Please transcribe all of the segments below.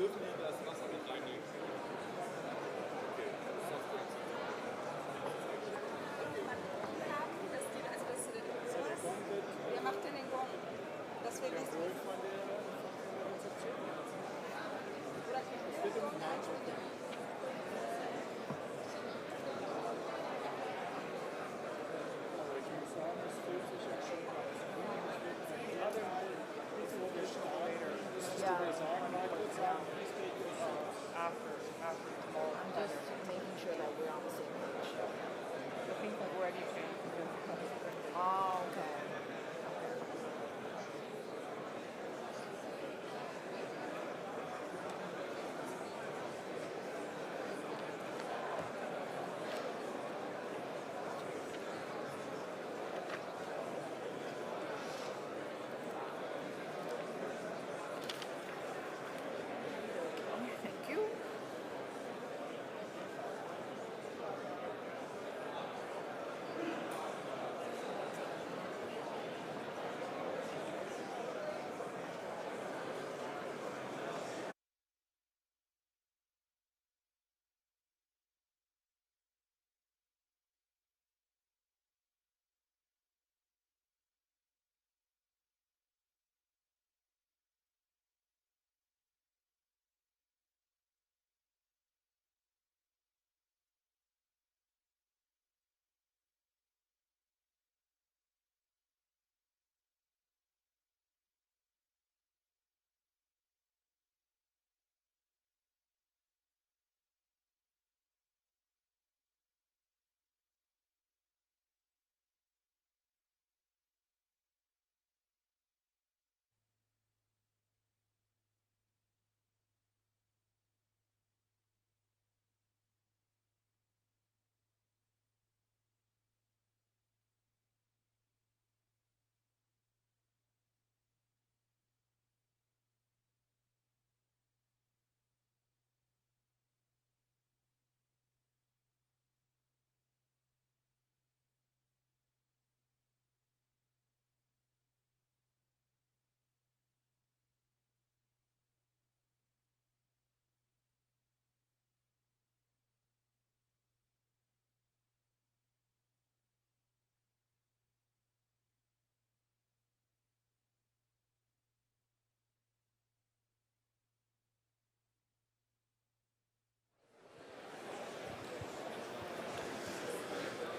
Wer macht denn den Gong? Dass wir wissen. Oder I'm just making sure that we're on the same page. I think that already came. Oh, okay. Thank you.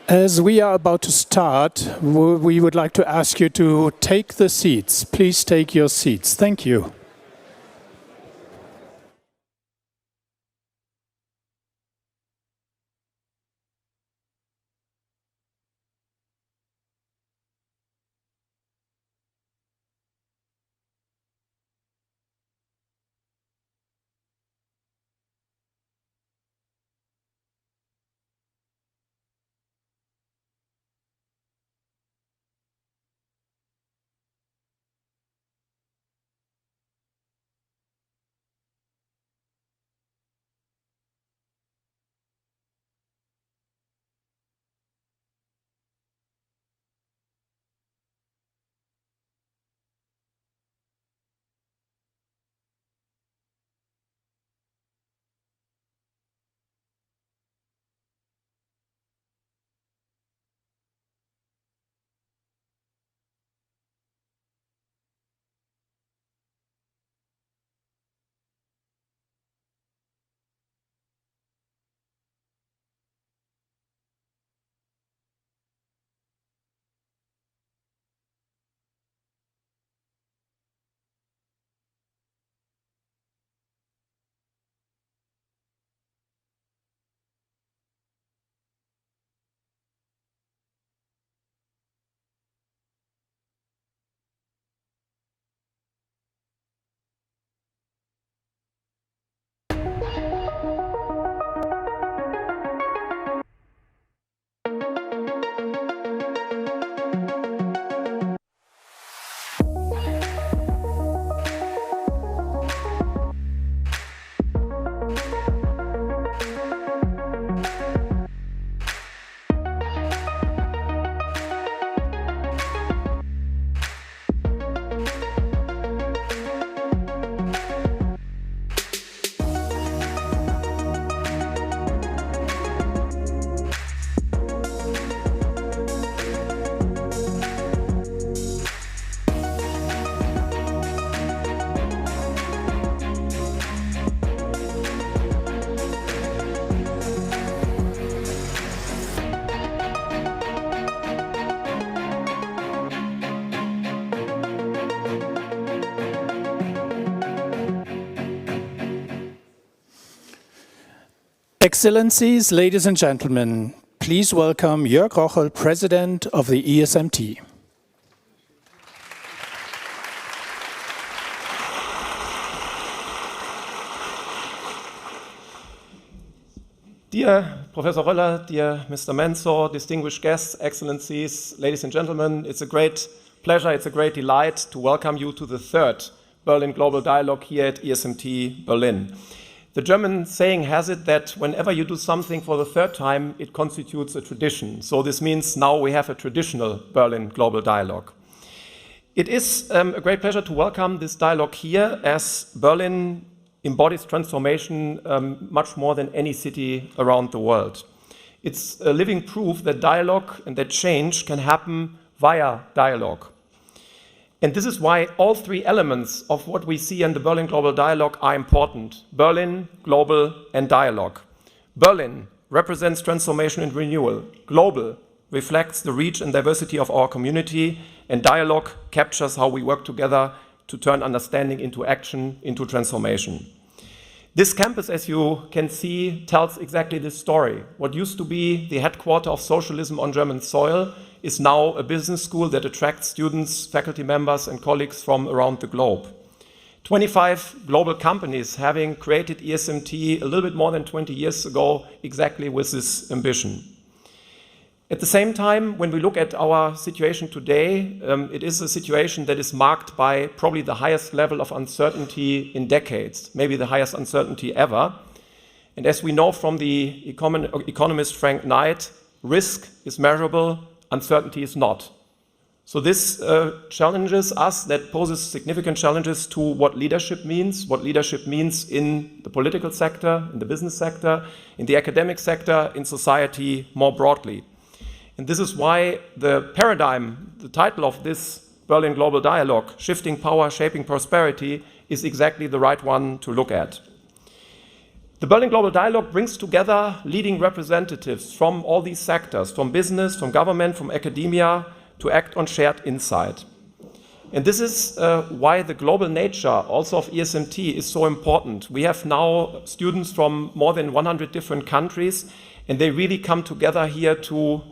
As we are about to start, we would like to ask you to take the seats. Please take your seats. Thank you. Excellencies, ladies and gentlemen, please welcome Jörg Rochel, President of the ESMT. Dear Professor Röller, dear Mr. Mensor, distinguished guests, excellencies, ladies and gentlemen, it's a great pleasure, it's a great delight to welcome you to the third Berlin Global Dialogue here at ESMT Berlin. The German saying has it that whenever you do something for the third time, it constitutes a tradition. So this means now we have a traditional Berlin Global Dialogue. It is a great pleasure to welcome this dialogue here, as Berlin embodies transformation much more than any city around the world. It's a living proof that dialogue and that change can happen via dialogue. And this is why all three elements of what we see in the Berlin Global Dialogue are important: Berlin, global, and dialogue. Berlin represents transformation and renewal. Global reflects the reach and diversity of our community, and dialogue captures how we work together to turn understanding into action, into transformation. This campus, as you can see, tells exactly this story. What used to be the headquarters of socialism on German soil is now a business school that attracts students, faculty members, and colleagues from around the globe. 25 global companies having created ESMT a little bit more than 20 years ago, exactly with this ambition. At the same time, when we look at our situation today, it is a situation that is marked by probably the highest level of uncertainty in decades, maybe the highest uncertainty ever. And as we know from the economist Frank Knight, risk is measurable, uncertainty is not. So this challenges us, that poses significant challenges to what leadership means in the political sector, in the business sector, in the academic sector, in society more broadly. And this is why the paradigm, the title of this Berlin Global Dialogue, Shifting Power, Shaping Prosperity, is exactly the right one to look at. The Berlin Global Dialogue brings together leading representatives from all these sectors, from business, from government, from academia, to act on shared insight. And this is why the global nature also of ESMT is so important. We have now students from more than 100 different countries, and they really come together here to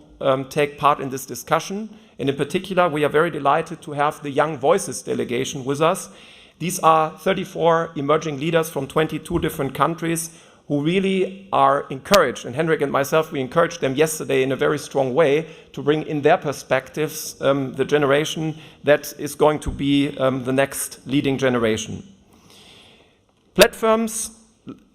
take part in this discussion. And in particular, we are very delighted to have the Young Voices delegation with us. These are 34 emerging leaders from 22 different countries who really are encouraged. And Henrik and myself, we encouraged them yesterday in a very strong way to bring in their perspectives the generation that is going to be the next leading generation. Platforms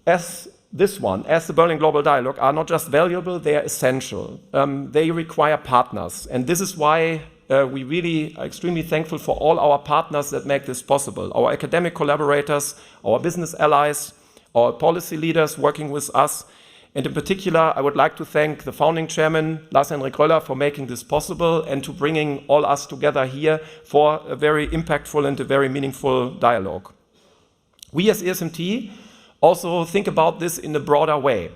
as this one, as the Berlin Global Dialogue, are not just valuable, they are essential. They require partners. And this is why we really are extremely thankful for all our partners that make this possible. Our academic collaborators, our business allies, our policy leaders working with us. And in particular, I would like to thank the founding chairman, Lars-Henrik Röller, for making this possible and to bringing all us together here for a very impactful and a very meaningful dialogue. We as ESMT also think about this in a broader way.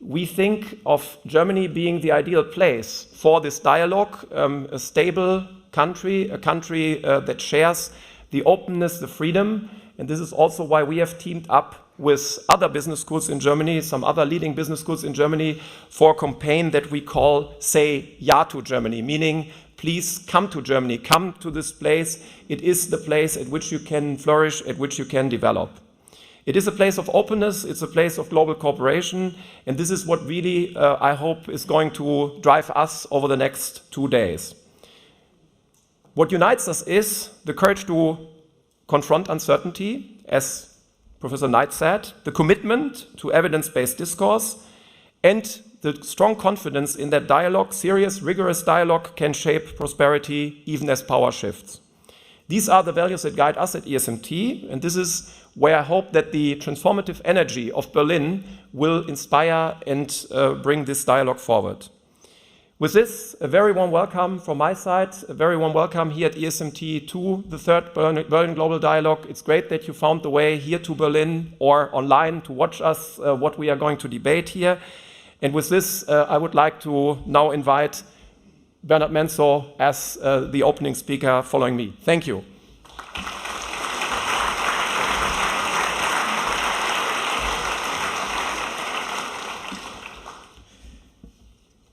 We think of Germany being the ideal place for this dialogue, a stable country, a country that shares the openness, the freedom. And this is also why we have teamed up with other business schools in Germany, some other leading business schools in Germany, for a campaign that we call Say Ja to Germany, meaning please come to Germany, come to this place. It is the place at which you can flourish, at which you can develop. It is a place of openness, it's a place of global cooperation, and this is what really, I hope, is going to drive us over the next 2 days. What unites us is the courage to confront uncertainty, as Professor Knight said, the commitment to evidence-based discourse, and the strong confidence in that dialogue, serious, rigorous dialogue, can shape prosperity even as power shifts. These are the values that guide us at ESMT, and this is where I hope that the transformative energy of Berlin will inspire and bring this dialogue forward. With this, a very warm welcome from my side, a very warm welcome here at ESMT to the third Berlin Global Dialogue. It's great that you found the way here to Berlin or online to watch us, what we are going to debate here. And with this, I would like to now invite Bernhard Mensor as the opening speaker following me. Thank you.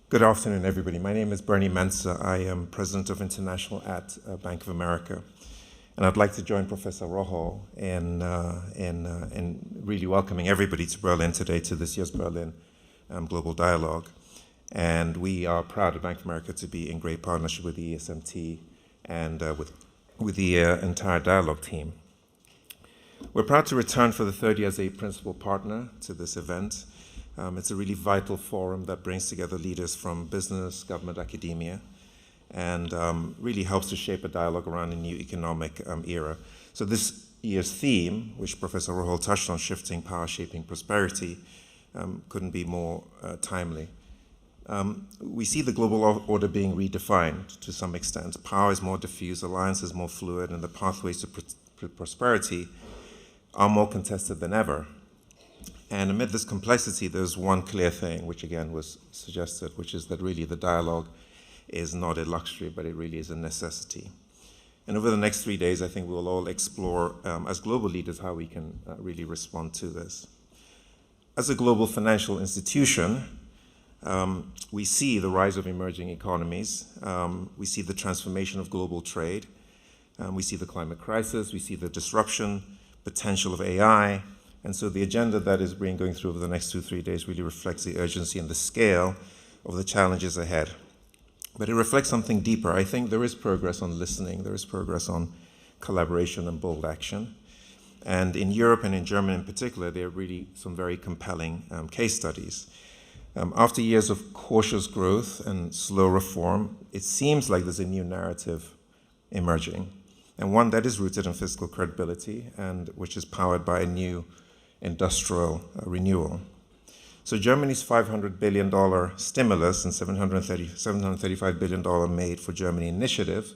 Good afternoon, everybody. My name is Bernie Mensa. I am President of International at Bank of America. And I'd like to join Professor Rojo in really welcoming everybody to Berlin today, to this year's Berlin Global Dialogue. And we are proud at Bank of America to be in great partnership with the ESMT and with the entire Dialogue team. We're proud to return for the third year as a principal partner to this event. It's a really vital forum that brings together leaders from business, government, academia, and really helps to shape a dialogue around a new economic era. So this year's theme, which Professor Rojo touched on, shifting power, shaping prosperity, couldn't be more timely. We see the global order being redefined to some extent. Power is more diffuse, alliance is more fluid, and the pathways to prosperity are more contested than ever. And amid this complexity, there's one clear thing, which again was suggested, which is that really the dialogue is not a luxury, but it really is a necessity. And over the next 3 days, I think we'll all explore, as global leaders, how we can really respond to this. As a global financial institution, we see the rise of emerging economies. We see the transformation of global trade. We see the climate crisis. We see the disruption potential of AI. And so the agenda that is being going through over the next 2-3 days really reflects the urgency and the scale of the challenges ahead. But it reflects something deeper. I think there is progress on listening. There is progress on collaboration and bold action. And in Europe and in Germany in particular, there are really some very compelling case studies. After years of cautious growth and slow reform, it seems like there's a new narrative emerging, and one that is rooted in fiscal credibility and which is powered by a new industrial renewal. So Germany's $500 billion stimulus and $735 billion Made for Germany initiative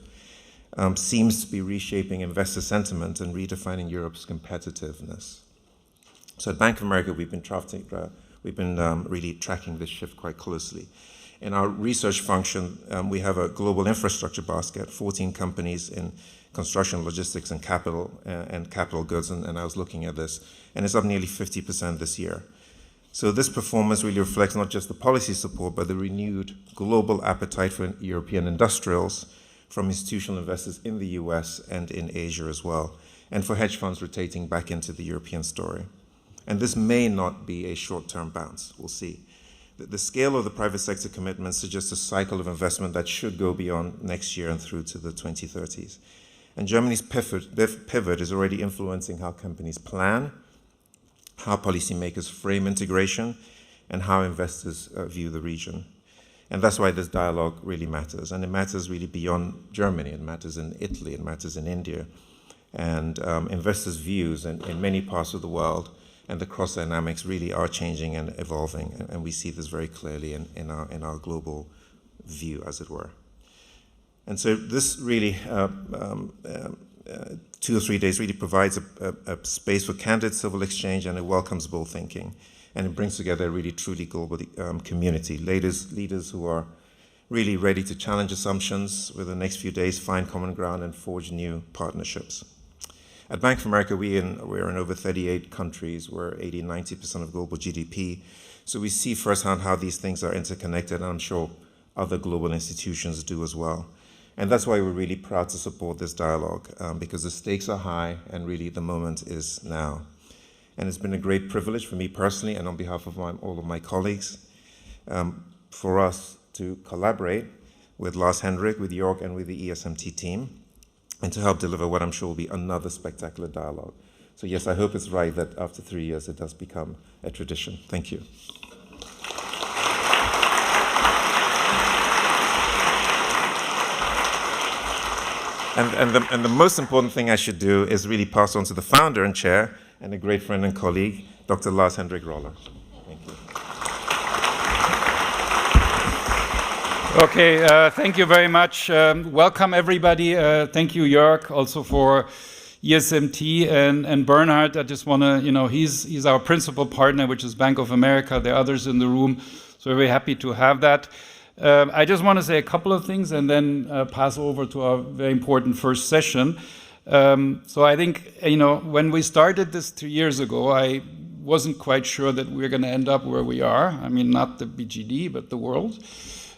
seems to be reshaping investor sentiment and redefining Europe's competitiveness. So at Bank of America, we've been really tracking this shift quite closely. In our research function, we have a global infrastructure basket, 14 companies in construction, logistics, and capital goods, and I was looking at this, and it's up nearly 50% this year. So this performance really reflects not just the policy support, but the renewed global appetite for European industrials from institutional investors in the US and in Asia as well, and for hedge funds rotating back into the European story. And this may not be a short-term bounce, we'll see. The scale of the private sector commitments suggests a cycle of investment that should go beyond next year and through to the 2030s. And Germany's pivot is already influencing how companies plan, how policymakers frame integration, and how investors view the region. And that's why this dialogue really matters. And it matters really beyond Germany. It matters in Italy, it matters in India. And investors' views in many parts of the world and the cross dynamics really are changing and evolving. And we see this very clearly in our global view, as it were. And so this really, 2 or 3 days really provides a space for candid civil exchange, and it welcomes bold thinking. And it brings together a really truly global community, leaders who are really ready to challenge assumptions with the next few days, find common ground, and forge new partnerships. At Bank of America, we're in over 38 countries. We're 80-90% of global GDP. So we see firsthand how these things are interconnected, and I'm sure other global institutions do as well. And that's why we're really proud to support this dialogue, because the stakes are high and really the moment is now. And it's been a great privilege for me personally and on behalf of all of my colleagues for us to collaborate with Lars Hendrik, with York, and with the ESMT team, and to help deliver what I'm sure will be another spectacular dialogue. So yes, I hope it's right that after 3 years it does become a tradition. Thank you. And the most important thing I should do is really pass on to the founder and chair and a great friend and colleague, Dr. Lars Hendrik Roller. Thank you. Okay, thank you very much. Welcome everybody. Thank you, Jörg, also for ESMT and Bernhard. I just want to, he's our principal partner, which is Bank of America. There are others in the room, so we're very happy to have that. I just want to say a couple of things and then pass over to our very important first session. So I think, when we started this 2 years ago, I wasn't quite sure that we're going to end up where we are. I mean, not the BGD, but the world.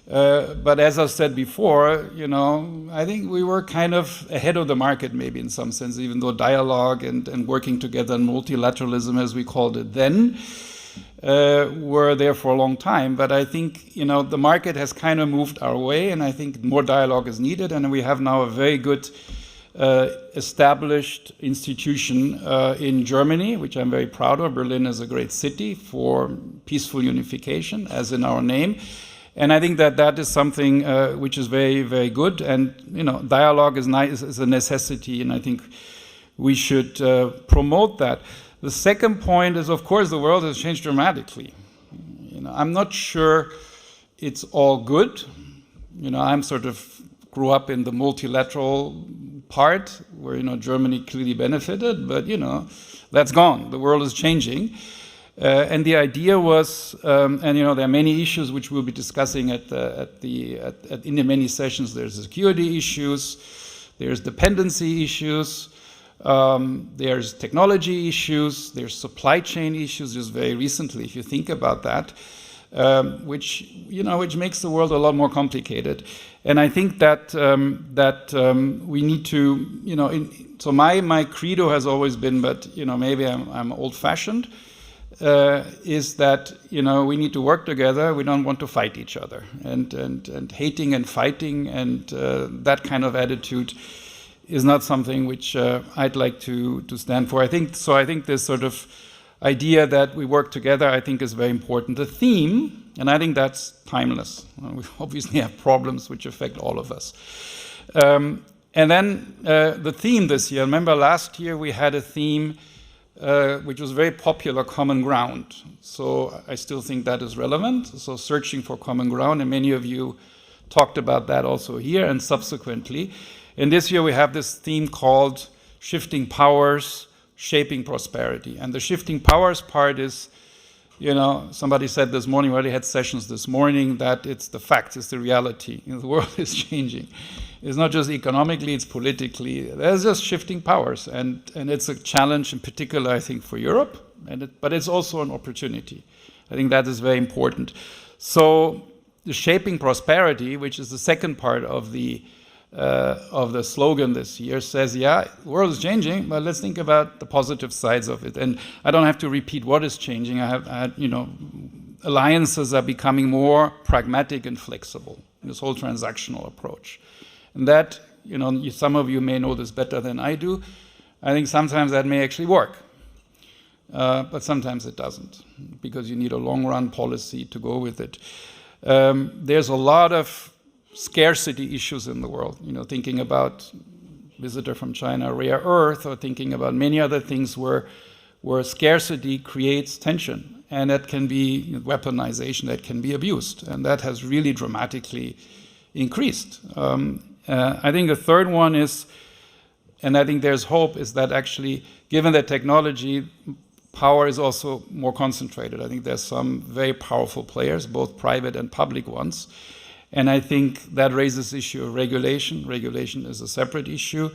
But as I said before, you know, I think we were kind of ahead of the market maybe in some sense, even though dialogue and working together and multilateralism, as we called it then, were there for a long time. But I think, you know, the market has kind of moved our way, and I think more dialogue is needed, and we have now a very good established institution in Germany, which I'm very proud of. Berlin is a great city for peaceful unification, as in our name. And I think that that is something which is very, very good. And, you know, dialogue is a necessity, and I think we should promote that. The second point is, of course, the world has changed dramatically. You know, I'm not sure it's all good. You know, I'm sort of grew up in the multilateral part where, you know, Germany clearly benefited, but, you know, that's gone. The world is changing. And the idea was, and you know, there are many issues which we'll be discussing in the many sessions. There's security issues, there's dependency issues, there's technology issues, there's supply chain issues. Just very recently, if you think about that, which makes the world a lot more complicated. And I think that we need to, you know, so my credo has always been, but you know, maybe I'm old-fashioned. Is that, you know, we need to work together. We don't want to fight each other, and hating and fighting and that kind of attitude is not something which I'd like to stand for. I think this sort of idea that we work together, I think, is very important. The theme, and I think that's timeless. We obviously have problems which affect all of us. And then the theme this year. Remember last year we had a theme which was very popular, common ground. So I still think that is relevant. So searching for common ground, and many of you talked about that also here and subsequently. And this year we have this theme called Shifting Powers, Shaping Prosperity. And the shifting powers part is, you know, somebody said this morning, we already had sessions this morning, that it's the facts, it's the reality. You know, the world is changing. It's not just economically, it's politically. There's just shifting powers. And it's a challenge in particular, I think, for Europe, but it's also an opportunity. I think that is very important. So the shaping prosperity, which is the second part of the slogan this year, says, yeah, the world is changing, but let's think about the positive sides of it. And I don't have to repeat what is changing. I had, you know, alliances are becoming more pragmatic and flexible, this whole transactional approach. And that, you know, some of you may know this better than I do. I think sometimes that may actually work. But sometimes it doesn't, because you need a long-run policy to go with it. There's a lot of scarcity issues in the world, you know, thinking about visitor from China, rare earth, or thinking about many other things where scarcity creates tension, and that can be weaponization, that can be abused, and that has really dramatically increased. I think the third one is, and I think there's hope, is that actually, given that technology, power is also more concentrated. I think there's some very powerful players, both private and public ones. And I think that raises the issue of regulation. Regulation is a separate issue.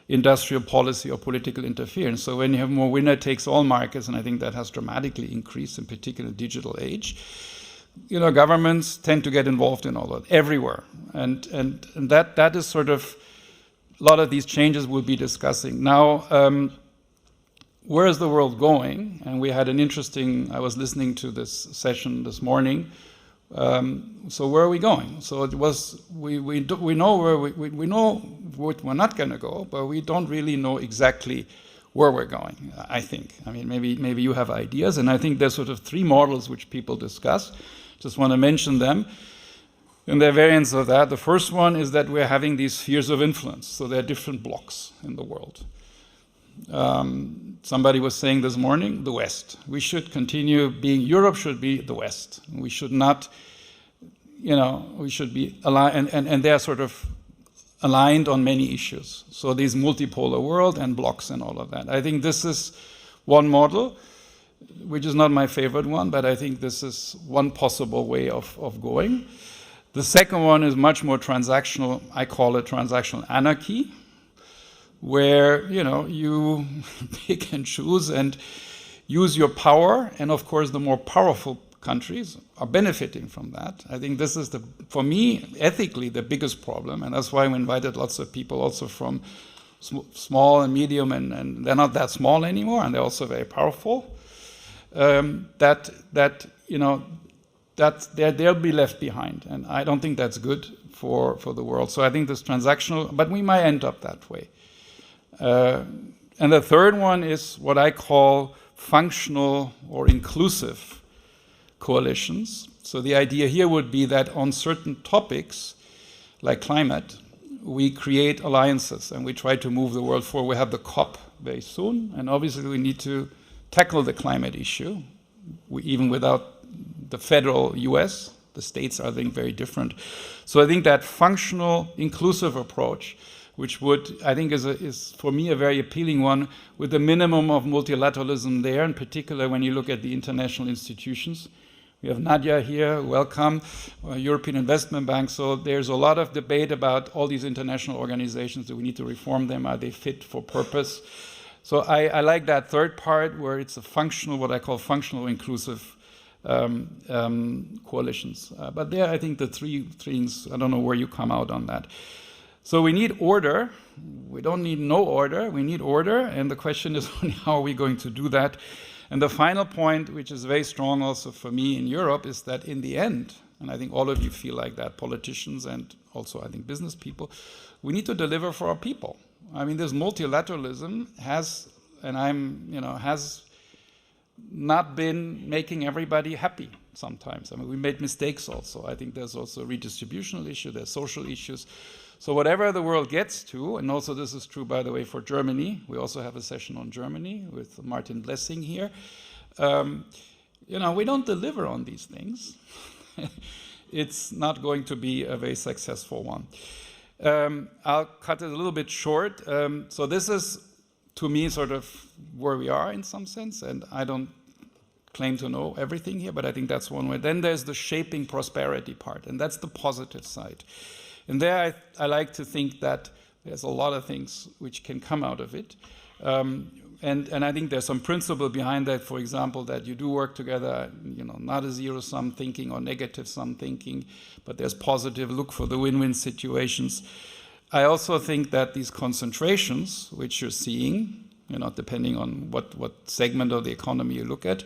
Industrial policy or political interference. So when you have more winner-takes-all markets, and I think that has dramatically increased, in particular in the digital age, you know, governments tend to get involved in all that, everywhere. And that is sort of, a lot of these changes we'll be discussing. Now, where is the world going? And we had an interesting, I was listening to this session this morning. So where are we going? So it was, we know where we know what we're not going to go, but we don't really know exactly where we're going, I think. I mean, maybe you have ideas, and I think there's sort of three models which people discuss. Just want to mention them. And there are variants of that. The first one is that we're having these spheres of influence. So there are different blocks in the world. Somebody was saying this morning, the West. We should continue being, Europe should be the West. We should not, you know, we should be aligned, and they're sort of aligned on many issues. So these multipolar world and blocks and all of that. I think this is one model, which is not my favorite one, but I think this is one possible way of going. The second one is much more transactional. I call it transactional anarchy, where, you know, you pick and choose and use your power. And of course, the more powerful countries are benefiting from that. I think this is, for me, ethically, the biggest problem, and that's why we invited lots of people also from small and medium, and they're not that small anymore, and they're also very powerful. That they'll be left behind, and I don't think that's good for the world. So I think this transactional, but we might end up that way. And the third one is what I call functional or inclusive coalitions. So the idea here would be that on certain topics, like climate, we create alliances and we try to move the world forward. We have the COP very soon, and obviously we need to tackle the climate issue, even without the federal US. The states are, I think, very different. So I think that functional, inclusive approach, which I think is for me a very appealing one, with a minimum of multilateralism there, in particular when you look at the international institutions. We have Nadia here, welcome, European Investment Bank. So there's a lot of debate about all these international organizations. Do we need to reform them? Are they fit for purpose? So I like that third part where it's a functional, what I call functional inclusive coalitions. But there, I think the three things, I don't know where you come out on that. So we need order. We don't need no order. We need order. And the question is, how are we going to do that? And the final point, which is very strong also for me in Europe, is that in the end, and I think all of you feel like that, politicians and also I think business people, we need to deliver for our people. I mean, this multilateralism has not been making everybody happy sometimes. I mean, we made mistakes also. I think there's also a redistributional issue, there's social issues. So whatever the world gets to, and also this is true, by the way, for Germany. We also have a session on Germany with Martin Blessing here. We don't deliver on these things. It's not going to be a very successful one. I'll cut it a little bit short. So this is, to me, sort of where we are in some sense, and I don't claim to know everything here, but I think that's one way. Then there's the shaping prosperity part, and that's the positive side. And there I like to think that there's a lot of things which can come out of it. And I think there's some principle behind that, for example, that you do work together, not a zero-sum thinking or negative-sum thinking, but there's positive, look for the win-win situations. I also think that these concentrations, which you're seeing, depending on what segment of the economy you look at,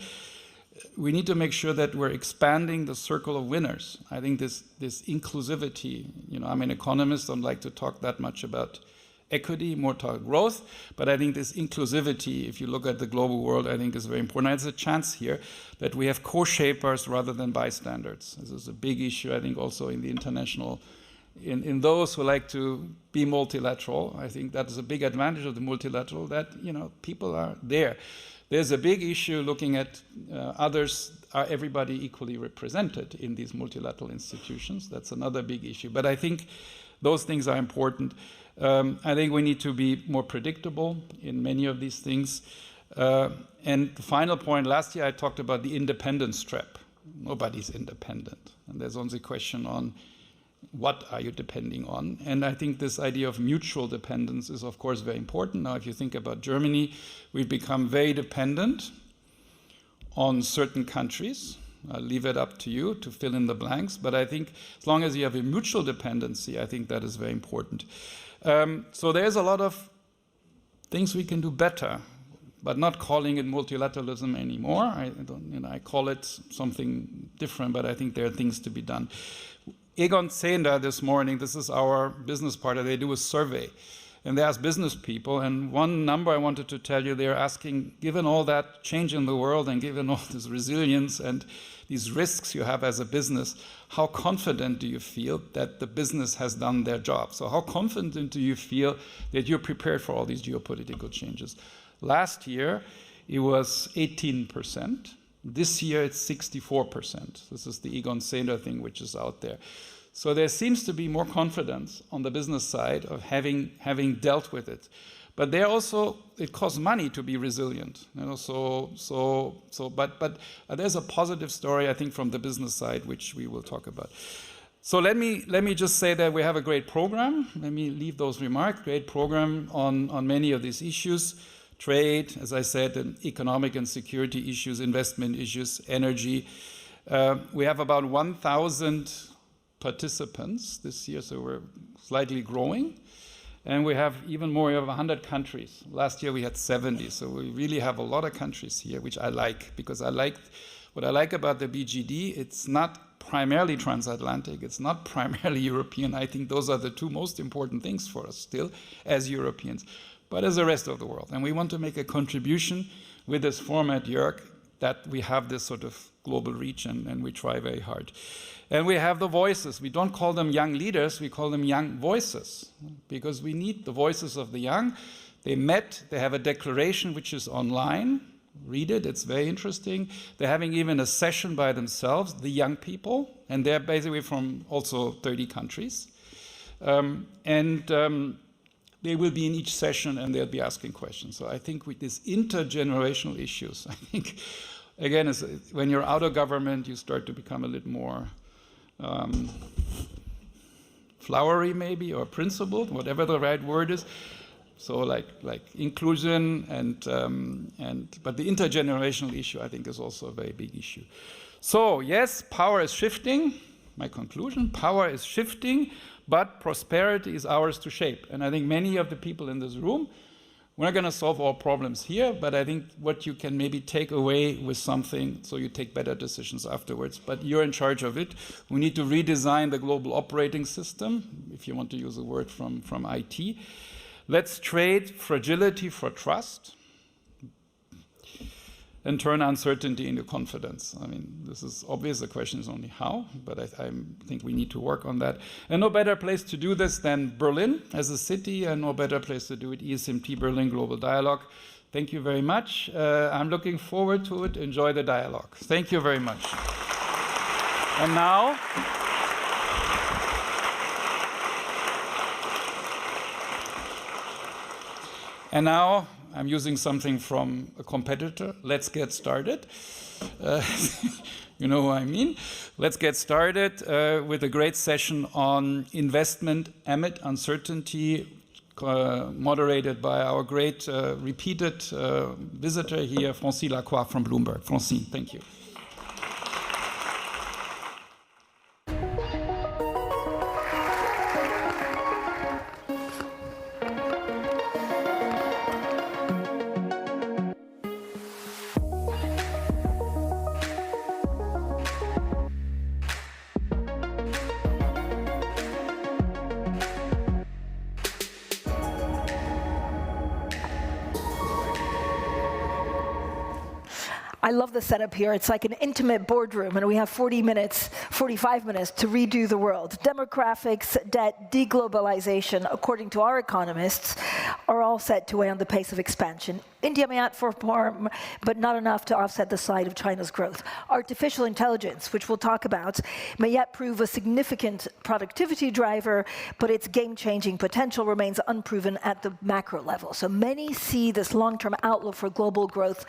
we need to make sure that we're expanding the circle of winners. I think this inclusivity, I'm an economist, don't like to talk that much about equity, more talk growth, but I think this inclusivity, if you look at the global world, I think is very important. It's a chance here that we have co-shapers rather than bystanders. This is a big issue, I think, also in the international, in those who like to be multilateral. I think that is a big advantage of the multilateral, that, people are there. There's a big issue looking at others. Are everybody equally represented in these multilateral institutions? That's another big issue. But I think those things are important. I think we need to be more predictable in many of these things. And the final point, last year I talked about the independence trap. Nobody's independent. And there's only a question on what are you depending on? And I think this idea of mutual dependence is, of course, very important. Now, if you think about Germany, we've become very dependent on certain countries. I'll leave it up to you to fill in the blanks. But I think as long as you have a mutual dependency, I think that is very important. So there's a lot of things we can do better, but not calling it multilateralism anymore. I call it something different, but I think there are things to be done. Egon Zehnder this morning, this is our business partner, they do a survey. And they ask business people, and one number I wanted to tell you, they're asking, given all that change in the world and given all this resilience and these risks you have as a business, how confident do you feel that the business has done their job? So how confident do you feel that you're prepared for all these geopolitical changes? Last year, it was 18%. This year, it's 64%. This is the Egon Zehnder thing, which is out there. So there seems to be more confidence on the business side of having dealt with it. But there also, it costs money to be resilient. But there's a positive story, I think, from the business side, which we will talk about. So let me just say that we have a great program. Let me leave those remarks. Great program on many of these issues. Trade, as I said, and economic and security issues, investment issues, energy. We have about 1,000 participants this year, so we're slightly growing. And we have even more, we have 100 countries. Last year we had 70, so we really have a lot of countries here, which I like, because what I like about the BGD, it's not primarily transatlantic, it's not primarily European. I think those are the two most important things for us still as Europeans, but as the rest of the world. And we want to make a contribution with this format, Jörg, that we have this sort of global reach, and we try very hard. And we have the voices. We don't call them young leaders, we call them young voices, because we need the voices of the young. They met, they have a declaration which is online. Read it, it's very interesting. They're having even a session by themselves, the young people, and they're basically from also 30 countries. They will be in each session and they'll be asking questions. So I think with these intergenerational issues, I think, again, when you're out of government, you start to become a little more flowery maybe, or principled, whatever the right word is. So like inclusion but the intergenerational issue, I think, is also a very big issue. So yes, power is shifting. My conclusion, power is shifting, but prosperity is ours to shape. And I think many of the people in this room, we're not going to solve all problems here, but I think what you can maybe take away with something, so you take better decisions afterwards. But you're in charge of it. We need to redesign the global operating system, if you want to use a word from IT. Let's trade fragility for trust and turn uncertainty into confidence. I mean, this is obvious. The question is only how, but I think we need to work on that. And no better place to do this than Berlin as a city, and no better place to do it, ESMT Berlin Global Dialogue. Thank you very much. I'm looking forward to it. Enjoy the dialogue. Thank you very much. And now, I'm using something from a competitor. Let's get started. You know what I mean? Let's get started with a great session on investment amid uncertainty, moderated by our great repeated visitor here, Francine Lacroix from Bloomberg. Francine, thank you. I love the setup here. It's like an intimate boardroom, and we have 45 minutes to redo the world. Demographics, debt, deglobalization, according to our economists, are all set to weigh on the pace of expansion. India may outperform, but not enough to offset the slide of China's growth. Artificial intelligence, which we'll talk about, may yet prove a significant productivity driver, but its game-changing potential remains unproven at the macro level. So many see this long-term outlook for global growth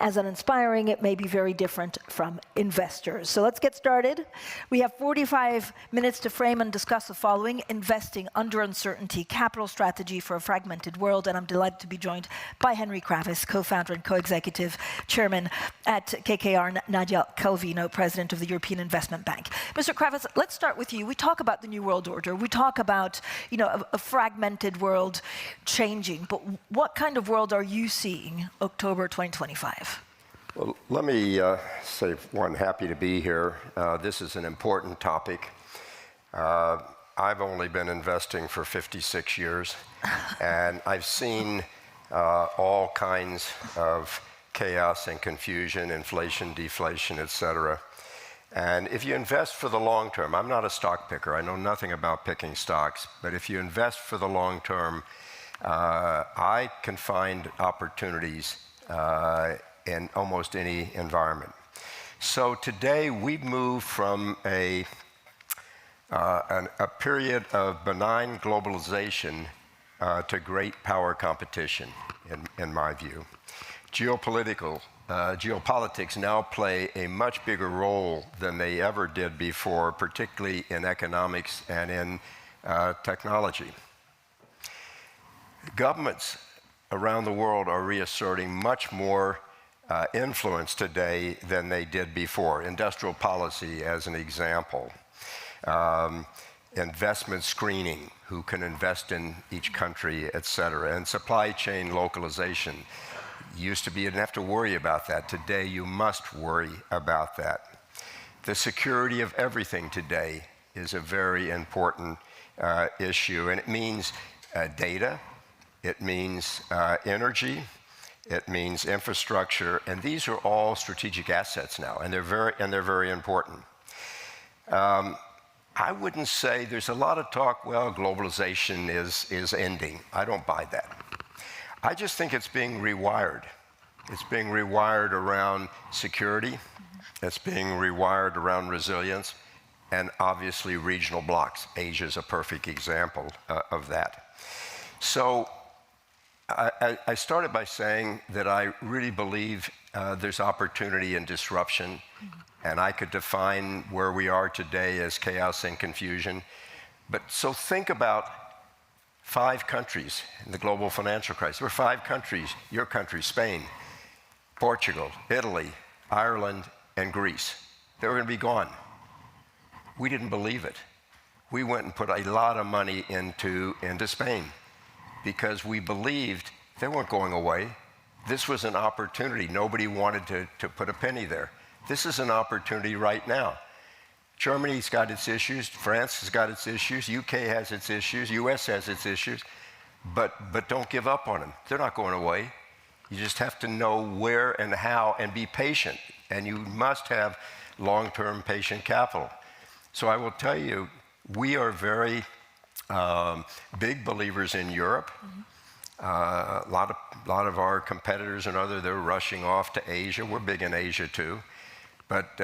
as uninspiring. It may be very different from investors. So let's get started. We have 45 minutes to frame and discuss the following: investing under uncertainty, capital strategy for a fragmented world. And I'm delighted to be joined by Henry Kravis, co-founder and co-executive chairman at KKR, Nadia Calvino, president of the European Investment Bank. Mr. Kravis, let's start with you. We talk about the New World Order. We talk about, a fragmented world changing. But what kind of world are you seeing October 2025? Well, let me say, one, happy to be here. This is an important topic. I've only been investing for 56 years, and I've seen all kinds of chaos and confusion, inflation, deflation, etc. And if you invest for the long term, I'm not a stock picker. I know nothing about picking stocks, but if you invest for the long term, I can find opportunities in almost any environment. So today we've moved from a period of benign globalization to great power competition, in my view. Geopolitics now play a much bigger role than they ever did before, particularly in economics and in technology. Governments around the world are reasserting much more influence today than they did before. Industrial policy, as an example. Investment screening, who can invest in each country, et cetera. And supply chain localization. Used to be you didn't have to worry about that. Today, you must worry about that. The security of everything today is a very important issue, and it means data, it means energy, it means infrastructure, and these are all strategic assets now, and they're very important. I wouldn't say there's a lot of talk, well, globalization is ending. I don't buy that. I just think it's being rewired. It's being rewired around security. It's being rewired around resilience, and obviously regional blocks. Asia is a perfect example of that. So I started by saying that I really believe there's opportunity and disruption, and I could define where we are today as chaos and confusion. But so think about 5 countries in the global financial crisis. There were 5 countries, your country, Spain, Portugal, Italy, Ireland, and Greece. They were going to be gone. We didn't believe it. We went and put a lot of money into Spain because we believed they weren't going away. This was an opportunity. Nobody wanted to put a penny there. This is an opportunity right now. Germany's got its issues. France has got its issues. UK has its issues. US has its issues. But don't give up on them. They're not going away. You just have to know where and how and be patient. And you must have long-term patient capital. So I will tell you, we are very big believers in Europe. A lot of our competitors and they're rushing off to Asia. We're big in Asia too. But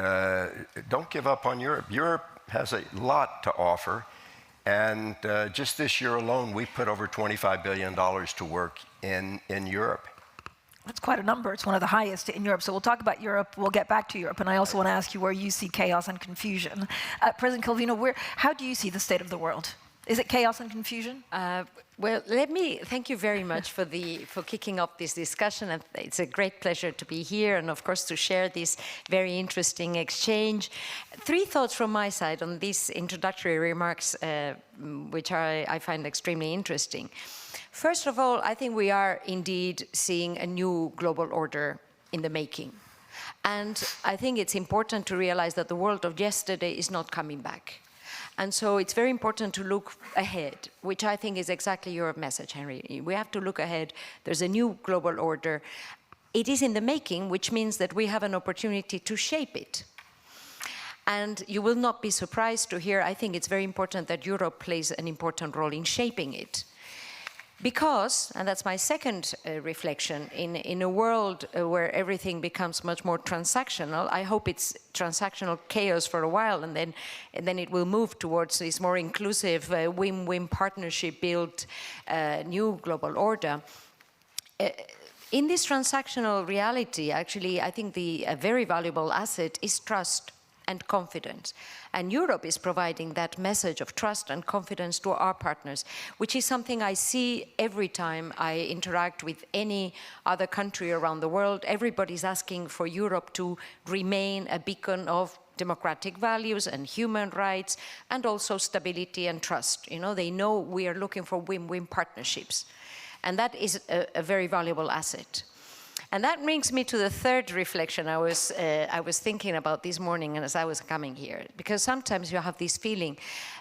don't give up on Europe. Europe has a lot to offer. And just this year alone, we put over $25 billion to work in Europe. That's quite a number. It's one of the highest in Europe. So we'll talk about Europe. We'll get back to Europe. And I also want to ask you where you see chaos and confusion. President Calvino, how do you see the state of the world? Is it chaos and confusion? Well, thank you very much for kicking off this discussion. And it's a great pleasure to be here and, of course, to share this very interesting exchange. 3 thoughts from my side on these introductory remarks, which I find extremely interesting. First of all, I think we are indeed seeing a new global order in the making. And I think it's important to realize that the world of yesterday is not coming back. And so it's very important to look ahead, which I think is exactly your message, Henry. We have to look ahead. There's a new global order. It is in the making, which means that we have an opportunity to shape it. And you will not be surprised to hear, I think it's very important that Europe plays an important role in shaping it. Because, and that's my second reflection, in a world where everything becomes much more transactional, I hope it's transactional chaos for a while, and then it will move towards this more inclusive win-win partnership built new global order. In this transactional reality, actually, I think a very valuable asset is trust and confidence. And Europe is providing that message of trust and confidence to our partners, which is something I see every time I interact with any other country around the world. Everybody's asking for Europe to remain a beacon of democratic values and human rights, and also stability and trust. You know, they know we are looking for win-win partnerships. And that is a very valuable asset. And that brings me to the third reflection I was thinking about this morning and as I was coming here. Because sometimes you have this feeling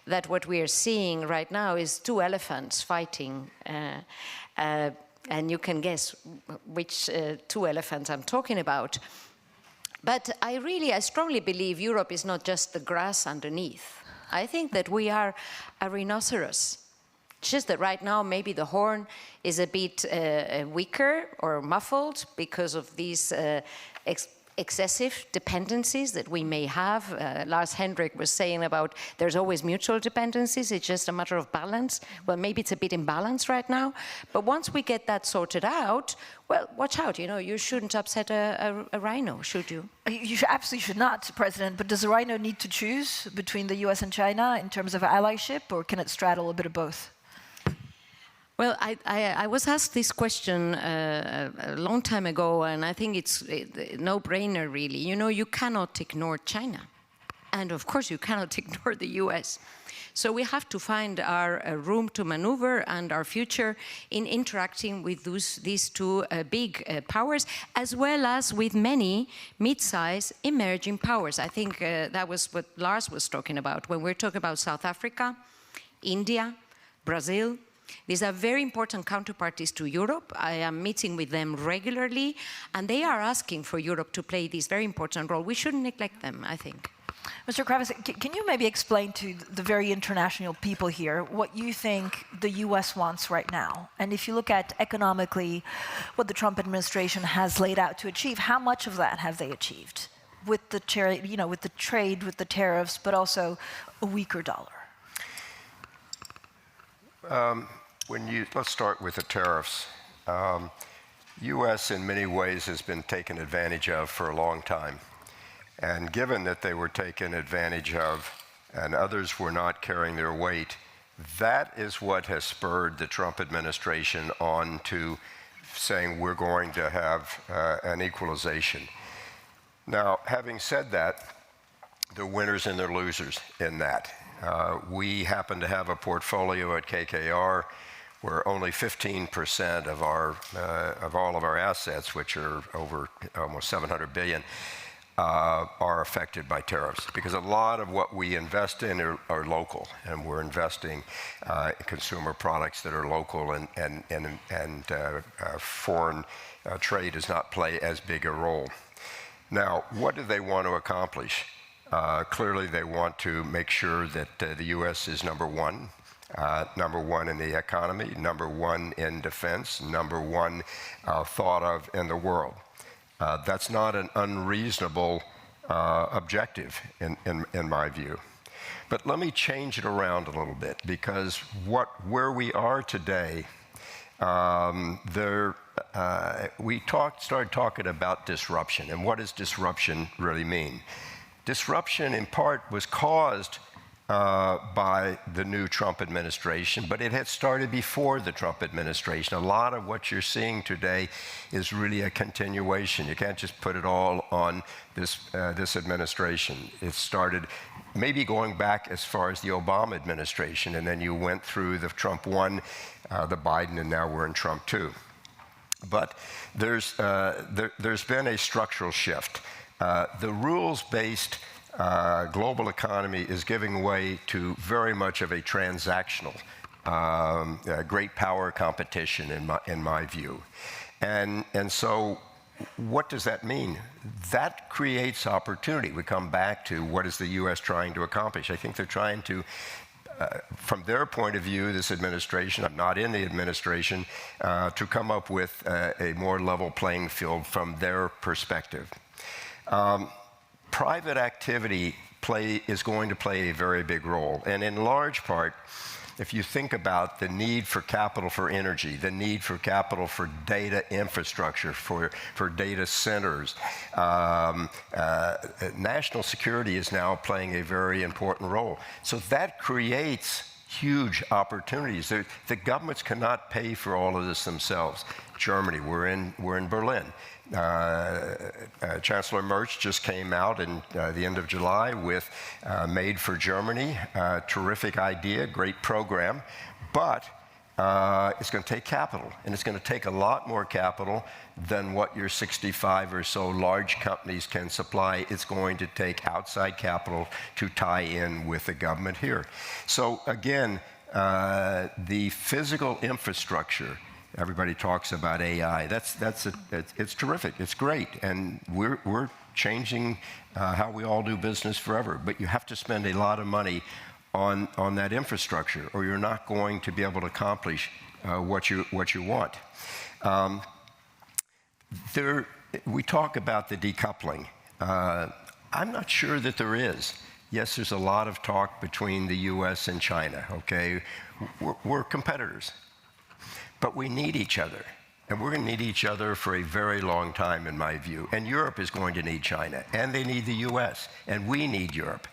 that what we are seeing right now is 2 elephants fighting. And you can guess which 2 elephants I'm talking about. But I strongly believe Europe is not just the grass underneath. I think that we are a rhinoceros. It's just that right now maybe the horn is a bit weaker or muffled because of these excessive dependencies that we may have. Lars Hendrik was saying about there's always mutual dependencies, it's just a matter of balance. Well, maybe it's a bit imbalanced right now, but once we get that sorted out, well, watch out, you know, you shouldn't upset a rhino, should you? You absolutely should not, President, but does the rhino need to choose between the US and China in terms of allyship, or can it straddle a bit of both? Well, I was asked this question a long time ago, and I think it's a no-brainer, really. You know, you cannot ignore China. And of course, you cannot ignore the US. So we have to find our room to maneuver and our future in interacting with these two big powers, as well as with many mid-sized emerging powers. I think that was what Lars was talking about. When we're talking about South Africa, India, Brazil, these are very important counterparties to Europe. I am meeting with them regularly, and they are asking for Europe to play this very important role. We shouldn't neglect them, I think. Mr. Kravitz, can you maybe explain to the very international people here what you think the US wants right now? And if you look at economically what the Trump administration has laid out to achieve, how much of that have they achieved with the with the trade, with the tariffs, but also a weaker dollar? Let's start with the tariffs. U.S. in many ways has been taken advantage of for a long time. And given that they were taken advantage of and others were not carrying their weight, that is what has spurred the Trump administration on to saying we're going to have an equalization. Now, having said that, there are winners and there are losers in that. We happen to have a portfolio at KKR where only 15% of all of our assets, which are over almost $700 billion, are affected by tariffs, because a lot of what we invest in are local, and we're investing in consumer products that are local, and foreign trade does not play as big a role. Now, what do they want to accomplish? Clearly, they want to make sure that the U.S. is number one in the economy, number one in defense, number one thought of in the world. That's not an unreasonable objective in my view. But let me change it around a little bit, because where we are today, we started talking about disruption. And what does disruption really mean? Disruption, in part, was caused by the new Trump administration, but it had started before the Trump administration. A lot of what you're seeing today is really a continuation. You can't just put it all on this administration. It started maybe going back as far as the Obama administration, and then you went through the Trump 1, the Biden, and now we're in Trump 2. But there's been a structural shift. The rules-based global economy is giving way to very much of a transactional, great power competition in my view. And so what does that mean? That creates opportunity. We come back to what is the U.S. trying to accomplish. I think they're trying to, from their point of view, this administration, I'm not in the administration, to come up with a more level playing field from their perspective. Private activity is going to play a very big role. And in large part, if you think about the need for capital for energy, the need for capital for data infrastructure, for data centers, national security is now playing a very important role. So that creates huge opportunities. The governments cannot pay for all of this themselves. Germany, we're in Berlin. Chancellor Merz just came out in the end of July with Made for Germany. Terrific idea, great program, but it's going to take capital, and it's going to take a lot more capital than what your 65 or so large companies can supply. It's going to take outside capital to tie in with the government here. So again, the physical infrastructure. Everybody talks about AI. It's terrific. It's great, and we're changing how we all do business forever. But you have to spend a lot of money on that infrastructure, or you're not going to be able to accomplish what you want. We talk about the decoupling. I'm not sure that there is. Yes, there's a lot of talk between the U.S. and China. Okay, we're competitors. But we need each other, and we're going to need each other for a very long time, in my view. And Europe is going to need China, and they need the U.S., and we need Europe.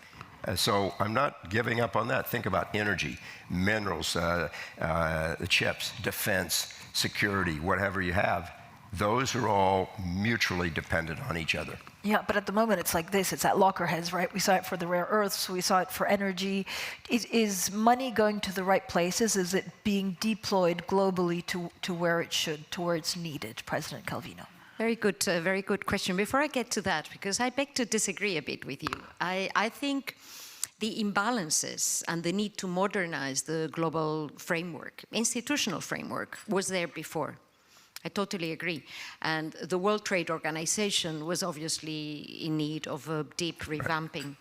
So I'm not giving up on that. Think about energy, minerals, the chips, defense, security, whatever you have. Those are all mutually dependent on each other. Yeah, but at the moment it's like this. It's at lockerheads, right? We saw it for the rare earths. We saw it for energy. Is money going to the right places? Is it being deployed globally to where it should, to where it's needed, President Calvino? Very good question. Before I get to that, because I beg to disagree a bit with you, I think the imbalances and the need to modernize the global framework, institutional framework, was there before. I totally agree. And the World Trade Organization was obviously in need of a deep revamping.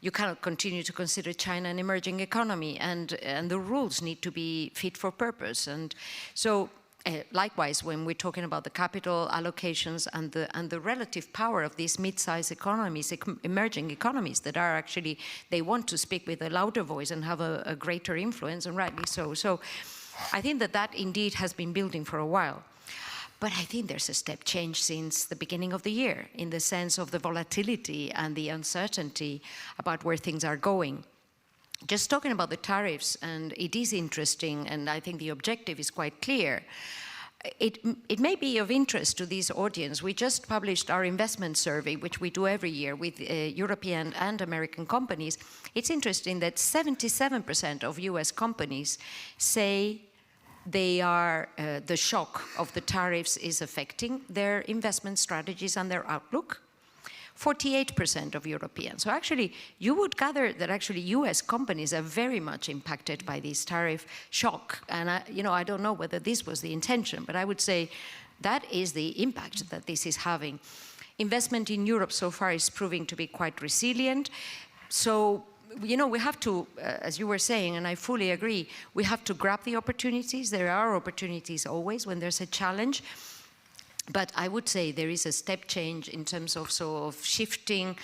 You cannot continue to consider China an emerging economy, and the rules need to be fit for purpose. And so, likewise, when we're talking about the capital allocations and the relative power of these mid-sized economies, emerging economies that are actually, they want to speak with a louder voice and have a greater influence, and rightly so. So I think that indeed has been building for a while. But I think there's a step change since the beginning of the year in the sense of the volatility and the uncertainty about where things are going. Just talking about the tariffs, and it is interesting, and I think the objective is quite clear. It may be of interest to this audience. We just published our investment survey, which we do every year with European and American companies. It's interesting that 77% of US companies say they are, the shock of the tariffs is affecting their investment strategies and their outlook. 48% of Europeans. So actually, you would gather that actually US companies are very much impacted by this tariff shock. And I don't know whether this was the intention, but I would say that is the impact that this is having. Investment in Europe so far is proving to be quite resilient. So, we have to, as you were saying, and I fully agree, we have to grab the opportunities. There are opportunities always when there's a challenge. But I would say there is a step change in terms of shifting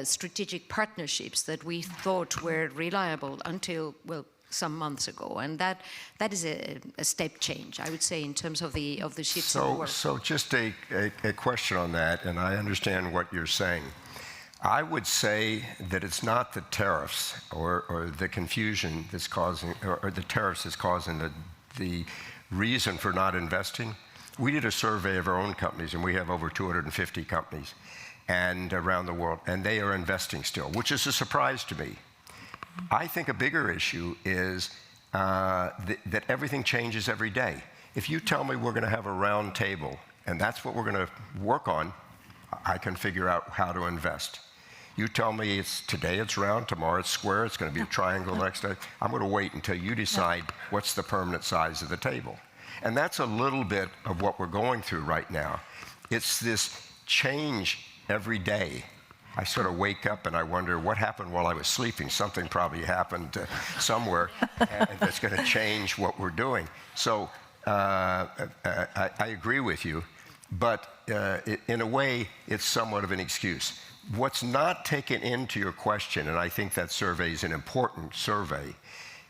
strategic partnerships that we thought were reliable until, well, some months ago. And that is a step change, I would say, in terms of the shifts in the world. So just a question on that, and I understand what you're saying. I would say that it's not the tariffs or the confusion that's causing, or the tariffs that's causing the reason for not investing. We did a survey of our own companies, and we have over 250 companies and around the world, and they are investing still, which is a surprise to me. I think a bigger issue is that everything changes every day. If you tell me we're going to have a round table, and that's what we're going to work on, I can figure out how to invest. You tell me today it's round, tomorrow it's square, it's going to be a triangle next day. I'm going to wait until you decide what's the permanent size of the table. And that's a little bit of what we're going through right now. It's this change every day. I sort of wake up and I wonder what happened while I was sleeping. Something probably happened somewhere that's going to change what we're doing. So I agree with you, but in a way, it's somewhat of an excuse. What's not taken into your question, and I think that survey is an important survey,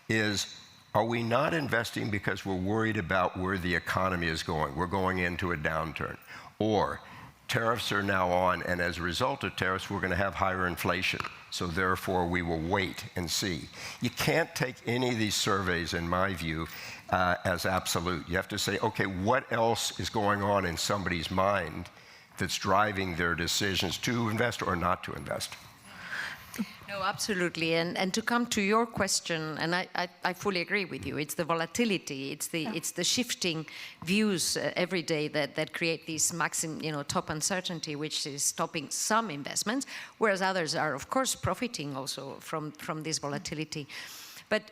is are we not investing because we're worried about where the economy is going? We're going into a downturn. Or tariffs are now on, and as a result of tariffs, we're going to have higher inflation. So therefore, we will wait and see. You can't take any of these surveys, in my view, as absolute. You have to say, okay, what else is going on in somebody's mind that's driving their decisions to invest or not to invest? No, absolutely. And to come to your question, and I fully agree with you, it's the volatility, it's the shifting views every day that create this maximum, top uncertainty, which is stopping some investments, whereas others are, of course, profiting also from this volatility. But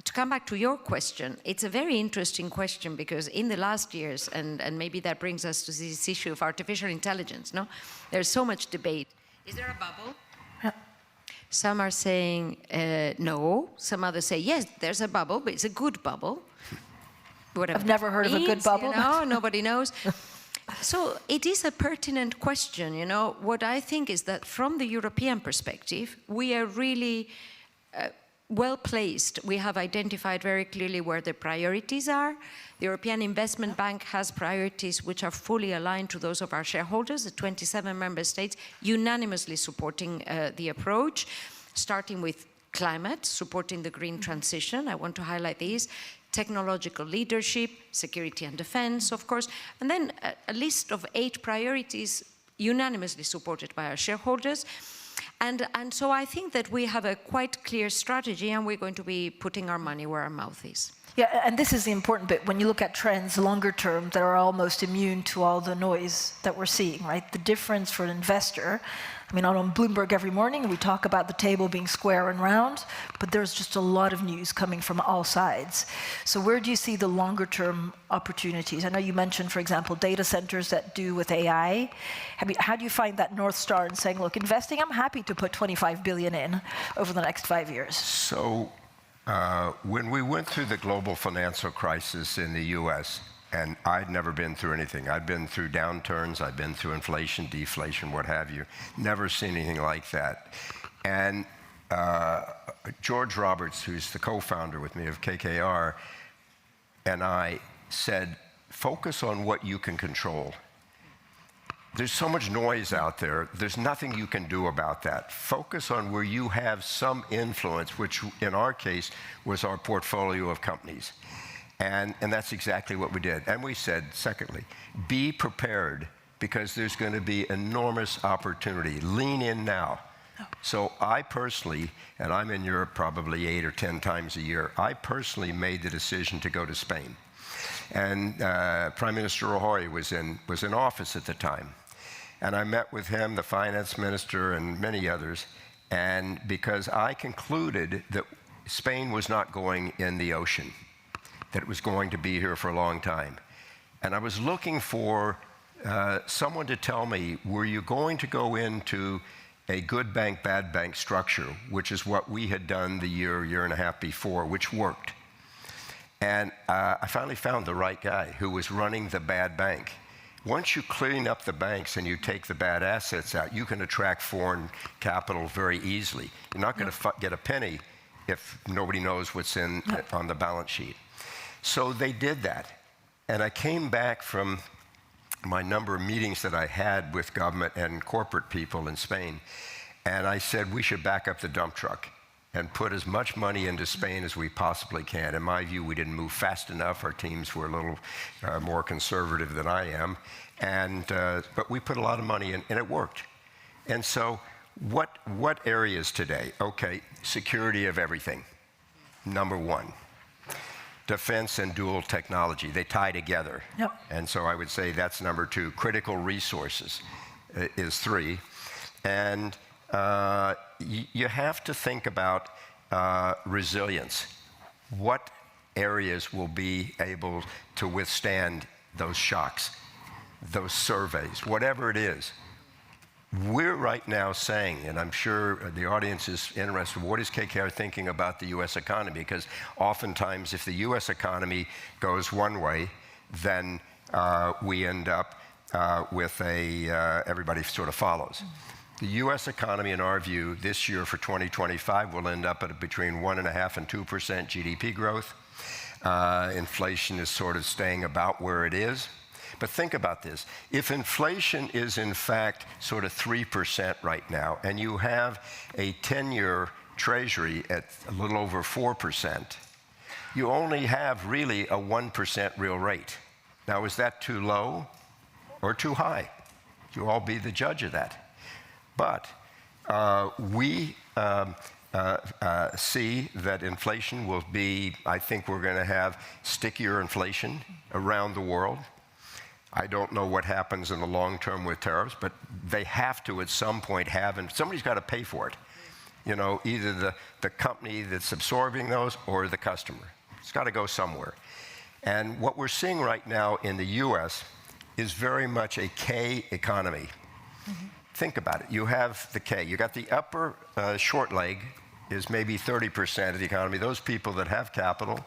to come back to your question, it's a very interesting question because in the last years, and maybe that brings us to this issue of artificial intelligence, no? There's so much debate. Is there a bubble? Some are saying no. Some others say, yes, there's a bubble, but it's a good bubble. Whatever I've never heard of a good bubble. Nobody knows. So it is a pertinent question. What I think is that from the European perspective, we are really well placed. We have identified very clearly where the priorities are. The European Investment Bank has priorities which are fully aligned to those of our shareholders, the 27 member states unanimously supporting the approach. starting with climate, supporting the green transition. I want to highlight these. Technological leadership, security and defense, of course, and then a list of 8 priorities unanimously supported by our shareholders. And so I think that we have a quite clear strategy, and we're going to be putting our money where our mouth is. Yeah, and this is the important bit. When you look at trends longer term that are almost immune to all the noise that we're seeing, right? The difference for an investor, I mean, on Bloomberg every morning, we talk about the table being square and round, but there's just a lot of news coming from all sides. So where do you see the longer term opportunities? I know you mentioned, for example, data centers that do with AI. How do you find that North Star in saying, look, investing, I'm happy to put 25 billion in over the next 5 years? So when we went through the global financial crisis in the US, and I'd never been through anything. I'd been through downturns, I've been through inflation, deflation, what have you. Never seen anything like that. And George Roberts, who's the co-founder with me of KKR, and I said, focus on what you can control. There's so much noise out there, there's nothing you can do about that. Focus on where you have some influence, which in our case was our portfolio of companies. And that's exactly what we did. And we said, secondly, be prepared because there's going to be enormous opportunity. Lean in now. So I personally, and I'm in Europe probably 8 or 10 times a year, I personally made the decision to go to Spain. And Prime Minister Rajoy was in office at the time. And I met with him, the finance minister, and many others. And because I concluded that Spain was not going in the ocean, that it was going to be here for a long time. And I was looking for someone to tell me, were you going to go into a good bank, bad bank structure, which is what we had done the year and a half before, which worked. And I finally found the right guy who was running the bad bank. Once you clean up the banks and you take the bad assets out, you can attract foreign capital very easily. You're not going to get a penny if nobody knows what's on the balance sheet. So they did that. And I came back from my number of meetings that I had with government and corporate people in Spain, and I said we should back up the dump truck and put as much money into Spain as we possibly can. In my view, we didn't move fast enough. Our teams were a little more conservative than I am. But we put a lot of money in, and it worked. And so what areas today? Okay, security of everything, number one. Defense and dual technology, they tie together. Yep. And so I would say that's number 2. Critical resources is 3. And you have to think about resilience. What areas will be able to withstand those shocks, those surveys, whatever it is? We're right now saying, and I'm sure the audience is interested, what is KKR thinking about the U.S. economy? Because oftentimes if the U.S. economy goes one way, then we end up with everybody sort of follows. The U.S. economy, in our view, this year for 2025 will end up at between 1.5% and 2% GDP growth. Inflation is sort of staying about where it is. But think about this. If inflation is in fact sort of 3% right now, and you have a 10-year treasury at a little over 4%, you only have really a 1% real rate. Now, is that too low or too high? You all be the judge of that. But we see that inflation will be, I think we're going to have stickier inflation around the world. I don't know what happens in the long term with tariffs, but they have to at some point have, and somebody's got to pay for it. You know, either the company that's absorbing those or the customer. It's got to go somewhere. And what we're seeing right now in the US is very much a K economy. Mm-hmm. Think about it. You have the K. You got the upper short leg is maybe 30% of the economy. Those people that have capital.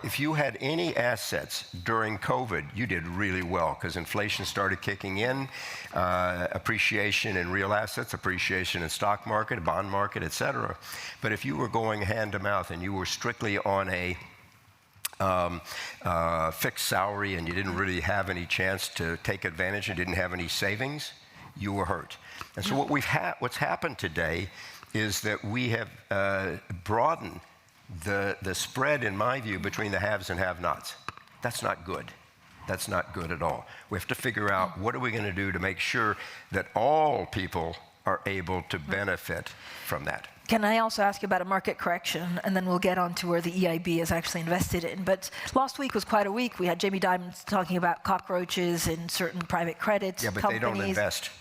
If you had any assets during COVID, you did really well because inflation started kicking in, appreciation in real assets, appreciation in stock market, bond market, et cetera. But if you were going hand to mouth and you were strictly on a fixed salary and you didn't really have any chance to take advantage and didn't have any savings, you were hurt. And so what's happened today is that we have broadened the spread, in my view, between the haves and have-nots. That's not good. That's not good at all. We have to figure out what are we going to do to make sure that all people are able to benefit from that. Can I also ask you about a market correction, and then we'll get on to where the EIB is actually invested in. But last week was quite a week. We had Jamie Dimon talking about cockroaches in certain private credit companies. Yeah, but they don't invest.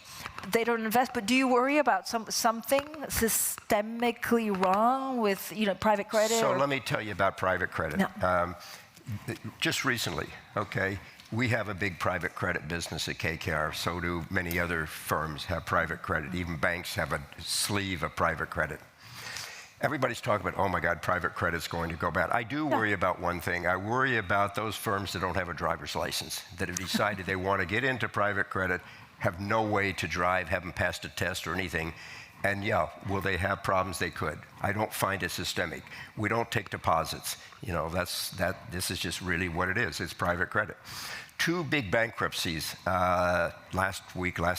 They don't invest, but do you worry about something systemically wrong with private credit? So let me tell you about private credit. No. Just recently, okay, we have a big private credit business at KKR. So do many other firms have private credit. Even banks have a sleeve of private credit. Everybody's talking about, oh my God, private credit's going to go bad. I do worry about one thing. I worry about those firms that don't have a driver's license, that have decided they want to get into private credit, have no way to drive, haven't passed a test or anything. And yeah, will they have problems? They could. I don't find it systemic. We don't take deposits. This is just really what it is. It's private credit. 2 big bankruptcies last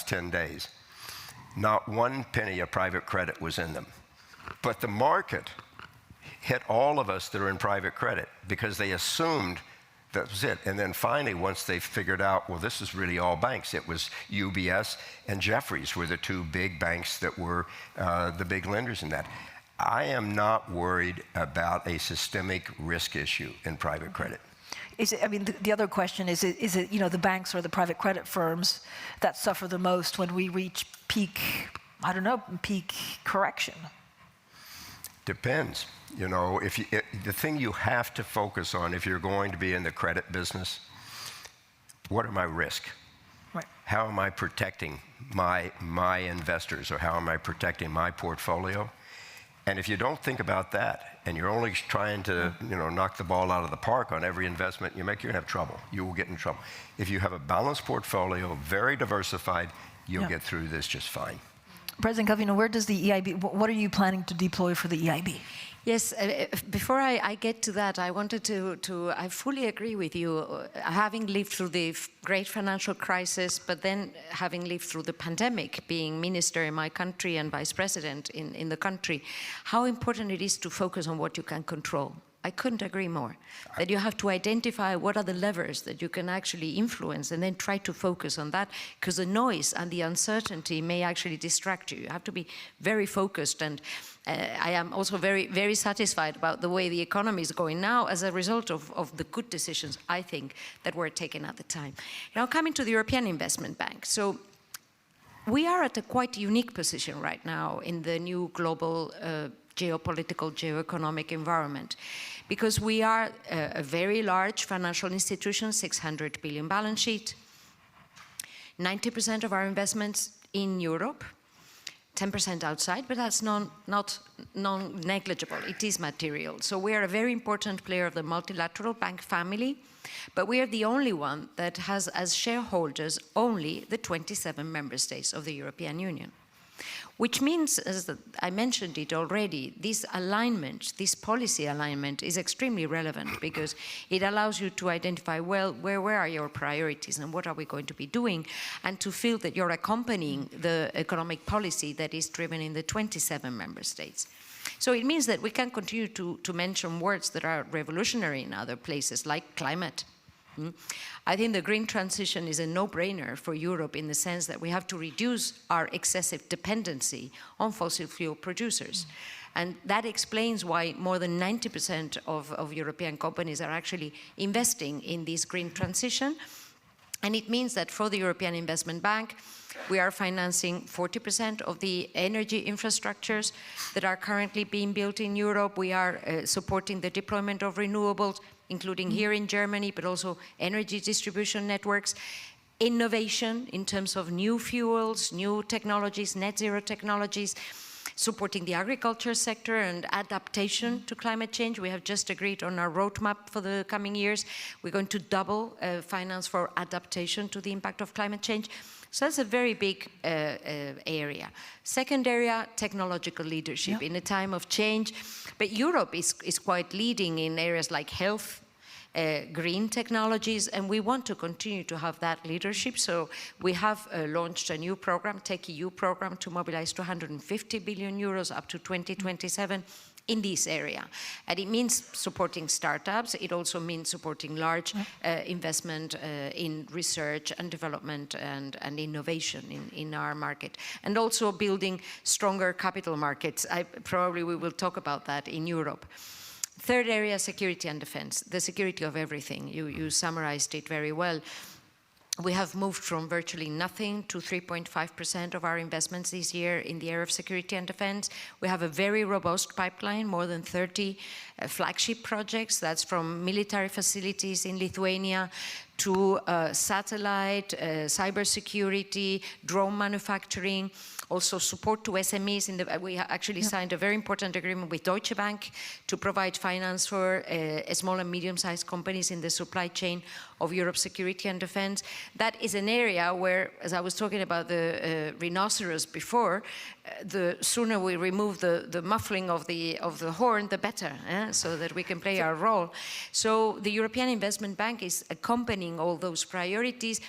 10 days. Not one penny of private credit was in them. But the market hit all of us that are in private credit because they assumed that was it. And then finally, once they figured out, well, this is really all banks, it was UBS and Jefferies were the 2 big banks that were the big lenders in that. I am not worried about a systemic risk issue in private credit. The other question is it the banks or the private credit firms that suffer the most when we reach peak correction? Depends. The thing you have to focus on if you're going to be in the credit business, what are my risks? Right. How am I protecting my investors, or how am I protecting my portfolio? And if you don't think about that, and you're only trying to knock the ball out of the park on every investment you make, you're going to have trouble. You will get in trouble. If you have a balanced portfolio, very diversified, you'll get through this just fine. President Calvino, where does the EIB, what are you planning to deploy for the EIB? Yes, before I get to that, I wanted I fully agree with you. Having lived through the great financial crisis, but then having lived through the pandemic, being minister in my country and vice president in the country, how important it is to focus on what you can control. I couldn't agree more. That you have to identify what are the levers that you can actually influence and then try to focus on that, because the noise and the uncertainty may actually distract you. You have to be very focused, and I am also very, very satisfied about the way the economy is going now as a result of the good decisions, I think, that were taken at the time. Now, coming to the European Investment Bank. So we are at a quite unique position right now in the new global geopolitical, geoeconomic environment, because we are a very large financial institution, 600 billion balance sheet, 90% of our investments in Europe, 10% outside, but that's not non-negligible. It is material. So we are a very important player of the multilateral bank family, but we are the only one that has as shareholders only the 27 member states of the European Union. Which means, as I mentioned it already, this alignment, this policy alignment is extremely relevant, because it allows you to identify, well, where are your priorities and what are we going to be doing, and to feel that you're accompanying the economic policy that is driven in the 27 member states. So it means that we can continue to mention words that are revolutionary in other places, like climate. I think the green transition is a no-brainer for Europe, in the sense that we have to reduce our excessive dependency on fossil fuel producers. And that explains why more than 90% of European companies are actually investing in this green transition. And it means that for the European Investment Bank, we are financing 40% of the energy infrastructures that are currently being built in Europe. We are supporting the deployment of renewables, including here in Germany, but also energy distribution networks, innovation in terms of new fuels, new technologies, net zero technologies, supporting the agriculture sector and adaptation to climate change. We have just agreed on our roadmap for the coming years. We're going to double finance for adaptation to the impact of climate change. So that's a very big area. Second area, technological leadership in a time of change. But Europe is quite leading in areas like health, green technologies, and we want to continue to have that leadership. So we have launched a new program, Tech EU program, to mobilize 250 billion euros up to 2027 in this area. And it means supporting startups. It also means supporting large investment in research and development and innovation in our market. And also building stronger capital markets. Probably we will talk about that in Europe. Third area, security and defense, the security of everything. You summarized it very well. We have moved from virtually nothing to 3.5% of our investments this year in the area of security and defense. We have a very robust pipeline, more than 30 flagship projects. That's from military facilities in Lithuania to satellite, cybersecurity, drone manufacturing, also support to SMEs. We actually signed a very important agreement with Deutsche Bank to provide finance for small and medium-sized companies in the supply chain of Europe's security and defense. That is an area where, as I was talking about the rhinoceros before, the sooner we remove the muffling of the horn, the better, so that we can play our role. So the European Investment Bank is accompanying all those priorities.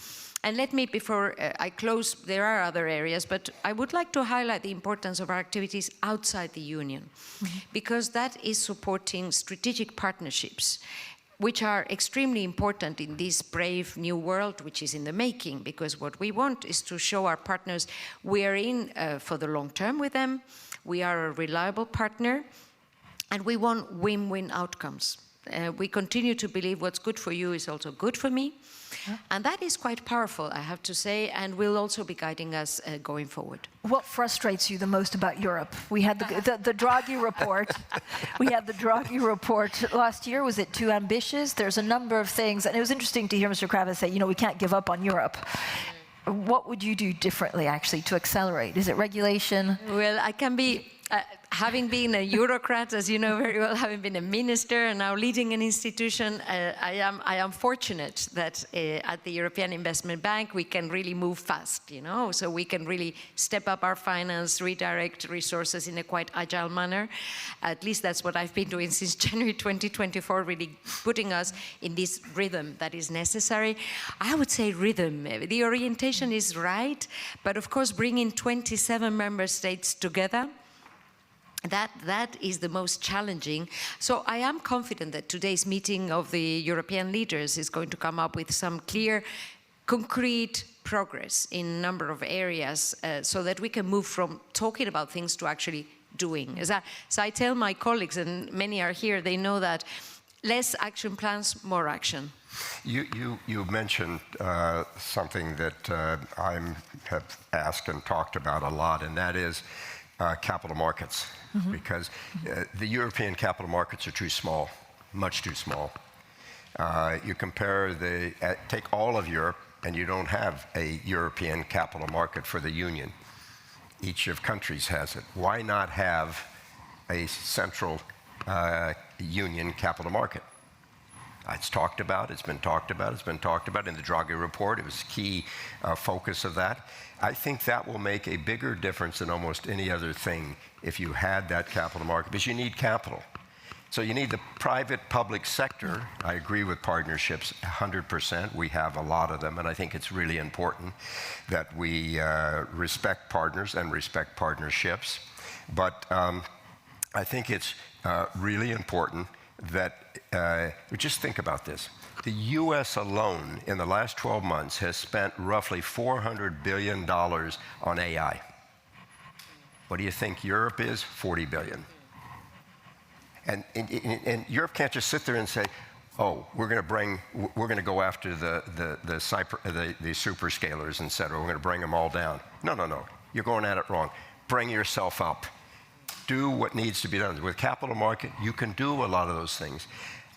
And let me, before I close, there are other areas, but I would like to highlight the importance of our activities outside the Union, because that is supporting strategic partnerships, which are extremely important in this brave new world, which is in the making, because what we want is to show our partners we are in for the long term with them, we are a reliable partner, and we want win-win outcomes. We continue to believe what's good for you is also good for me. And that is quite powerful, I have to say, and will also be guiding us going forward. What frustrates you the most about Europe? We had the Draghi report. We had the Draghi report last year. Was it too ambitious? There's a number of things. And it was interesting to hear Mr. Kravitz say, we can't give up on Europe. What would you do differently, actually, to accelerate? Is it regulation? Well, I can be... having been a Eurocrat, as you know very well, having been a minister and now leading an institution, I am fortunate that at the European Investment Bank we can really move fast, so we can really step up our finance, redirect resources in a quite agile manner. At least that's what I've been doing since January 2024, really putting us in this rhythm that is necessary. I would say rhythm. The orientation is right, but of course bringing 27 member states together, that is the most challenging. So I am confident that today's meeting of the European leaders is going to come up with some clear, concrete progress in a number of areas so that we can move from talking about things to actually doing. So I tell my colleagues, and many are here, they know that less action plans, more action. You mentioned something that I have asked and talked about a lot, and that is capital markets. Because the European capital markets are too small, much too small. You compare take all of Europe, and you don't have a European capital market for the Union. Each of countries has it. Why not have a central Union capital market? It's talked about, it's been talked about, it's been talked about in the Draghi report. It was a key focus of that. I think that will make a bigger difference than almost any other thing if you had that capital market, because you need capital. So you need the private-public sector. I agree with partnerships 100%. We have a lot of them, and I think it's really important that we respect partners and respect partnerships. But I think it's really important that just think about this. The U.S. alone in the last 12 months has spent roughly $400 billion on AI. What do you think Europe is? 40 billion. And Europe can't just sit there and say, oh, we're going to go after the superscalers, et cetera. We're going to bring them all down. No. You're going at it wrong. Bring yourself up. Do what needs to be done. With capital market, you can do a lot of those things.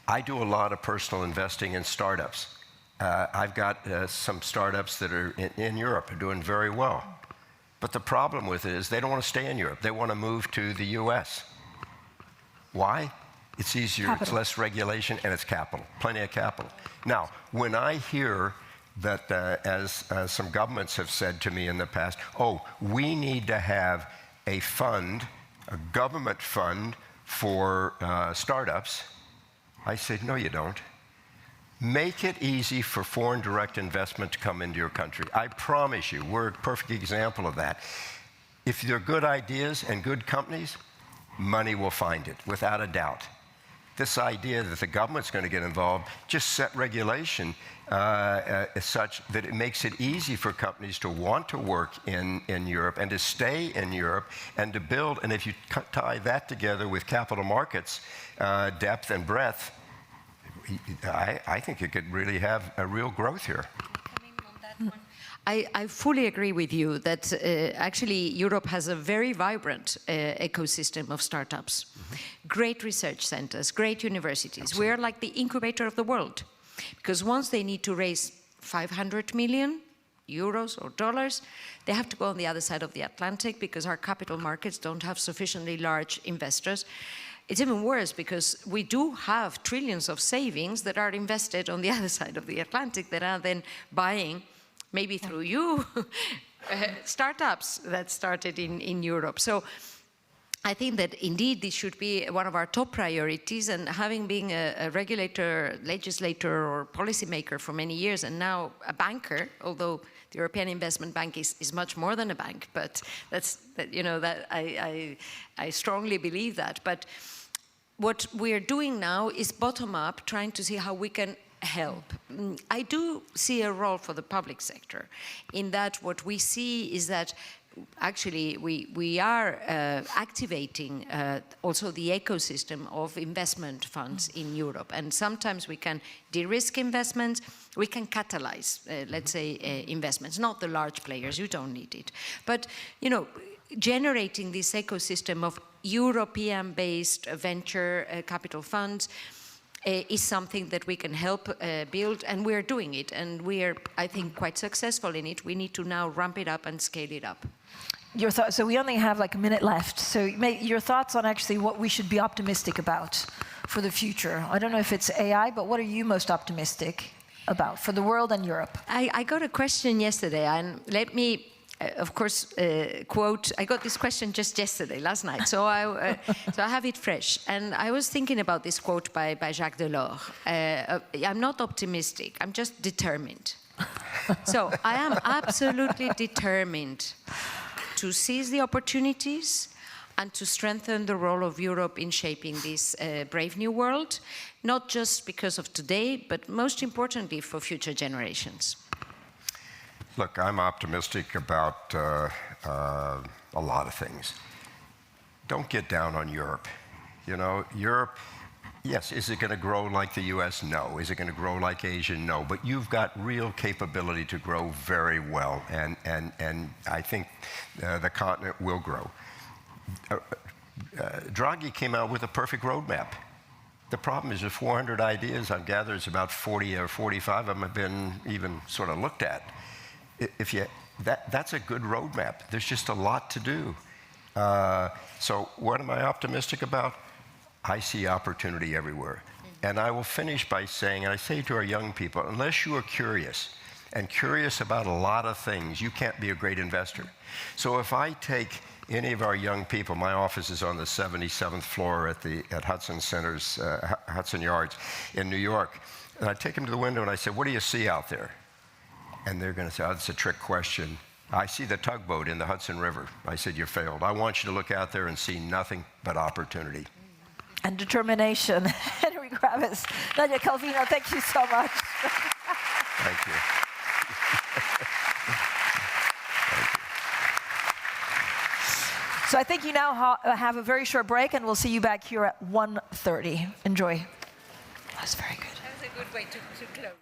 I do a lot of personal investing in startups. I've got some startups that are in Europe are doing very well. But the problem with it is they don't want to stay in Europe. They want to move to the US. Why? It's easier, It's less regulation, and it's capital, plenty of capital. Now, when I hear that, as some governments have said to me in the past, oh, we need to have a fund, a government fund for startups, I said, no, you don't. Make it easy for foreign direct investment to come into your country. I promise you, we're a perfect example of that. If there are good ideas and good companies, money will find it, without a doubt. This idea that the government's going to get involved, just set regulation such that it makes it easy for companies to want to work in Europe and to stay in Europe and to build. And if you tie that together with capital markets depth and breadth, I think it could really have a real growth here. I fully agree with you that actually Europe has a very vibrant ecosystem of startups. Great research centers, great universities. Absolutely. We're like the incubator of the world. Because once they need to raise 500 million euros or dollars, they have to go on the other side of the Atlantic because our capital markets don't have sufficiently large investors. It's even worse because we do have trillions of savings that are invested on the other side of the Atlantic that are then buying, maybe through you, startups that started in Europe. So I think that indeed this should be one of our top priorities, and having been a regulator, legislator or policymaker for many years and now a banker, although the European Investment Bank is much more than a bank, but I strongly believe that. But what we're doing now is bottom-up, trying to see how we can help. I do see a role for the public sector in that what we see is that actually we are activating also the ecosystem of investment funds in Europe. And sometimes we can de-risk investments, we can catalyze, let's say, investments, not the large players, you don't need it. But, you know, generating this ecosystem of European-based venture capital funds is something that we can help build, and we're doing it. And we're, I think, quite successful in it. We need to now ramp it up and scale it up. Your thoughts, so we only have like a minute left. So your thoughts on actually what we should be optimistic about for the future. I don't know if it's AI, but what are you most optimistic about for the world and Europe? I got a question yesterday, and let me, of course, quote, I got this question just yesterday, last night, so I have it fresh. And I was thinking about this quote by Jacques Delors. I'm not optimistic, I'm just determined. So I am absolutely determined to seize the opportunities and to strengthen the role of Europe in shaping this brave new world, not just because of today, but most importantly for future generations. Look, I'm optimistic about a lot of things. Don't get down on Europe. You know, Europe, yes, is it going to grow like the US? No. Is it going to grow like Asia? No. But you've got real capability to grow very well, and I think the continent will grow. Draghi came out with a perfect roadmap. The problem is, with 400 ideas, I gather it's about 40 or 45 of them have been even sort of looked at. That's a good roadmap. There's just a lot to do. So what am I optimistic about? I see opportunity everywhere. And I will finish by saying, and I say to our young people, unless you are curious, and curious about a lot of things, you can't be a great investor. So if I take any of our young people, my office is on the 77th floor at Hudson Centers, Hudson Yards in New York, and I take them to the window and I say, what do you see out there? And they're going to say, oh, that's a trick question. I see the tugboat in the Hudson River. I said, you failed. I want you to look out there and see nothing but opportunity. And determination. Henry Kravis, Nadia Calvino, thank you so much. Thank you. So I think you now have a very short break, and we'll see you back here at 1:30. Enjoy. That was very good. That was a good way to close.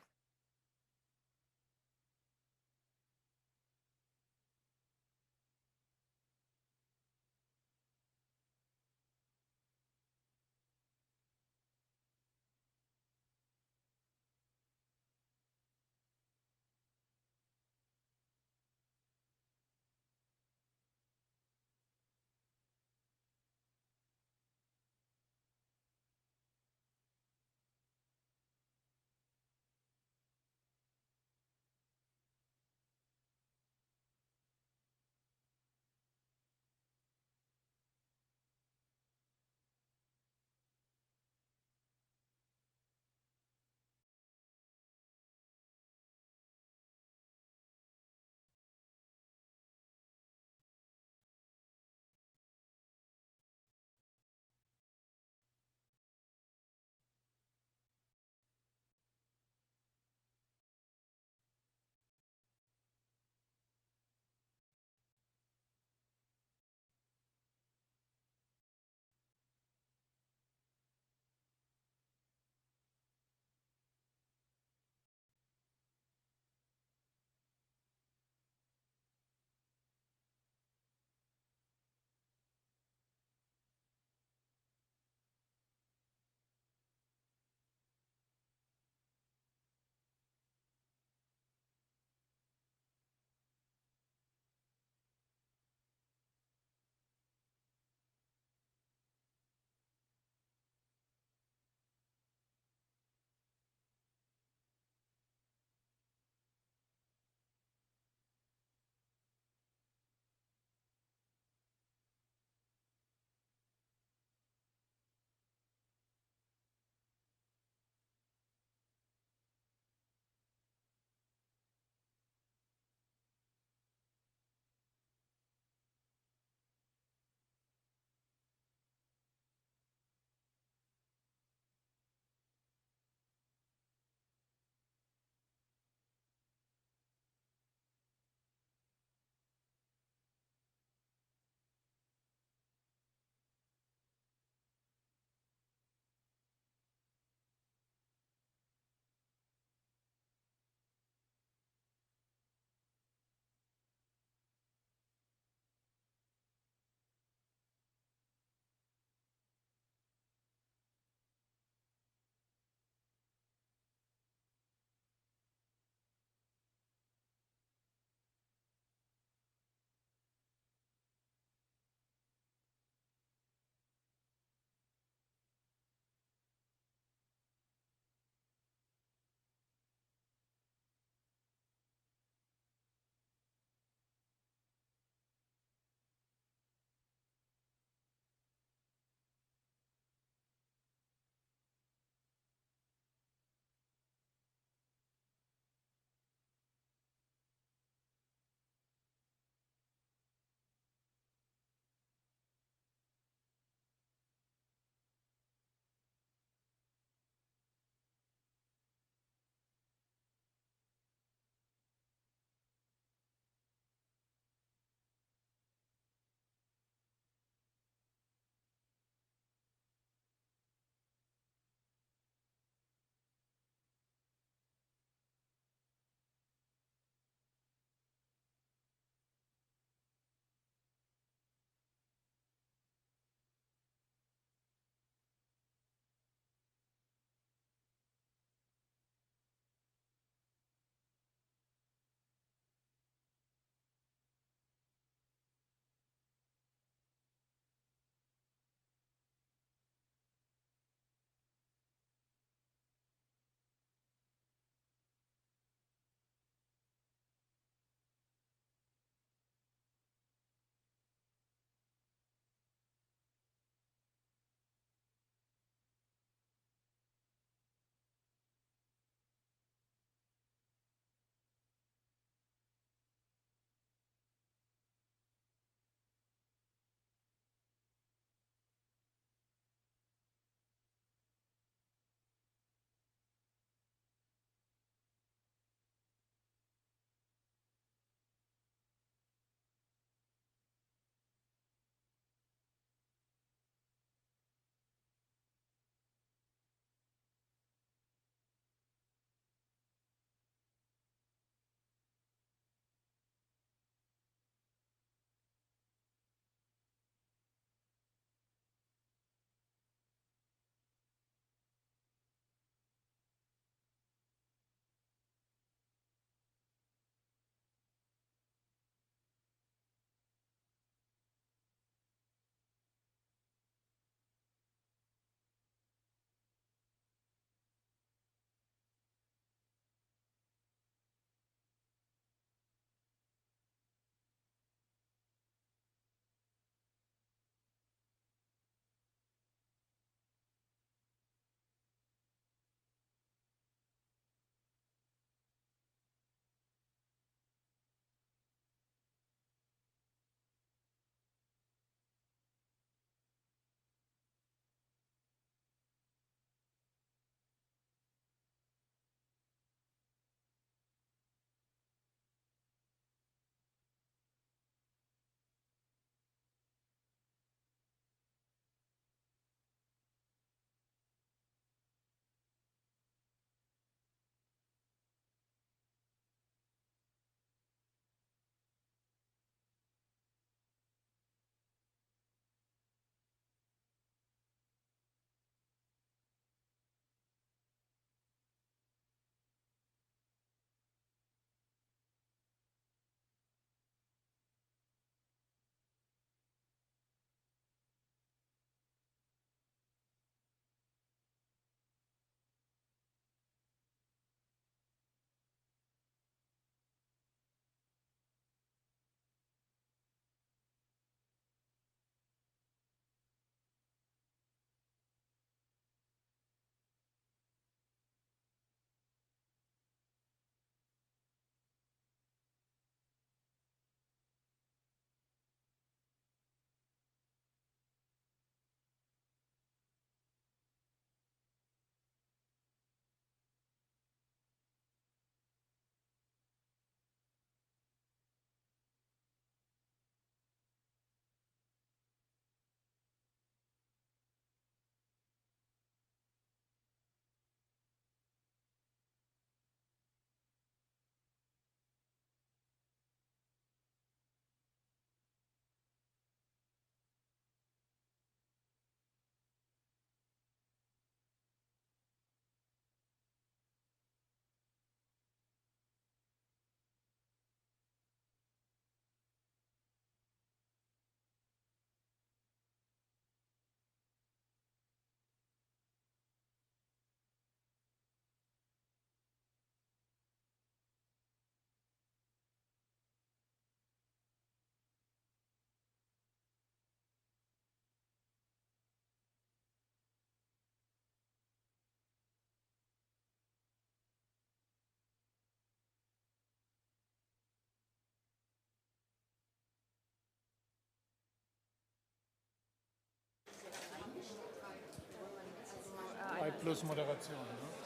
plus Moderation. Ne?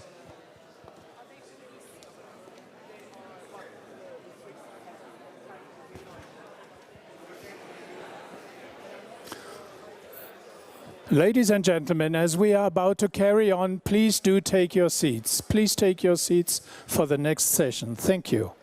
Ladies and gentlemen, as we are about to carry on, please do take your seats. Please take your seats for the next session. Thank you.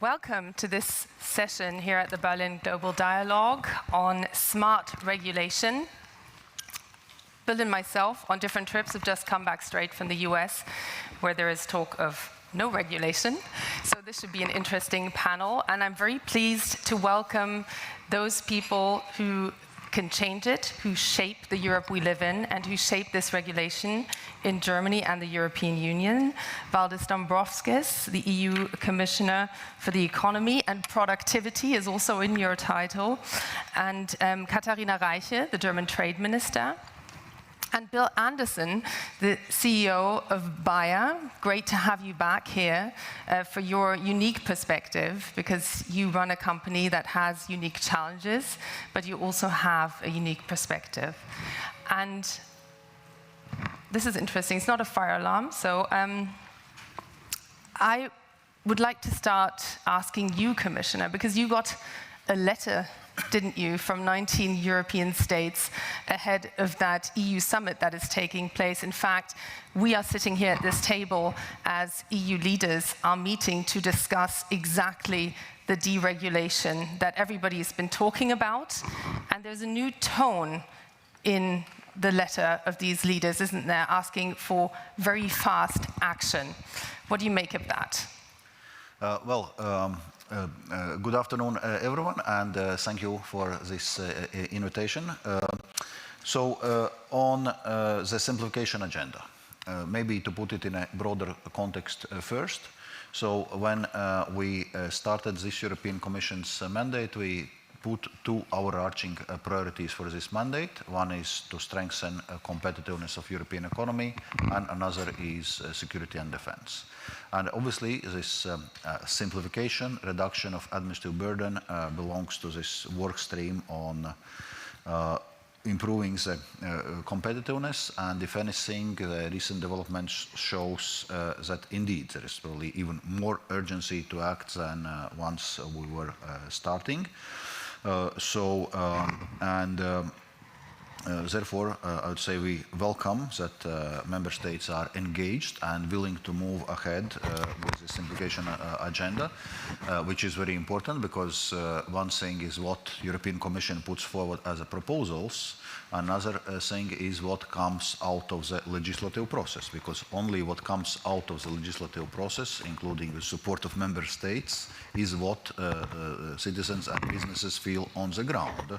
Welcome to this session here at the Berlin Global Dialogue on smart regulation. Bill and myself, on different trips, have just come back straight from the US, where there is talk of no regulation. So this should be an interesting panel, and I'm very pleased to welcome those people who can change it, who shape the Europe we live in, and who shape this regulation in Germany and the European Union. Valdis Dombrovskis, the EU Commissioner for the Economy and Productivity, is also in your title, and Katharina Reiche, the German Trade Minister. And Bill Anderson, the CEO of Bayer. Great to have you back here for your unique perspective, because you run a company that has unique challenges, but you also have a unique perspective. And this is interesting. It's not a fire alarm. So I would like to start asking you, Commissioner, because you got a letter, didn't you, from 19 European states ahead of that EU summit that is taking place. In fact, we are sitting here at this table as EU leaders are meeting to discuss exactly the deregulation that everybody has been talking about. And there's a new tone in the letter of these leaders, isn't there, asking for very fast action. What do you make of that? Good afternoon, everyone, and thank you for this invitation. On the simplification agenda, maybe to put it in a broader context first. So when we started this European Commission's mandate, we put two overarching priorities for this mandate. One is to strengthen competitiveness of European economy, and another is security and defense. And obviously, this simplification, reduction of administrative burden belongs to this work stream on improving the competitiveness. And if anything, the recent development shows that indeed there is probably even more urgency to act than once we were starting. Therefore, I would say we welcome that member states are engaged and willing to move ahead with the simplification agenda, which is very important, because one thing is what European Commission puts forward as a proposals, another thing is what comes out of the legislative process, because only what comes out of the legislative process, including the support of member states, is what citizens and businesses feel on the ground.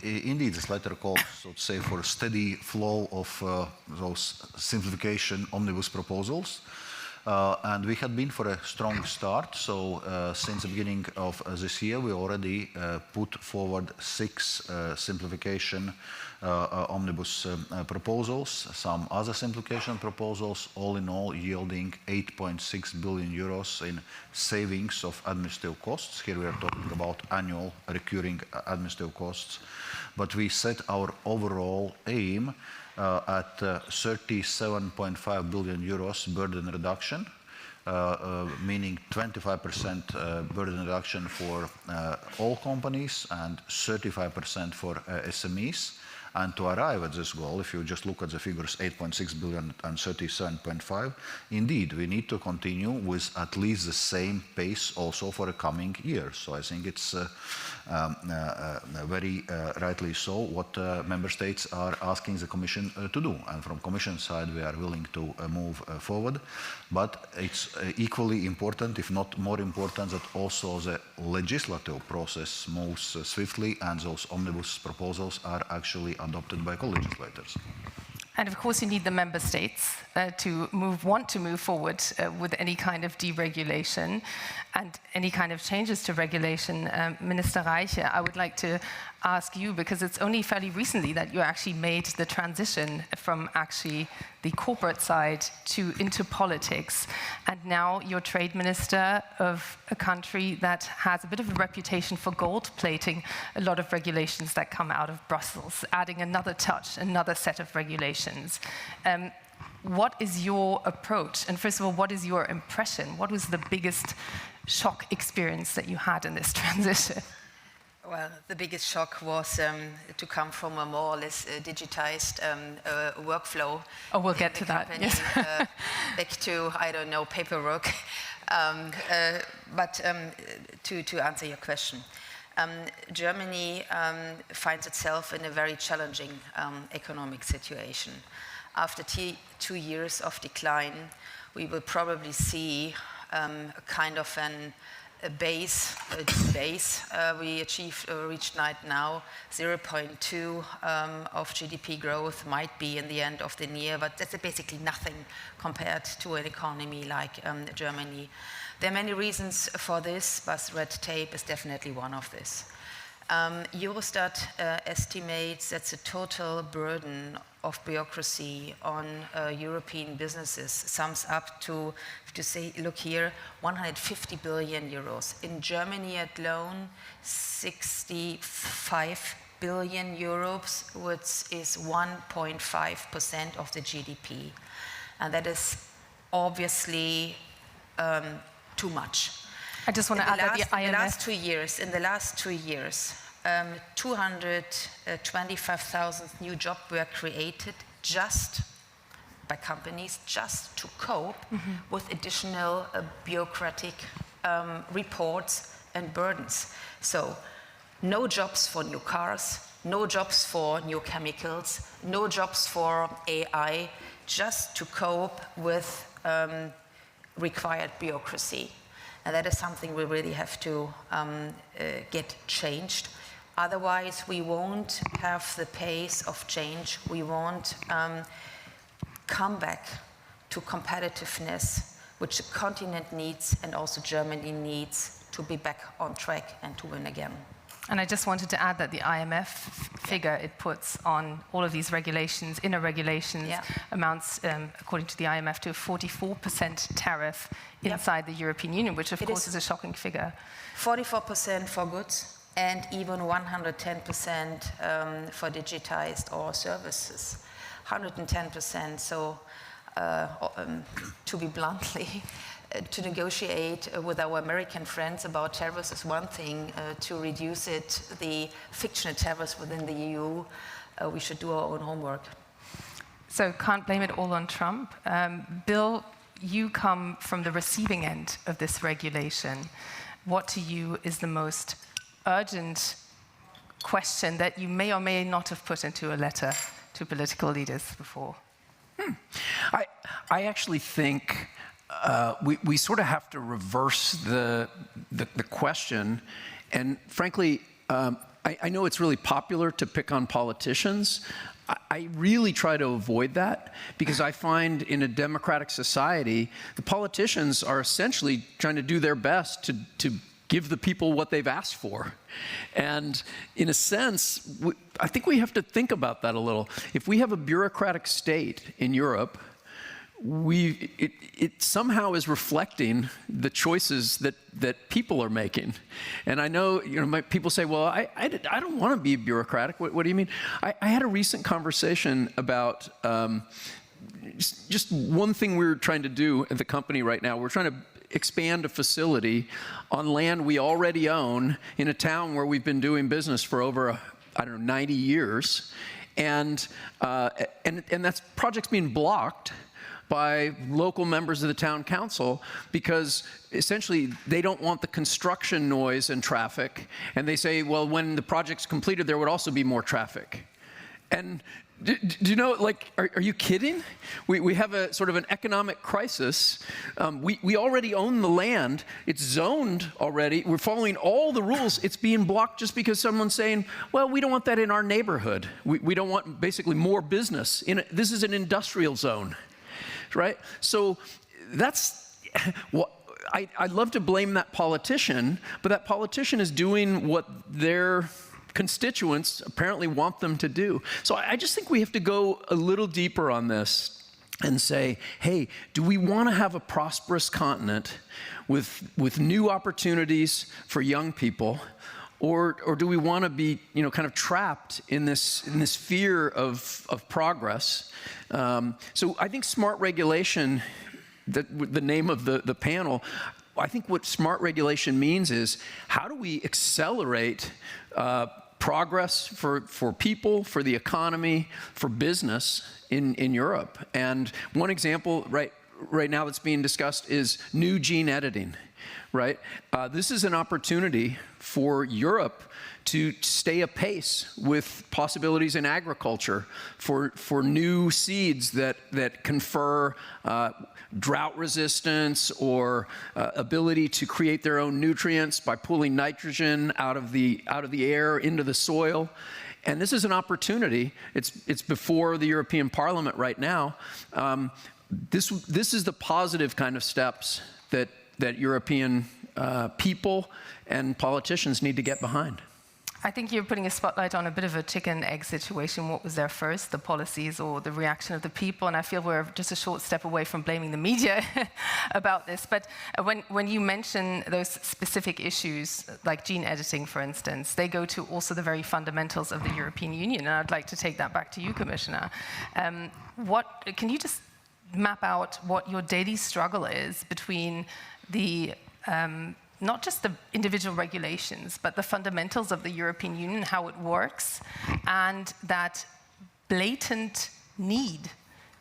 Indeed, this letter calls, so to say, for a steady flow of those simplification omnibus proposals. And we had been for a strong start. So since the beginning of this year, we already put forward 6 simplification omnibus proposals, some other simplification proposals, all in all yielding 8.6 billion euros in savings of administrative costs. Here we are talking about annual recurring administrative costs. But we set our overall aim at 37.5 billion euros burden reduction, meaning 25% burden reduction for all companies and 35% for SMEs. And to arrive at this goal, if you just look at the figures, 8.6 billion and 37.5, indeed, we need to continue with at least the same pace also for the coming years. So I think it's very rightly so what member states are asking the Commission to do. And from Commission side, we are willing to move forward. But it's equally important, if not more important, that also the legislative process moves swiftly and those omnibus proposals are actually adopted by co-legislators. And of course, you need the member states to want to move forward with any kind of deregulation and any kind of changes to regulation. Minister Reiche, I would like to ask you, because it's only fairly recently that you actually made the transition from actually the corporate side into politics, and now you're trade minister of a country that has a bit of a reputation for gold plating a lot of regulations that come out of Brussels, adding another touch, another set of regulations. What is your approach? And first of all, what is your impression? What was the biggest shock experience that you had in this transition? Well, the biggest shock was to come from a more or less digitized workflow. Oh, we'll get to that. Yes. Back to, I don't know, paperwork. But to answer your question, Germany finds itself in a very challenging economic situation. After 2 years of decline, we will probably see a kind of a base. We reached right now 0.2 of GDP growth, might be in the end of the year, but that's basically nothing compared to an economy like Germany. There are many reasons for this, but red tape is definitely one of this. Eurostat estimates that the total burden of bureaucracy on European businesses sums up to say, look here, 150 billion euros. In Germany alone, 65 billion euros, which is 1.5% of the GDP. And that is obviously too much. I just want to add that the IMF... In the last 2 years, 225,000 new jobs were created just by companies, just to cope with additional bureaucratic reports and burdens. So, no jobs for new cars, no jobs for new chemicals, no jobs for AI, just to cope with required bureaucracy. And that is something we really have to get changed. Otherwise, we won't have the pace of change. We won't come back to competitiveness, which the continent needs and also Germany needs to be back on track and to win again. And I just wanted to add that the IMF figure it puts on all of these regulations, inner regulations, amounts, according to the IMF, to a 44% tariff inside the European Union, which of course is a shocking figure. 44% for goods and even 110% for digitized or services. 110%, so to be bluntly, to negotiate with our American friends about tariffs is one thing. To reduce it, the fictional tariffs within the EU, we should do our own homework. So can't blame it all on Trump. Bill, you come from the receiving end of this regulation. What to you is the most urgent question that you may or may not have put into a letter to political leaders before? I actually think we sort of have to reverse the question. And frankly, I know it's really popular to pick on politicians. I really try to avoid that because I find in a democratic society, the politicians are essentially trying to do their best to give the people what they've asked for. And in a sense, I think we have to think about that a little. If we have a bureaucratic state in Europe, it somehow is reflecting the choices that people are making. And I know, people say, well, I don't want to be bureaucratic. What do you mean? I had a recent conversation about just one thing we're trying to do at the company right now. We're trying to expand a facility on land we already own in a town where we've been doing business for over, 90 years. And that project's being blocked by local members of the town council because essentially they don't want the construction noise and traffic. And they say, well, when the project's completed, there would also be more traffic. And do you know, are you kidding? We have a sort of an economic crisis. We already own the land. It's zoned already. We're following all the rules. It's being blocked just because someone's saying, well, we don't want that in our neighborhood. We don't want basically more business. This is an industrial zone, right? So that's what I'd love to blame that politician, but that politician is doing what their constituents apparently want them to do. So I just think we have to go a little deeper on this and say, hey, do we want to have a prosperous continent with new opportunities for young people, or do we want to be kind of trapped in this fear of progress? So I think smart regulation, the name of the panel, I think what smart regulation means is, how do we accelerate progress for people, for the economy, for business in Europe? And one example right now that's being discussed is new gene editing, right? This is an opportunity for Europe to stay apace with possibilities in agriculture, for new seeds that confer drought resistance or ability to create their own nutrients by pulling nitrogen out of the air into the soil. And this is an opportunity. It's before the European Parliament right now. This is the positive kind of steps that European people and politicians need to get behind. I think you're putting a spotlight on a bit of a chicken-egg situation. What was there first, the policies or the reaction of the people? And I feel we're just a short step away from blaming the media about this. But when you mention those specific issues, like gene editing, for instance, they go to also the very fundamentals of the European Union. And I'd like to take that back to you, Commissioner. Can you just map out what your daily struggle is between the not just the individual regulations, but the fundamentals of the European Union, how it works, and that blatant need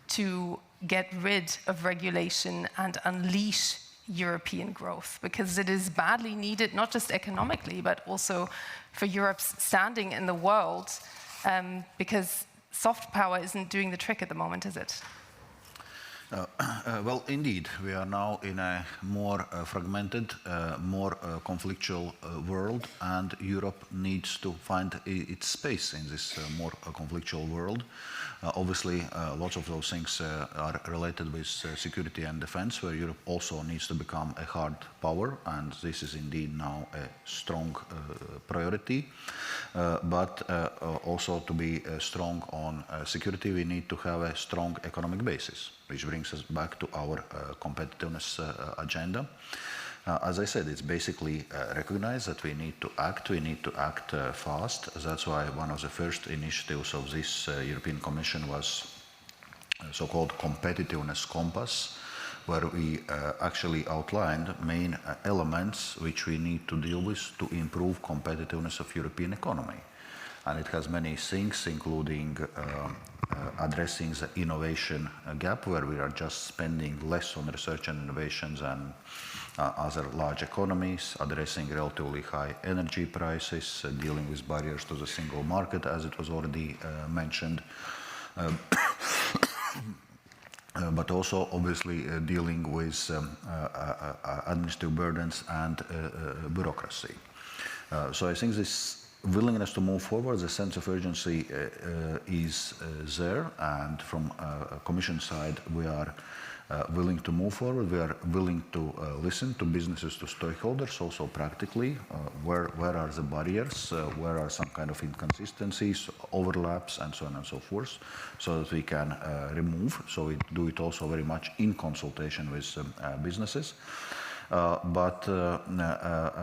to get rid of regulation and unleash European growth, because it is badly needed, not just economically, but also for Europe's standing in the world, because soft power isn't doing the trick at the moment, is it? Well, indeed, we are now in a more fragmented, more conflictual world, and Europe needs to find its space in this more conflictual world. Obviously, lots of those things are related with security and defense, where Europe also needs to become a hard power, and this is indeed now a strong priority. But also to be strong on security, we need to have a strong economic basis, which brings us back to our competitiveness agenda. As I said, it's basically recognized that we need to act fast. That's why one of the first initiatives of this European Commission was so-called competitiveness compass, where we actually outlined main elements which we need to deal with to improve competitiveness of European economy. And it has many things, including addressing the innovation gap, where we are just spending less on research and innovations than other large economies, addressing relatively high energy prices, dealing with barriers to the single market, as it was already mentioned, but also obviously dealing with administrative burdens and bureaucracy. So I think this willingness to move forward, the sense of urgency is there, and from Commission side we are willing to move forward. We are willing to listen to businesses, to stakeholders, also practically, where are the barriers, where are some kind of inconsistencies, overlaps, and so on and so forth, so that we can remove. So we do it also very much in consultation with businesses. But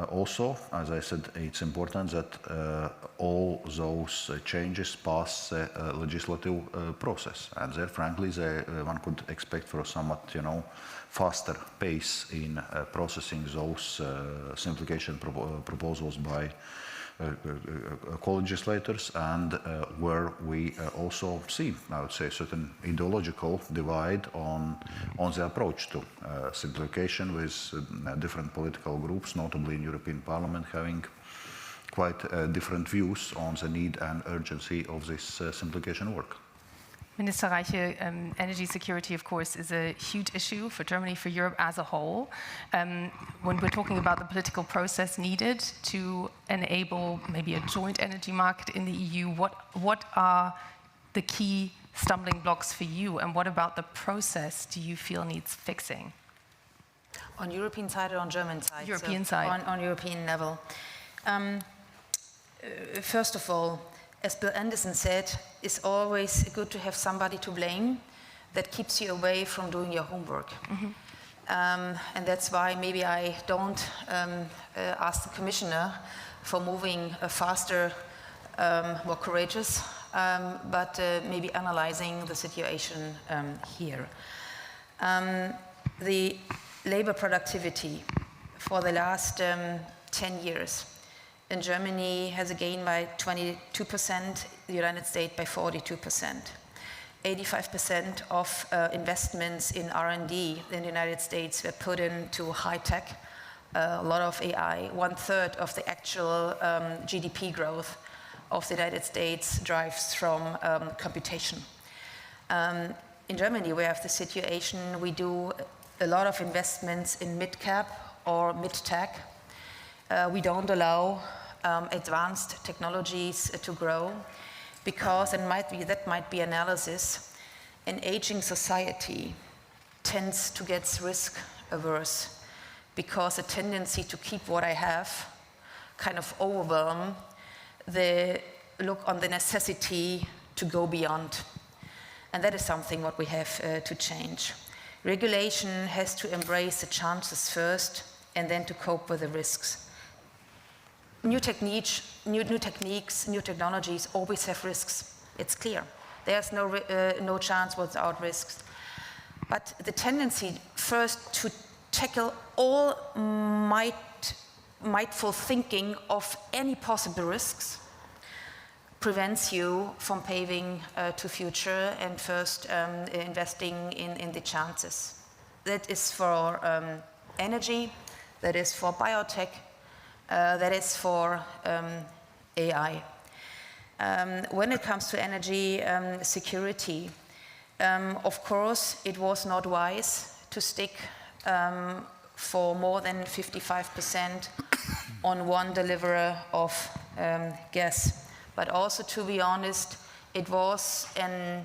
also, as I said, it's important that all those changes pass the legislative process. And there, frankly, one could expect for a somewhat, faster pace in processing those simplification proposals by co-legislators, and where we also see, I would say, a certain ideological divide on the approach to simplification, with different political groups, notably in European Parliament, having quite different views on the need and urgency of this simplification work. Minister Reiche, energy security, of course, is a huge issue for Germany, for Europe as a whole. When we're talking about the political process needed to enable maybe a joint energy market in the EU, what are the key stumbling blocks for you, and what about the process do you feel needs fixing? On European side or on German side? European side. On European level. First of all, as Bill Anderson said, it's always good to have somebody to blame that keeps you away from doing your homework. Mm-hmm. And that's why maybe I don't ask the Commissioner for moving faster, more courageous, but maybe analyzing the situation here. The labor productivity for the last 10 years. In Germany has a gain by 22%, the United States by 42%. 85% of investments in R&D in the United States were put into high tech, a lot of AI. 1/3 of the actual GDP growth of the United States drives from computation. In Germany, we have the situation, we do a lot of investments in mid-cap or mid-tech. We don't allow advanced technologies to grow because that might be analysis. An aging society tends to get risk averse because a tendency to keep what I have kind of overwhelm the look on the necessity to go beyond. And that is something what we have to change. Regulation has to embrace the chances first and then to cope with the risks. New techniques, new technologies always have risks. It's clear. There's no chance without risks. But the tendency first to tackle all mindful thinking of any possible risks prevents you from paving to future and first investing in the chances. That is for energy, that is for biotech, that is for AI. When it comes to energy security, of course, it was not wise to stick for more than 55% on one deliverer of gas. But also, to be honest, it was a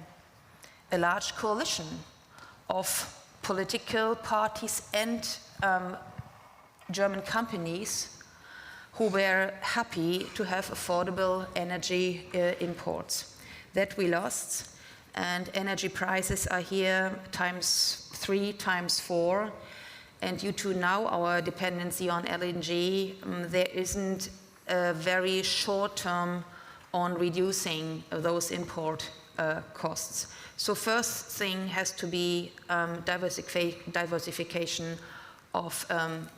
large coalition of political parties and German companies who were happy to have affordable energy imports. That we lost, and energy prices are here ×3, ×4. And due to now our dependency on LNG, there isn't a very short term on reducing those import costs. So first thing has to be diversification of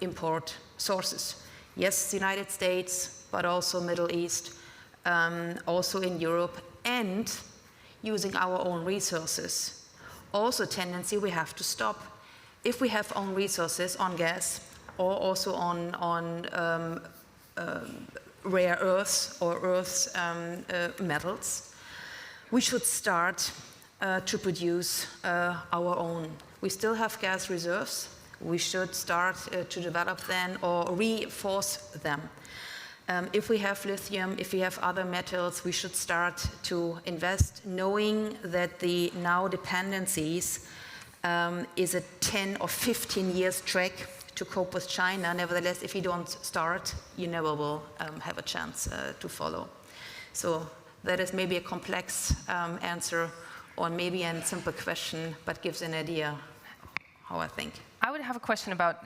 import sources. Yes, the United States, but also Middle East, also in Europe, and using our own resources. Also tendency we have to stop. If we have own resources on gas or also on rare earths or earth's metals, we should start to produce our own. We still have gas reserves. We should start to develop them or reinforce them. If we have lithium, if we have other metals, we should start to invest, knowing that the now dependencies is a 10 or 15 years track to cope with China. Nevertheless, if you don't start, you never will have a chance to follow. So that is maybe a complex answer or maybe a simple question, but gives an idea how I think. I would have a question about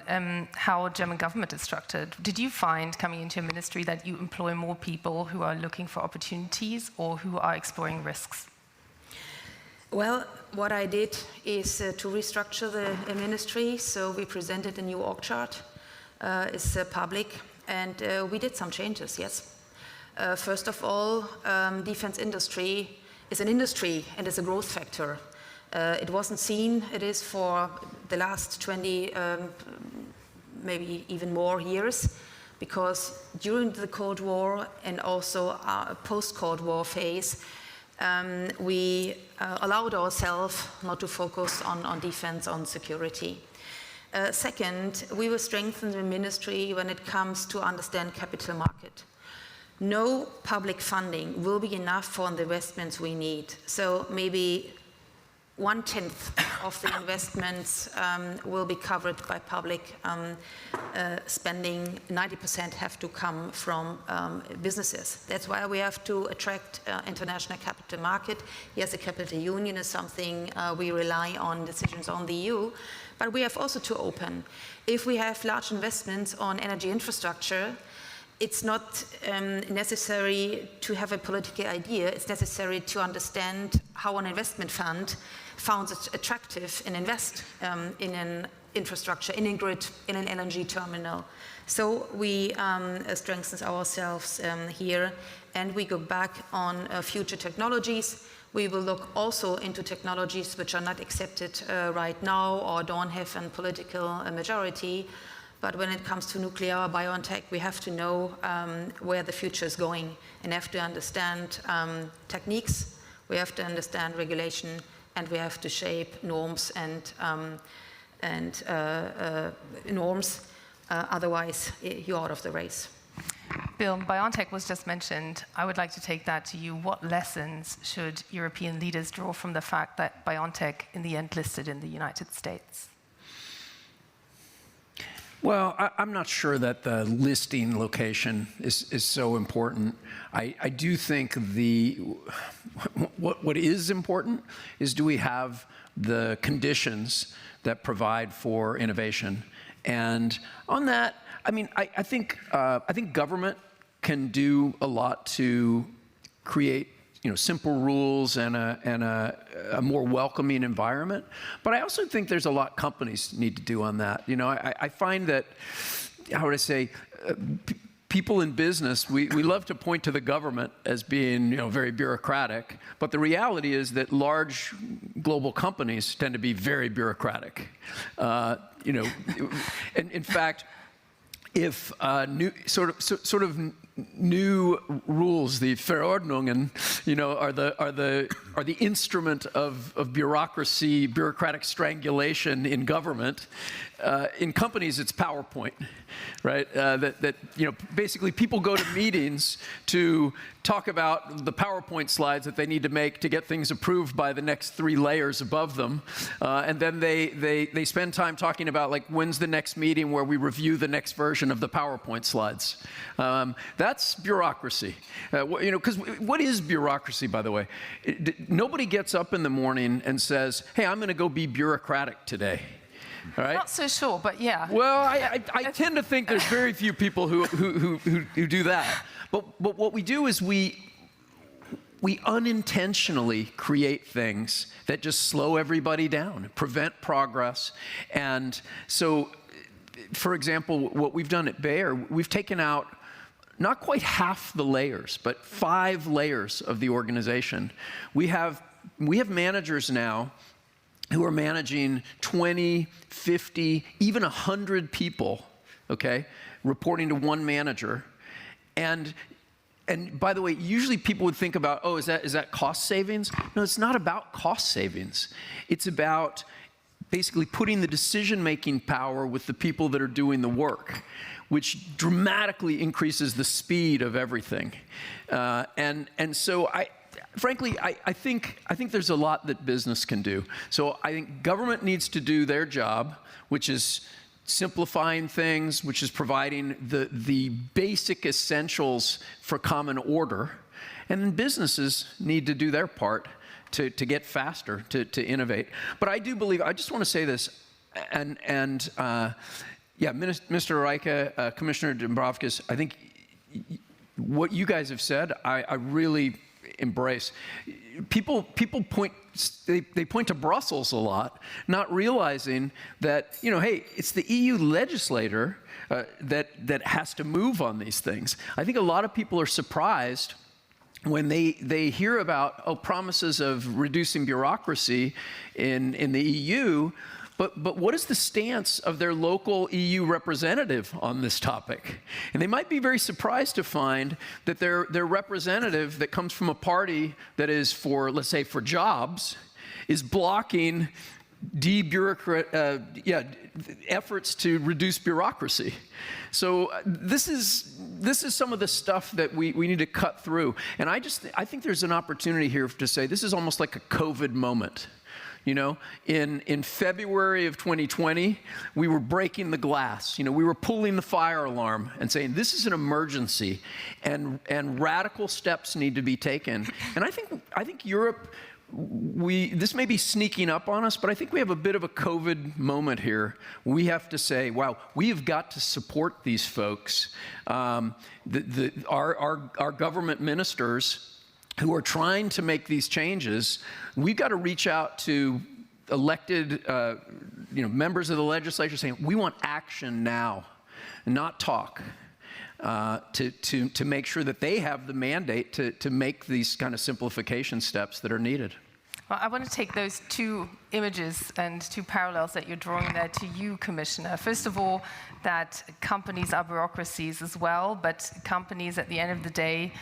how German government is structured. Did you find, coming into a ministry, that you employ more people who are looking for opportunities or who are exploring risks? Well, what I did is to restructure the ministry. So we presented a new org chart. It's public, and we did some changes, yes. First of all, defense industry is an industry and is a growth factor. It wasn't seen, it is for the last 20, maybe even more years, because during the Cold War and also our post-Cold War phase, we allowed ourselves not to focus on defense, on security. Second, we will strengthen the ministry when it comes to understand capital market. No public funding will be enough for the investments we need. So maybe 1/10 of the investments will be covered by public spending. 90% have to come from businesses. That's why we have to attract international capital market. Yes, the capital union is something we rely on decisions on the EU, but we have also to open. If we have large investments on energy infrastructure, it's not necessary to have a political idea. It's necessary to understand how an investment fund found it attractive and invest in an infrastructure, in a grid, in an LNG terminal. So we strengthen ourselves here, and we go back on future technologies. We will look also into technologies which are not accepted right now or don't have a political majority. But when it comes to nuclear or biotech, we have to know where the future is going and have to understand techniques, we have to understand regulation, and we have to shape norms and norms. Otherwise, you're out of the race. Bill, BioNTech was just mentioned. I would like to take that to you. What lessons should European leaders draw from the fact that BioNTech in the end listed in the United States? Well, I'm not sure that the listing location is so important. I do think what is important is, do we have the conditions that provide for innovation? And on that, I mean, I think government can do a lot to create, simple rules and a more welcoming environment. But I also think there's a lot companies need to do on that. I find that, how would I say, people in business, we love to point to the government as being, very bureaucratic. But the reality is that large global companies tend to be very bureaucratic. And in fact, if new new rules, the Verordnungen, are the instrument of bureaucracy, bureaucratic strangulation in government. In companies, it's PowerPoint, right? Basically people go to meetings to talk about the PowerPoint slides that they need to make to get things approved by the next 3 layers above them, and then they spend time talking about, like, when's the next meeting where we review the next version of the PowerPoint slides. That's bureaucracy. Because what is bureaucracy, by the way? Nobody gets up in the morning and says, "Hey, I'm going to go be bureaucratic today." All right? Not so sure, but yeah. Well, I tend to think there's very few people who do that. But what we do is we unintentionally create things that just slow everybody down, prevent progress. And so, for example, what we've done at Bayer, we've taken out not quite half the layers, but 5 layers of the organization. We have managers now who are managing 20, 50, even 100 people, okay, reporting to one manager. And by the way, usually people would think about, oh, is that cost savings? No, it's not about cost savings. It's about basically putting the decision-making power with the people that are doing the work, which dramatically increases the speed of everything. And so frankly, I think there's a lot that business can do. So I think government needs to do their job, which is simplifying things, which is providing the basic essentials for common order. And then businesses need to do their part to get faster, to innovate. But I do believe, I just want to say this, yeah, Mr. Reike, Commissioner Dombrovskis, I think what you guys have said, I really embrace. People point, they point to Brussels a lot, not realizing that, hey, it's the EU legislator that has to move on these things. I think a lot of people are surprised when they hear about promises of reducing bureaucracy in the EU, but what is the stance of their local EU representative on this topic? And they might be very surprised to find that their representative that comes from a party that is for, let's say, for jobs, is blocking efforts to reduce bureaucracy. So this is some of the stuff that we need to cut through. And I think there's an opportunity here to say this is almost like a COVID moment. In February of 2020, we were breaking the glass. We were pulling the fire alarm and saying this is an emergency, and radical steps need to be taken. And I think Europe this may be sneaking up on us, but I think we have a bit of a COVID moment here. We have to say, wow, we have got to support these folks. Our government ministers who are trying to make these changes, we've got to reach out to elected members of the legislature saying, we want action now, not talk. To make sure that they have the mandate to make these kind of simplification steps that are needed. Well, I want to take those two images and two parallels that you're drawing there to you, Commissioner. First of all, that companies are bureaucracies as well, but companies at the end of the day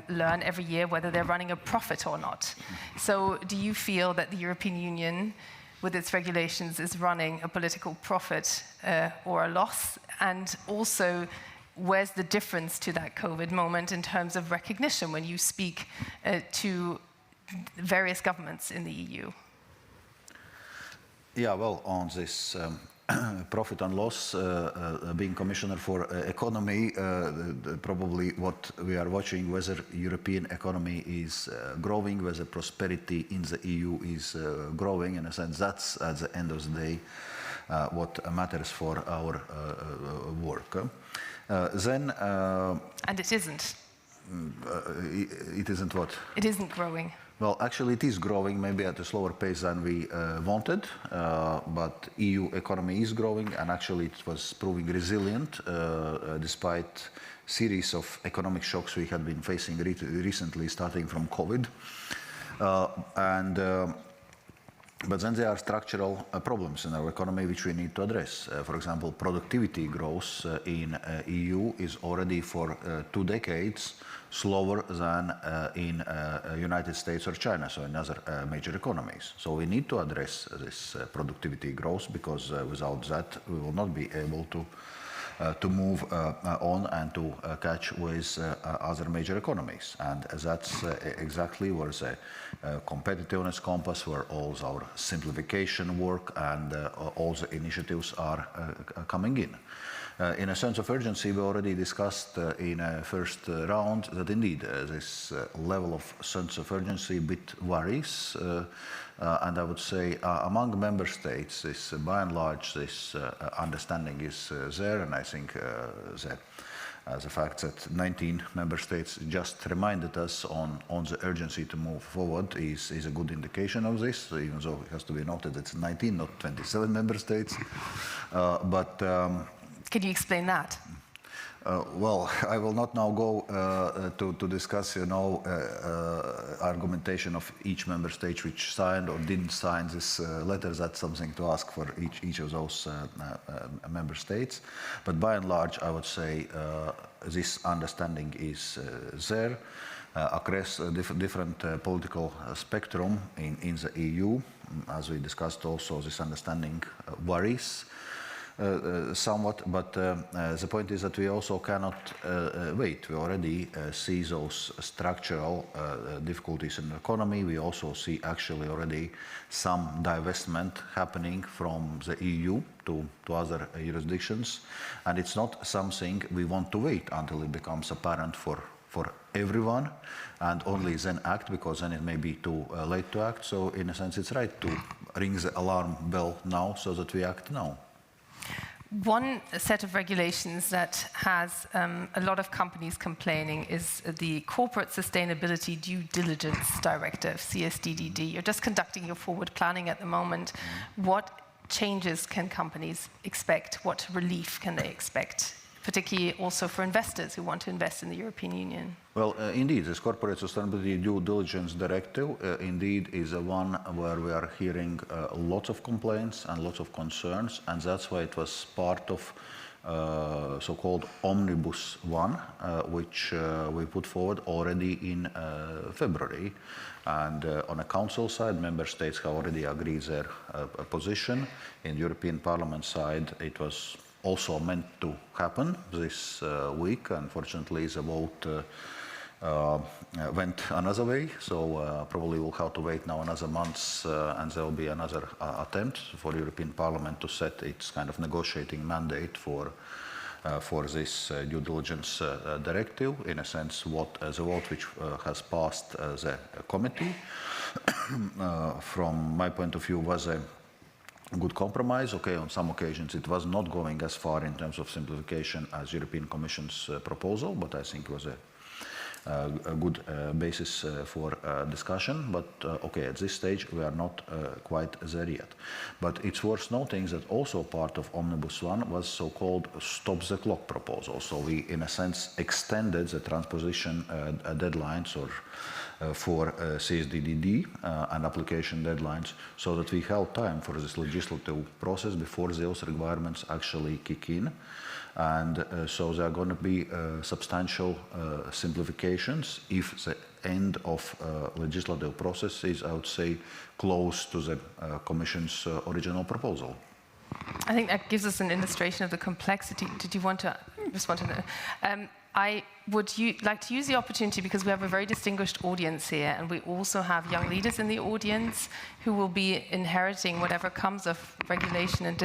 learn every year whether they're running a profit or not. So do you feel that the European Union, with its regulations, is running a political profit or a loss? And also, where's the difference to that COVID moment in terms of recognition when you speak to various governments in the EU? Yeah, well, on this profit and loss, being Commissioner for Economy, probably what we are watching, whether European economy is growing, whether prosperity in the EU is growing. In a sense, that's at the end of the day what matters for our work. And it isn't. It isn't what? It isn't growing. Well, actually, it is growing, maybe at a slower pace than we wanted, but EU economy is growing, and actually it was proving resilient despite series of economic shocks we had been facing recently, starting from COVID. But then there are structural problems in our economy which we need to address. For example, productivity growth in EU is already for 2 decades slower than in United States or China, so in other major economies. So we need to address this productivity growth, because without that we will not be able to move on and to catch with other major economies. And that's exactly where the competitiveness compass, where all our simplification work and all the initiatives are coming in. In a sense of urgency, we already discussed in a first round that indeed this level of sense of urgency a bit varies. And I would say among member states, this, by and large, this understanding is there, and I think the fact that 19 member states just reminded us on the urgency to move forward is a good indication of this, even though it has to be noted it's 19, not 27 member states. Can you explain that? Well, I will not now go to discuss, argumentation of each member state which signed or didn't sign this letter. That's something to ask for each of those member states. But by and large, I would say this understanding is there across different political spectrum in the EU. As we discussed also, this understanding varies somewhat, but the point is that we also cannot wait. We already see those structural difficulties in the economy. We also see actually already some divestment happening from the EU to other jurisdictions, and it's not something we want to wait until it becomes apparent for everyone and only then act, because then it may be too late to act. So in a sense, it's right to ring the alarm bell now so that we act now. One set of regulations that has a lot of companies complaining is the Corporate Sustainability Due Diligence Directive, CSDDD. You're just conducting your forward planning at the moment. What changes can companies expect? What relief can they expect, particularly also for investors who want to invest in the European Union? Well, indeed, this Corporate Sustainability Due Diligence Directive indeed is one where we are hearing lots of complaints and lots of concerns, and that's why it was part of so-called Omnibus 1, which we put forward already in February. And on a council side, member states have already agreed their position. In the European Parliament side, it was also meant to happen this week. Unfortunately, the vote went another way, so probably we'll have to wait now another month, and there will be another attempt for the European Parliament to set its kind of negotiating mandate for for this due diligence directive, in a sense, what the vote which has passed the committee, from my point of view, was a good compromise. Okay, on some occasions it was not going as far in terms of simplification as European Commission's proposal, but I think it was a good basis for discussion. But okay, at this stage we are not quite there yet. But it's worth noting that also part of Omnibus 1 was so-called stop the clock proposal. So we, in a sense, extended the transposition deadlines or for CSDDD and application deadlines, so that we have time for this legislative process before those requirements actually kick in. And so there are going to be substantial simplifications if the end of legislative process is, I would say, close to the Commission's original proposal. I think that gives us an illustration of the complexity. Did you want to respond to that? I would like to use the opportunity, because we have a very distinguished audience here, and we also have young leaders in the audience who will be inheriting whatever comes of regulation and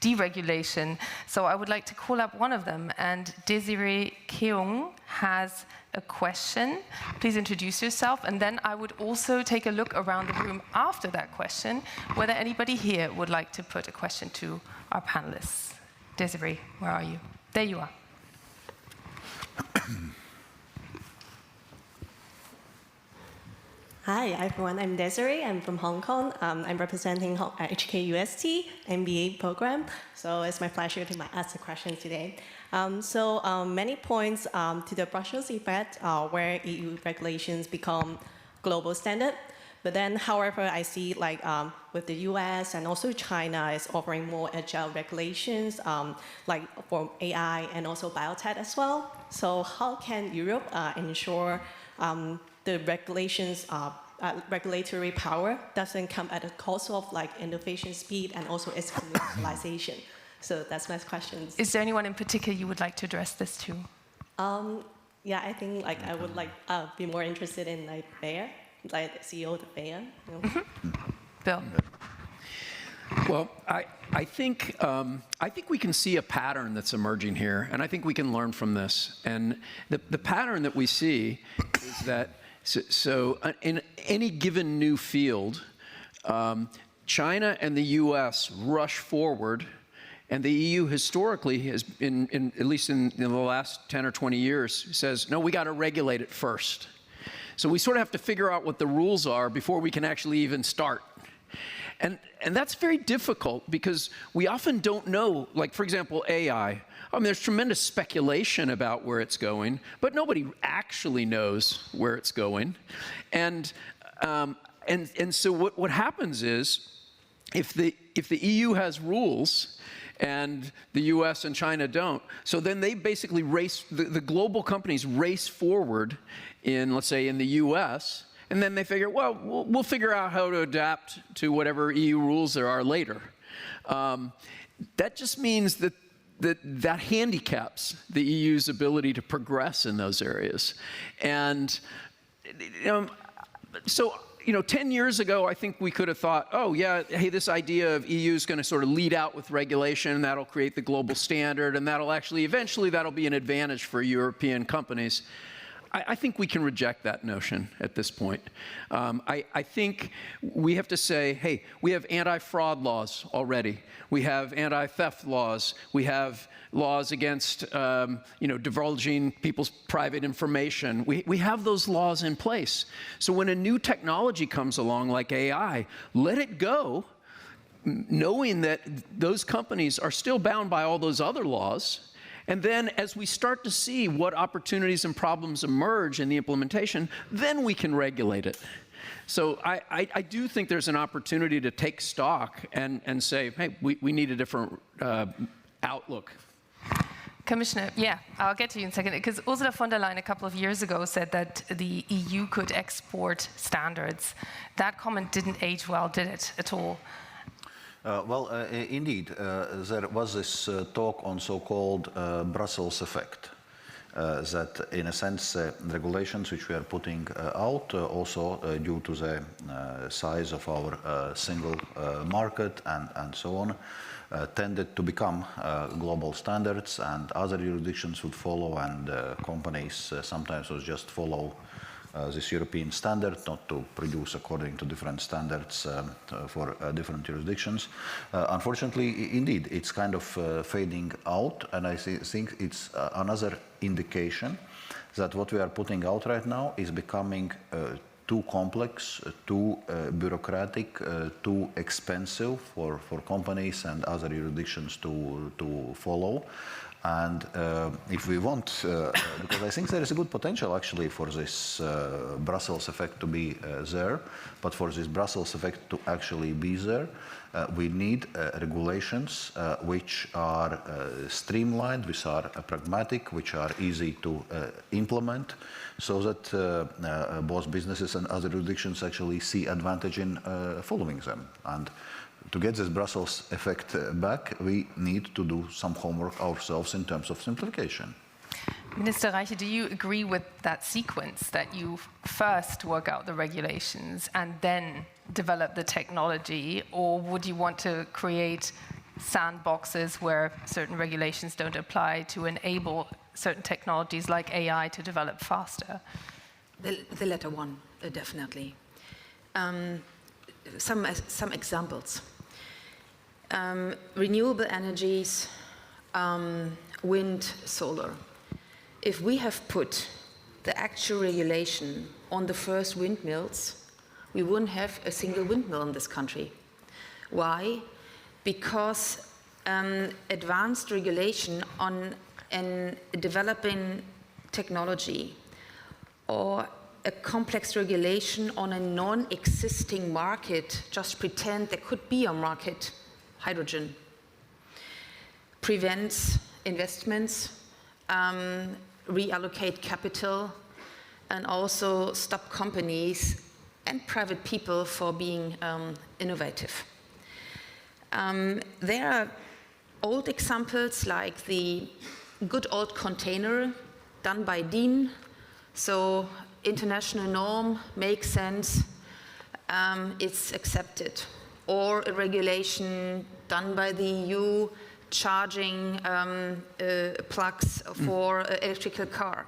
deregulation. So I would like to call up one of them, and Desiree Keung has a question. Please introduce yourself, and then I would also take a look around the room after that question, whether anybody here would like to put a question to our panelists. Desiree, where are you? There you are. Hi everyone, I'm Desiree. I'm from Hong Kong. I'm representing HKUST MBA program. So it's my pleasure to ask the question today. Many points to the Brussels effect where EU regulations become global standard. But then, however, I see like with the US and also China is offering more agile regulations like for AI and also biotech as well. So how can Europe ensure the regulations, regulatory power doesn't come at a cost of like innovation speed and also its commercialization? So that's my question. Is there anyone in particular you would like to address this to? Yeah, I think like I would like be more interested in like Bayer, like CEO of Bayer. You know? Bill. Well, I think we can see a pattern that's emerging here, and I think we can learn from this. And the pattern that we see is that in any given new field, China and the US rush forward, and the EU historically has been, at least in the last 10 or 20 years, says, no, we got to regulate it first. So we sort of have to figure out what the rules are before we can actually even start. And that's very difficult because we often don't know, like, for example, AI. I mean, there's tremendous speculation about where it's going, but nobody actually knows where it's going. And so what happens is, if the EU has rules and the US and China don't, so then they basically race, the global companies race forward in, let's say, in the US, and then they figure, well, we'll figure out how to adapt to whatever EU rules there are later. That just means that handicaps the EU's ability to progress in those areas. And so, 10 years ago, I think we could have thought, oh yeah, hey, this idea of EU is going to sort of lead out with regulation, and that'll create the global standard, and that'll actually, eventually, that'll be an advantage for European companies. I think we can reject that notion at this point. I think we have to say, hey, we have anti-fraud laws already. We have anti-theft laws. We have laws against divulging people's private information. We have those laws in place. So when a new technology comes along like AI, let it go, knowing that those companies are still bound by all those other laws. And then as we start to see what opportunities and problems emerge in the implementation, then we can regulate it. So I do think there's an opportunity to take stock and say, hey, we need a different outlook. Commissioner, yeah, I'll get to you in a second, because Ursula von der Leyen a couple of years ago said that the EU could export standards. That comment didn't age well, did it, at all? Indeed, there was this talk on so-called Brussels effect. that in a sense regulations which we are putting out also due to the size of our single market and so on tended to become global standards, and other jurisdictions would follow, and companies sometimes would just follow this European standard, not to produce according to different standards for different jurisdictions. Unfortunately, indeed, it's kind of fading out, and I think it's another indication that what we are putting out right now is becoming too complex, too bureaucratic, too expensive for companies and other jurisdictions to follow. And if we want, because I think there is a good potential actually for this Brussels effect to be there, but for this Brussels effect to actually be there, we need regulations which are streamlined, which are pragmatic, which are easy to implement, so that both businesses and other jurisdictions actually see advantage in following them. And to get this Brussels effect back, we need to do some homework ourselves in terms of simplification. Minister Reiche, do you agree with that sequence, that you first work out the regulations and then develop the technology, or would you want to create sandboxes where certain regulations don't apply to enable certain technologies like AI to develop faster? The latter one, definitely. Some examples. Renewable energies, wind, solar. If we have put the actual regulation on the first windmills, we wouldn't have a single windmill in this country. Why? Because advanced regulation on developing technology or a complex regulation on a non-existing market, just pretend there could be a market, hydrogen, prevents investments, reallocate capital, and also stop companies and private people for being innovative. There are old examples like the good old container done by DIN, so international norm makes sense, it's accepted. Or a regulation done by the EU charging plugs for an electrical car.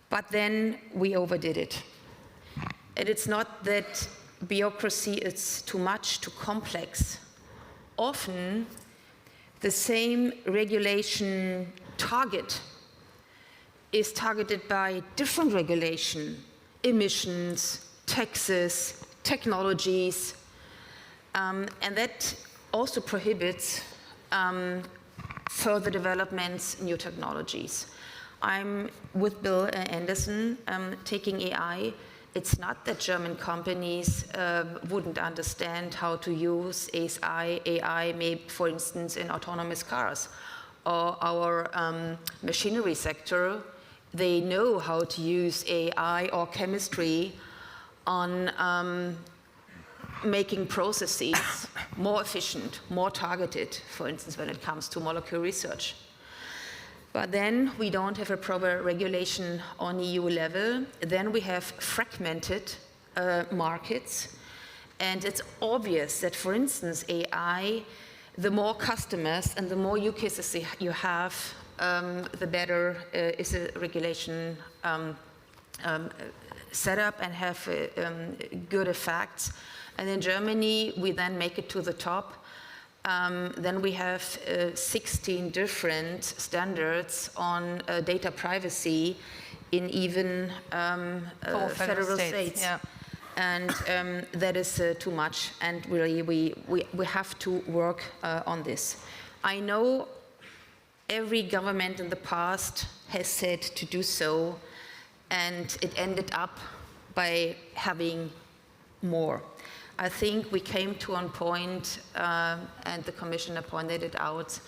But then we overdid it. And it's not that bureaucracy is too much, too complex. Often the same regulation target is targeted by different regulation, emissions, taxes, technologies, and that also prohibits further developments, new technologies. I'm with Bill Anderson taking AI. It's not that German companies wouldn't understand how to use AI, maybe, for instance, in autonomous cars. Or our machinery sector, they know how to use AI or chemistry on making processes more efficient, more targeted, for instance, when it comes to molecular research. But then we don't have a proper regulation on EU level. Then we have fragmented markets. And it's obvious that, for instance, AI, the more customers and the more use cases you have, the better is the regulation set up and have good effects. And in Germany, we then make it to the top. Then we have 16 different standards on data privacy in even federal states. Yeah. And that is too much, and really we have to work on this. I know every government in the past has said to do so, and it ended up by having more. I think we came to a point, and the Commissioner pointed it out,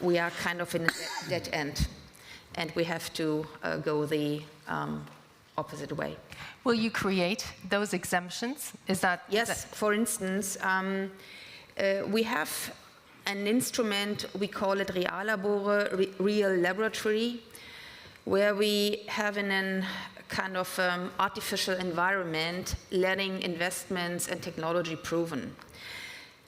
we are kind of in a dead end, and we have to go the opposite way. Will you create those exemptions? Is that... Yes, for instance, we have an instrument, we call it Reallabore, real laboratory, where we have in a kind of artificial environment letting investments and technology proven.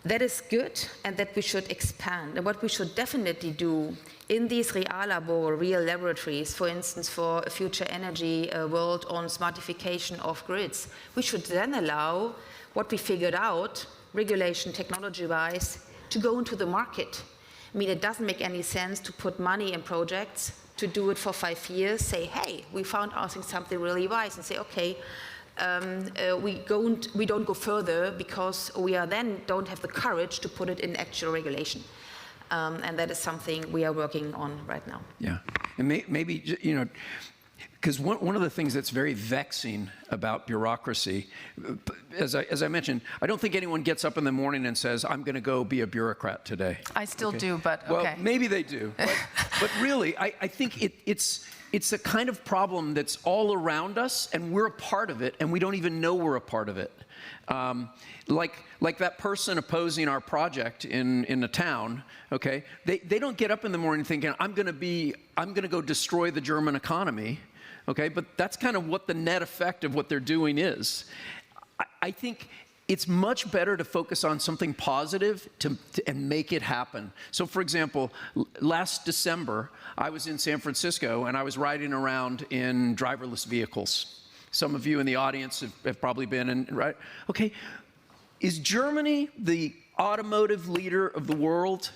That is good, and that we should expand. And what we should definitely do in these Reallabore, real laboratories, for instance, for a future energy world on smartification of grids, we should then allow what we figured out, regulation technology-wise, to go into the market. I mean, it doesn't make any sense to put money in projects, to do it for 5 years, say, hey, we found out something really wise, and say, okay, we don't go further because we don't have the courage to put it in actual regulation. And that is something we are working on right now. Yeah, and maybe, you know, because one of the things that's very vexing about bureaucracy, as I mentioned, I don't think anyone gets up in the morning and says, I'm going to go be a bureaucrat today. I still do, but okay. Well, maybe they do. But really, I think it's a kind of problem that's all around us, and we're a part of it, and we don't even know we're a part of it. Like that person opposing our project in the town, okay? They don't get up in the morning thinking, I'm going to go destroy the German economy, okay? But that's kind of what the net effect of what they're doing is. I think it's much better to focus on something positive and make it happen. So for example, last December, I was in San Francisco and I was riding around in driverless vehicles. Some of you in the audience have probably been in, right? Okay, is Germany the automotive leader of the world?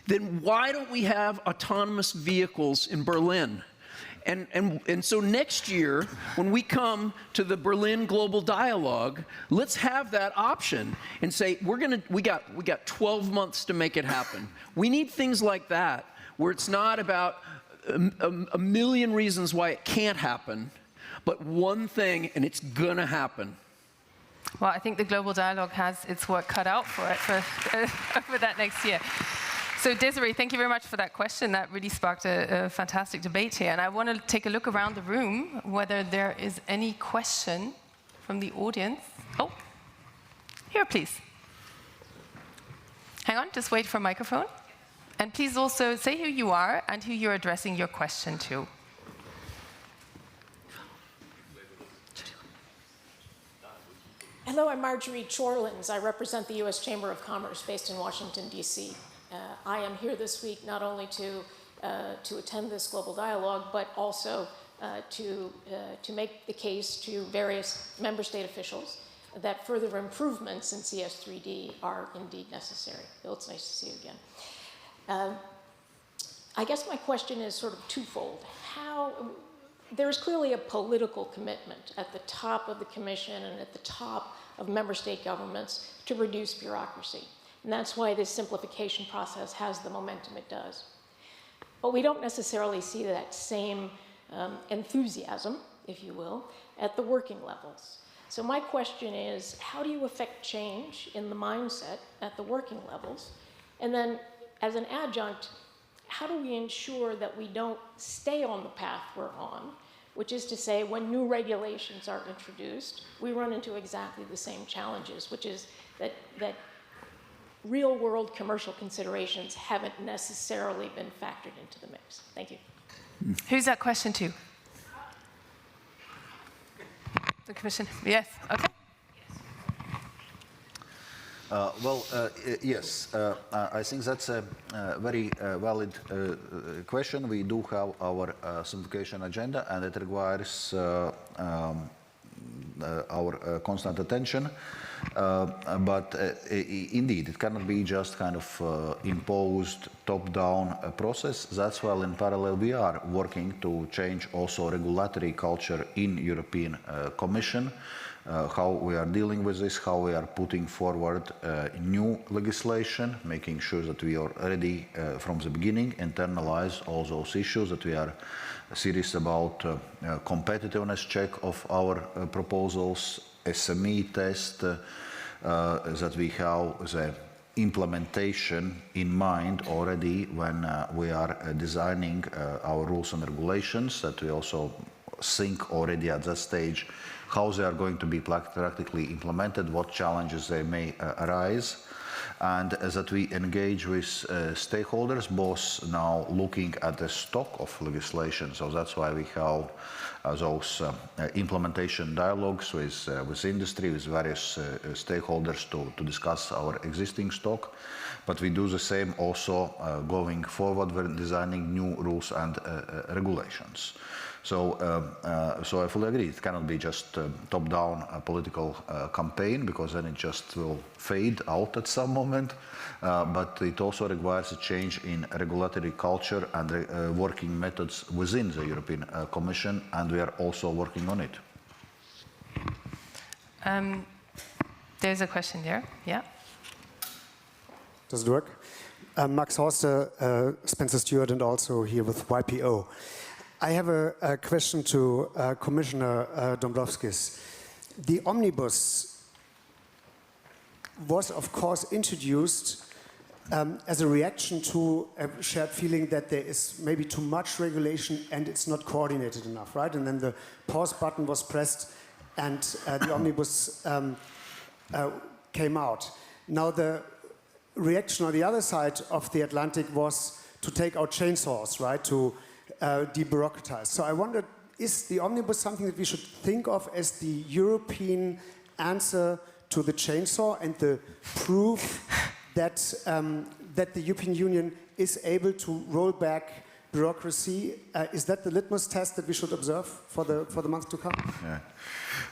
Then why don't we have autonomous vehicles in Berlin? And so next year, when we come to the Berlin Global Dialogue, let's have that option and say, we got 12 months to make it happen. We need things like that, where it's not about a million reasons why it can't happen, but one thing, and it's gonna happen. Well, I think the Global Dialogue has its work cut out for it over that next year. So Desiree, thank you very much for that question. That really sparked a fantastic debate here. And I want to take a look around the room, whether there is any question from the audience. Oh, here, please. Hang on, just wait for a microphone. And please also say who you are and who you're addressing your question to. Hello, I'm Marjorie Chorlins. I represent the U.S. Chamber of Commerce based in Washington, D.C. I am here this week not only to attend this global dialogue, but also to make the case to various member state officials that further improvements in CS3D are indeed necessary. Bill, it's nice to see you again. I guess my question is sort of twofold. There's clearly a political commitment at the top of the Commission and at the top of member state governments to reduce bureaucracy. And that's why this simplification process has the momentum it does. But we don't necessarily see that same enthusiasm, if you will, at the working levels. So my question is, how do you affect change in the mindset at the working levels? And then, as an adjunct, how do we ensure that we don't stay on the path we're on, which is to say, when new regulations are introduced, we run into exactly the same challenges, which is that real-world commercial considerations haven't necessarily been factored into the mix. Thank you. Who's that question to? The Commission? Yes, okay. Yes, I think that's a very valid question. We do have our simplification agenda, and it requires our constant attention. But indeed, it cannot be just kind of imposed top-down process. That's why in parallel we are working to change also regulatory culture in European Commission, how we are dealing with this, how we are putting forward new legislation, making sure that we are ready from the beginning, internalize all those issues, that we are serious about competitiveness check of our proposals, SME test, that we have the implementation in mind already when we are designing our rules and regulations, that we also think already at that stage how they are going to be practically implemented, what challenges they may arise. and that we engage with stakeholders, both now looking at the stock of legislation. So that's why we have those implementation dialogues with industry, with various stakeholders to discuss our existing stock. But we do the same also going forward when designing new rules and regulations. So I fully agree, it cannot be just top-down political campaign, because then it just will fade out at some moment. But it also requires a change in regulatory culture and working methods within the European Commission, and we are also working on it. There's a question there, yeah. Does it work? Max Horster, Spencer Stewart, and also here with YPO. I have a question to Commissioner Dombrovskis. The omnibus was, of course, introduced as a reaction to a shared feeling that there is maybe too much regulation and it's not coordinated enough, right? And then the pause button was pressed and the omnibus came out. Now the reaction on the other side of the Atlantic was to take out chainsaws, right? To debureaucratize. So I wondered, is the omnibus something that we should think of as the European answer to the chainsaw and the proof that that the European Union is able to roll back bureaucracy? Is that the litmus test that we should observe for the months to come? Yeah.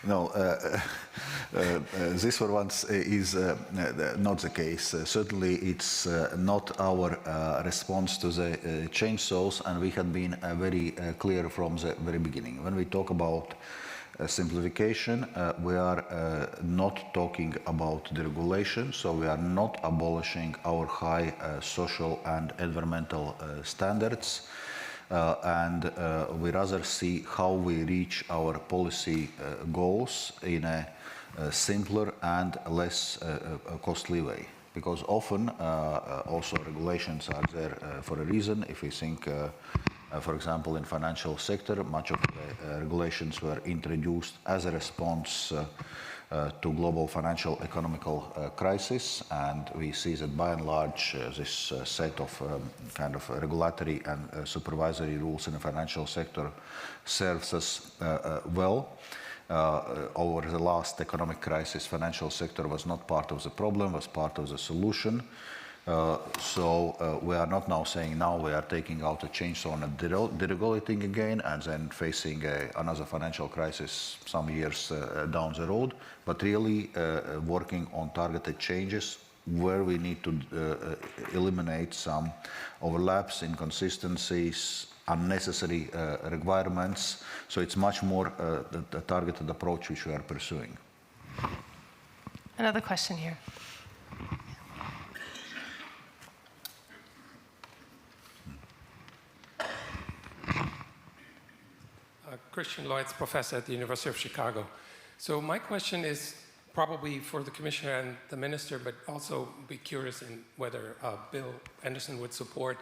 No, this for once is not the case. Certainly it's not our response to the chainsaws, and we have been very clear from the very beginning. When we talk about simplification, we are not talking about the regulation, so we are not abolishing our high social and environmental standards. And we rather see how we reach our policy goals in a simpler and less costly way. Because often also regulations are there for a reason. If we think, for example, in financial sector, much of the regulations were introduced as a response to global financial economical crisis, and we see that by and large this set of kind of regulatory and supervisory rules in the financial sector serves us well. Over the last economic crisis, financial sector was not part of the problem, was part of the solution. So we are not now saying now we are taking out a chainsaw and deregulating again and then facing another financial crisis some years down the road, but really working on targeted changes where we need to eliminate some overlaps, inconsistencies, unnecessary requirements. So it's much more the targeted approach which we are pursuing. Another question here. Christian Lloyd's professor at the University of Chicago. So my question is probably for the Commissioner and the Minister, but also be curious in whether Bill Anderson would support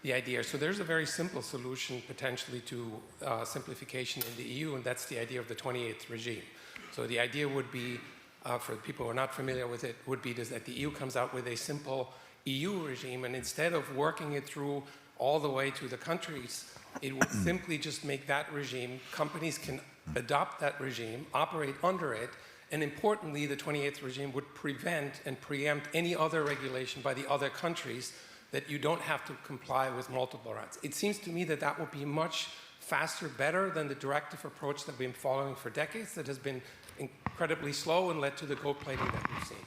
the idea. So there's a very simple solution potentially to simplification in the EU, and that's the idea of the 28th regime. So the idea would be, for people who are not familiar with it, would be that the EU comes out with a simple EU regime, and instead of working it through all the way to the countries, it would simply just make that regime, companies can adopt that regime, operate under it, and importantly, the 28th regime would prevent and preempt any other regulation by the other countries that you don't have to comply with multiple rounds. It seems to me that that would be much faster, better than the directive approach that we've been following for decades that has been incredibly slow and led to the gold plating that we've seen.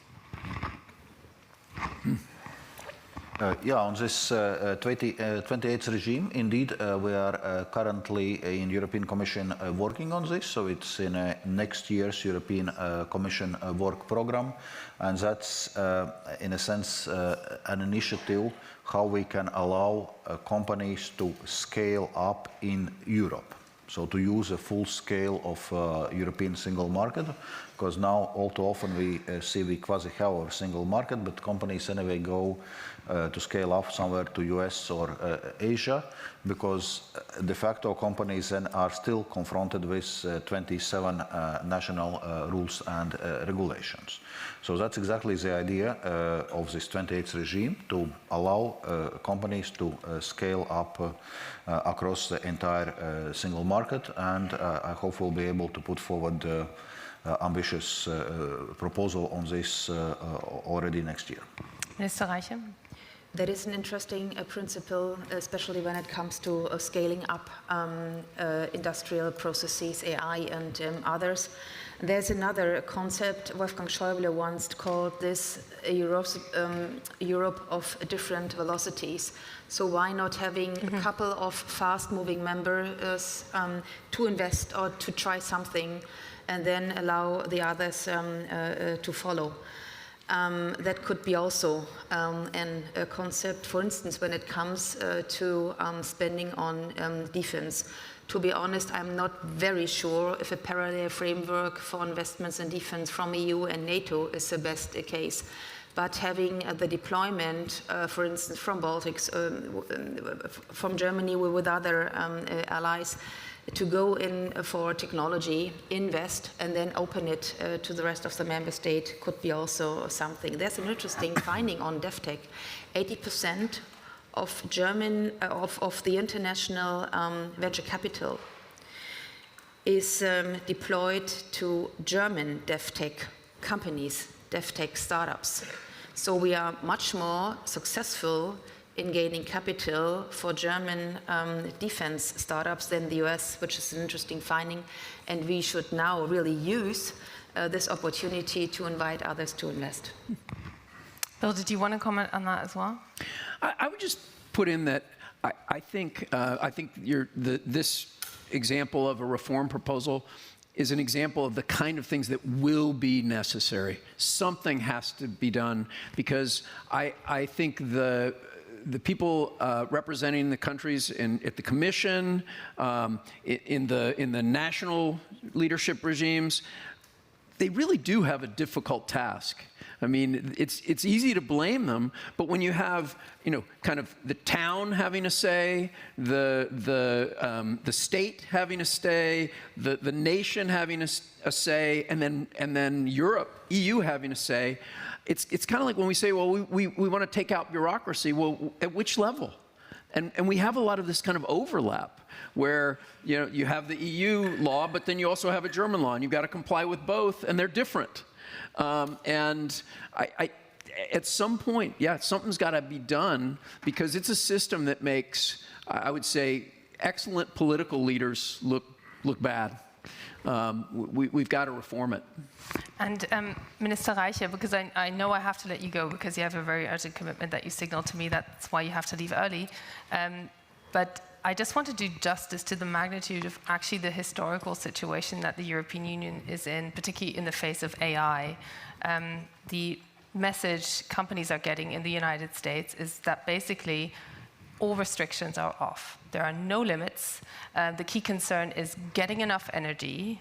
Yeah, on this 28th regime, indeed, we are currently in European Commission working on this. So it's in next year's European Commission work program. And that's, in a sense, an initiative how we can allow companies to scale up in Europe. So to use a full scale of European single market, because now all too often we see we quasi have our single market, but companies anyway go to scale up somewhere to US or Asia, because de facto companies then are still confronted with 27 national rules and regulations. So that's exactly the idea of this 28th regime, to allow companies to scale up across the entire single market, and I hope we'll be able to put forward ambitious proposal on this already next year. Minister Reiche? That is an interesting principle, especially when it comes to scaling up industrial processes, AI and others. There's another concept Wolfgang Schäuble once called this Europe of different velocities. So why not having a couple of fast-moving members to invest or to try something and then allow the others to follow? That could be also a concept, for instance, when it comes to spending on defense. To be honest, I'm not very sure if a parallel framework for investments in defense from EU and NATO is the best case. But having the deployment, for instance, from Baltics, from Germany with other allies, to go in for technology, invest, and then open it to the rest of the member state could be also something. There's an interesting finding on DevTech. 80% of the international venture capital is deployed to German DevTech companies, DevTech startups. So we are much more successful in gaining capital for German defense startups than the US, which is an interesting finding. And we should now really use this opportunity to invite others to invest. Bill, did you want to comment on that as well? I would just put in that I think this example of a reform proposal is an example of the kind of things that will be necessary. Something has to be done, because I think the people representing the countries at the Commission, in the national leadership regimes, they really do have a difficult task. I mean, it's easy to blame them, but when you have, kind of the town having a say, the state having a say, the nation having a say, and then Europe, EU having a say, it's kind of like when we say, well, we want to take out bureaucracy. Well, at which level? And we have a lot of this kind of overlap, where you have the EU law, but then you also have a German law, and you've got to comply with both, and they're different. And at some point, yeah, something's got to be done, because it's a system that makes, I would say, excellent political leaders look bad. We've got to reform it. And Minister Reiche, because I know I have to let you go because you have a very urgent commitment that you signaled to me, that's why you have to leave early. But I just want to do justice to the magnitude of actually the historical situation that the European Union is in, particularly in the face of AI. The message companies are getting in the United States is that basically all restrictions are off. There are no limits. The key concern is getting enough energy.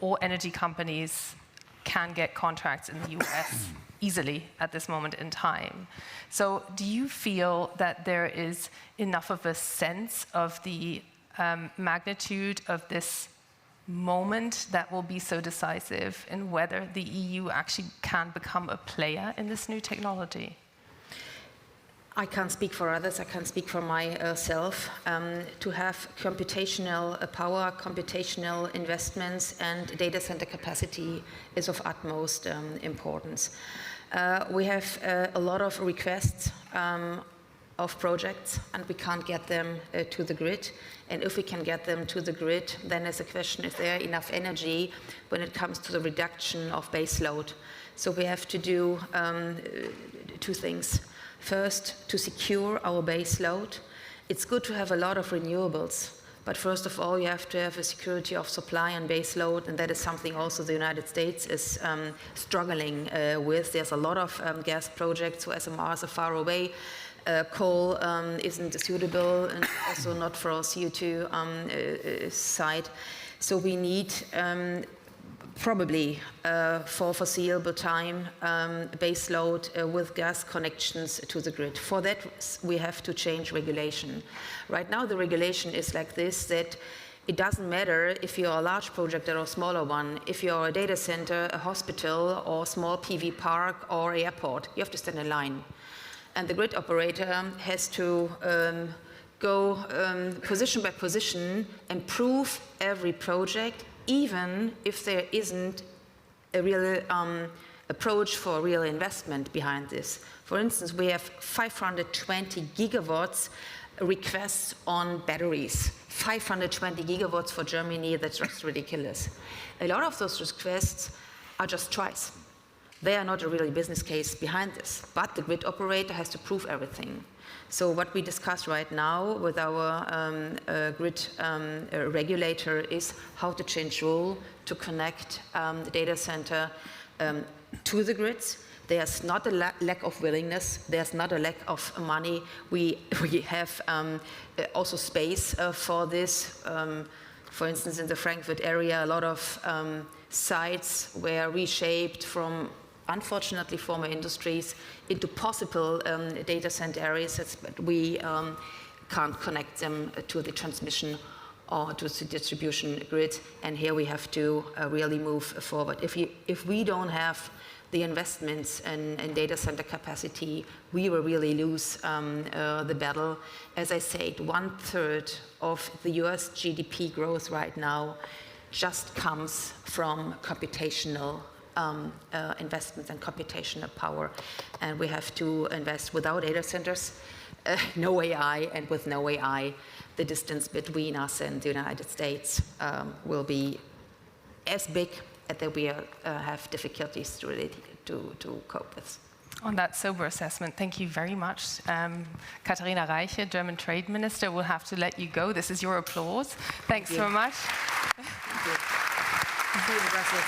All energy companies can get contracts in the US easily at this moment in time. So do you feel that there is enough of a sense of the magnitude of this moment that will be so decisive in whether the EU actually can become a player in this new technology? I can't speak for others, I can speak for myself. To have computational power, computational investments and data center capacity is of utmost importance. We have a lot of requests of projects, and we can't get them to the grid. And if we can get them to the grid, then there's a question, is there enough energy when it comes to the reduction of base load? So we have to do two things. First, to secure our base load. It's good to have a lot of renewables, but first of all, you have to have a security of supply and base load, and that is something also the United States is struggling with. There's a lot of gas projects, so SMRs are far away. Coal isn't suitable, and also not for our CO2 side. So we need probably for foreseeable time, base load with gas connections to the grid. For that, we have to change regulation. Right now, the regulation is like this, that it doesn't matter if you're a large project or a smaller one, if you're a data center, a hospital, or a small PV park or airport, you have to stand in line. And the grid operator has to go position by position and prove every project, even if there isn't a real approach for real investment behind this. For instance, we have 520 gigawatts requests on batteries. 520 gigawatts for Germany, that's just ridiculous. A lot of those requests are just tries. They are not a really business case behind this, but the grid operator has to prove everything. So what we discuss right now with our grid regulator is how to change rule to connect the data center to the grids. There's not a lack of willingness. There's not a lack of money. We have also space for this. For instance, in the Frankfurt area, a lot of sites were reshaped from, unfortunately, former industries into possible data center areas, but we can't connect them to the transmission or to the distribution grid. And here we have to really move forward. If we don't have the investments in data center capacity, we will really lose the battle. As I said, 1/3 of the US GDP growth right now just comes from computational investments and computational power. And we have to invest. Without data centers, no AI, and with no AI, the distance between us and the United States will be as big that we have difficulties to cope with. On that sober assessment, thank you very much. Katharina Reiche, German Trade Minister, will have to let you go. This is your applause. Thanks so much. Thank you. See you in Brussels.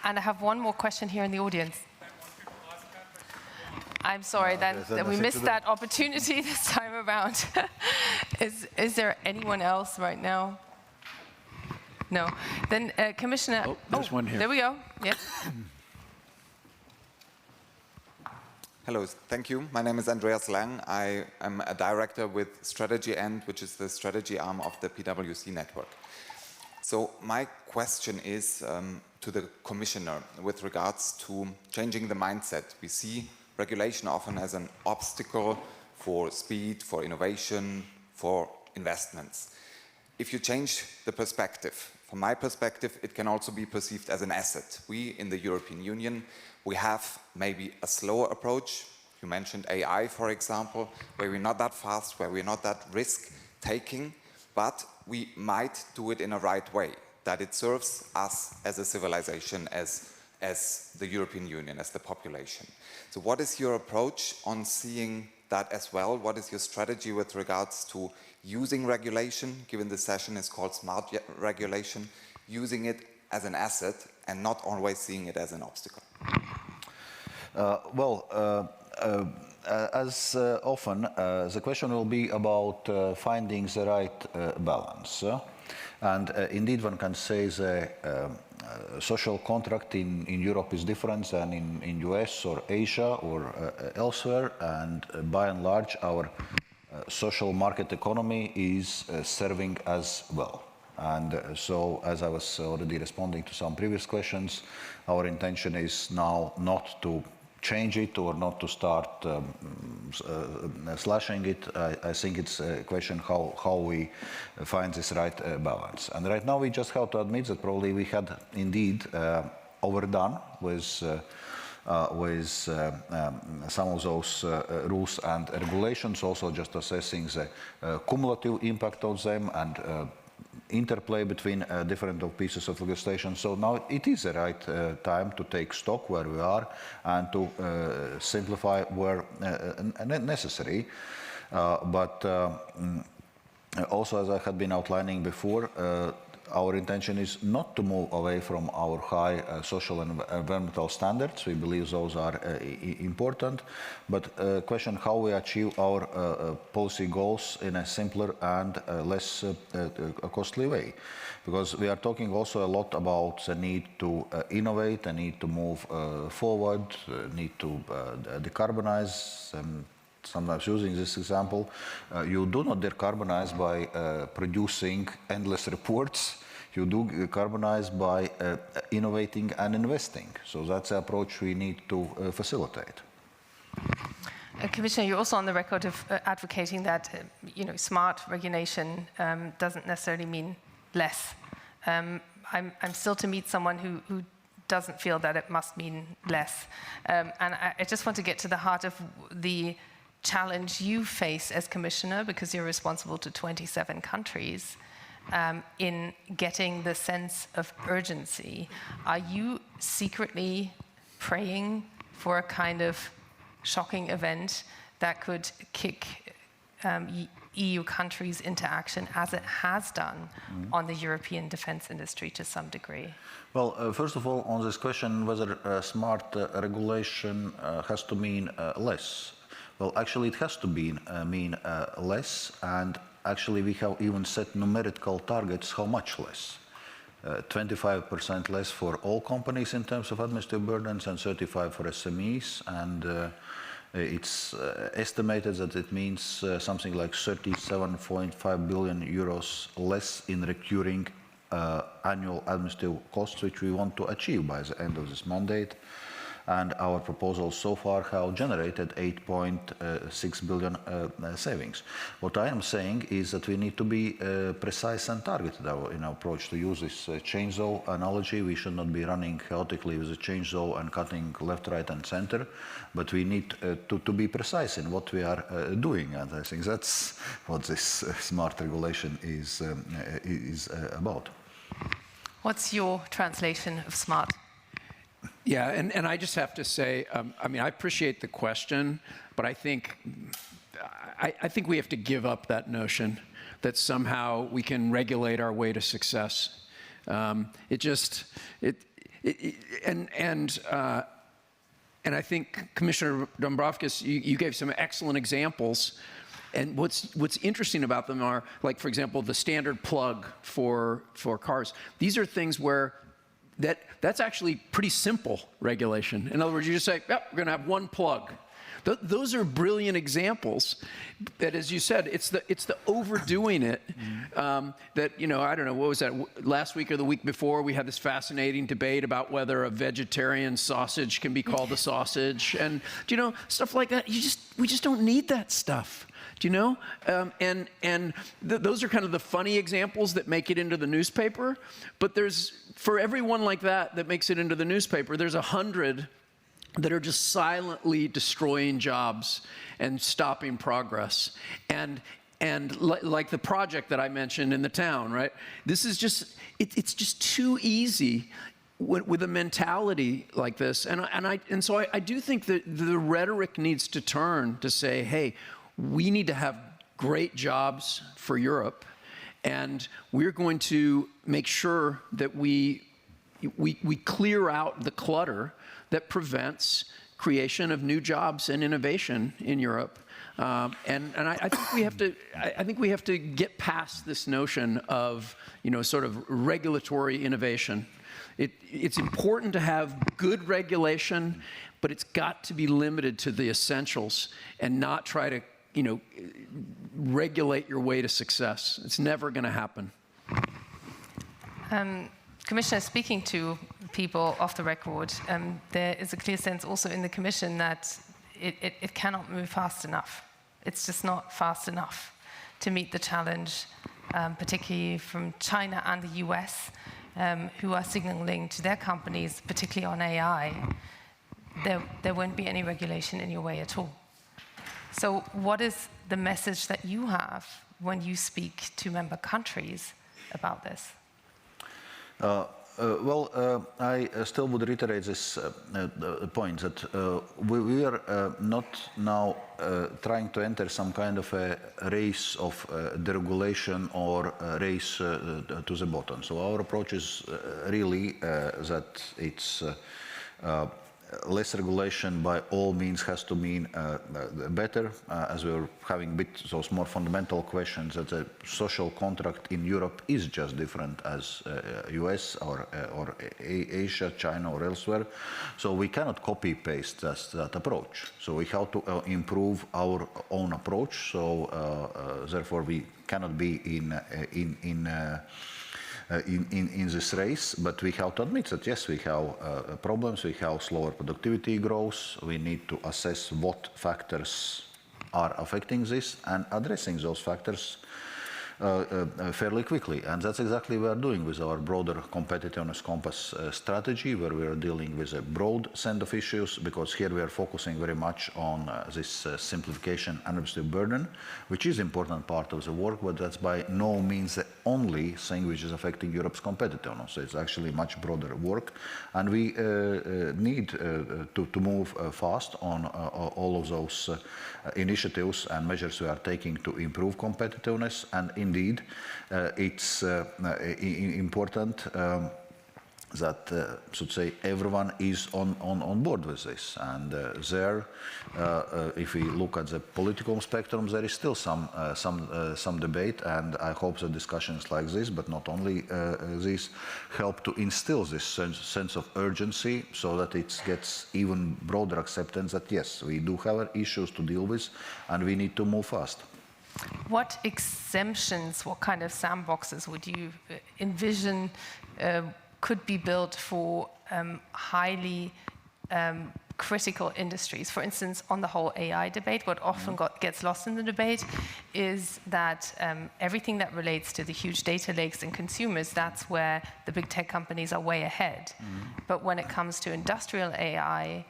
And I have one more question here in the audience. I'm sorry that we missed that opportunity this time around. Is there anyone else right now? No. Then Commissioner. Oh, there's one here. There we go. Yes. Hello, thank you. My name is Andreas Lang. I am a director with Strategy End, which is the strategy arm of the PwC network. So my question is to the Commissioner with regards to changing the mindset. We see regulation often as an obstacle for speed, for innovation, for investments. If you change the perspective, from my perspective, it can also be perceived as an asset. We in the European Union, we have maybe a slower approach. You mentioned AI, for example, where we're not that fast, where we're not that risk-taking, but we might do it in a right way, that it serves us as a civilization, as the European Union, as the population. So what is your approach on seeing that as well? What is your strategy with regards to using regulation, given the session is called smart regulation, using it as an asset and not always seeing it as an obstacle? As often, the question will be about finding the right balance. And indeed, one can say the social contract in Europe is different than in US or Asia or elsewhere. And by and large, our social market economy is serving us well. And so, as I was already responding to some previous questions, our intention is now not to change it or not to start slashing it. I think it's a question how we find this right balance. And right now we just have to admit that probably we had indeed overdone with some of those rules and regulations, also just assessing the cumulative impact of them and interplay between different pieces of legislation. So now it is the right time to take stock where we are and to simplify where necessary. But also, as I had been outlining before, our intention is not to move away from our high social and environmental standards. We believe those are important, but question how we achieve our policy goals in a simpler and less costly way. Because we are talking also a lot about the need to innovate, the need to move forward, need to decarbonize. Sometimes using this example, you do not decarbonize by producing endless reports. You do decarbonize by innovating and investing. So that's the approach we need to facilitate. Commissioner, you're also on the record of advocating that smart regulation doesn't necessarily mean less. I'm still to meet someone who doesn't feel that it must mean less. And I just want to get to the heart of the challenge you face as Commissioner, because you're responsible to 27 countries, in getting the sense of urgency. Are you secretly praying for a kind of shocking event that could kick EU countries into action, as it has done on the European defense industry to some degree? Well, first of all, on this question whether smart regulation has to mean less. Well, actually, it has to mean less, and actually we have even set numerical targets how much less. 25% less for all companies in terms of administrative burdens and 35% for SMEs, and it's estimated that it means something like 37.5 billion euros less in recurring annual administrative costs, which we want to achieve by the end of this mandate. And our proposals so far have generated 8.6 billion savings. What I am saying is that we need to be precise and targeted in our approach. To use this chainsaw analogy, we should not be running chaotically with a chainsaw and cutting left, right, and center, but we need to be precise in what we are doing. And I think that's what this smart regulation is about. What's your translation of smart? Yeah, and I just have to say, I mean, I appreciate the question, but I think we have to give up that notion that somehow we can regulate our way to success. And I think Commissioner Dombrovskis, you gave some excellent examples. And what's interesting about them are, like, for example, the standard plug for cars. These are things where that's actually pretty simple regulation. In other words, you just say, yep, we're going to have one plug. Those are brilliant examples that, as you said, it's the overdoing it that, I don't know, what was that, last week or the week before, we had this fascinating debate about whether a vegetarian sausage can be called a sausage. And, stuff like that. We just don't need that stuff. Those are kind of the funny examples that make it into the newspaper. But for everyone like that makes it into the newspaper, there's 100 that are just silently destroying jobs and stopping progress. And like the project that I mentioned in the town, right? This is just, it's just too easy with a mentality like this. And so I do think that the rhetoric needs to turn to say, hey, we need to have great jobs for Europe, and we're going to make sure that we clear out the clutter that prevents creation of new jobs and innovation in Europe. And I think we have to get past this notion of sort of regulatory innovation. It's important to have good regulation, but it's got to be limited to the essentials and not try to regulate your way to success. It's never going to happen. Commissioner, speaking to people off the record, there is a clear sense also in the Commission that it cannot move fast enough. It's just not fast enough to meet the challenge, particularly from China and the US, who are signaling to their companies, particularly on AI, there won't be any regulation in your way at all. So what is the message that you have when you speak to member countries about this? I still would reiterate this point that we are not now trying to enter some kind of a race of deregulation or a race to the bottom. So our approach is really that it's less regulation by all means has to mean better, as we're having those more fundamental questions that the social contract in Europe is just different as US or Asia, China or elsewhere. So we cannot copy paste that approach. So we have to improve our own approach. So therefore we cannot be in this race, but we have to admit that yes, we have problems, we have slower productivity growth, we need to assess what factors are affecting this and addressing those factors fairly quickly. And that's exactly what we are doing with our broader competitiveness compass strategy, where we are dealing with a broad set of issues, because here we are focusing very much on this simplification and administrative burden, which is an important part of the work, but that's by no means the only thing which is affecting Europe's competitiveness. So it's actually much broader work, and we need to move fast on all of those initiatives and measures we are taking to improve competitiveness. And indeed, it's important that, should say, everyone is on board with this. And if we look at the political spectrum, there is still some debate, and I hope that discussions like this, but not only this, help to instill this sense of urgency, so that it gets even broader acceptance that yes, we do have issues to deal with, and we need to move fast. What exemptions, what kind of sandboxes would you envision could be built for highly critical industries? For instance, on the whole AI debate, what often gets lost in the debate is that everything that relates to the huge data lakes and consumers, that's where the big tech companies are way ahead. But when it comes to industrial AI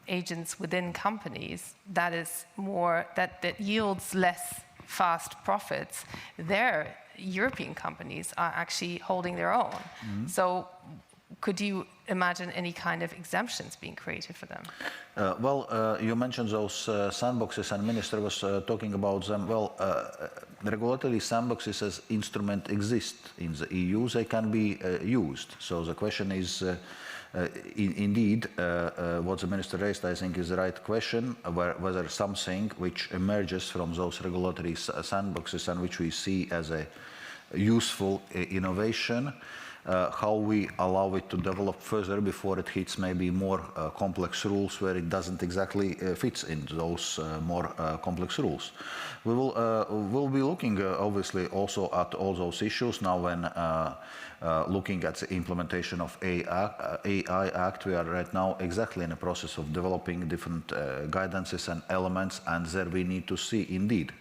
agents within companies, that is more, that yields less fast profits, their European companies are actually holding their own. So could you imagine any kind of exemptions being created for them? You mentioned those sandboxes, and Minister was talking about them. Regulatory sandboxes as instrument exist in the EU. They can be used. So the question is, indeed, what the Minister raised, I think, is the right question, whether something which emerges from those regulatory sandboxes and which we see as a useful innovation, how we allow it to develop further before it hits maybe more complex rules where it doesn't exactly fit into those more complex rules. We'll be looking obviously also at all those issues now when looking at the implementation of AI Act. We are right now exactly in the process of developing different guidances and elements, and there we need to see indeed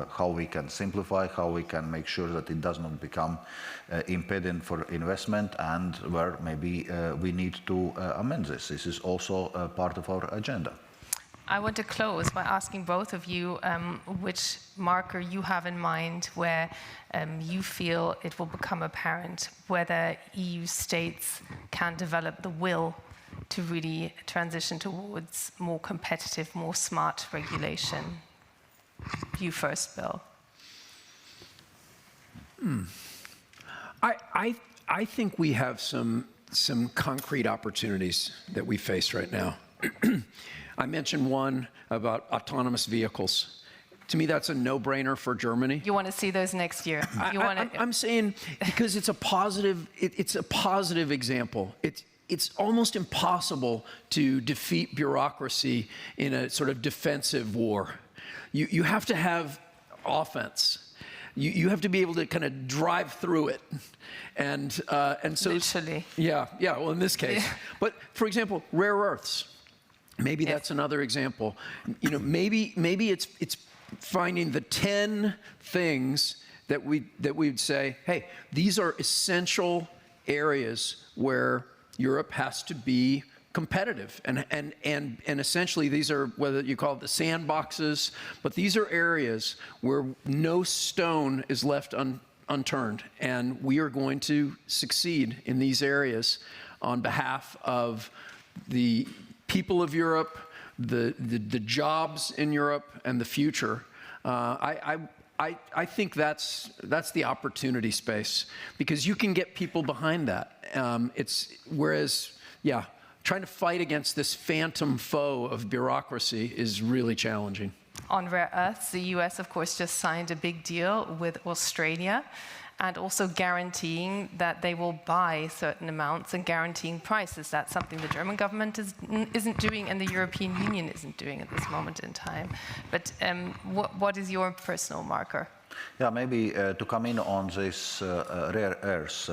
how we can simplify, how we can make sure that it does not become impeding for investment, and where maybe we need to amend this. This is also part of our agenda. I want to close by asking both of you which marker you have in mind where you feel it will become apparent whether EU states can develop the will to really transition towards more competitive, more smart regulation. You first, Bill. I think we have some concrete opportunities that we face right now. I mentioned one about autonomous vehicles. To me, that's a no-brainer for Germany. You want to see those next year? I'm saying because it's a positive. It's a positive example. It's almost impossible to defeat bureaucracy in a sort of defensive war. You have to have offense. You have to be able to kind of drive through it, and so literally. Yeah. Well, in this case, but for example, rare earths. Maybe that's another example. You know, maybe it's finding the 10 things that we'd say, hey, these are essential areas where Europe has to be competitive, and essentially these are, whether you call it the sandboxes, but these are areas where no stone is left unturned, and we are going to succeed in these areas on behalf of the people of Europe, the jobs in Europe, and the future. I think that's the opportunity space, because you can get people behind that. Trying to fight against this phantom foe of bureaucracy is really challenging. On rare earths, the US, of course, just signed a big deal with Australia, and also guaranteeing that they will buy certain amounts and guaranteeing prices. That's something the German government isn't doing and the European Union isn't doing at this moment in time. But what is your personal marker? Yeah, maybe to come in on this rare earths.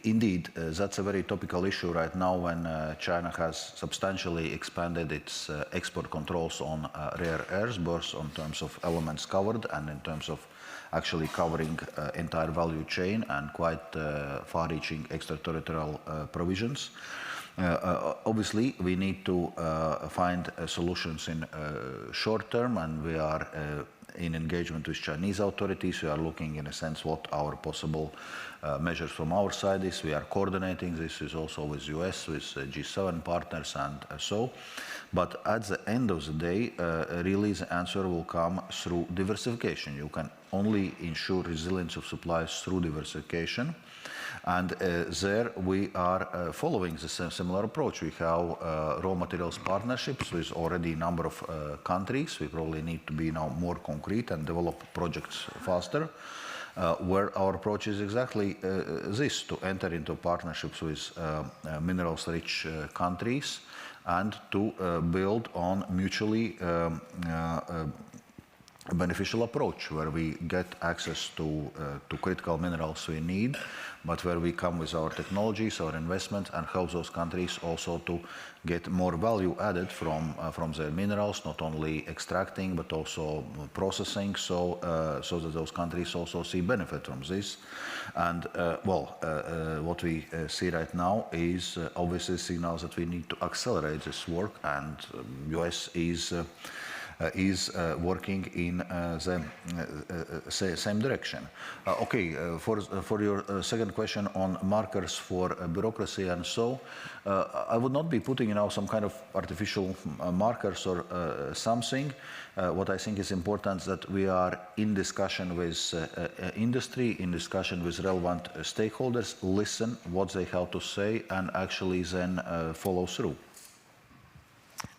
Indeed, that's a very topical issue right now when China has substantially expanded its export controls on rare earths, both in terms of elements covered and in terms of actually covering entire value chain and quite far-reaching extraterritorial provisions. Obviously, we need to find solutions in short term, and we are in engagement with Chinese authorities. We are looking, in a sense, what our possible measures from our side is. We are coordinating this is also with US, with G7 partners, and so. But at the end of the day, really the answer will come through diversification. You can only ensure resilience of supplies through diversification. And there we are following the similar approach. We have raw materials partnerships with already a number of countries. We probably need to be now more concrete and develop projects faster, where our approach is exactly this, to enter into partnerships with minerals-rich countries and to build on mutually beneficial approach where we get access to critical minerals we need, but where we come with our technologies, our investments, and help those countries also to get more value added from their minerals, not only extracting but also processing, so that those countries also see benefit from this. And what we see right now is obviously signals that we need to accelerate this work, and US is working in the same direction. For your second question on markers for bureaucracy and so, I would not be putting some kind of artificial markers or something. What I think is important is that we are in discussion with industry, in discussion with relevant stakeholders, listen what they have to say, and actually then follow through.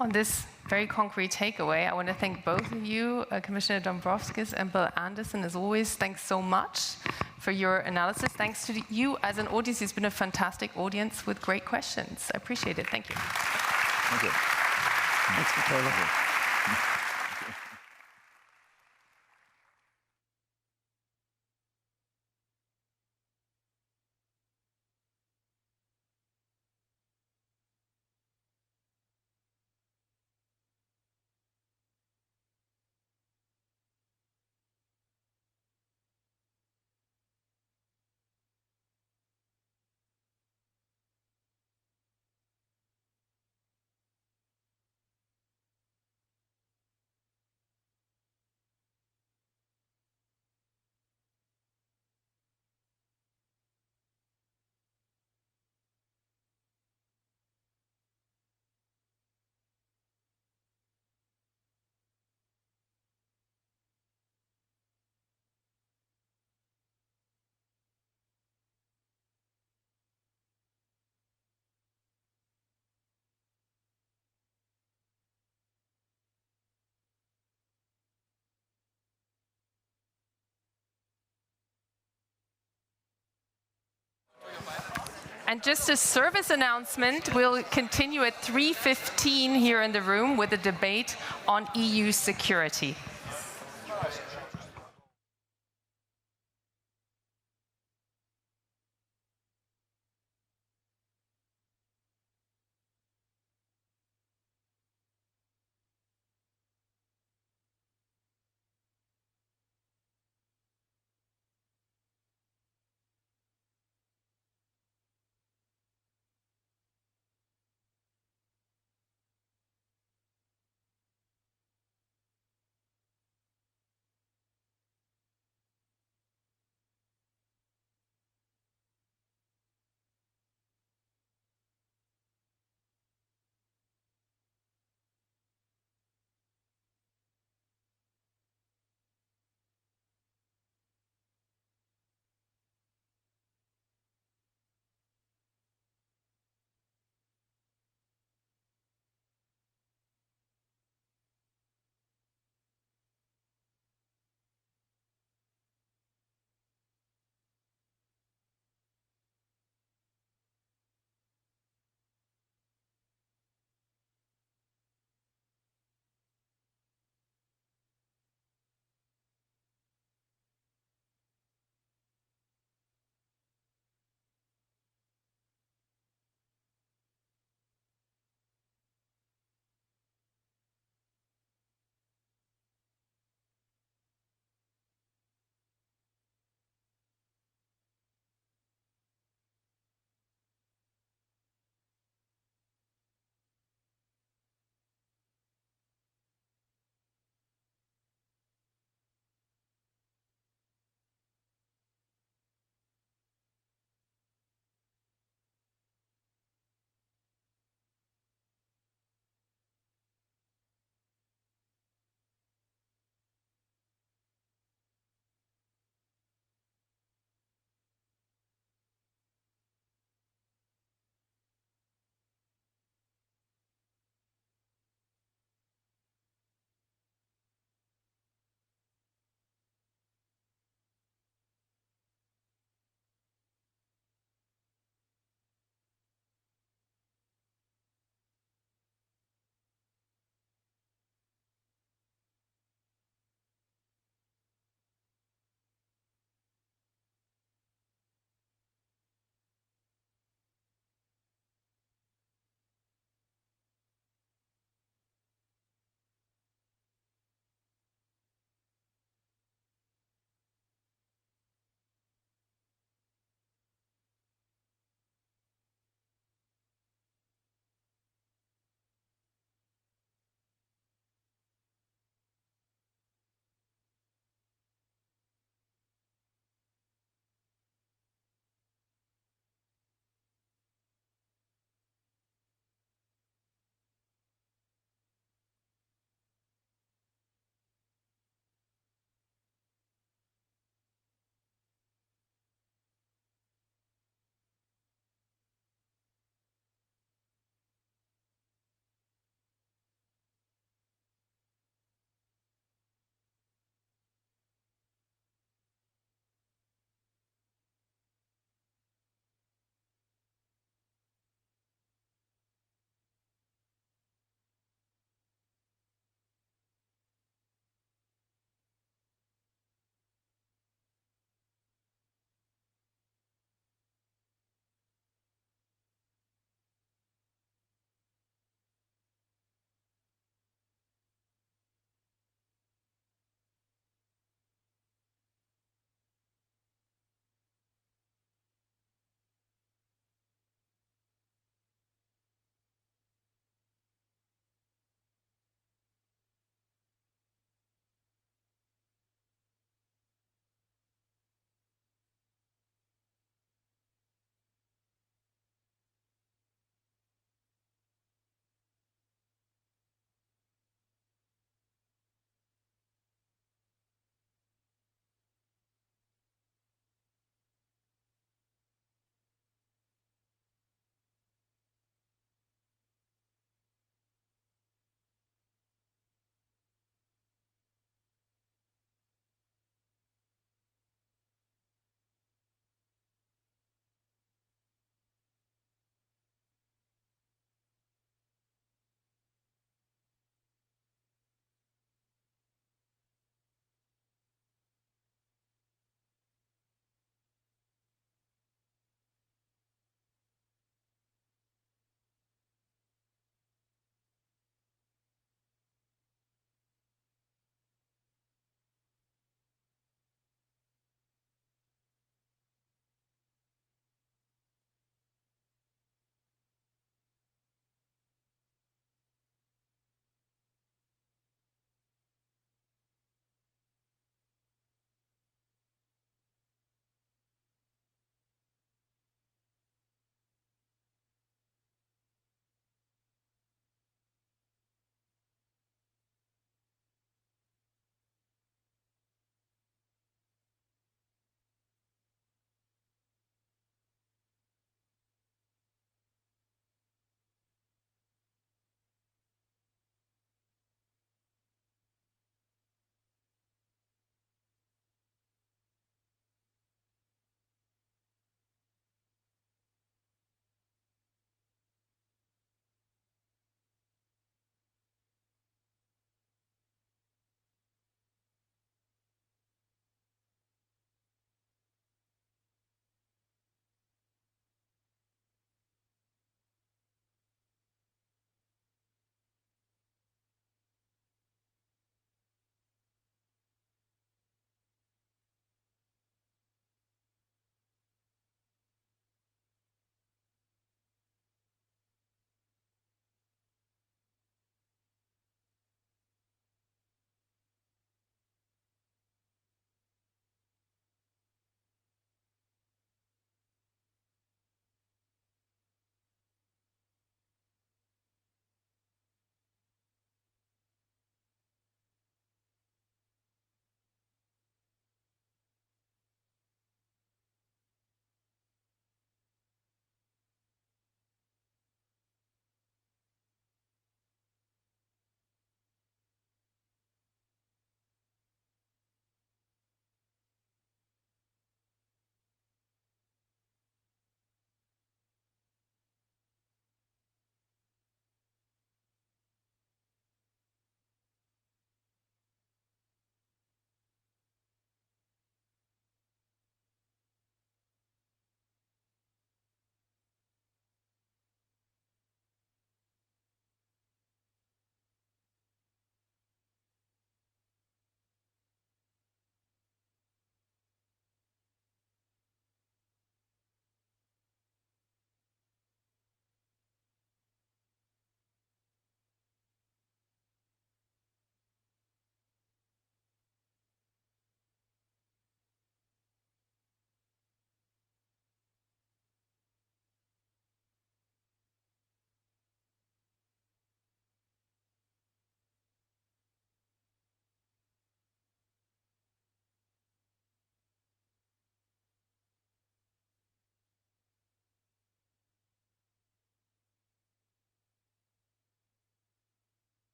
On this very concrete takeaway, I want to thank both of you, Commissioner Dombrovskis and Bill Anderson. As always, thanks so much for your analysis. Thanks to you as an audience. It's been a fantastic audience with great questions. I appreciate it. Thank you. Thank you. Thanks, Michaela. And just a service announcement, we'll continue at 3:15 here in the room with a debate on EU security.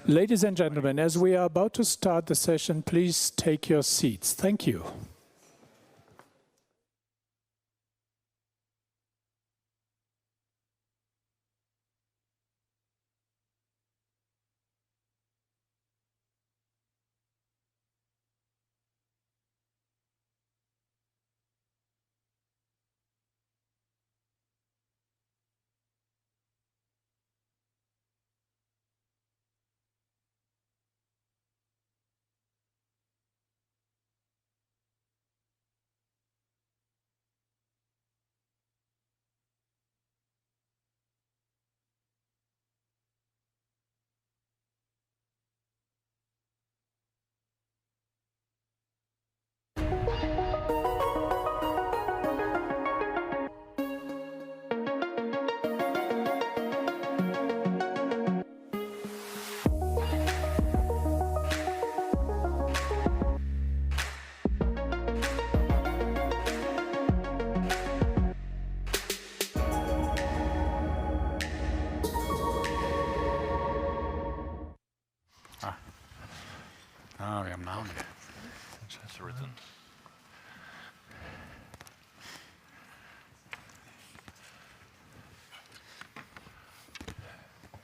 Ladies and gentlemen, as we are about to start the session, please take your seats. Thank you.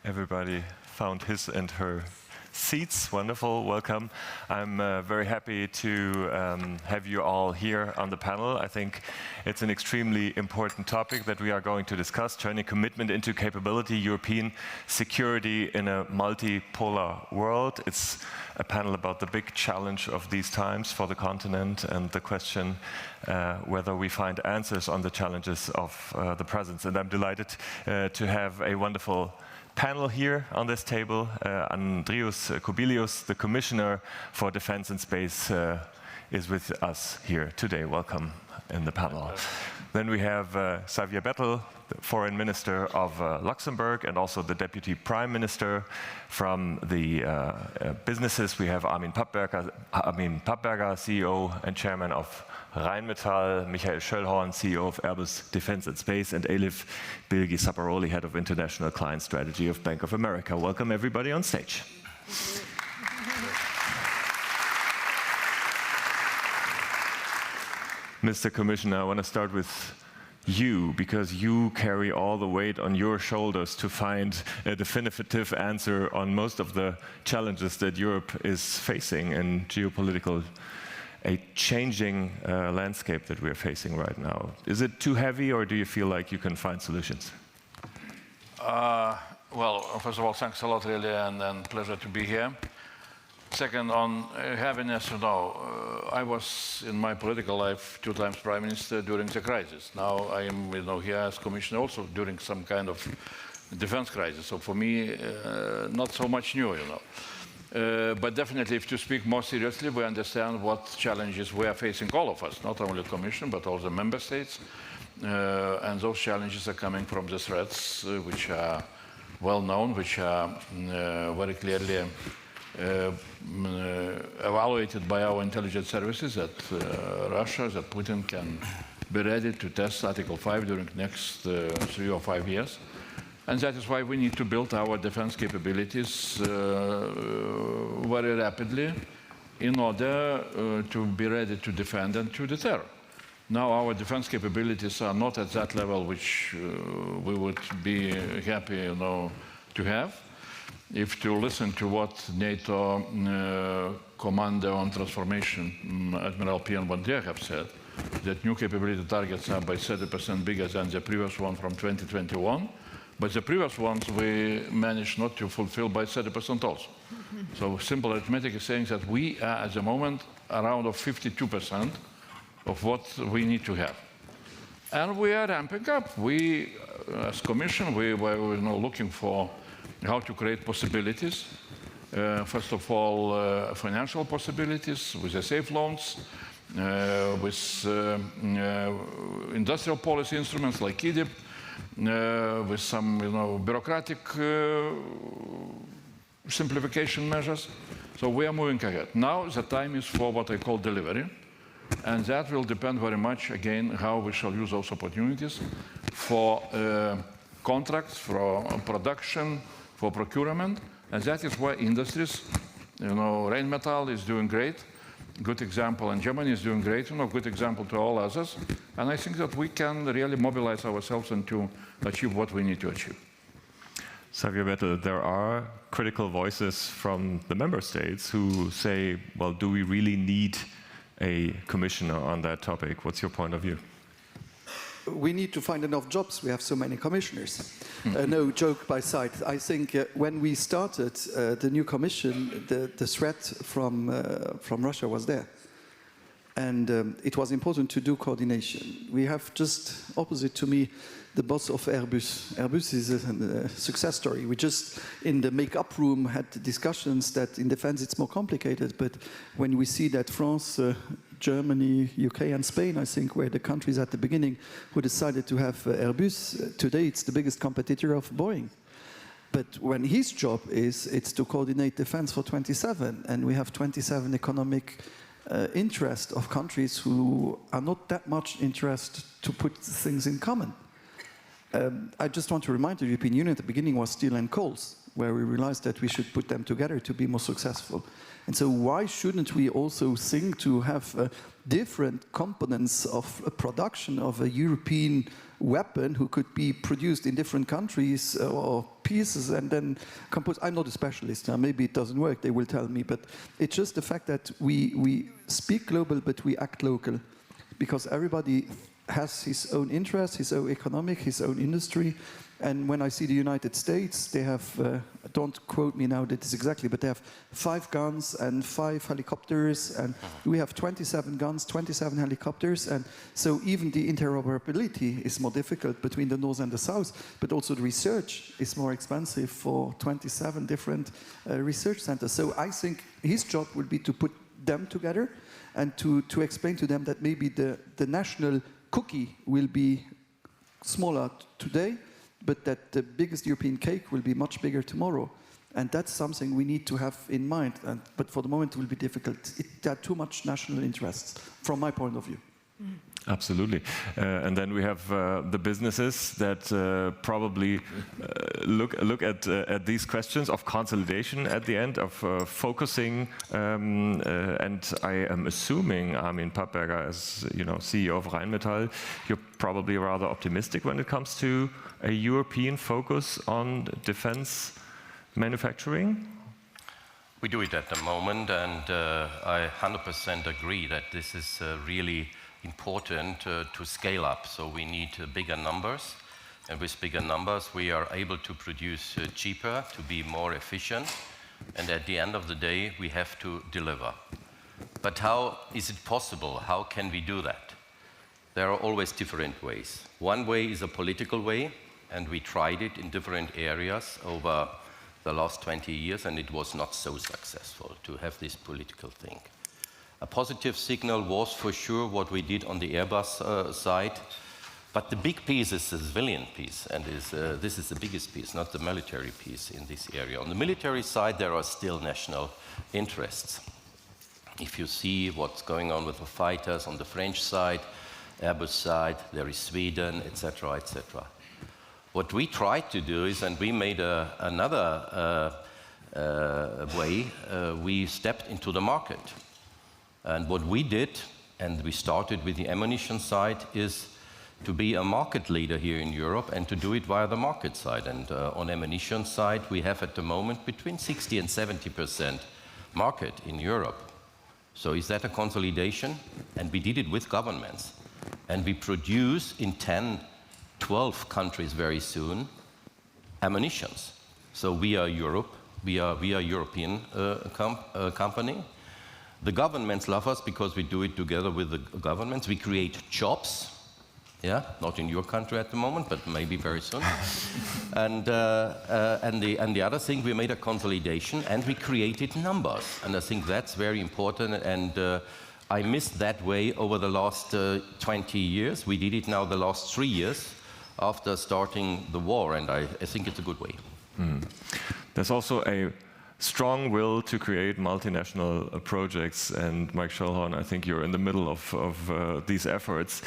Everybody found his and her seats. Wonderful, welcome. I'm very happy to have you all here on the panel. I think it's an extremely important topic that we are going to discuss, turning commitment into capability, European security in a multipolar world. It's a panel about the big challenge of these times for the continent and the question whether we find answers on the challenges of the present. And I'm delighted to have a wonderful panel here on this table. Andrius Kubilius, the Commissioner for Defense and Space, is with us here today. Welcome in the panel. Then we have Xavier Bettel, the Foreign Minister of Luxembourg, and also the Deputy Prime Minister. From the businesses, we have Armin Pappberger, CEO and Chairman of Rheinmetall, Michael Schöllhorn, CEO of Airbus Defence and Space, and Elif Bilgi-Saparoli, Head of International Client Strategy of Bank of America. Welcome everybody on stage. Mr. Commissioner, I want to start with you, because you carry all the weight on your shoulders to find a definitive answer on most of the challenges that Europe is facing in geopolitical, a changing landscape that we're facing right now. Is it too heavy, or do you feel like you can find solutions? Well, first of all, thanks a lot, really, and pleasure to be here. Second, on heaviness, I was in my political life 2 times Prime Minister during the crisis. Now I am, here as Commissioner also during some kind of defense crisis. So for me, not so much new, But definitely, if to speak more seriously, we understand what challenges we are facing, all of us, not only the Commission, but also member states. And those challenges are coming from the threats which are well known, which are very clearly evaluated by our intelligence services, that Russia, that Putin can be ready to test Article 5 during the next 3 or 5 years. And that is why we need to build our defense capabilities very rapidly in order to be ready to defend and to deter. Now our defense capabilities are not at that level which we would be happy to have. If to listen to what NATO Commander on Transformation, Admiral Pierre Bondier, have said, that new capability targets are by 30% bigger than the previous one from 2021, but the previous ones we managed not to fulfill by 30% also. So simple arithmetic is saying that we are at the moment around 52% of what we need to have. And we are ramping up. We, as Commission, we were looking for how to create possibilities. First of all, financial possibilities with the safe loans, with industrial policy instruments like IDIP, with some bureaucratic simplification measures. So we are moving ahead. Now the time is for what I call delivery. And that will depend very much, again, how we shall use those opportunities for contracts, for production, for procurement, And that is why industries, Rheinmetall is doing great. Good example, and Germany is doing great, good example to all others. And I think that we can really mobilize ourselves and to achieve what we need to achieve. Xavier Bettel, there are critical voices from the member states who say, well, do we really need a commissioner on that topic? What's your point of view? We need to find enough jobs. We have so many commissioners. No joke by side. I think when we started the new commission, the threat from Russia was there. And it was important to do coordination. We have just opposite to me the boss of Airbus. Airbus is a success story. We just, in the make-up room, had discussions that in defense it's more complicated, but when we see that France, Germany, UK and Spain, I think, were the countries at the beginning who decided to have Airbus, today it's the biggest competitor of Boeing. But when his job it's to coordinate defense for 27, and we have 27 economic interest of countries who are not that much interested to put things in common. I just want to remind the European Union at the beginning was steel and coals, where we realized that we should put them together to be more successful. And so why shouldn't we also think to have different components of a production of a European weapon who could be produced in different countries or pieces and then composed? I'm not a specialist, maybe it doesn't work, they will tell me, but it's just the fact that we speak global but we act local, because everybody has his own interests, his own economic, his own industry. And when I see the United States, they have, don't quote me now that is exactly, but they have 5 guns and 5 helicopters, and we have 27 guns, 27 helicopters, and so even the interoperability is more difficult between the North and the South, but also the research is more expensive for 27 different research centers. So I think his job will be to put them together and to explain to them that maybe the national cookie will be smaller today, but that the biggest European cake will be much bigger tomorrow. And that's something we need to have in mind. But for the moment, it will be difficult. There are too much national interests, from my point of view. Absolutely. And then we have the businesses that probably look at these questions of consolidation at the end, of focusing. And I am assuming, Armin Pappberger, as CEO of Rheinmetall, you're probably rather optimistic when it comes to a European focus on defense manufacturing. We do it at the moment, and I 100% agree that this is really important to scale up. So we need bigger numbers, and with bigger numbers we are able to produce cheaper, to be more efficient, and at the end of the day we have to deliver. But how is it possible? How can we do that? There are always different ways. One way is a political way, and we tried it in different areas over the last 20 years, and it was not so successful to have this political thing. A positive signal was for sure what we did on the Airbus side, but the big piece is the civilian piece, and this is the biggest piece, not the military piece in this area. On the military side, there are still national interests. If you see what's going on with the fighters on the French side, Airbus side, there is Sweden, etc., etc. What we tried to do is, and we made another way, we stepped into the market. And what we did, and we started with the ammunition side, is to be a market leader here in Europe and to do it via the market side. And on ammunition side, we have at the moment between 60 and 70% market in Europe. So is that a consolidation? And we did it with governments. And we produce in 10, 12 countries very soon ammunitions. So we are Europe, we are European company. The governments love us because we do it together with the governments. We create jobs, yeah, not in your country at the moment, but maybe very soon. And the other thing, we made a consolidation and we created numbers. And I think that's very important. And I missed that way over the last 20 years. We did it now the last 3 years after starting the war, and I think it's a good way. There's also a strong will to create multinational projects, and Mike Schellhorn, I think you're in the middle of these efforts.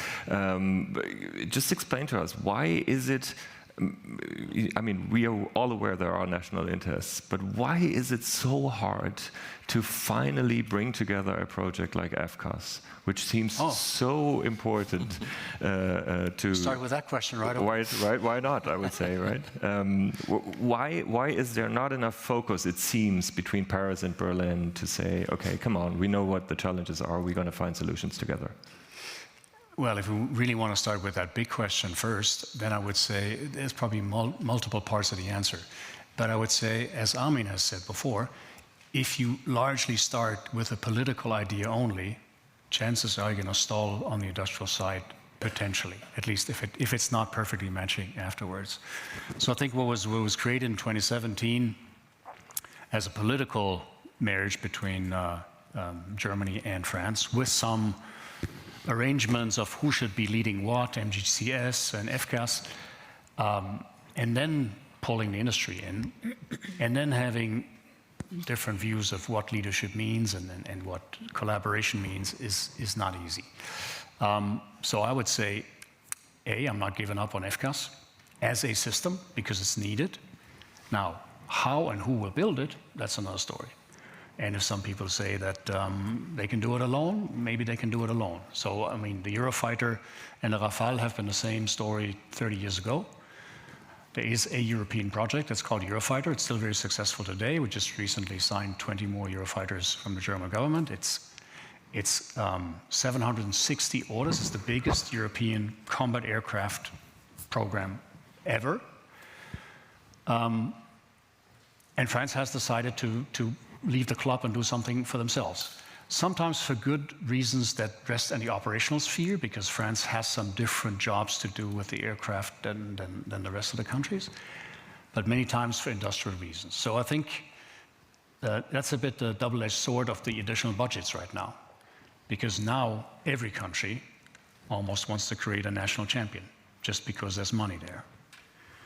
Just explain to us, why is it I mean, we are all aware there are national interests, but why is it so hard to finally bring together a project like FCAS, which seems so important to... Start with that question right away. Why not, I would say, right? Why is there not enough focus, it seems, between Paris and Berlin to say, okay, come on, we know what the challenges are, we're going to find solutions together? Well, if we really want to start with that big question first, then I would say there's probably multiple parts of the answer. But I would say, as Armin has said before, if you largely start with a political idea only, chances are you're going to stall on the industrial side potentially, at least if it's not perfectly matching afterwards. So I think what was created in 2017 as a political marriage between Germany and France, with some arrangements of who should be leading what, MGCS and FCAS, and then pulling the industry in, and then having different views of what leadership means and what collaboration means is not easy. So I would say, I'm not giving up on FCAS as a system because it's needed. Now, how and who will build it, that's another story. And if some people say that they can do it alone, maybe they can do it alone. So, I mean, the Eurofighter and the Rafale have been the same story 30 years ago. There is a European project that's called Eurofighter. It's still very successful today. We just recently signed 20 more Eurofighters from the German government. It's 760 orders. It's the biggest European combat aircraft program ever. And France has decided to leave the club and do something for themselves. Sometimes for good reasons that rest in the operational sphere, because France has some different jobs to do with the aircraft than the rest of the countries, but many times for industrial reasons. So I think that's a bit the double-edged sword of the additional budgets right now, because now every country almost wants to create a national champion, just because there's money there.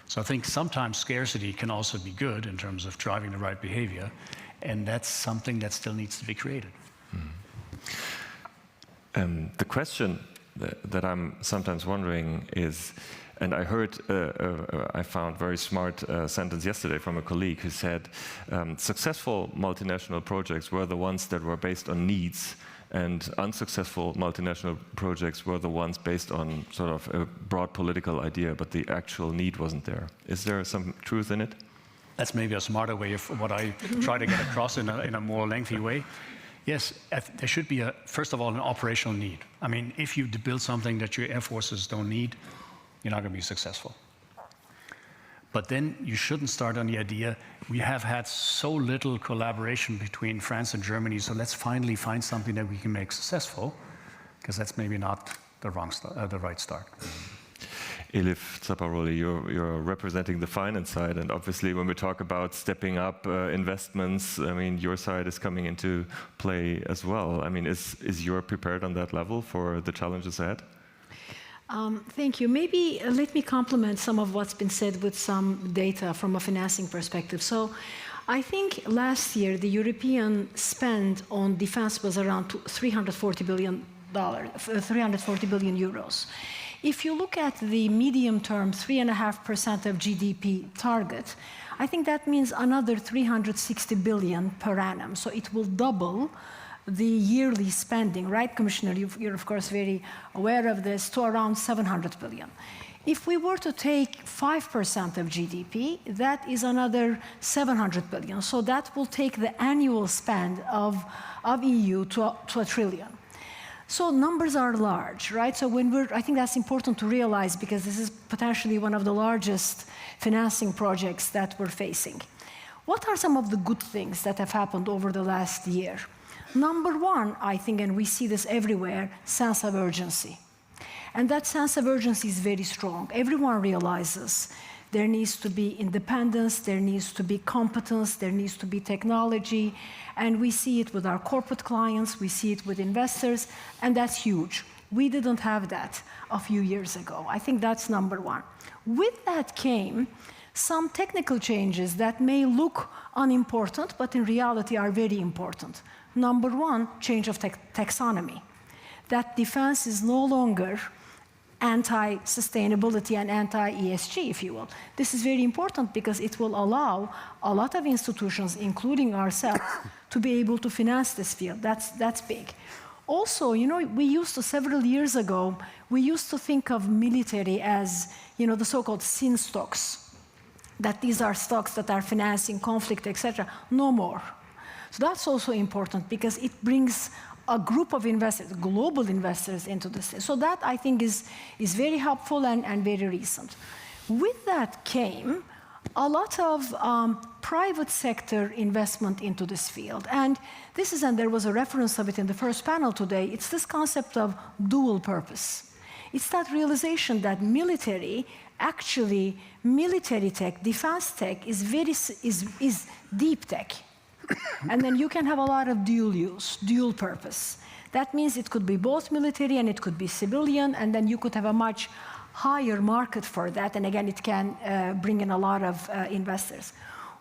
So I think sometimes scarcity can also be good in terms of driving the right behavior, and that's something that still needs to be created. The question that I'm sometimes wondering is, and I heard, I found very smart sentence yesterday from a colleague who said, successful multinational projects were the ones that were based on needs, and unsuccessful multinational projects were the ones based on sort of a broad political idea, but the actual need wasn't there. Is there some truth in it? That's maybe a smarter way of what I try to get across in a more lengthy way. Yes, there should be, first of all, an operational need. I mean, if you build something that your air forces don't need, you're not going to be successful. But then you shouldn't start on the idea, we have had so little collaboration between France and Germany, so let's finally find something that we can make successful, because that's maybe not the right start. Elif Zaparoli, you're representing the finance side, and obviously when we talk about stepping up investments, I mean, your side is coming into play as well. I mean, is Europe prepared on that level for the challenges ahead? Thank you. Maybe let me complement some of what's been said with some data from a financing perspective. So I think last year the European spend on defense was around 340 billion euros. If you look at the medium-term 3.5% of GDP target, I think that means another 360 billion per annum. So it will double the yearly spending, right, Commissioner? You're of course very aware of this, to around 700 billion. If we were to take 5% of GDP, that is another 700 billion. So that will take the annual spend of EU to a trillion. So numbers are large, right? So I think that's important to realize, because this is potentially one of the largest financing projects that we're facing. What are some of the good things that have happened over the last year? Number one, I think, and we see this everywhere, sense of urgency. And that sense of urgency is very strong. Everyone realizes there needs to be independence, there needs to be competence, there needs to be technology, and we see it with our corporate clients, we see it with investors, and that's huge. We didn't have that a few years ago. I think that's number one. With that came some technical changes that may look unimportant, but in reality are very important. Number one, change of taxonomy. That defense is no longer anti-sustainability and anti-ESG, if you will. This is very important because it will allow a lot of institutions, including ourselves, to be able to finance this field. That's big. Also, you know, we used to, several years ago, we used to think of military as, you know, the so-called sin stocks, that these are stocks that are financing conflict, etc. No more. So that's also important because it brings a group of investors, global investors, into this. So that, I think, is very helpful and very recent. With that came a lot of private sector investment into this field. And this is, and there was a reference of it in the first panel today, it's this concept of dual purpose. It's that realization that military tech, defense tech, is deep tech. And then you can have a lot of dual use, dual purpose. That means it could be both military and it could be civilian, and then you could have a much higher market for that, and again, it can bring in a lot of investors.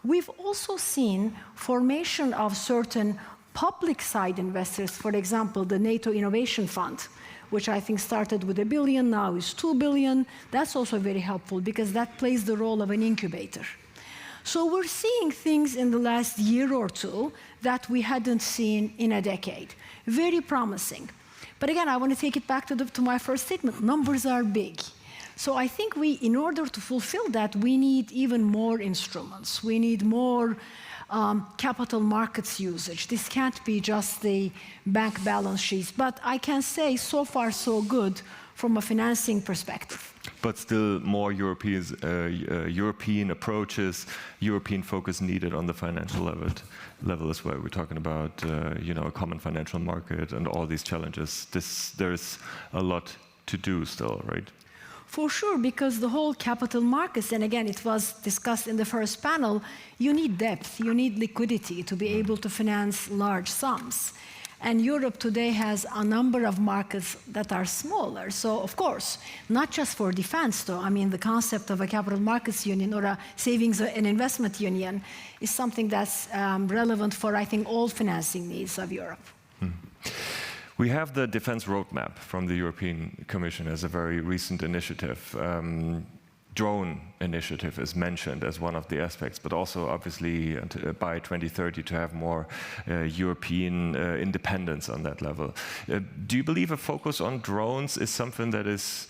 We've also seen formation of certain public side investors, for example, the NATO Innovation Fund, which I think started with $1 billion, now is $2 billion. That's also very helpful because that plays the role of an incubator. So we're seeing things in the last year or two that we hadn't seen in a decade. Very promising. But again, I want to take it back to my first statement. Numbers are big. So I think in order to fulfill that, we need even more instruments. We need more capital markets usage. This can't be just the bank balance sheets. But I can say so far so good from a financing perspective. But still more European approaches, European focus needed on the financial level as well. We're talking about you know, a common financial market and all these challenges. There's a lot to do still, right? For sure, because the whole capital markets, and again, it was discussed in the first panel, you need depth, you need liquidity to be able to finance large sums. And Europe today has a number of markets that are smaller. So, of course, not just for defense, though. I mean, the concept of a capital markets union or a savings and investment union is something that's relevant for, I think, all financing needs of Europe. We have the defense roadmap from the European Commission as a very recent initiative. Drone initiative is mentioned as one of the aspects, but also obviously by 2030 to have more European independence on that level. Do you believe a focus on drones is something that is,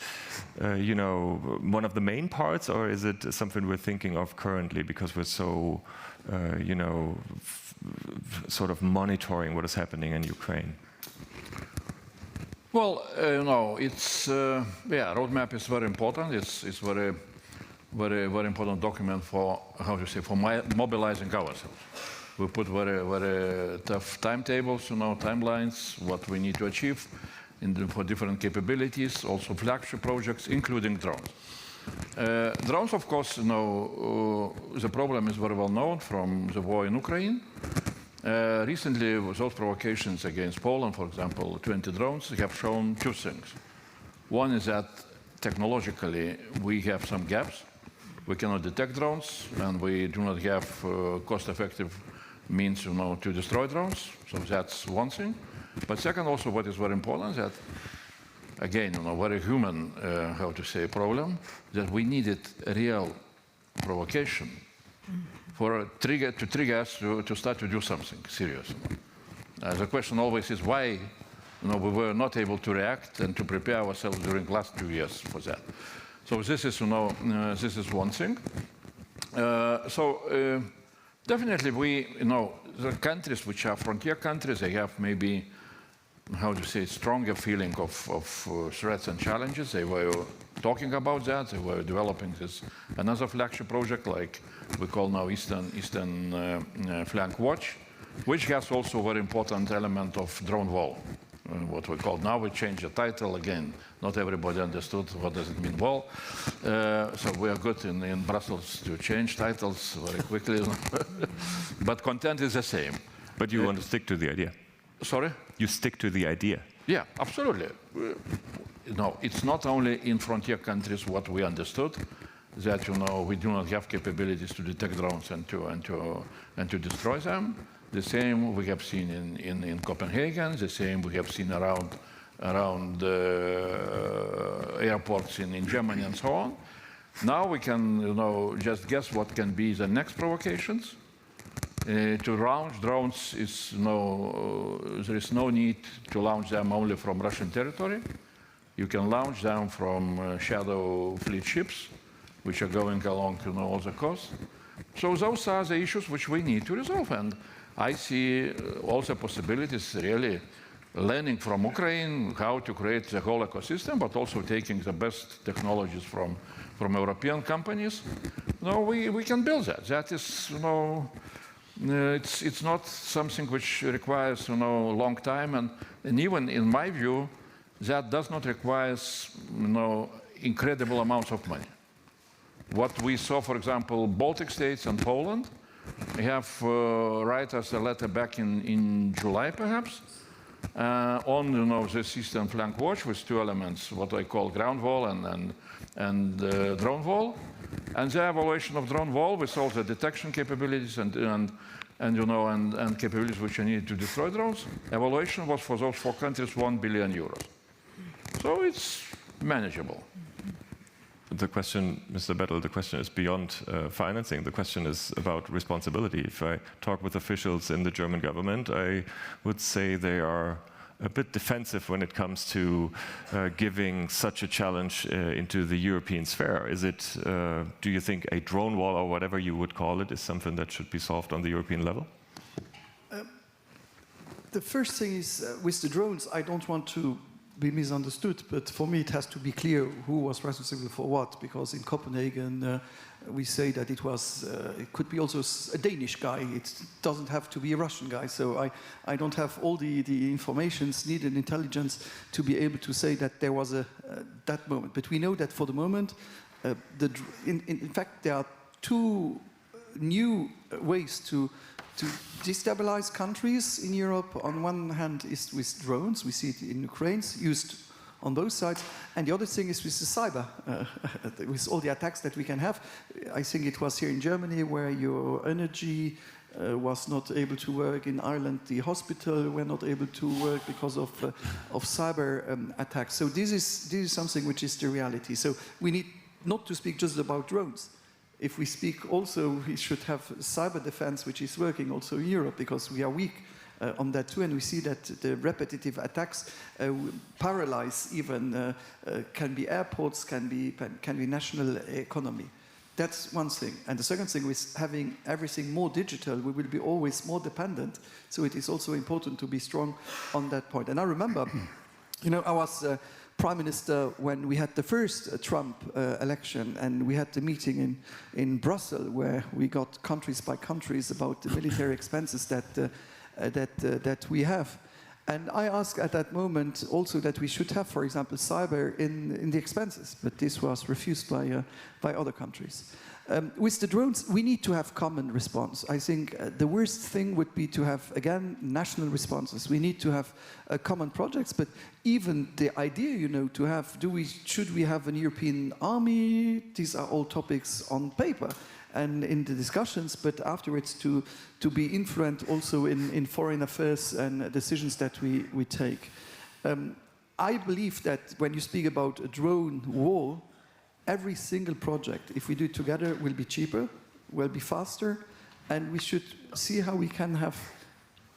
you know, one of the main parts, or is it something we're thinking of currently because we're so, you know, sort of monitoring what is happening in Ukraine? Well, no, it's roadmap is very important. It's very important document for, how to say, for mobilizing ourselves. We put very tough timetables, you know, timelines, what we need to achieve for different capabilities, also flagship projects, including drones. Drones, of course, you know, the problem is very well known from the war in Ukraine. Recently, those provocations against Poland, for example, 20 drones, have shown two things. One is that technologically we have some gaps. We cannot detect drones, and we do not have cost-effective means, you know, to destroy drones. So that's one thing. But second, also, what is very important, that again, you know, very human, how to say, problem, that we needed a real provocation to trigger us to start to do something serious. The question always is why, you know, we were not able to react and to prepare ourselves during the last 2 years for that. So this is, you know, this is one thing. Definitely you know, the countries which are frontier countries, they have maybe, how to say, stronger feeling of threats and challenges. They were talking about that. They were developing this another flagship project, like we call now Eastern Flank Watch, which has also a very important element of drone wall. What we call now, we change the title again. Not everybody understood what does it mean wall. So we are good in Brussels to change titles very quickly. But content is the same. But you want to stick to the idea? Sorry? You stick to the idea? Yeah, absolutely. No, it's not only in frontier countries what we understood, that, you know, we do not have capabilities to detect drones and to destroy them. The same we have seen in Copenhagen. The same we have seen around airports in Germany and so on. Now we can just guess what can be the next provocations. To launch drones, there is no need to launch them only from Russian territory. You can launch them from shadow fleet ships, which are going along all the coast. So those are the issues which we need to resolve. And I see also possibilities really learning from Ukraine how to create the whole ecosystem, but also taking the best technologies from European companies. We can build that. That is, it's not something which requires a long time, and even in my view, that does not require incredible amounts of money. What we saw, for example, Baltic states and Poland, we have write us a letter back in July, perhaps, on the Eastern Flank Watch with two elements, what I call ground wall and drone wall. And the evaluation of drone wall with all the detection capabilities and capabilities which are needed to destroy drones. Evaluation was for those 4 countries 1 billion euros. So it's manageable. The question, Mr. Bettel, the question is beyond financing. The question is about responsibility. If I talk with officials in the German government, I would say they are a bit defensive when it comes to giving such a challenge into the European sphere. Is it, do you think a drone wall or whatever you would call it is something that should be solved on the European level? The first thing is, with the drones, I don't want to be misunderstood, but for me it has to be clear who was responsible for what, because in Copenhagen we say that it could be also a Danish guy, it doesn't have to be a Russian guy, so I don't have all the informations needed, intelligence, to be able to say that there was that moment. But we know that for the moment, in fact there are 2 new ways to destabilize countries in Europe. On one hand is with drones, we see it in Ukraine, used on both sides, and the other thing is with the cyber, with all the attacks that we can have. I think it was here in Germany where your energy was not able to work. In Ireland, the hospital were not able to work because of cyber attacks. So this is something which is the reality. So we need not to speak just about drones. If we speak also, we should have cyber defense, which is working also in Europe, because we are weak on that too, and we see that the repetitive attacks paralyze even, can be airports, can be national economy. That's one thing. And the second thing is having everything more digital, we will be always more dependent, so it is also important to be strong on that point. And I remember, I was Prime Minister when we had the first Trump election, and we had the meeting in Brussels where we got countries by countries about the military expenses that we have. And I asked at that moment also that we should have, for example, cyber in the expenses, but this was refused by other countries. With the drones, we need to have common response. I think the worst thing would be to have, again, national responses. We need to have common projects, but even the idea, to have, should we have an European army? These are all topics on paper and in the discussions, but afterwards to be influent also in foreign affairs and decisions that we take. I believe that when you speak about a drone wall, every single project, if we do it together, will be cheaper, will be faster, and we should see how we can have,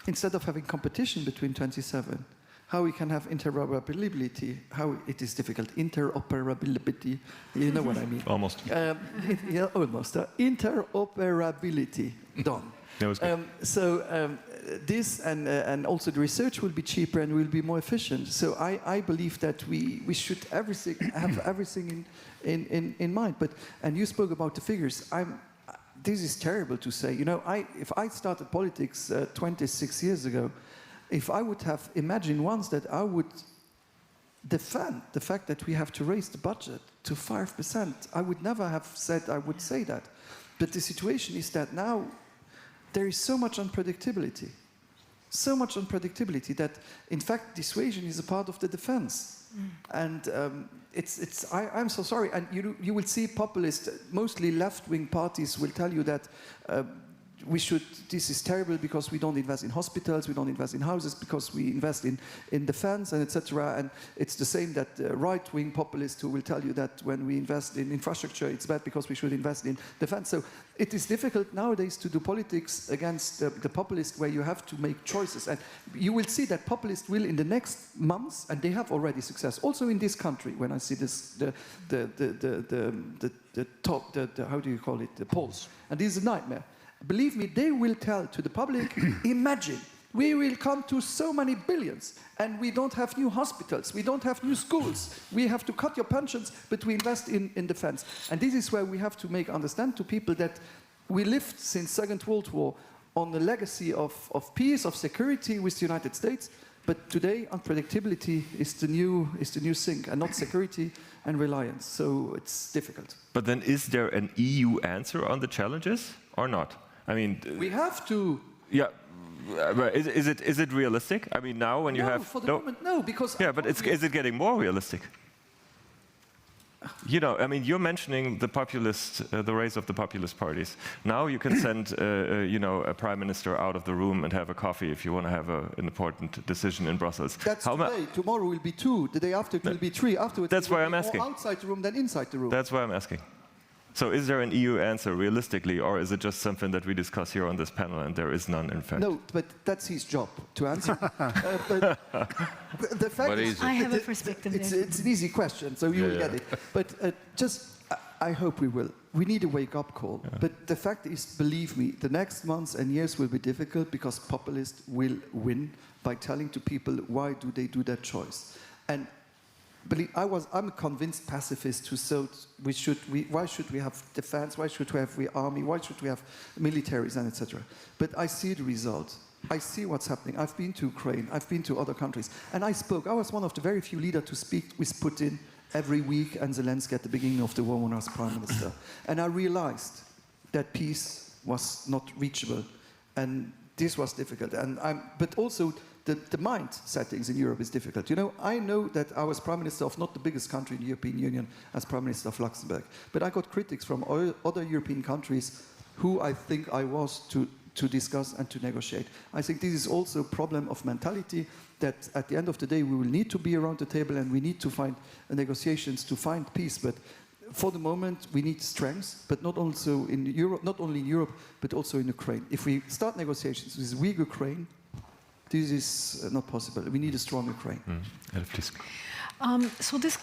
instead of having competition between 27, how we can have interoperability, how it is difficult, interoperability, you know what I mean? Almost. Yeah, almost. Interoperability, done. That was good. This and also the research will be cheaper and will be more efficient. So I believe that we should have everything in mind. And you spoke about the figures. This is terrible to say. If I started politics 26 years ago, if I would have imagined once that I would defend the fact that we have to raise the budget to 5%, I would never have said I would say that. But the situation is that now there is so much unpredictability. So much unpredictability that, in fact, dissuasion is a part of the defense. And I'm so sorry. And you will see populists, mostly left-wing parties, will tell you that this is terrible because we don't invest in hospitals, we don't invest in houses, because we invest in defense and etc. And it's the same that right-wing populists who will tell you that when we invest in infrastructure, it's bad because we should invest in defense. So it is difficult nowadays to do politics against the populists where you have to make choices. And you will see that populists will in the next months, and they have already success, also in this country, when I see this, how do you call it, the polls. And this is a nightmare. Believe me, they will tell to the public, imagine, we will come to so many billions, and we don't have new hospitals, we don't have new schools, we have to cut your pensions, but we invest in defense. And this is where we have to make understand to people that we lived since Second World War on the legacy of peace, of security with the United States, but today unpredictability is the new thing, and not security and reliance. So it's difficult. But then is there an EU answer on the challenges or not? I mean, we have to. Yeah. Is it realistic? I mean, now when you have for the moment, no, because but is it getting more realistic? You know, I mean, you're mentioning the populist, the rise of the populist parties. Now you can send, you know, a prime minister out of the room and have a coffee if you want to have an important decision in Brussels. That's today. Tomorrow will be 2. The day after it will be 3. Afterwards, that's why I'm asking. More outside the room than inside the room. That's why I'm asking. So is there an EU answer realistically, or is it just something that we discuss here on this panel and there is none in fact? No, but that's his job to answer. But the fact is, I have a perspective there. It's an easy question, so you will get it. But I hope we will. We need a wake-up call. Yeah. But the fact is, believe me, the next months and years will be difficult because populists will win by telling to people why do they do that choice. And I'm a convinced pacifist who thought why should we have defense, why should we have army, why should we have militaries and etc. But I see the result. I see what's happening. I've been to Ukraine, I've been to other countries, and I was one of the very few leaders to speak with Putin every week and Zelensky at the beginning of the war when I was prime minister. And I realized that peace was not reachable, and this was difficult. But also the mind settings in Europe is difficult. You know, I know that I was prime minister of not the biggest country in the European Union as prime minister of Luxembourg, but I got critics from other European countries who I think I was to discuss and to negotiate. I think this is also a problem of mentality, that at the end of the day we will need to be around the table and we need to find negotiations to find peace. But for the moment we need strength, but not only in Europe, but also in Ukraine. If we start negotiations with weak Ukraine, this is not possible. We need a strong Ukraine. So this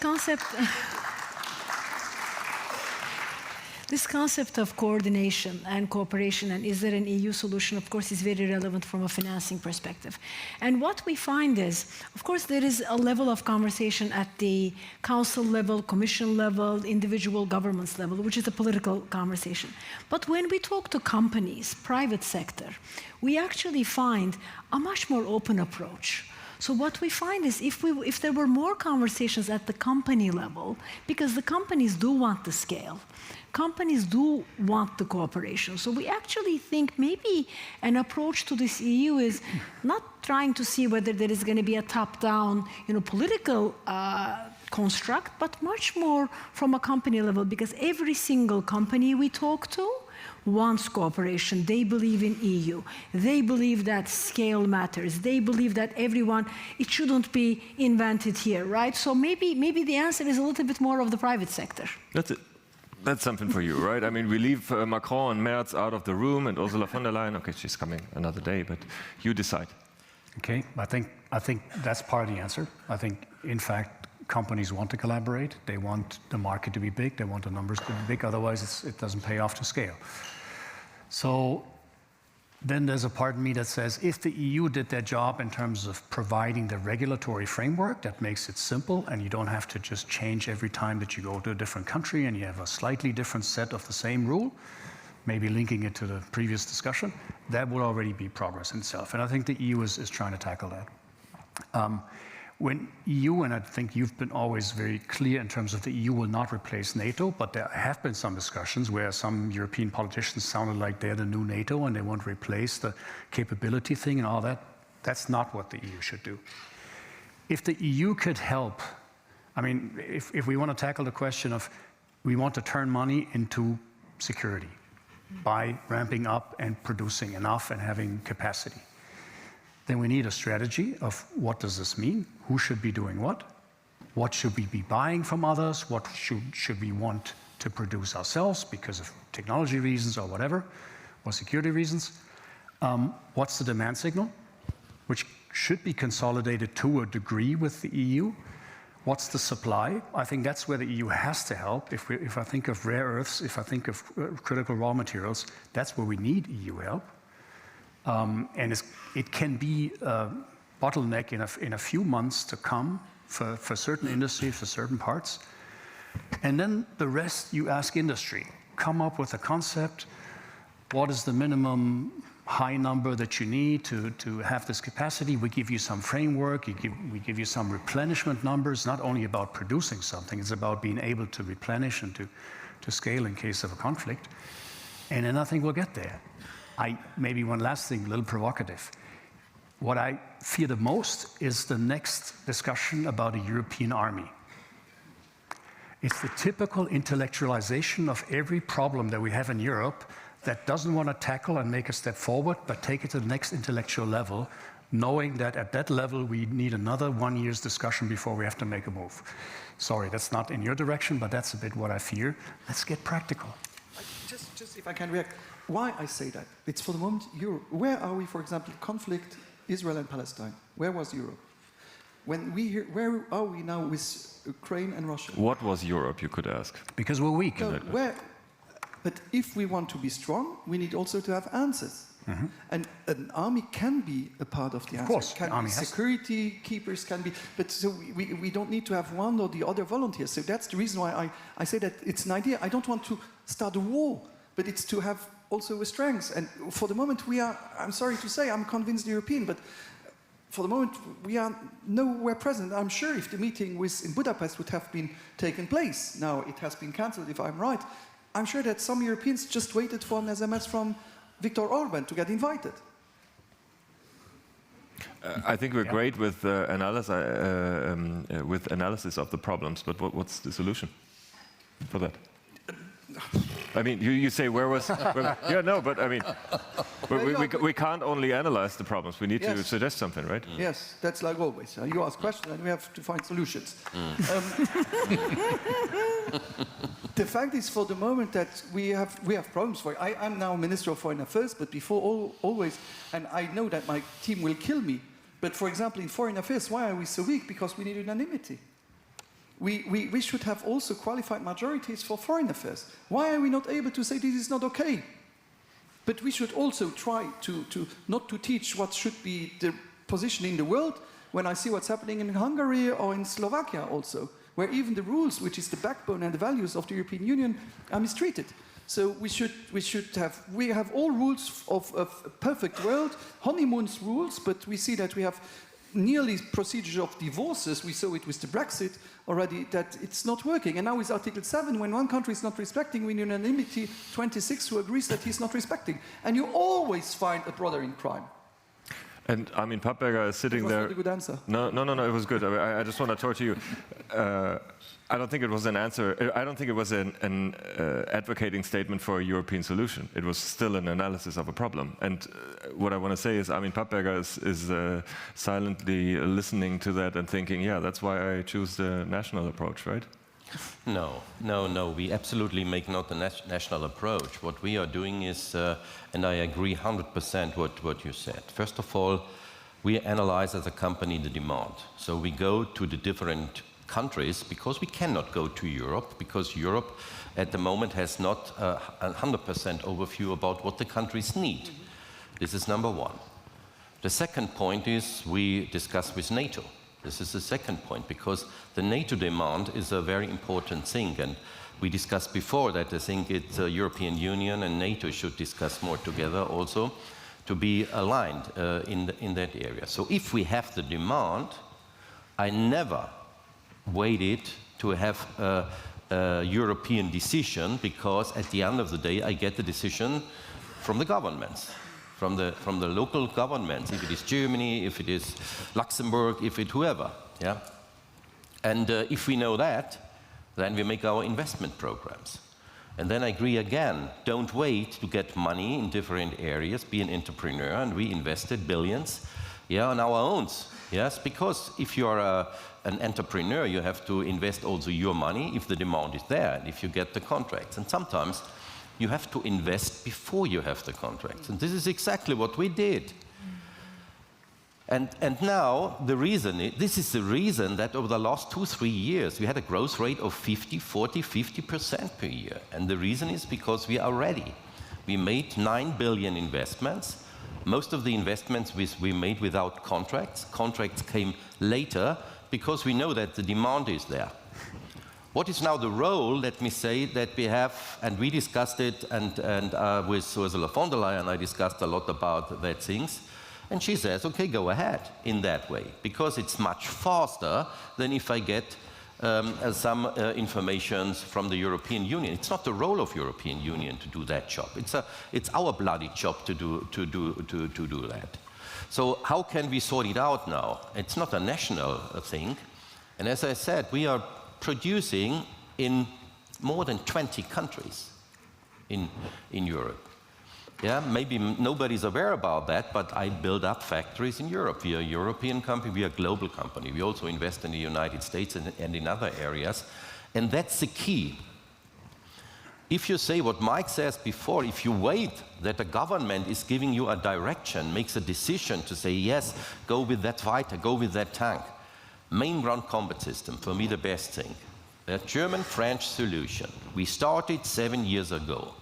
concept of coordination and cooperation, and is there an EU solution, of course, is very relevant from a financing perspective. And what we find is, of course, there is a level of conversation at the council level, commission level, individual governments level, which is a political conversation. But when we talk to companies, private sector, we actually find a much more open approach. So what we find is if there were more conversations at the company level, because the companies do want the scale, companies do want the cooperation. So we actually think maybe an approach to this EU is not trying to see whether there is going to be a top-down, political construct, but much more from a company level, because every single company we talk to wants cooperation. They believe in EU. They believe that scale matters. They believe that it shouldn't be invented here, right? So maybe the answer is a little bit more of the private sector. That's it. That's something for you, right? I mean, we leave Macron and Merz out of the room, and Ursula von der Leyen. Okay, she's coming another day, but you decide. Okay, I think that's part of the answer. I think, in fact, companies want to collaborate. They want the market to be big. They want the numbers to be big. Otherwise, it doesn't pay off to scale. So then there's a part of me that says, if the EU did their job in terms of providing the regulatory framework that makes it simple, and you don't have to just change every time that you go to a different country and you have a slightly different set of the same rule, maybe linking it to the previous discussion, that would already be progress in itself. And I think the EU is trying to tackle that. When EU, and I think you've been always very clear in terms of the EU will not replace NATO, but there have been some discussions where some European politicians sounded like they're the new NATO and they want to replace the capability thing and all that. That's not what the EU should do. If the EU could help, I mean, if we want to tackle the question of we want to turn money into security, by ramping up and producing enough and having capacity. Then we need a strategy of what does this mean? Who should be doing what should we be buying from others, what should we want to produce ourselves because of technology reasons or whatever, or security reasons. What's the demand signal, which should be consolidated to a degree with the EU. What's the supply? I think that's where the EU has to help. If I think of rare earths, if I think of critical raw materials, that's where we need EU help. And it can be a bottleneck in a few months to come for certain industries, for certain parts. And then the rest, you ask industry. Come up with a concept. What is the minimum high number that you need to have this capacity? We give you some framework. We give you some replenishment numbers, not only about producing something, it's about being able to replenish and to scale in case of a conflict. And then I think we'll get there. Maybe one last thing, a little provocative. What I fear the most is the next discussion about a European army. It's the typical intellectualization of every problem that we have in Europe that doesn't want to tackle and make a step forward, but take it to the next intellectual level, knowing that at that level we need another 1 year's discussion before we have to make a move. Sorry, that's not in your direction, but that's a bit what I fear. Let's get practical. Just if I can react, why I say that? It's for the moment Europe. Where are we, for example, conflict Israel and Palestine? Where was Europe? When we hear, where are we now with Ukraine and Russia? What was Europe, you could ask? Because we're weak. No, but if we want to be strong, we need also to have answers. Mm-hmm. And an army can be a part of the answer. Of course, can be security keepers, can be, but so we don't need to have one or the other volunteers. So that's the reason why I say that it's an idea. I don't want to start a war, but it's to have also a strength. And for the moment we are, I'm sorry to say, I'm convinced European, but for the moment we are nowhere present. I'm sure if the meeting in Budapest would have been taken place, now it has been cancelled if I'm right, I'm sure that some Europeans just waited for an SMS from Viktor Orban to get invited. I think we're great with analysis of the problems, but what's the solution for that? I mean, you say where was... yeah, no, but I mean, we can't only analyze the problems. We need to suggest something, right? Mm. Yes, that's like always. You ask questions and we have to find solutions. The fact is, for the moment, that we have problems. I'm now Minister of Foreign Affairs, but before always, and I know that my team will kill me, but for example, in Foreign Affairs, why are we so weak? Because we need unanimity. We should have also qualified majorities for foreign affairs. Why are we not able to say this is not okay? But we should also try to not to teach what should be the position in the world when I see what's happening in Hungary or in Slovakia also, where even the rules, which is the backbone and the values of the European Union, are mistreated. So we have all rules of a perfect world, honeymoon's rules, but we see that we have nearly procedure of divorces. We saw it with the Brexit already, that it's not working. And now with Article 7, when one country is not respecting, we need unanimity 26 who agrees that he's not respecting. And you always find a brother in crime. And I mean, Pappberger is sitting there. That was not a good answer. No, it was good. I just want to talk to you. I don't think it was an answer. I don't think it was an advocating statement for a European solution. It was still an analysis of a problem. And what I want to say is, I mean, Pappberger is silently listening to that and thinking, yeah, that's why I choose the national approach, right? No. We absolutely make not the national approach. What we are doing is, and I agree 100% what you said. First of all, we analyze as a company the demand. So we go to the different countries because we cannot go to Europe, because Europe at the moment has not a 100% overview about what the countries need. This is number one. The second point is we discuss with NATO. This is the second point, because the NATO demand is a very important thing, and we discussed before that I think it's European Union and NATO should discuss more together also to be aligned in that area. So if we have the demand, I never waited to have a European decision, because at the end of the day I get the decision from the governments. From the local governments, if it is Germany, if it is Luxembourg, if it whoever, yeah. And if we know that, then we make our investment programs. And then I agree again, don't wait to get money in different areas, be an entrepreneur, and we invested billions on our own. Yes, because if you're an entrepreneur, you have to invest also your money if the demand is there, and if you get the contracts. And sometimes you have to invest before you have the contracts. And this is exactly what we did. And now this is the reason that over the last 2-3 years we had a growth rate of 50, 40, 50% per year. And the reason is because we are ready. We made 9 billion investments. Most of the investments we made without contracts. Contracts came later because we know that the demand is there. What is now the role, let me say, that we have, and we discussed it, and with Ursula von der Leyen I discussed a lot about that things. And she says, okay, go ahead in that way, because it's much faster than if I get some information from the European Union. It's not the role of European Union to do that job. It's our bloody job to do that. So how can we sort it out now? It's not a national thing. And as I said, we are producing in more than 20 countries in Europe. Yeah, maybe nobody's aware about that, but I build up factories in Europe. We are a European company, we are a global company. We also invest in the United States and in other areas. And that's the key. If you say what Mike says before, if you wait that the government is giving you a direction, makes a decision to say, yes, go with that fighter, go with that tank. Main ground combat system, for me the best thing. The German-French solution. We started 7 years ago.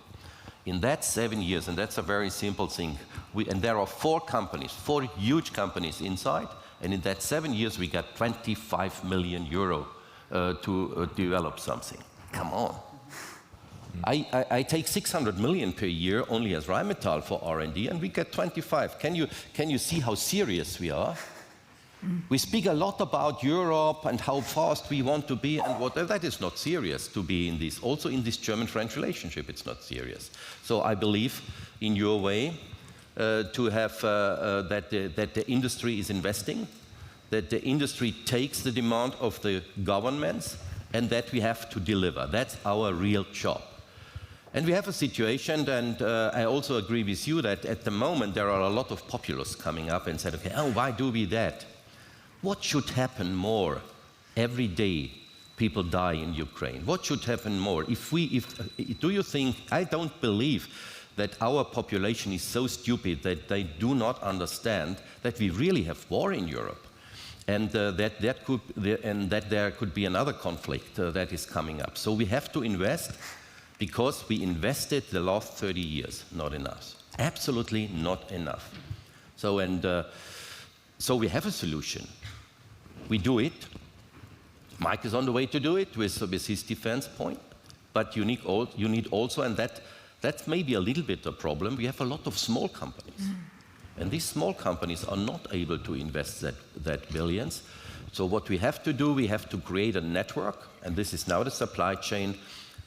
In that 7 years, and that's a very simple thing, and there are 4 companies, 4 huge companies inside, and in that 7 years we got 25 million euro to develop something. Come on. I take 600 million per year only as Rheinmetall for R&D, and we get 25. Can you see how serious we are? We speak a lot about Europe and how fast we want to be and whatever. That is not serious to be in this. Also in this German-French relationship, it's not serious. So I believe in your way to have that the industry is investing, that the industry takes the demand of the governments, and that we have to deliver. That's our real job. And we have a situation, and I also agree with you that at the moment there are a lot of populists coming up and said, okay, oh, why do we that? What should happen more? Every day people die in Ukraine. What should happen more? Do you think, I don't believe that our population is so stupid that they do not understand that we really have war in Europe, and that there could be another conflict that is coming up. So we have to invest, because we invested the last 30 years, not enough. Absolutely not enough. So we have a solution. We do it. Mike is on the way to do it with his defense point. But you need also, and that's maybe a little bit a problem, we have a lot of small companies. And these small companies are not able to invest that billions. So what we have to do, we have to create a network, and this is now the supply chain,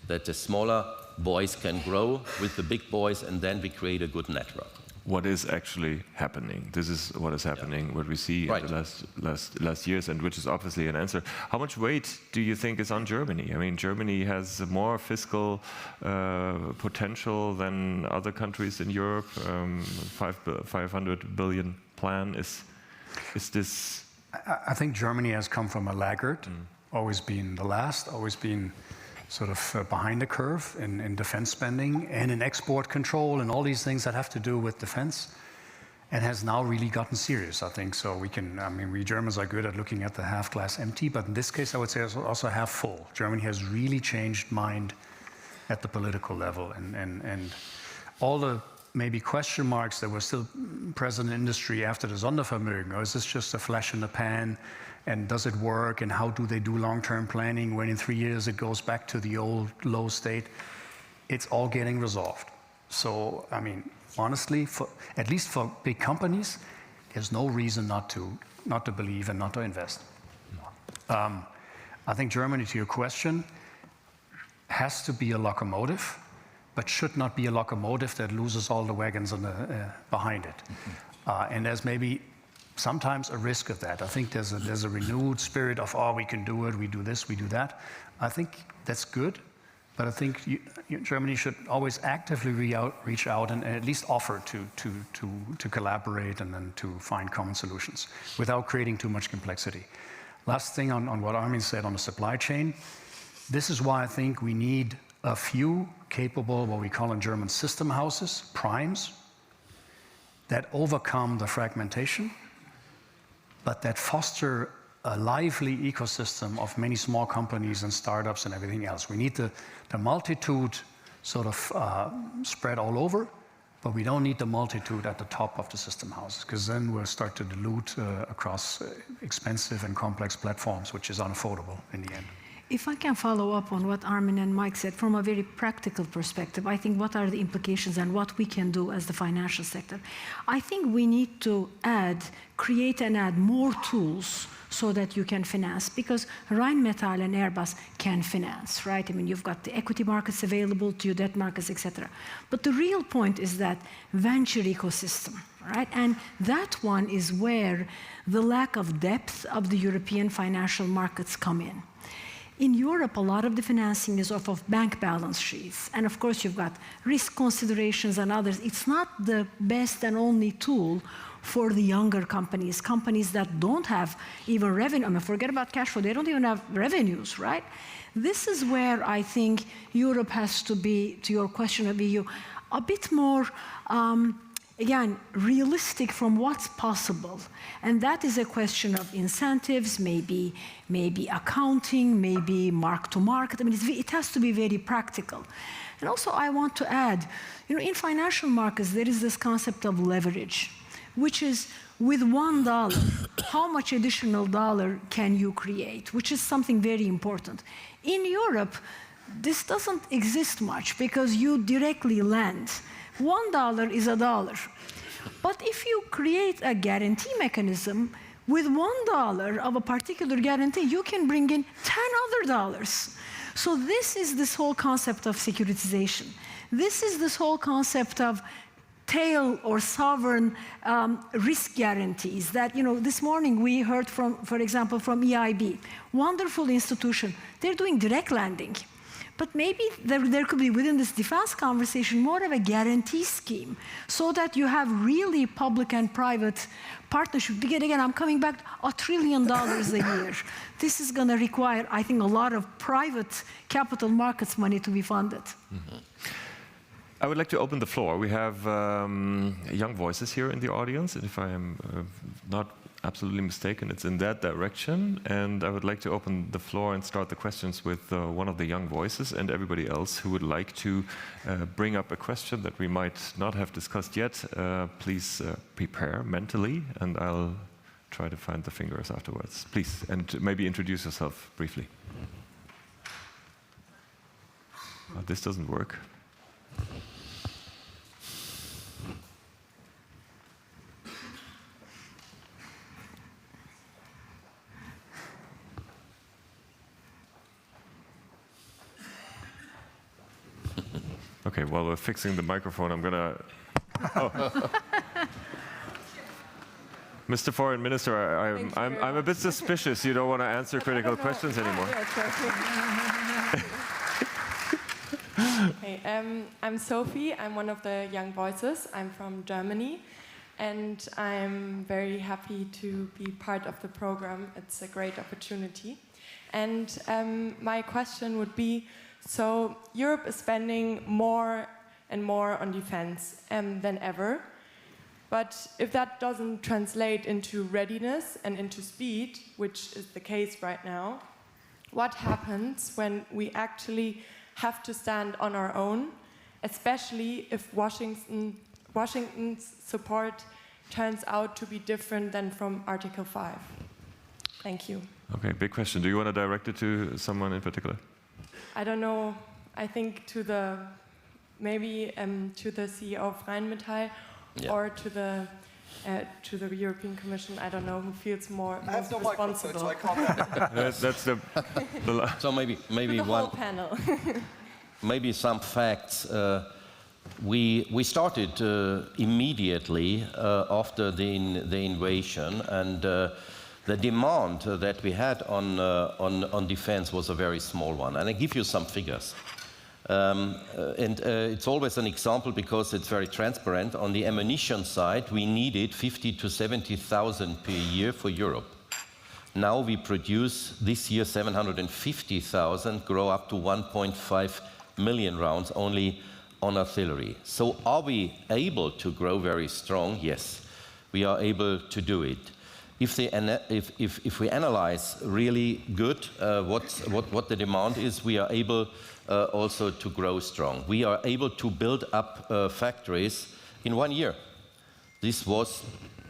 that the smaller boys can grow with the big boys, and then we create a good network. What is actually happening? This is what is happening, what we see in the last years, and which is obviously an answer. How much weight do you think is on Germany? I mean, Germany has more fiscal potential than other countries in Europe. 500 billion plan. Is this? I think Germany has come from a laggard, always been the last, always been sort of behind the curve in defense spending and in export control and all these things that have to do with defense, and has now really gotten serious, I think. So we Germans are good at looking at the half glass empty, but in this case I would say it's also half full. Germany has really changed mind at the political level, and all the maybe question marks that were still present in industry after the Sondervermögen, or is this just a flash in the pan? And does it work? And how do they do long-term planning when in 3 years it goes back to the old low state? It's all getting resolved. So, I mean, honestly, at least for big companies, there's no reason not to believe and not to invest. I think Germany, to your question, has to be a locomotive, but should not be a locomotive that loses all the wagons behind it. And there's maybe sometimes a risk of that. I think there's a renewed spirit of, oh, we can do it, we do this, we do that. I think that's good, But I think Germany should always actively reach out and at least offer to collaborate and then to find common solutions without creating too much complexity. Last thing on what Armin said on the supply chain. This is why I think we need a few capable, what we call in German, system houses, primes, that overcome the fragmentation, but that foster a lively ecosystem of many small companies and startups and everything else. We need the multitude sort of spread all over, but we don't need the multitude at the top of the system houses, because then we'll start to dilute across expensive and complex platforms, which is unaffordable in the end. If I can follow up on what Armin and Mike said from a very practical perspective, I think what are the implications and what we can do as the financial sector? I think we need to create and add more tools so that you can finance, because Rheinmetall and Airbus can finance, right? I mean, you've got the equity markets available to you, debt markets, etc. But the real point is that venture ecosystem, right? And that one is where the lack of depth of the European financial markets come in. In Europe, a lot of the financing is off of bank balance sheets. And of course, you've got risk considerations and others. It's not the best and only tool for the younger companies that don't have even revenue. I mean, forget about cash flow. They don't even have revenues, right? This is where I think Europe has to be, to your question of EU, a bit more, again, realistic from what's possible. And that is a question of incentives, maybe accounting, maybe mark to market. I mean, it has to be very practical. And also I want to add, in financial markets, there is this concept of leverage, which is with $1, how much additional dollar can you create, which is something very important. In Europe, this doesn't exist much because you directly lend. $1 is $1. But if you create a guarantee mechanism, with $1 of a particular guarantee, you can bring in 10 other dollars. So this is this whole concept of securitization. This is this whole concept of tail or sovereign risk guarantees that, this morning we heard from, for example, from EIB. Wonderful institution. They're doing direct lending. But maybe there could be, within this defense conversation, more of a guarantee scheme so that you have really public and private partnership. Because again, I'm coming back to $1 trillion a year. This is going to require, I think, a lot of private capital markets money to be funded. Mm-hmm. I would like to open the floor. We have young voices here in the audience, and if I am not absolutely mistaken, it's in that direction. And I would like to open the floor and start the questions with one of the young voices, and everybody else who would like to bring up a question that we might not have discussed yet. Please prepare mentally, and I'll try to find the fingers afterwards. Please, and maybe introduce yourself briefly. Oh, this doesn't work. Okay, while we're fixing the microphone, I'm gonna. Oh. Mr. Foreign Minister, I'm a bit suspicious. You don't want to answer critical questions anymore. Okay, I'm Sophie. I'm one of the young voices. I'm from Germany, and I'm very happy to be part of the program. It's a great opportunity. And my question would be, so Europe is spending more and more on defense than ever. But if that doesn't translate into readiness and into speed, which is the case right now, what happens when we actually have to stand on our own, especially if Washington's support turns out to be different than from Article 5? Thank you. Okay, big question. Do you want to direct it to someone in particular? I don't know. I think to the to the CEO of Rheinmetall, or to the European Commission. I don't know who feels more responsible. So I can't. That's the so maybe the whole panel. Maybe some facts. We started immediately after the invasion, and the demand that we had on defense was a very small one. And I give you some figures. It's always an example because it's very transparent. On the ammunition side, we needed 50 to 70,000 per year for Europe. Now we produce this year 750,000, grow up to 1.5 million rounds only on artillery. So are we able to grow very strong? Yes, we are able to do it. If we analyze really good what the demand is, we are able also to grow strong. We are able to build up factories in 1 year.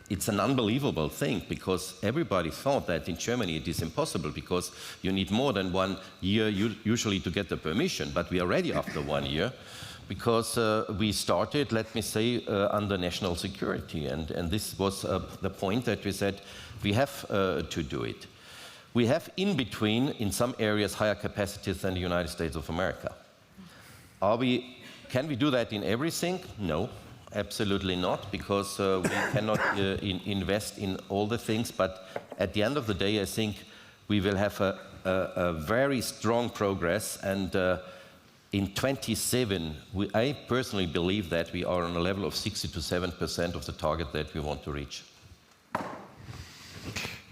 It's an unbelievable thing because everybody thought that in Germany it is impossible because you need more than 1 year usually to get the permission, but we are ready after 1 year because we started, let me say, under national security, and this was the point that we said we have to do it. We have in between, in some areas, higher capacities than the United States of America. Can we do that in everything? No. Absolutely not, because we cannot invest in all the things. But at the end of the day, I think we will have a very strong progress. And in 27, I personally believe that we are on a level of 60 to 7% of the target that we want to reach.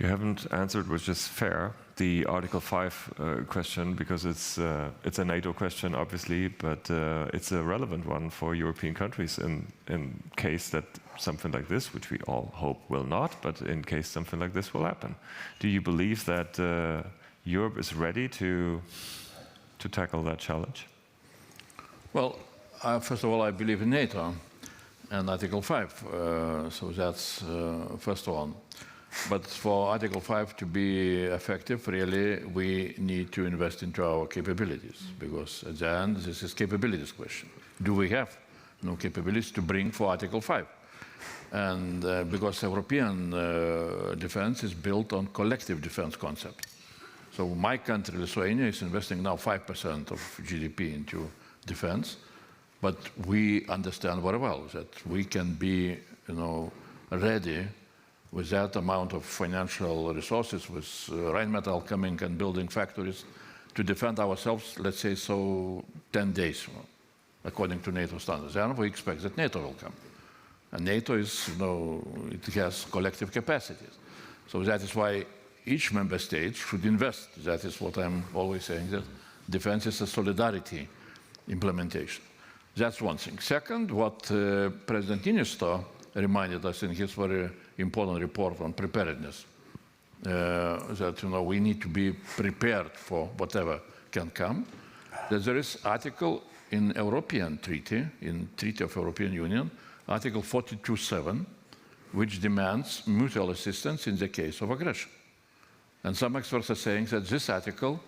You haven't answered, which is fair, the Article 5 question, because it's a NATO question, obviously, but it's a relevant one for European countries in case that something like this, which we all hope will not, but in case something like this will happen. Do you believe that Europe is ready to tackle that challenge? Well, first of all, I believe in NATO and Article 5, so that's first one. But for Article 5 to be effective, really, we need to invest into our capabilities, because at the end, this is capabilities question. Do we have no capabilities to bring for Article 5? And because European defense is built on collective defense concept. So my country, Lithuania, is investing now 5% of GDP into defense, but we understand very well that we can be, ready with that amount of financial resources, with Rheinmetall coming and building factories, to defend ourselves, let's say, 10 days, according to NATO standards. And we expect that NATO will come. And NATO is, it has collective capacities. So that is why each member state should invest. That is what I'm always saying, that defense is a solidarity implementation. That's one thing. Second, what President Niinistö reminded us in his very important report on preparedness, that we need to be prepared for whatever can come. That there is article in European Treaty, in Treaty of European Union, Article 42.7, which demands mutual assistance in the case of aggression. And some experts are saying that this article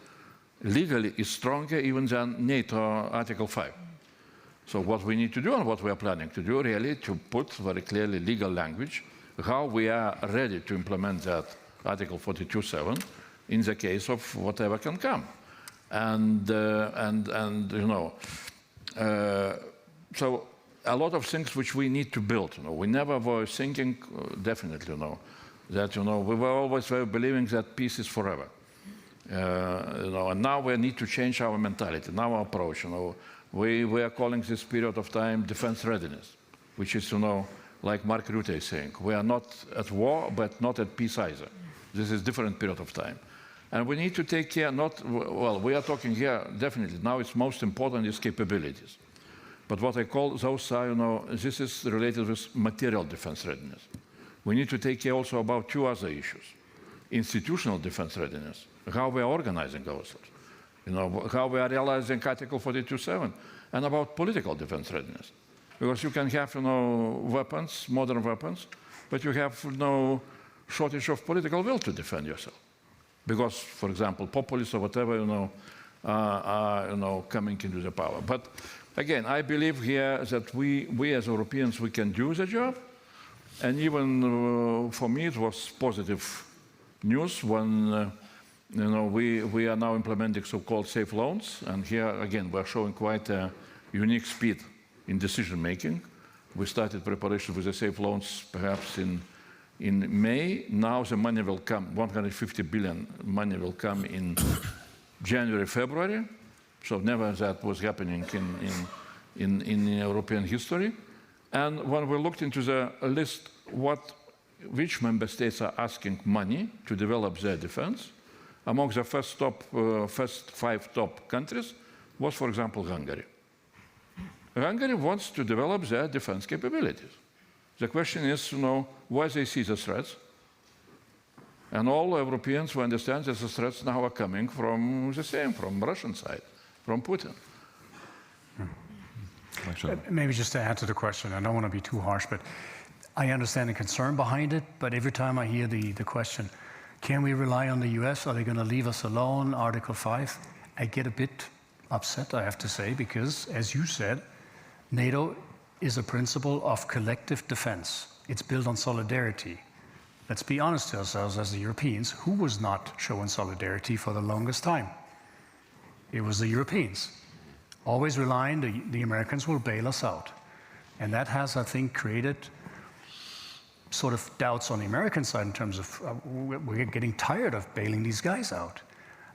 legally is stronger even than NATO Article 5. So what we need to do and what we are planning to do, really, to put very clearly legal language, how we are ready to implement that Article 42.7 in the case of whatever can come. So a lot of things which we need to build. We never were thinking, definitely, that we were always believing that peace is forever. And now we need to change our mentality, our approach. We are calling this period of time defense readiness, which is, like Mark Rutte is saying, we are not at war, but not at peace either. This is a different period of time. And we need to take care, we are talking here, definitely, now it's most important is capabilities. But what I call those are, this is related with material defense readiness. We need to take care also about two other issues. Institutional defense readiness, how we are organizing ourselves. How we are realizing Article 42.7, and about political defense readiness. Because you can have, weapons, modern weapons, but you have no shortage of political will to defend yourself. Because, for example, populists or whatever, are coming into the power. But again, I believe here that we as Europeans, we can do the job. And even for me, it was positive news when we are now implementing so-called safe loans, and here again we're showing quite a unique speed in decision making. We started preparation with the safe loans perhaps in May. Now the money will come, 150 billion money will come in January, February. So never that was happening in European history. And when we looked into the list, which member states are asking money to develop their defense, among the first 5 top countries was, for example, Hungary. Hungary wants to develop their defense capabilities. The question is, why they see the threats. And all Europeans will understand that the threats now are coming from from Russian side, from Putin. Maybe just to add to the question, I don't want to be too harsh, but I understand the concern behind it, but every time I hear the question, can we rely on the US? Are they going to leave us alone? Article 5? I get a bit upset, I have to say, because, as you said, NATO is a principle of collective defense. It's built on solidarity. Let's be honest to ourselves as the Europeans, who was not showing solidarity for the longest time? It was the Europeans. Always relying the Americans will bail us out. And that has, I think, created sort of doubts on the American side in terms of we're getting tired of bailing these guys out.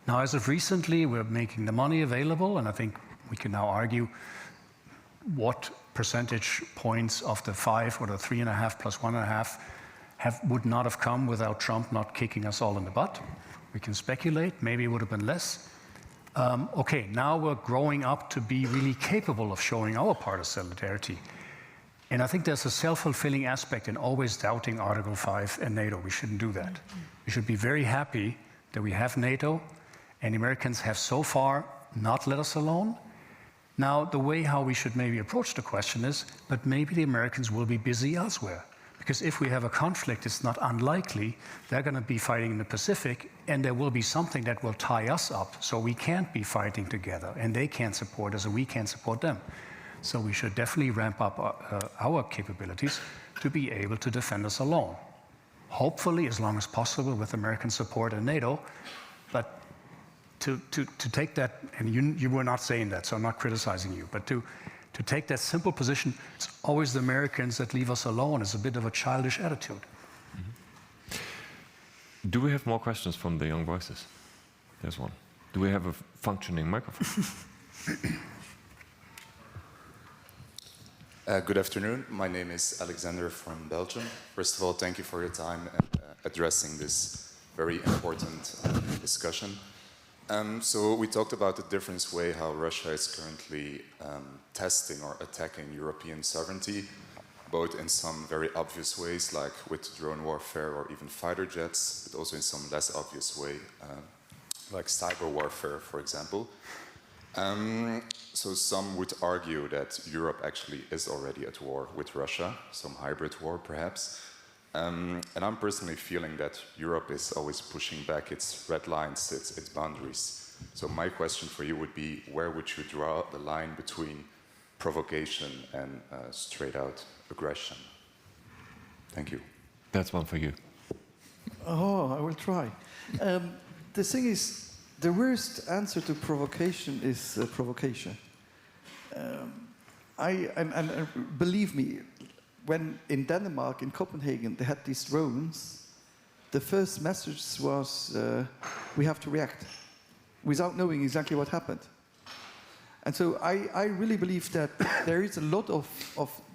Now, as of recently, we're making the money available, and I think we can now argue what percentage points of the 5 or the 3.5 plus 1.5 would not have come without Trump not kicking us all in the butt. We can speculate, maybe it would have been less. Okay, now we're growing up to be really capable of showing our part of solidarity. And I think there's a self-fulfilling aspect in always doubting Article 5 and NATO. We shouldn't do that. We should be very happy that we have NATO, and the Americans have so far not let us alone. Now, the way how we should maybe approach the question is, but maybe the Americans will be busy elsewhere. Because if we have a conflict, it's not unlikely they're going to be fighting in the Pacific, and there will be something that will tie us up, so we can't be fighting together, and they can't support us, and we can't support them. So we should definitely ramp up our capabilities to be able to defend us alone. Hopefully, as long as possible, with American support and NATO, but to take that, and you were not saying that, so I'm not criticizing you, but to take that simple position, it's always the Americans that leave us alone, is a bit of a childish attitude. Mm-hmm. Do we have more questions from the young voices? There's one. Do we have a functioning microphone? Good afternoon. My name is Alexander from Belgium. First of all, thank you for your time and addressing this very important discussion. So we talked about the different way how Russia is currently testing or attacking European sovereignty, both in some very obvious ways, like with drone warfare or even fighter jets, but also in some less obvious way, like cyber warfare, for example. So some would argue that Europe actually is already at war with Russia, some hybrid war perhaps. And I'm personally feeling that Europe is always pushing back its red lines, its boundaries. So my question for you would be, where would you draw the line between provocation and straight out aggression? Thank you. That's one for you. Oh, I will try. The thing is, the worst answer to provocation is provocation. Believe me, when in Denmark, in Copenhagen, they had these drones, the first message was, we have to react, without knowing exactly what happened. And so I really believe that there is a lot of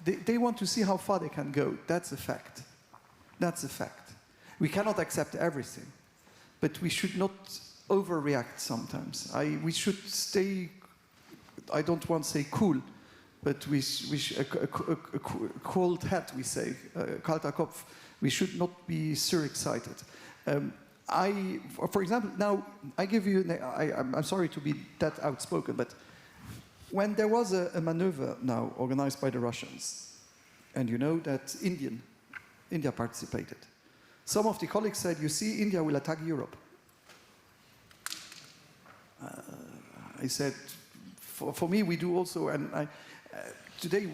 they want to see how far they can go. That's a fact. That's a fact. We cannot accept everything, but we should not overreact sometimes. We should stay, I don't want to say cool, but a cold head, we say, kalter Kopf. We should not be so excited. For example, now I give you, I'm sorry to be that outspoken, but when there was a maneuver now organized by the Russians, and you know that India participated, some of the colleagues said, you see, India will attack Europe. I said, for me, we do also, and today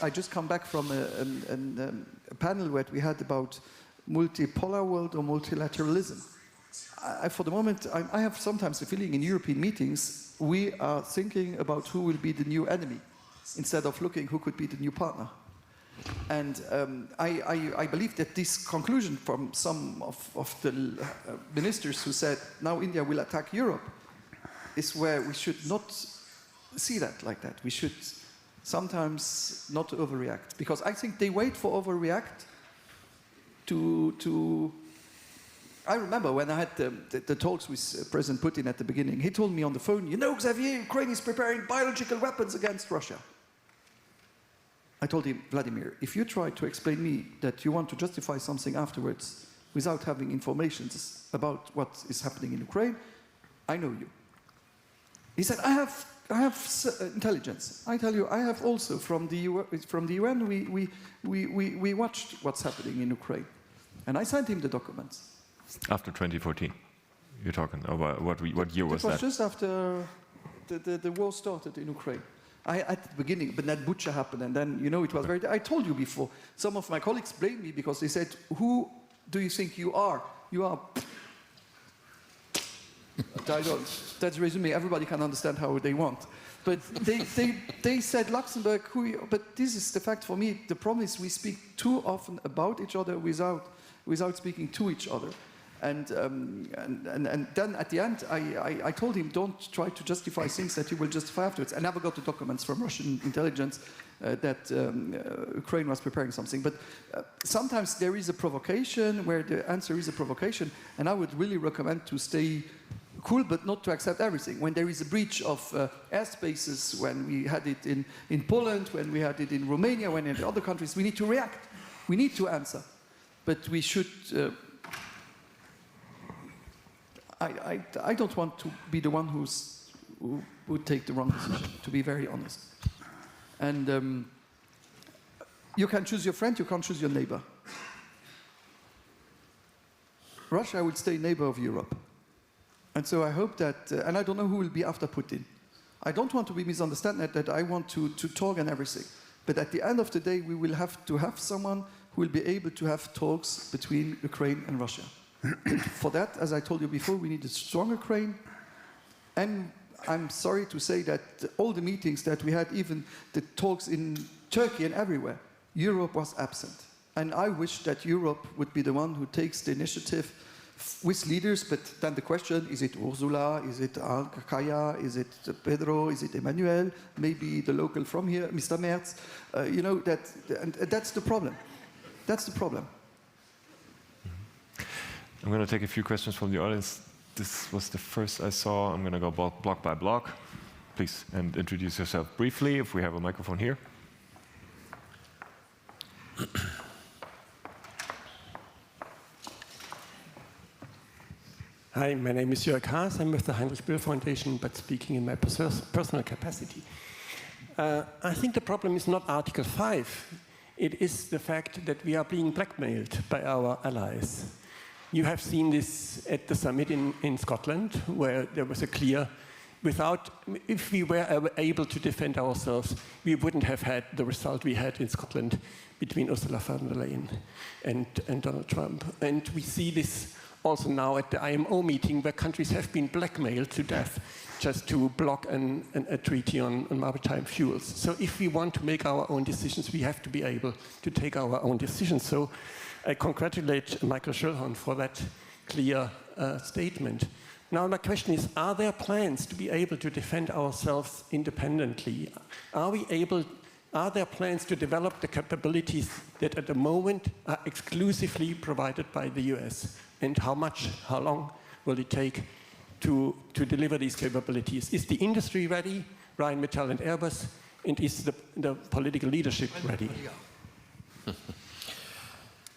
I just come back from a panel where we had about multipolar world or multilateralism. For the moment, I have sometimes the feeling in European meetings, we are thinking about who will be the new enemy, instead of looking who could be the new partner. And I believe that this conclusion from some of the ministers who said, now India will attack Europe, is where we should not see that like that. We should sometimes not overreact, because I think they wait for overreact to I remember when I had the talks with President Putin at the beginning, he told me on the phone, you know, Xavier, Ukraine is preparing biological weapons against Russia. I told him, Vladimir, if you try to explain me that you want to justify something afterwards without having information about what is happening in Ukraine, I know you. He said, I have intelligence. I tell you, I have also from the UN, we watched what's happening in Ukraine. And I sent him the documents. After 2014, you're talking about what year was that? It was just after the war started in Ukraine. At the beginning, but then Bucha happened, and then, you know, it was very... I told you before, some of my colleagues blamed me because they said, who do you think you are? You are... I don't. That's resume. Everybody can understand how they want. But they said Luxembourg, but this is the fact for me. The problem is we speak too often about each other without speaking to each other. And then at the end, I told him, don't try to justify things that you will justify afterwards. I never got the documents from Russian intelligence that Ukraine was preparing something. But sometimes there is a provocation where the answer is a provocation. And I would really recommend to stay cool, but not to accept everything. When there is a breach of airspaces, when we had it in Poland, when we had it in Romania, when in other countries, we need to react. We need to answer. But we should... I don't want to be the one who would take the wrong decision, to be very honest. And you can choose your friend, you can't choose your neighbor. Russia would stay neighbor of Europe. And so I hope that, and I don't know who will be after Putin. I don't want to be misunderstood that I want to talk and everything. But at the end of the day, we will have to have someone who will be able to have talks between Ukraine and Russia. For that, as I told you before, we need a strong Ukraine. And I'm sorry to say that all the meetings that we had, even the talks in Turkey and everywhere, Europe was absent. And I wish that Europe would be the one who takes the initiative with leaders, but then the question, is it Ursula, is it Kaya, is it Pedro, is it Emmanuel, maybe the local from here, Mr. Merz, you know, and that's the problem. That's the problem. I'm going to take a few questions from the audience. This was the first I saw. I'm going to go block by block. Please, and introduce yourself briefly, if we have a microphone here. Hi, my name is Jörg Haas. I'm with the Heinrich Böll Foundation, but speaking in my personal capacity. I think the problem is not Article 5. It is the fact that we are being blackmailed by our allies. You have seen this at the summit in Scotland, where there was a clear, if we were able to defend ourselves, we wouldn't have had the result we had in Scotland between Ursula von der Leyen and Donald Trump. And we see this also now at the IMO meeting, where countries have been blackmailed to death just to block a treaty on maritime fuels. So if we want to make our own decisions, we have to be able to take our own decisions. So I congratulate Michael Schöllhorn for that clear statement. Now my question is, are there plans to be able to defend ourselves independently? Are there plans to develop the capabilities that at the moment are exclusively provided by the US? And how long will it take to deliver these capabilities? Is the industry ready, Rheinmetall and Airbus? And is the political leadership ready?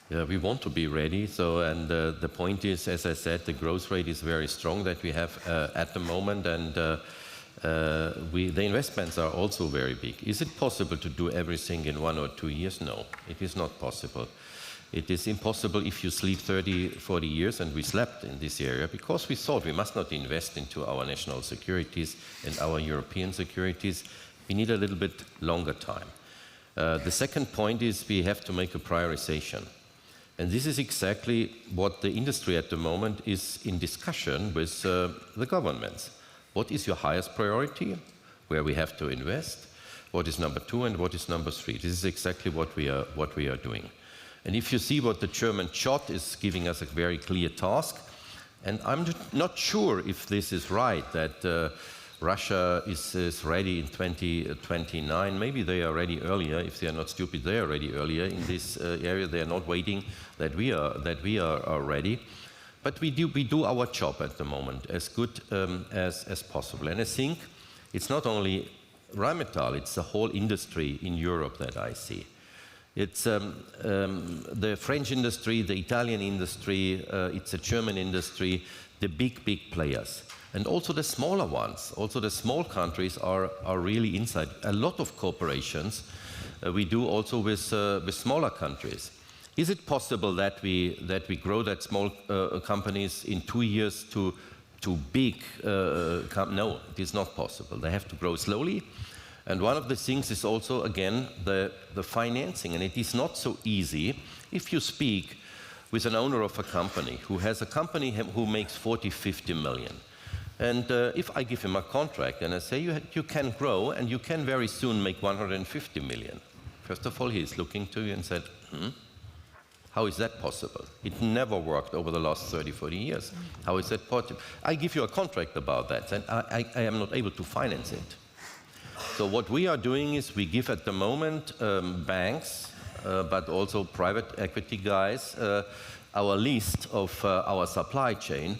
Yeah, we want to be ready. So, and the point is, as I said, the growth rate is very strong that we have at the moment, and the investments are also very big. Is it possible to do everything in 1 or 2 years? No, it is not possible. It is impossible if you sleep 30, 40 years, and we slept in this area because we thought we must not invest into our national securities and our European securities. We need a little bit longer time. The second point is we have to make a prioritization. And this is exactly what the industry at the moment is in discussion with the governments. What is your highest priority, where we have to invest? What is number 2 and what is number 3? This is exactly what we are doing. And if you see what the German CHOT is giving us a very clear task, and I'm not sure if this is right, that Russia is ready in 2029. Maybe they are ready earlier. If they are not stupid, they are ready earlier in this area. They are not waiting that we are ready. But we do our job at the moment as good as possible. And I think it's not only Rheinmetall, it's the whole industry in Europe that I see. It's the French industry, the Italian industry, it's the German industry, the big players. And also the smaller ones, also the small countries are really inside. A lot of cooperations we do also with smaller countries. Is it possible that we grow that small companies in 2 years to big? No, it is not possible. They have to grow slowly. And one of the things is also, again, the financing. And it is not so easy if you speak with an owner of a company who has a company who makes 40, 50 million. And if I give him a contract and I say, you can grow and you can very soon make 150 million. First of all, he's looking to you and said, how is that possible? It never worked over the last 30, 40 years. How is that possible? I give you a contract about that, and I am not able to finance it. So what we are doing is we give at the moment banks, but also private equity guys, our list of our supply chain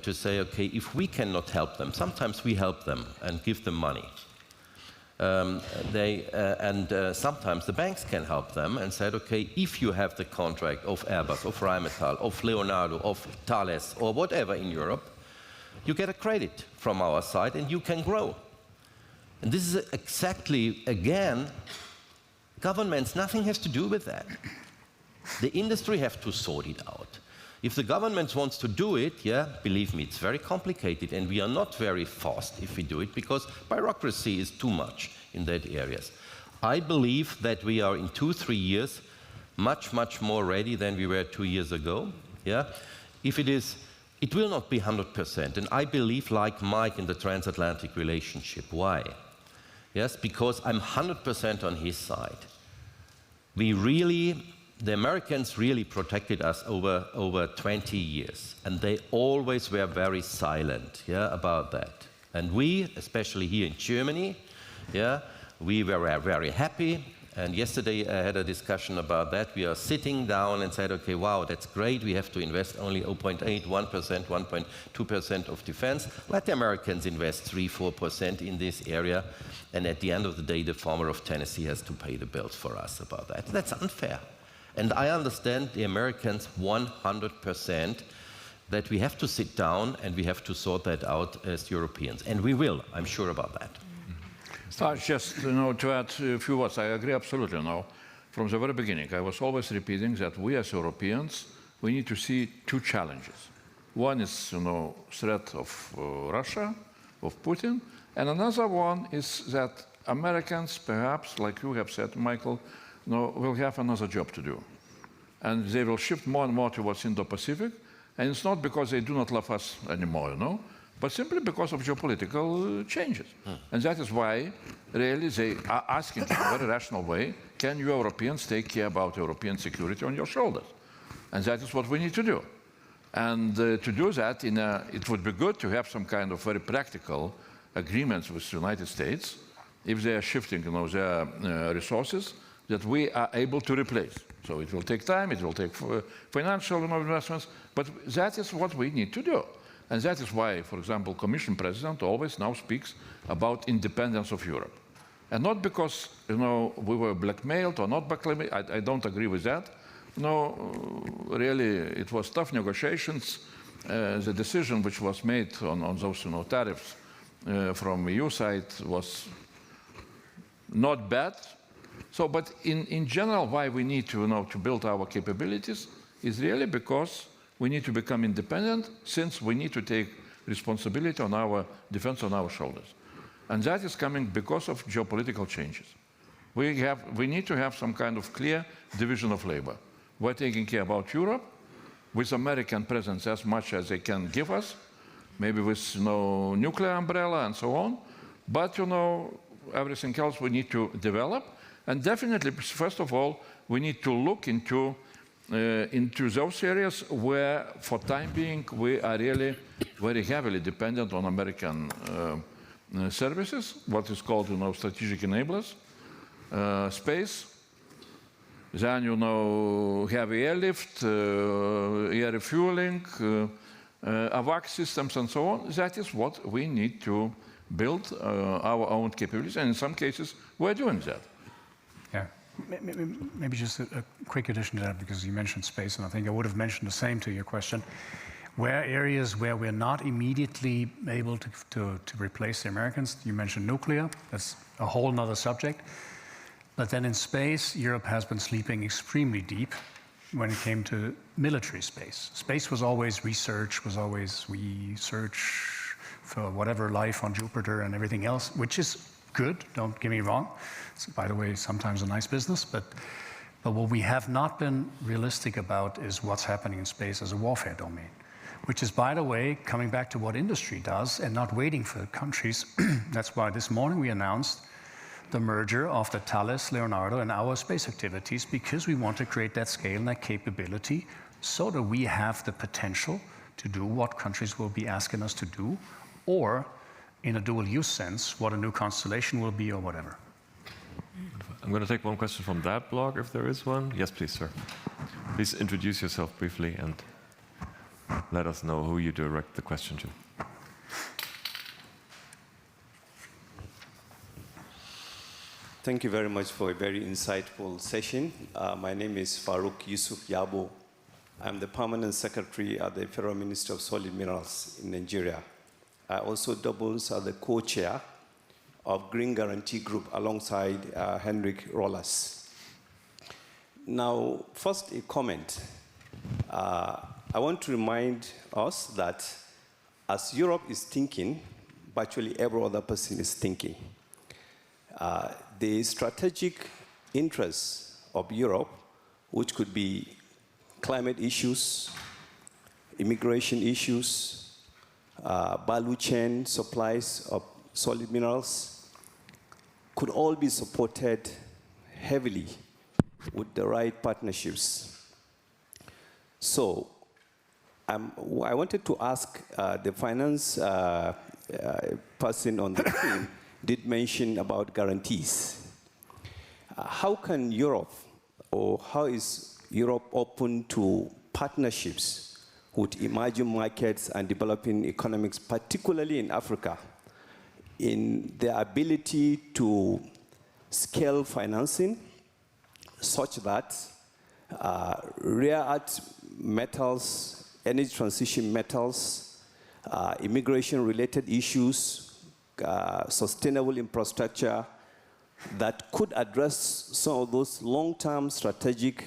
to say, okay, if we cannot help them, sometimes we help them and give them money. Sometimes the banks can help them and said, okay, if you have the contract of Airbus, of Rheinmetall, of Leonardo, of Thales, or whatever in Europe, you get a credit from our side and you can grow. And this is exactly, again, governments, nothing has to do with that. The industry have to sort it out. If the government wants to do it, yeah, believe me, it's very complicated, and we are not very fast if we do it, because bureaucracy is too much in that areas. I believe that we are in 2-3 years much more ready than we were 2 years ago. Yeah, if it is, it will not be 100%, and I believe, like Mike, in the transatlantic relationship. Why? Yes, because I'm 100% on his side. The Americans really protected us over 20 years, and they always were very silent, yeah, about that. And we, especially here in Germany, yeah, we were very happy. And yesterday I had a discussion about that. We are sitting down and said, okay, wow, that's great. We have to invest only 0.8, 1%, 1.2% of defense. Let the Americans invest 3-4% in this area. And at the end of the day, the farmer of Tennessee has to pay the bills for us about that. That's unfair. And I understand the Americans 100% that we have to sit down and we have to sort that out as Europeans. And we will, I'm sure about that. Just to add a few words, I agree absolutely. From the very beginning, I was always repeating that we as Europeans, we need to see two challenges. One is, threat of Russia, of Putin, and another one is that Americans, perhaps, like you have said, Michael, will have another job to do. And they will shift more and more towards Indo-Pacific. And it's not because they do not love us anymore, but simply because of geopolitical changes. And that is why, really, they are asking in a very rational way, can you Europeans take care about European security on your shoulders? And that is what we need to do. And to do that, it would be good to have some kind of very practical agreements with the United States, if they are shifting their resources, that we are able to replace. So it will take time, it will take financial investments, but that is what we need to do. And that is why, for example, Commission President always now speaks about independence of Europe. And not because, we were blackmailed or not blackmailed, I don't agree with that. Really, it was tough negotiations. The decision which was made on those tariffs from EU side was not bad. So, but in general, why we need to build our capabilities is really because we need to become independent, since we need to take responsibility on our defense on our shoulders. And that is coming because of geopolitical changes. We need to have some kind of clear division of labor. We're taking care about Europe, with American presence as much as they can give us, maybe with nuclear umbrella and so on. But everything else we need to develop. And definitely, first of all, we need to look into those areas where, for time being, we are really very heavily dependent on American services, what is called, strategic enablers, space. Then, heavy airlift, air refueling, AVAC systems and so on. That is what we need to build our own capabilities, and in some cases, we're doing that. Yeah, maybe just a quick addition to that, because you mentioned space, and I think I would have mentioned the same to your question. Where areas where we're not immediately able to replace the Americans, you mentioned nuclear, that's a whole nother subject. But then in space, Europe has been sleeping extremely deep when it came to military space. Space was always research, we search for whatever life on Jupiter and everything else, which is good, don't get me wrong. It's, by the way, sometimes a nice business, but what we have not been realistic about is what's happening in space as a warfare domain, which is, by the way, coming back to what industry does and not waiting for countries. That's why this morning we announced the merger of the Thales, Leonardo, and our space activities, because we want to create that scale and that capability so that we have the potential to do what countries will be asking us to do, or in a dual use sense, what a new constellation will be or whatever. I'm going to take one question from that blog, if there is one. Yes, please, sir. Please introduce yourself briefly and let us know who you direct the question to. Thank you very much for a very insightful session. My name is Farouk Yusuf Yabo. I'm the Permanent Secretary at the Federal Ministry of Solid Minerals in Nigeria. I also doubles as the co-chair of Green Guarantee Group alongside Henrik Rollers. Now, first a comment. I want to remind us that as Europe is thinking, virtually every other person is thinking. The strategic interests of Europe, which could be climate issues, immigration issues, value chain supplies of solid minerals, could all be supported heavily with the right partnerships. So I wanted to ask the finance person on the team did mention about guarantees. How can Europe, or how is Europe open to partnerships with emerging markets and developing economies, particularly in Africa, in their ability to scale financing such that rare earth metals, energy transition metals, immigration-related issues, sustainable infrastructure that could address some of those long-term strategic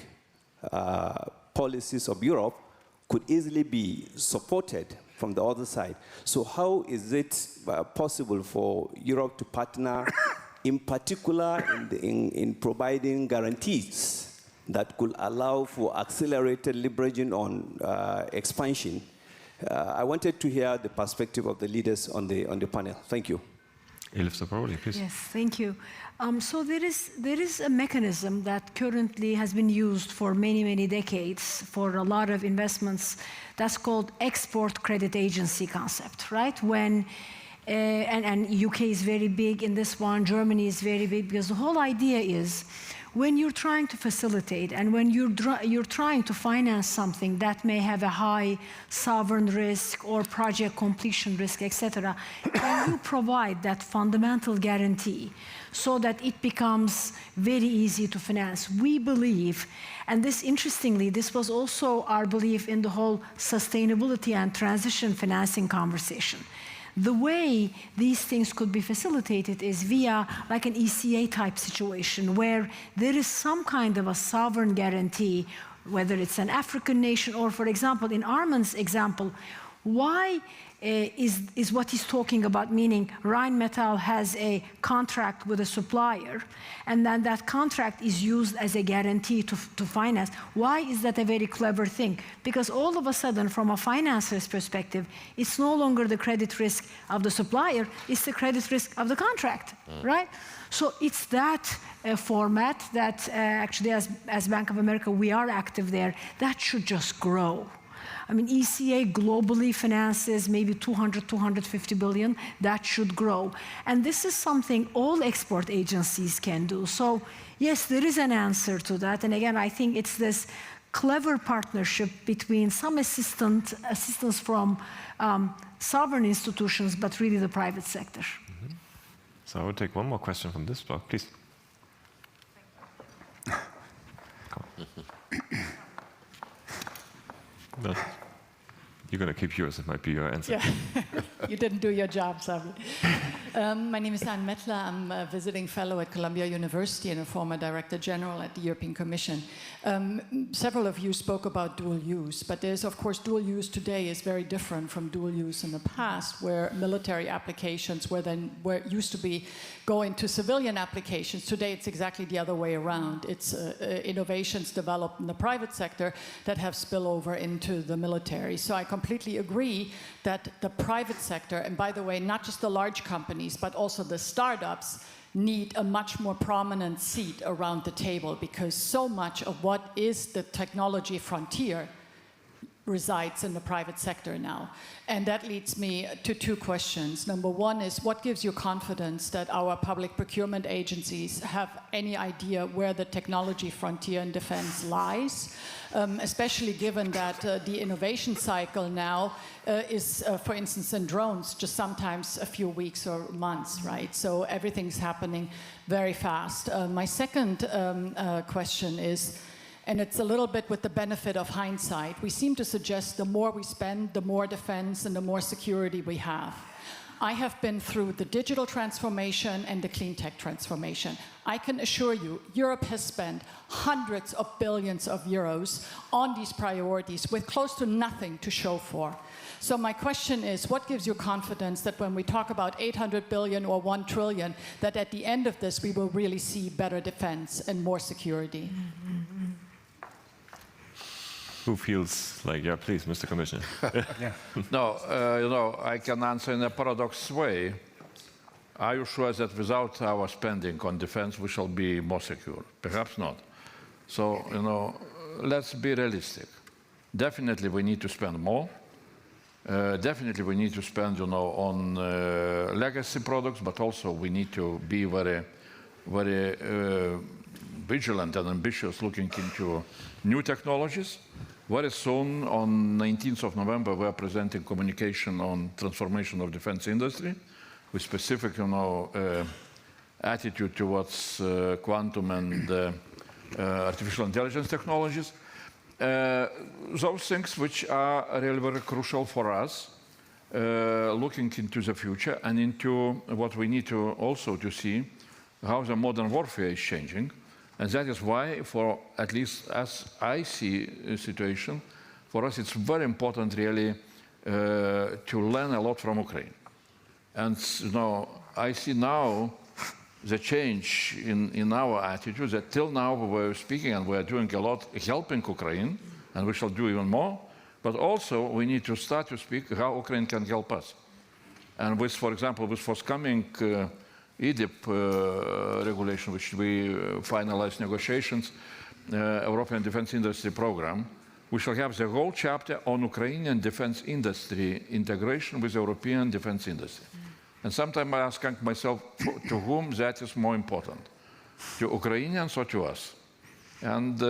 policies of Europe could easily be supported from the other side. So how is it possible for Europe to partner, in particular in providing guarantees that could allow for accelerated leveraging on expansion? I wanted to hear the perspective of the leaders on the panel. Thank you. Elif Saparoli, please. Yes, thank you. So there is a mechanism that currently has been used for many, many decades for a lot of investments. That's called export credit agency concept, right? When and UK is very big in this one, Germany is very big, because the whole idea is when you're trying to facilitate and when you're trying to finance something that may have a high sovereign risk or project completion risk, etc., can you provide that fundamental guarantee so that it becomes very easy to finance? We believe, and this, interestingly, this was also our belief in the whole sustainability and transition financing conversation. The way these things could be facilitated is via like an ECA type situation where there is some kind of a sovereign guarantee, whether it's an African nation or, for example, in Arman's example, why is what he's talking about, meaning Rheinmetall has a contract with a supplier, and then that contract is used as a guarantee to finance. Why is that a very clever thing? Because all of a sudden, from a financer's perspective, it's no longer the credit risk of the supplier, it's the credit risk of the contract, right? So it's that format that actually, as Bank of America, we are active there. That should just grow. I mean, ECA globally finances maybe 200, 250 billion. That should grow. And this is something all export agencies can do. So yes, there is an answer to that. And again, I think it's this clever partnership between some assistance from sovereign institutions, but really the private sector. Mm-hmm. So I will take one more question from this block, please. No. You're going to keep yours, it might be your answer. Yeah. You didn't do your job, Sabi. My name is Anne Mettler. I'm a visiting fellow at Columbia University and a former Director General at the European Commission. Several of you spoke about dual use, but there's, of course, dual use today is very different from dual use in the past, where military applications where used to be go into civilian applications. Today, it's exactly the other way around. It's innovations developed in the private sector that have spillover into the military. So I completely agree that the private sector, and by the way, not just the large companies, but also the startups, need a much more prominent seat around the table, because so much of what is the technology frontier resides in the private sector now. And that leads me to two questions. Number one is, what gives you confidence that our public procurement agencies have any idea where the technology frontier in defense lies? Especially given that the innovation cycle now is, for instance, in drones, just sometimes a few weeks or months, right? So everything's happening very fast. My second question is, and it's a little bit with the benefit of hindsight, we seem to suggest the more we spend, the more defense and the more security we have. I have been through the digital transformation and the clean tech transformation. I can assure you, Europe has spent hundreds of billions of euros on these priorities with close to nothing to show for. So my question is, what gives you confidence that when we talk about 800 billion or 1 trillion, that at the end of this we will really see better defense and more security? Who feels like, yeah, please, Mr. Commissioner. Yeah. No, I can answer in a paradox way. Are you sure that without our spending on defense, we shall be more secure? Perhaps not. So, let's be realistic. Definitely we need to spend more. Definitely we need to spend, on legacy products, but also we need to be very, very vigilant and ambitious looking into new technologies. Very soon, on 19th of November, we are presenting communication on transformation of defense industry with specific, attitude towards quantum and artificial intelligence technologies. Those things which are really very crucial for us, looking into the future and into what we need to also to see how the modern warfare is changing. And that is why, for at least as I see a situation, for us it's very important really to learn a lot from Ukraine. And I see now the change in our attitude, that till now we were speaking and we are doing a lot helping Ukraine, and we shall do even more, but also we need to start to speak how Ukraine can help us. And with, for example, with forthcoming EDIP regulation, which we finalized negotiations, European Defense Industry Program, we shall have the whole chapter on Ukrainian defense industry integration with European defense industry. And sometimes I ask myself, to whom that is more important? To Ukrainians or to us? And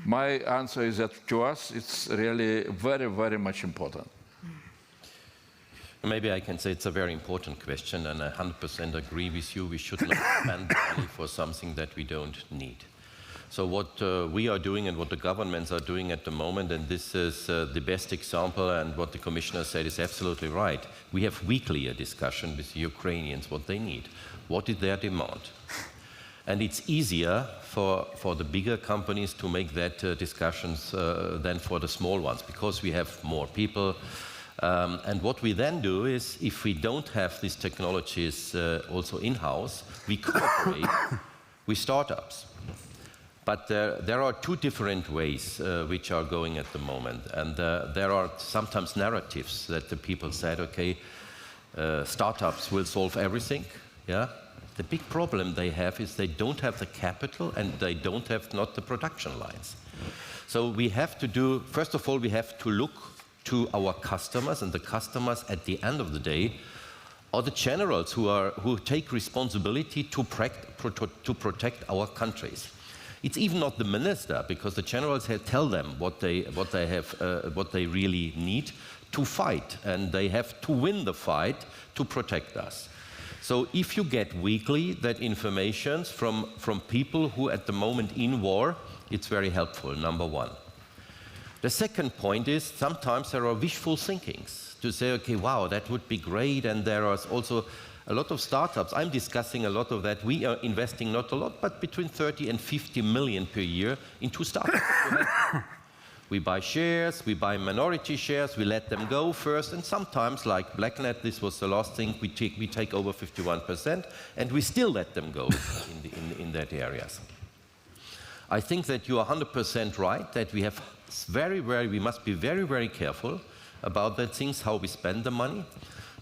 my answer is that to us it's really very, very much important. Maybe I can say it's a very important question, and I 100% agree with you. We should not spend money for something that we don't need. So what we are doing and what the governments are doing at the moment, and this is the best example, and what the Commissioner said is absolutely right. We have weekly a discussion with the Ukrainians, what they need, what is their demand. And it's easier for the bigger companies to make that discussions than for the small ones, because we have more people. And what we then do is, if we don't have these technologies also in-house, we cooperate with startups. But there are two different ways which are going at the moment. And there are sometimes narratives that the people said, okay, startups will solve everything. Yeah? The big problem they have is they don't have the capital and they don't have not the production lines. So we have to do, first of all, we have to look to our customers, and the customers at the end of the day are the generals who take responsibility to protect our countries. It's even not the minister, because the generals tell them what they really need to fight, and they have to win the fight to protect us. So if you get weekly that information from people who at the moment in war, it's very helpful, number one. The second point is sometimes there are wishful thinkings to say, okay, wow, that would be great, and there are also a lot of startups. I'm discussing a lot of that. We are investing not a lot, but between 30 and 50 million per year into startups. We buy shares, we buy minority shares, we let them go first, and sometimes, like BlackNet, this was the last thing, we take over 51%, and we still let them go in that areas. I think that you are 100% right, that we have we must be very, very careful about that things, how we spend the money,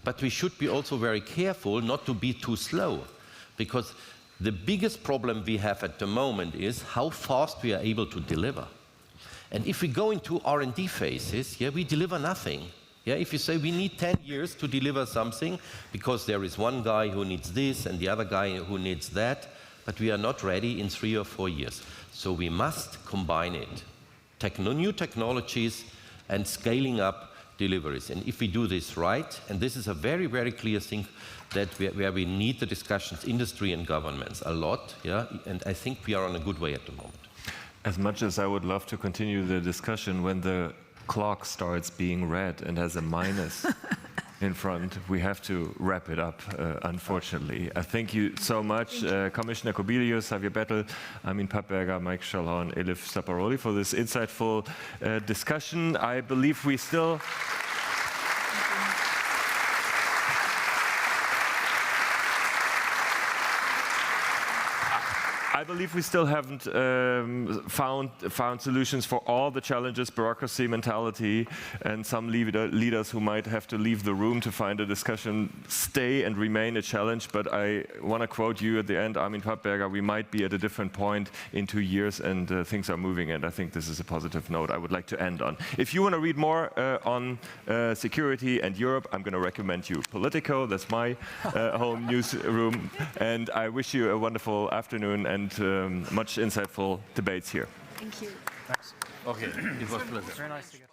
but we should be also very careful not to be too slow, because the biggest problem we have at the moment is how fast we are able to deliver. And if we go into R&D phases, we deliver nothing. If you say we need 10 years to deliver something, because there is one guy who needs this and the other guy who needs that, but we are not ready in 3 or 4 years. So we must combine it. New technologies and scaling up deliveries. And if we do this right, and this is a very, very clear thing that where we need the discussions, industry and governments a lot, and I think we are on a good way at the moment. As much as I would love to continue the discussion, when the clock starts being red and has a minus in front, we have to wrap it up, unfortunately. I thank you so much, Commissioner Kubilius, Javier Bettel, Armin Papperger, Mike Schalhorn, Elif Saparoli, for this insightful discussion. I believe we still... I believe we still haven't found solutions for all the challenges, bureaucracy, mentality, and some leaders who might have to leave the room to find a discussion stay and remain a challenge. But I want to quote you at the end, Armin Papperger, we might be at a different point in 2 years, and things are moving, and I think this is a positive note I would like to end on. If you want to read more on security and Europe, I'm going to recommend you Politico. That's my home newsroom, and I wish you a wonderful afternoon and much insightful debates here. Thank you. Thanks. Okay, it was a pleasure. Very nice to get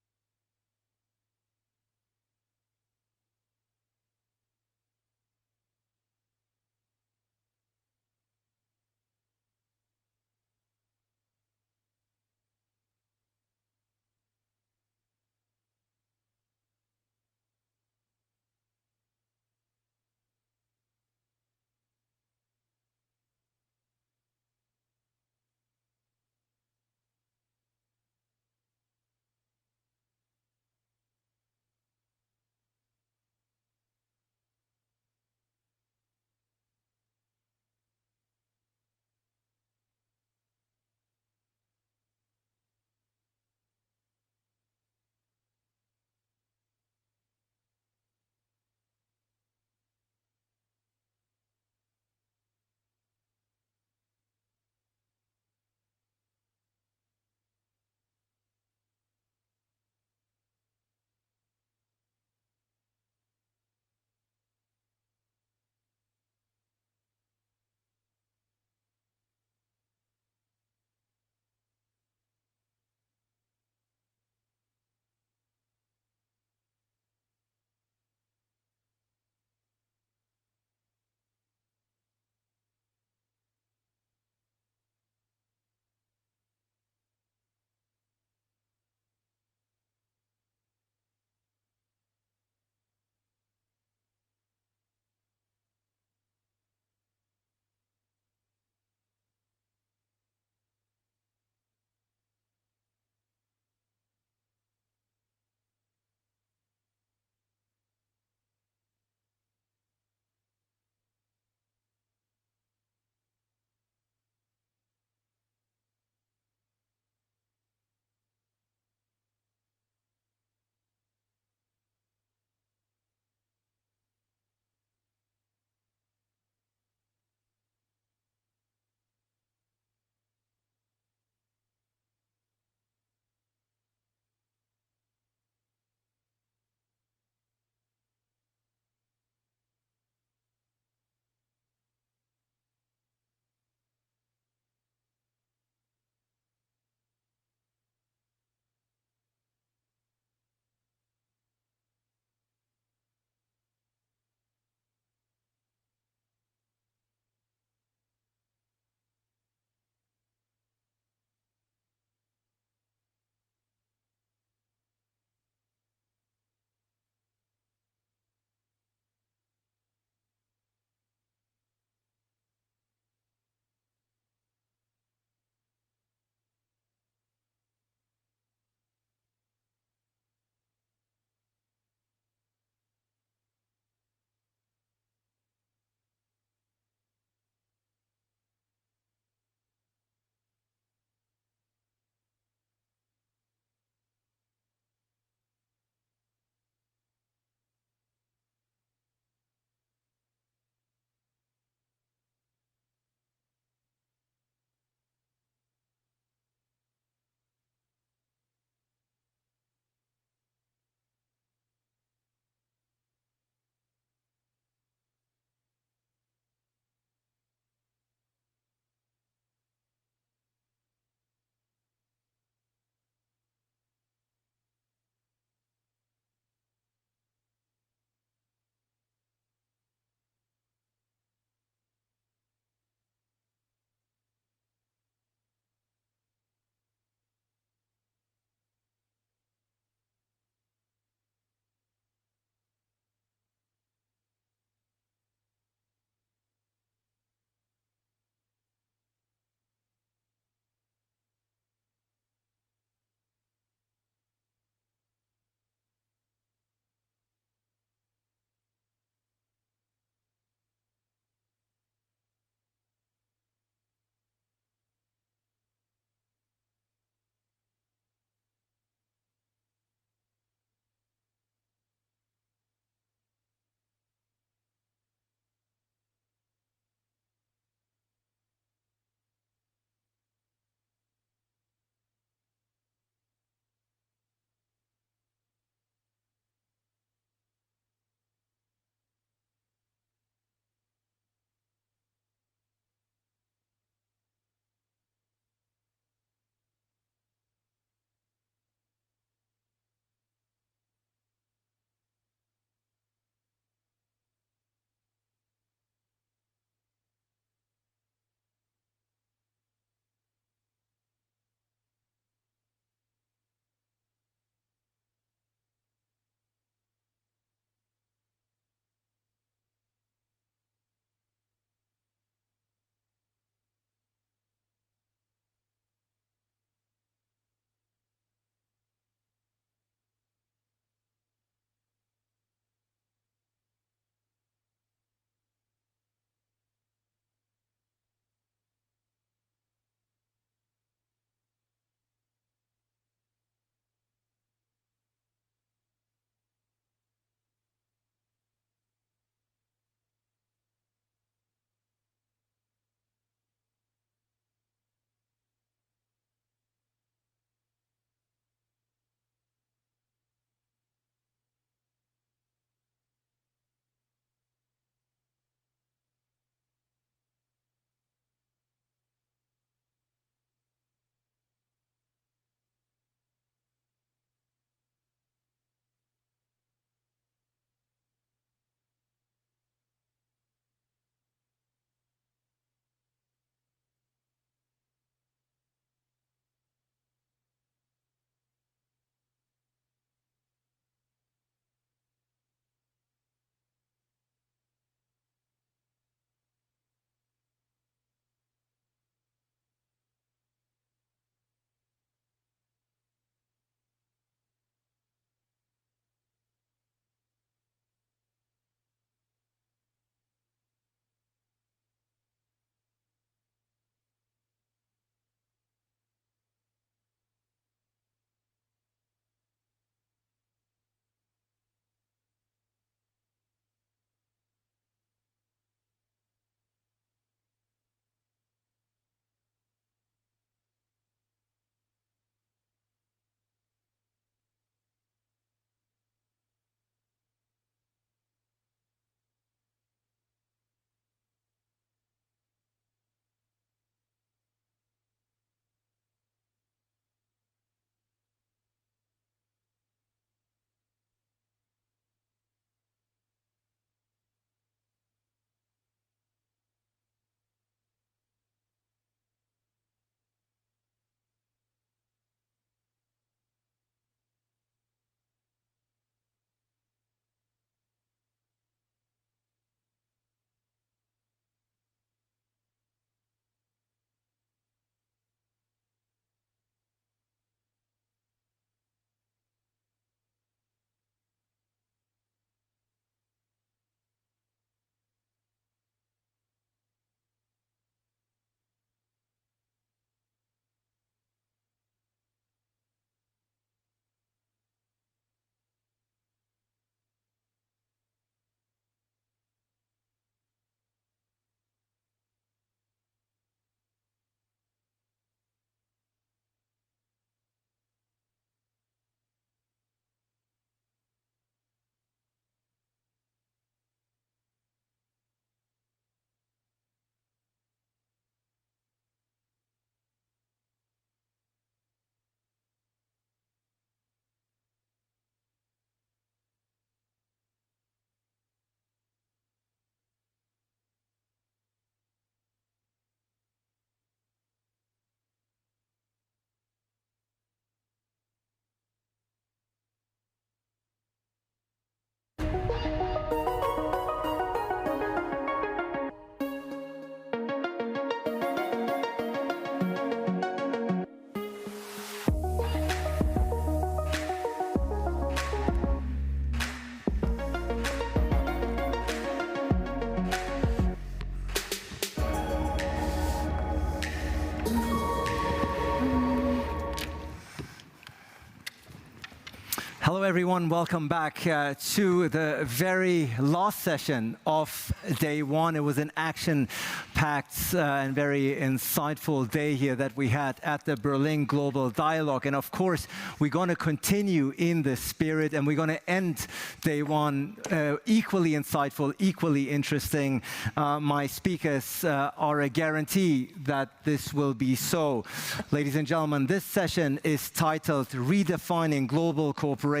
Hello, everyone. Welcome back to the very last session of day one. It was an action-packed and very insightful day here that we had at the Berlin Global Dialogue. And of course, we're going to continue in this spirit, and we're going to end day one equally insightful, equally interesting. My speakers are a guarantee that this will be so. Ladies and gentlemen, this session is titled Redefining Global Cooperation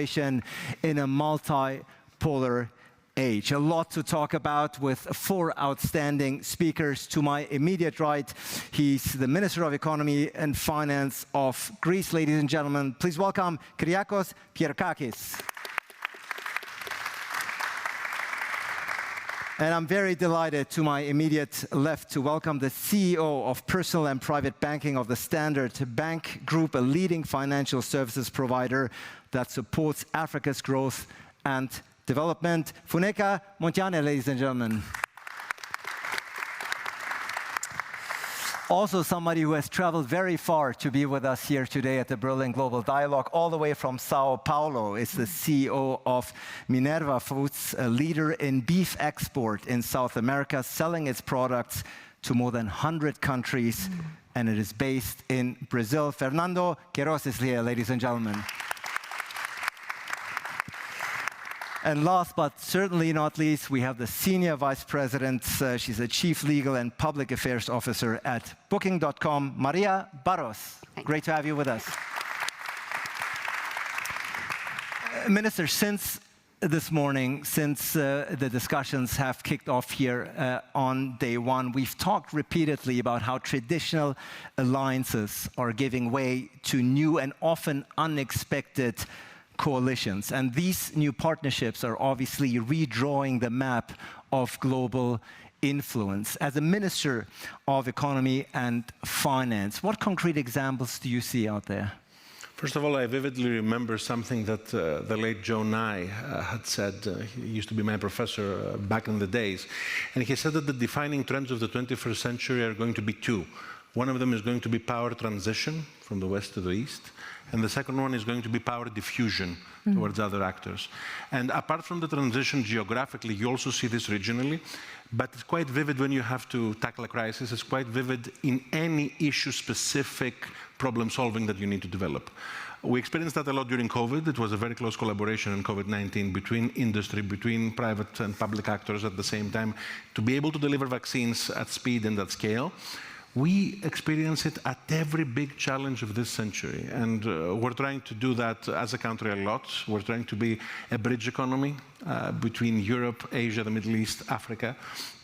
in a Multipolar Age. A lot to talk about with four outstanding speakers. To my immediate right, he's the Minister of Economy and Finance of Greece. Ladies and gentlemen, please welcome Kyriakos Pierkakis. And I'm very delighted to my immediate left to welcome the CEO of Personal and Private Banking of the Standard Bank Group, a leading financial services provider that supports Africa's growth and development. Funeka Montiane, ladies and gentlemen. Also somebody who has traveled very far to be with us here today at the Berlin Global Dialogue, all the way from Sao Paulo, is the CEO of Minerva Foods, a leader in beef export in South America, selling its products to more than 100 countries, and it is based in Brazil. Fernando Queiroz is here, ladies and gentlemen. And last but certainly not least, we have the Senior Vice President. She's the Chief Legal and Public Affairs Officer at Booking.com, Maria Barros. Great to have you with us. Minister, since this morning, since the discussions have kicked off here on day one, we've talked repeatedly about how traditional alliances are giving way to new and often unexpected coalitions. And these new partnerships are obviously redrawing the map of global influence. As a Minister of Economy and Finance, what concrete examples do you see out there? First of all, I vividly remember something that the late Joe Nye had said. He used to be my professor back in the days. And he said that the defining trends of the 21st century are going to be two. One of them is going to be power transition from the west to the east. And the second one is going to be power diffusion towards other actors. And apart from the transition geographically, you also see this regionally, but it's quite vivid when you have to tackle a crisis. It's quite vivid in any issue-specific problem solving that you need to develop. We experienced that a lot during COVID. It was a very close collaboration in COVID-19 between industry, between private and public actors at the same time, to be able to deliver vaccines at speed and at scale. We experience it at every big challenge of this century, and we're trying to do that as a country a lot. We're trying to be a bridge economy between Europe, Asia, the Middle East, Africa,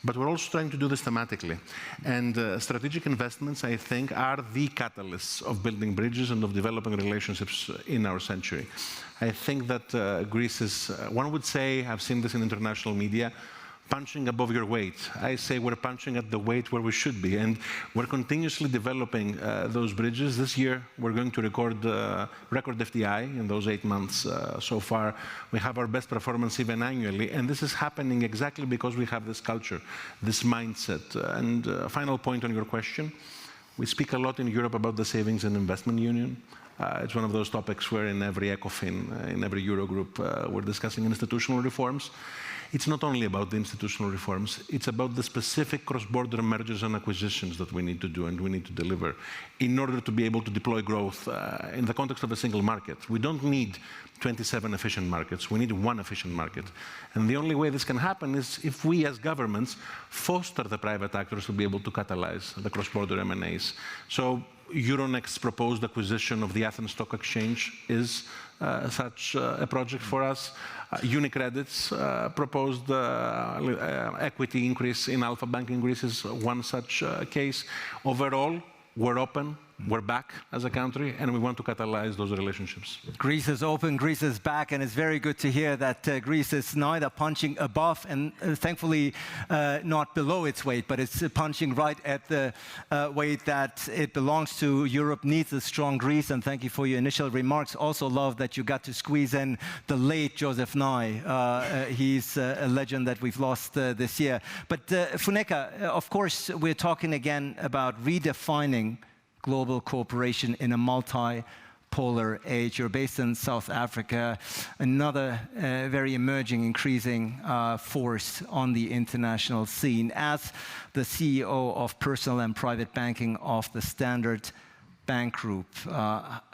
but we're also trying to do this thematically. And strategic investments, I think, are the catalysts of building bridges and of developing relationships in our century. I think that Greece is, one would say, I've seen this in international media, punching above your weight. I say we're punching at the weight where we should be, and we're continuously developing those bridges. This year, we're going to record FDI in those 8 months so far. We have our best performance even annually, and this is happening exactly because we have this culture, this mindset. And final point on your question, we speak a lot in Europe about the Savings and Investment Union. It's one of those topics where in every ECOFIN, in every Eurogroup, we're discussing institutional reforms. It's not only about the institutional reforms, it's about the specific cross-border mergers and acquisitions that we need to do and we need to deliver in order to be able to deploy growth in the context of a single market. We don't need 27 efficient markets, we need one efficient market. And the only way this can happen is if we as governments foster the private actors to be able to catalyze the cross-border M&As. So Euronext's proposed acquisition of the Athens Stock Exchange is such a project for us. UniCredit's proposed equity increase in Alpha Bank in Greece is one such case. Overall, we're open, we're back as a country, and we want to catalyze those relationships. Greece is open, Greece is back, and it's very good to hear that Greece is neither punching above and thankfully not below its weight, but it's punching right at the weight that it belongs to. Europe needs a strong Greece, and thank you for your initial remarks. Also love that you got to squeeze in the late Joseph Nye. He's a legend that we've lost this year. But Funeka, of course, we're talking again about redefining global cooperation in a multipolar polar age. You're based in South Africa, another very emerging, increasing force on the international scene. As the CEO of Personal and Private Banking of the Standard Bank Group,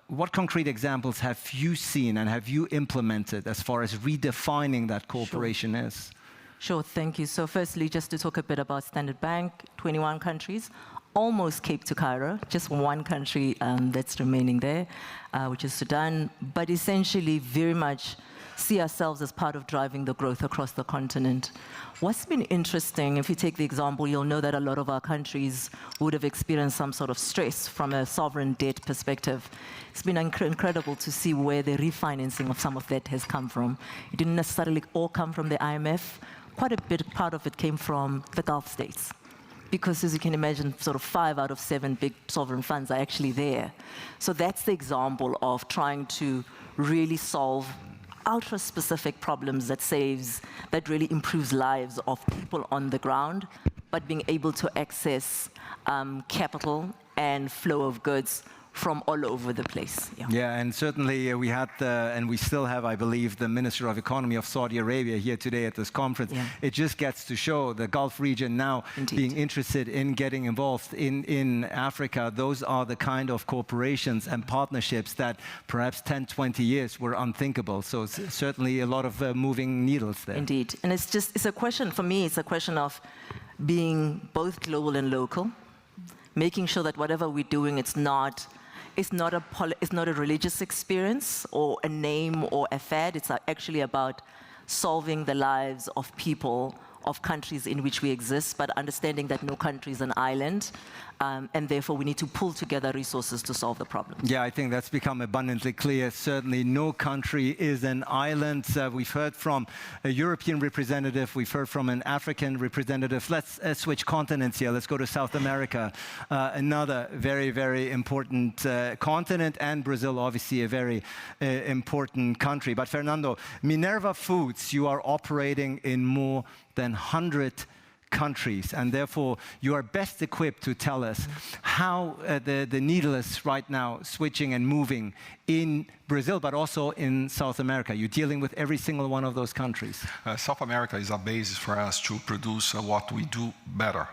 what concrete examples have you seen and have you implemented as far as redefining that cooperation is? Sure, thank you. So firstly, just to talk a bit about Standard Bank, 21 countries, almost Cape to Cairo, just one country that's remaining there, which is Sudan, but essentially very much see ourselves as part of driving the growth across the continent. What's been interesting, if you take the example, you'll know that a lot of our countries would have experienced some sort of stress from a sovereign debt perspective. It's been incredible to see where the refinancing of some of that has come from. It didn't necessarily all come from the IMF. Quite a bit part of it came from the Gulf states, because as you can imagine, sort of 5 out of 7 big sovereign funds are actually there. So that's the example of trying to really solve ultra-specific problems that really improves lives of people on the ground, but being able to access capital and flow of goods from all over the place. Yeah, and certainly we had, and we still have, I believe, the Minister of Economy of Saudi Arabia here today at this conference. Yeah. It just gets to show the Gulf region now being interested in getting involved in Africa. Those are the kind of cooperations and partnerships that perhaps 10, 20 years were unthinkable. So it's certainly a lot of moving needles there. Indeed, and it's a question, for me, it's a question of being both global and local, making sure that whatever we're doing, it's not a religious experience or a name or a fad. It's actually about solving the lives of people, of countries in which we exist, but understanding that no country is an island, and therefore we need to pull together resources to solve the problem. Yeah, I think that's become abundantly clear. Certainly no country is an island. We've heard from a European representative, we've heard from an African representative. Let's switch continents here. Let's go to South America, another very, very important continent, and Brazil, obviously a very important country. But Fernando, Minerva Foods, you are operating in more than 100 countries, and therefore you are best equipped to tell us how the needle is right now switching and moving in Brazil, but also in South America. You're dealing with every single one of those countries. South America is a basis for us to produce what we do better.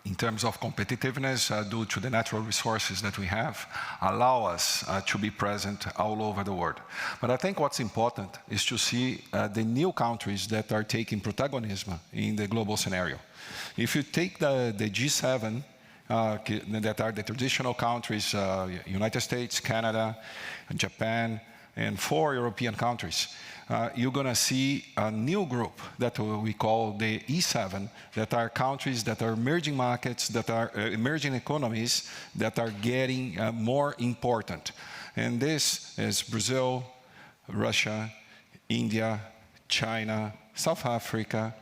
In terms of competitiveness, due to the natural resources that we have, allow us to be present all over the world. But I think what's important is to see the new countries that are taking protagonism in the global scenario. If you take the G7, that are the traditional countries, United States, Canada, Japan, and 4 European countries, you're going to see a new group that we call the E7, that are countries that are emerging markets, that are emerging economies, that are getting more important. And this is Brazil, Russia, India, China, South Africa,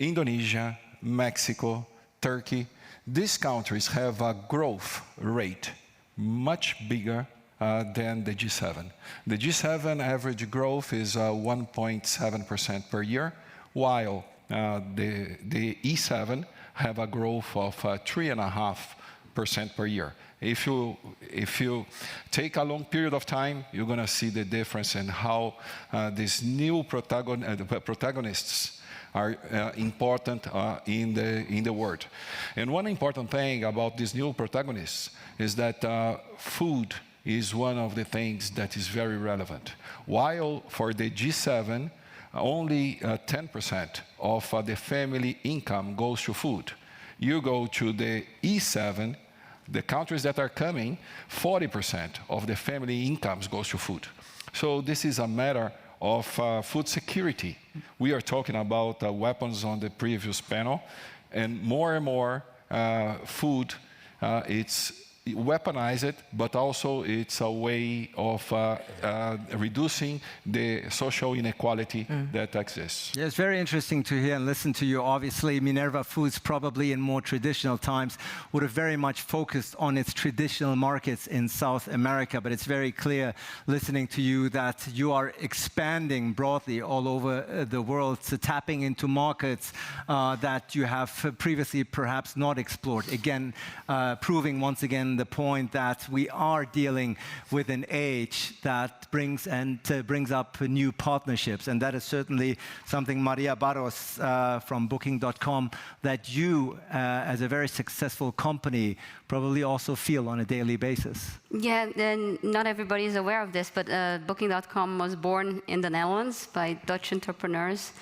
Indonesia, Mexico, Turkey. These countries have a growth rate much bigger than the G7. The G7 average growth is 1.7% per year, while the E7 have a growth of 3.5% per year. If you take a long period of time, you're going to see the difference in how these new protagonists are important in the world. And one important thing about these new protagonists is that food is one of the things that is very relevant. While for the G7, only 10% of the family income goes to food. You go to the E7, the countries that are coming, 40% of the family incomes goes to food. So this is a matter of food security. We are talking about weapons on the previous panel, and more food, it's weaponize it, but also it's a way of reducing the social inequality that exists. Yeah, it's very interesting to hear and listen to you. Obviously, Minerva Foods probably in more traditional times would have very much focused on its traditional markets in South America, but it's very clear listening to you that you are expanding broadly all over the world, so tapping into markets that you have previously perhaps not explored. Again, proving once again taken the point that we are dealing with an age that brings up new partnerships, and that is certainly something, Maria Barros from Booking.com, that you, as a very successful company, probably also feel on a daily basis. Yeah, and not everybody is aware of this, but Booking.com was born in the Netherlands by Dutch entrepreneurs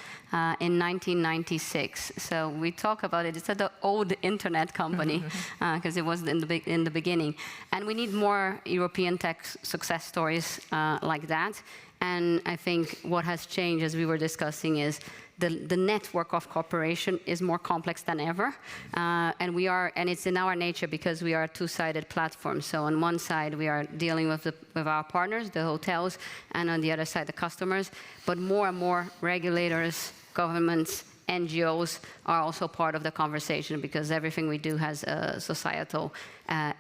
in 1996. So we talk about it. It's the old internet company because it was in the beginning. And we need more European tech success stories like that. And I think what has changed, as we were discussing, is the network of cooperation is more complex than ever, and it's in our nature because we are a two-sided platform. So on one side we are dealing with our partners, the hotels, and on the other side the customers. But more and more regulators, governments, NGOs are also part of the conversation because everything we do has a societal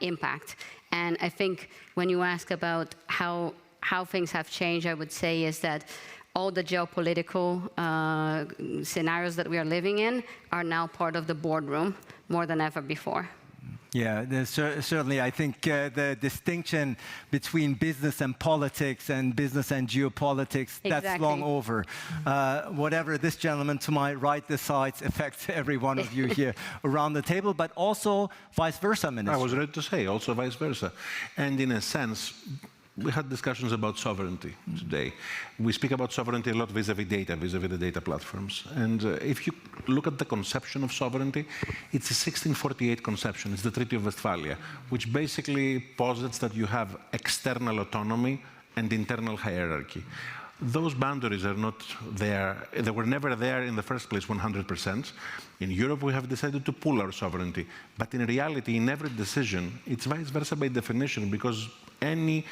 impact. And I think when you ask about how things have changed, I would say is that all the geopolitical scenarios that we are living in are now part of the boardroom more than ever before. Yeah, certainly. I think the distinction between business and politics and business and geopolitics, that's long over. Whatever this gentleman to my right decides affects every one of you here around the table, but also vice versa, Minister. I was ready to say, also vice versa. And in a sense, we had discussions about sovereignty today. We speak about sovereignty a lot vis-à-vis data, vis-à-vis the data platforms. And if you look at the conception of sovereignty, it's a 1648 conception. It's the Treaty of Westphalia, which basically posits that you have external autonomy and internal hierarchy. Those boundaries are not there. They were never there in the first place 100%. In Europe, we have decided to pool our sovereignty. But in reality, in every decision, it's vice versa by definition, because any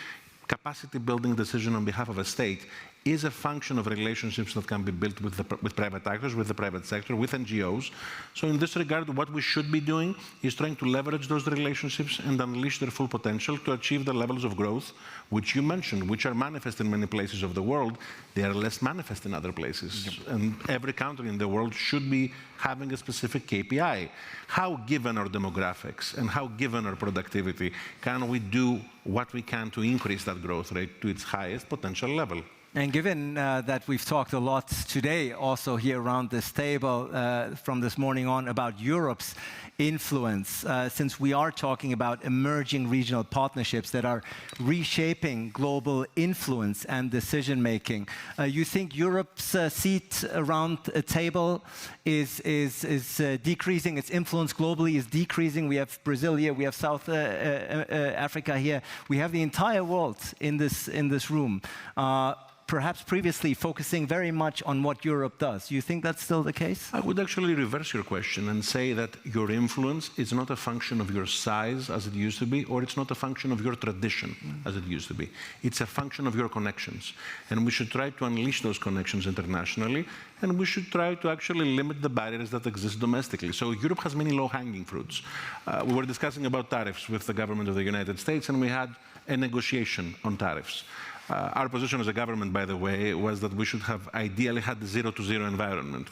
capacity-building decision on behalf of a state is a function of relationships that can be built with private actors, with the private sector, with NGOs. So in this regard, what we should be doing is trying to leverage those relationships and unleash their full potential to achieve the levels of growth which you mentioned, which are manifest in many places of the world. They are less manifest in other places. Yep. And every country in the world should be having a specific KPI. How, given our demographics and how, given our productivity, can we do what we can to increase that growth rate to its highest potential level? And given that we've talked a lot today also here around this table from this morning on about Europe's influence, since we are talking about emerging regional partnerships that are reshaping global influence and decision-making, you think Europe's seat around a table is decreasing, its influence globally is decreasing? We have Brazil here, we have South Africa here, we have the entire world in this room. Perhaps previously focusing very much on what Europe does. Do you think that's still the case? I would actually reverse your question and say that your influence is not a function of your size as it used to be, or it's not a function of your tradition as it used to be. It's a function of your connections. And we should try to unleash those connections internationally, and we should try to actually limit the barriers that exist domestically. So Europe has many low-hanging fruits. We were discussing about tariffs with the government of the United States, and we had a negotiation on tariffs. Our position as a government, by the way, was that we should have ideally had the zero-to-zero environment.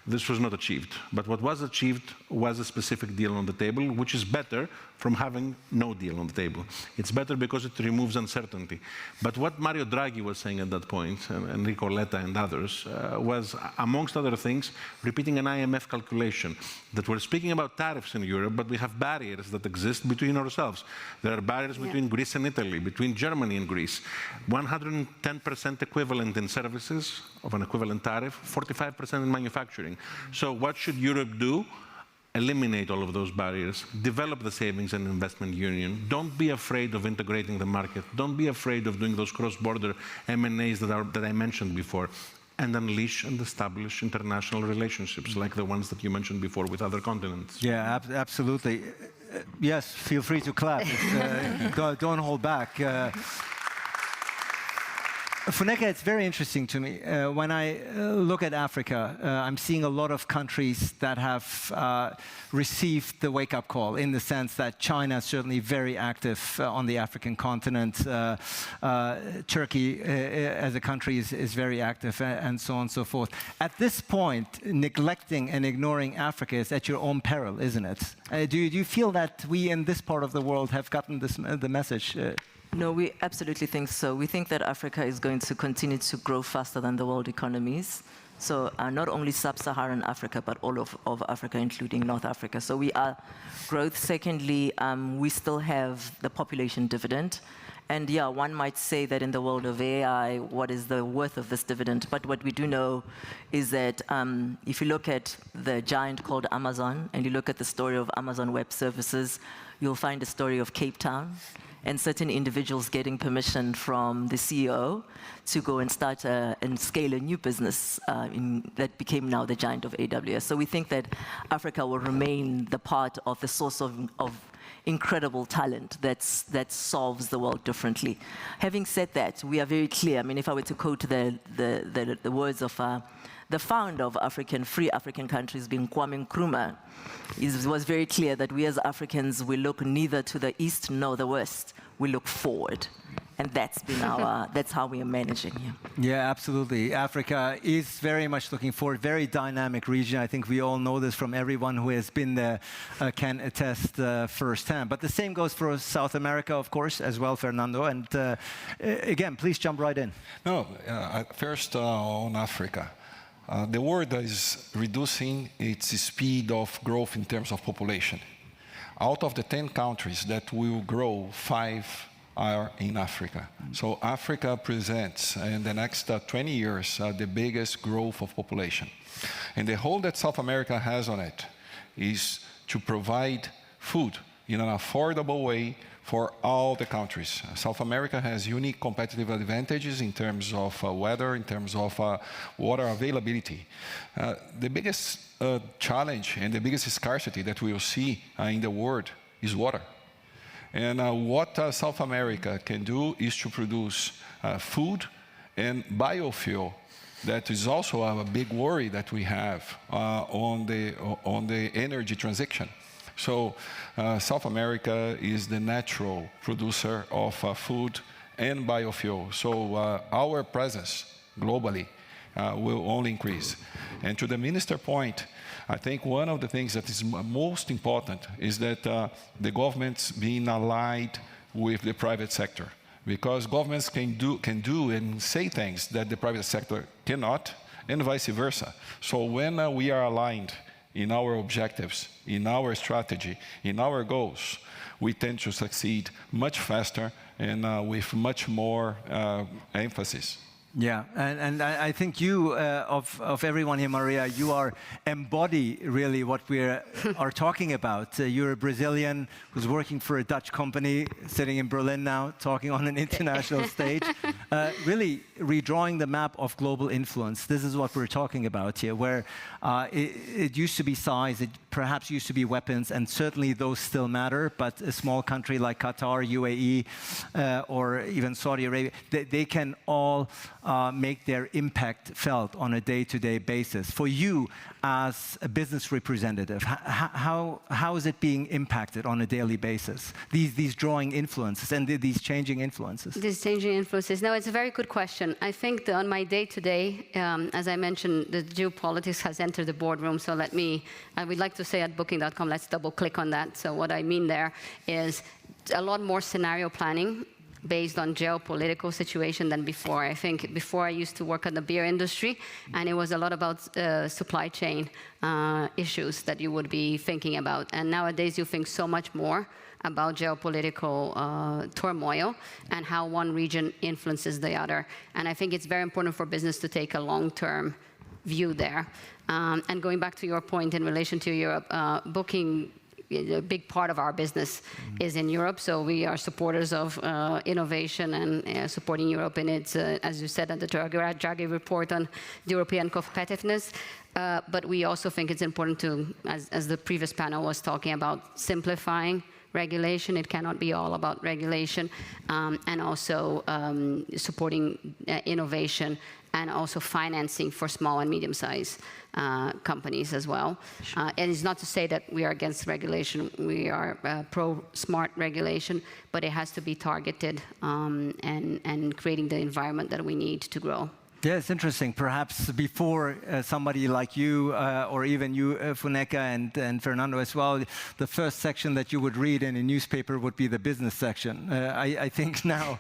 This was not achieved. But what was achieved was a specific deal on the table, which is better from having no deal on the table. It's better because it removes uncertainty. But what Mario Draghi was saying at that point, and Enrico Letta and others, was, amongst other things, repeating an IMF calculation, that we're speaking about tariffs in Europe, but we have barriers that exist between ourselves. There are barriers between Greece and Italy, between Germany and Greece. 110% equivalent in services of an equivalent tariff, 45% in manufacturing. So what should Europe do? Eliminate all of those barriers, develop the savings and investment union. Don't be afraid of integrating the market. Don't be afraid of doing those cross-border M&As that I mentioned before, and unleash and establish international relationships like the ones that you mentioned before with other continents. Yeah, absolutely. Yes, feel free to clap. Don't hold back. Funeka, it's very interesting to me. When I look at Africa, I'm seeing a lot of countries that have received the wake-up call, in the sense that China is certainly very active on the African continent. Turkey as a country is very active, and so on and so forth. At this point, neglecting and ignoring Africa is at your own peril, isn't it? Do you feel that we in this part of the world have gotten the message? No, we absolutely think so. We think that Africa is going to continue to grow faster than the world economies. So not only sub-Saharan Africa, but all of Africa, including North Africa. So we are growth. Secondly, we still have the population dividend. And yeah, one might say that in the world of AI, what is the worth of this dividend? But what we do know is that if you look at the giant called Amazon, and you look at the story of Amazon Web Services, you'll find a story of Cape Town, and certain individuals getting permission from the CEO to go and start and scale a new business that became now the giant of AWS. So we think that Africa will remain the part of the source of incredible talent that solves the world differently. Having said that, we are very clear. I mean, if I were to quote the words of the founder of Free African Countries, being Kwame Nkrumah, it was very clear that we as Africans, we look neither to the east nor the west. We look forward. And that's been that's how we are managing here. Yeah, absolutely. Africa is very much looking forward, very dynamic region. I think we all know this from everyone who has been there, can attest firsthand. But the same goes for South America, of course, as well, Fernando. And again, please jump right in. No, first on Africa. The world is reducing its speed of growth in terms of population. Out of the 10 countries that will grow, 5 are in Africa. So Africa presents, in the next 20 years, the biggest growth of population. And the role that South America has on it is to provide food in an affordable way for all the countries. South America has unique competitive advantages in terms of weather, in terms of water availability. The biggest challenge and the biggest scarcity that we will see in the world is water. And what South America can do is to produce food and biofuel. That is also a big worry that we have on the energy transition. So South America is the natural producer of food and biofuel. So our presence globally will only increase. And to the minister's point, I think one of the things that is most important is that the governments being allied with the private sector, because governments can do and say things that the private sector cannot, and vice versa. So when we are aligned in our objectives, in our strategy, in our goals, we tend to succeed much faster and with much more emphasis. Yeah, and I think you, of everyone here, Maria, you embody really what we are talking about. You're a Brazilian who's working for a Dutch company, sitting in Berlin now, talking on an international stage, really redrawing the map of global influence. This is what we're talking about here, where it used to be size, it perhaps used to be weapons, and certainly those still matter, but a small country like Qatar, UAE, or even Saudi Arabia, they can all make their impact felt on a day-to-day basis. For you, as a business representative, how is it being impacted on a daily basis? These drawing influences and these changing influences. These changing influences. No, it's a very good question. I think that on my day-to-day, as I mentioned, the geopolitics has entered the boardroom. So I would like to say at Booking.com, let's double-click on that. So what I mean there is a lot more scenario planning based on geopolitical situation than before. I think before I used to work in the beer industry, and it was a lot about supply chain issues that you would be thinking about. And nowadays you think so much more about geopolitical turmoil and how one region influences the other. And I think it's very important for business to take a long-term view there. And going back to your point in relation to Europe, Booking, a big part of our business is in Europe, so we are supporters of innovation and supporting Europe in its, as you said, at the Draghi report on European competitiveness. But we also think it's important to, as the previous panel was talking about, simplifying regulation. It cannot be all about regulation, and also supporting innovation and also financing for small and medium-sized companies as well. And it's not to say that we are against regulation. We are pro-smart regulation, but it has to be targeted and creating the environment that we need to grow. Yeah, it's interesting. Perhaps before somebody like you, or even you, Funeka, and Fernando as well, the first section that you would read in a newspaper would be the business section. I think now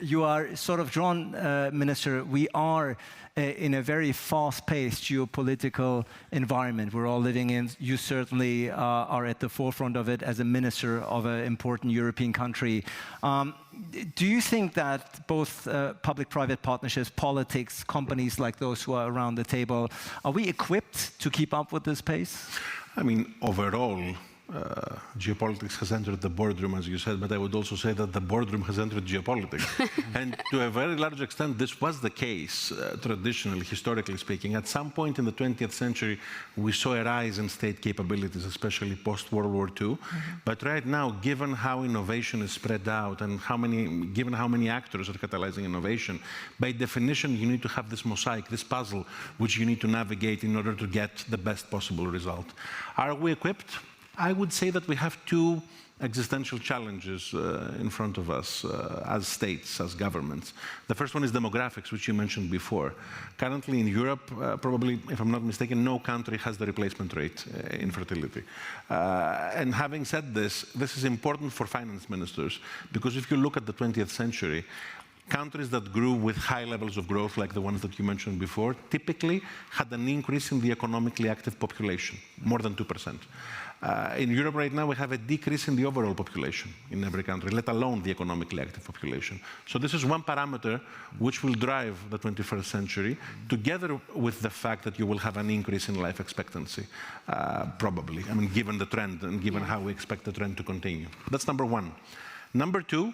you are sort of drawn, Minister. We are in a very fast-paced geopolitical environment we're all living in. You certainly are at the forefront of it as a minister of an important European country. Do you think that both public-private partnerships, politics, companies like those who are around the table, are we equipped to keep up with this pace? I mean, overall, geopolitics has entered the boardroom, as you said, but I would also say that the boardroom has entered geopolitics. And to a very large extent, this was the case, traditionally, historically speaking. At some point in the 20th century, we saw a rise in state capabilities, especially post-World War II. But right now, given how innovation is spread out and given how many actors are catalyzing innovation, by definition, you need to have this mosaic, this puzzle, which you need to navigate in order to get the best possible result. Are we equipped? I would say that we have two existential challenges in front of us as states, as governments. The first one is demographics, which you mentioned before. Currently in Europe, probably, if I'm not mistaken, no country has the replacement rate in fertility. And having said this, this is important for finance ministers, because if you look at the 20th century, countries that grew with high levels of growth, like the ones that you mentioned before, typically had an increase in the economically active population, more than 2%. In Europe right now, we have a decrease in the overall population in every country, let alone the economically active population. So this is one parameter which will drive the 21st century, together with the fact that you will have an increase in life expectancy, probably. I mean, given the trend and given how we expect the trend to continue. That's number one. Number two,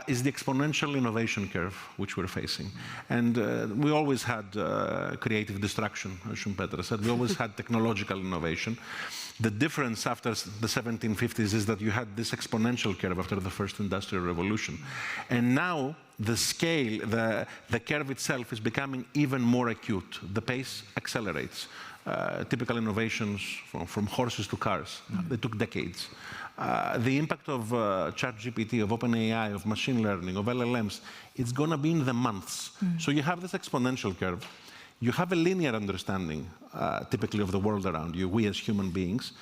is the exponential innovation curve which we're facing. And we always had creative destruction, as Schumpeter said. We always had technological innovation. The difference after the 1750s is that you had this exponential curve after the first industrial revolution. And now the scale, the curve itself is becoming even more acute. The pace accelerates. Typical innovations from horses to cars, they took decades. The impact of ChatGPT, of OpenAI, of machine learning, of LLMs, it's going to be in the months. So you have this exponential curve. You have a linear understanding, typically, of the world around you, we as human beings,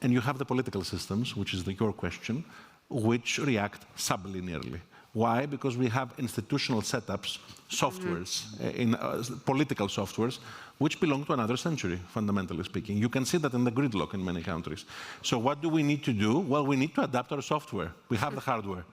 and you have the political systems, which is your question, which react sublinearly. Why? Because we have institutional setups, softwares, in political softwares, which belong to another century, fundamentally speaking. You can see that in the gridlock in many countries. So what do we need to do? Well, we need to adapt our software. We have the hardware.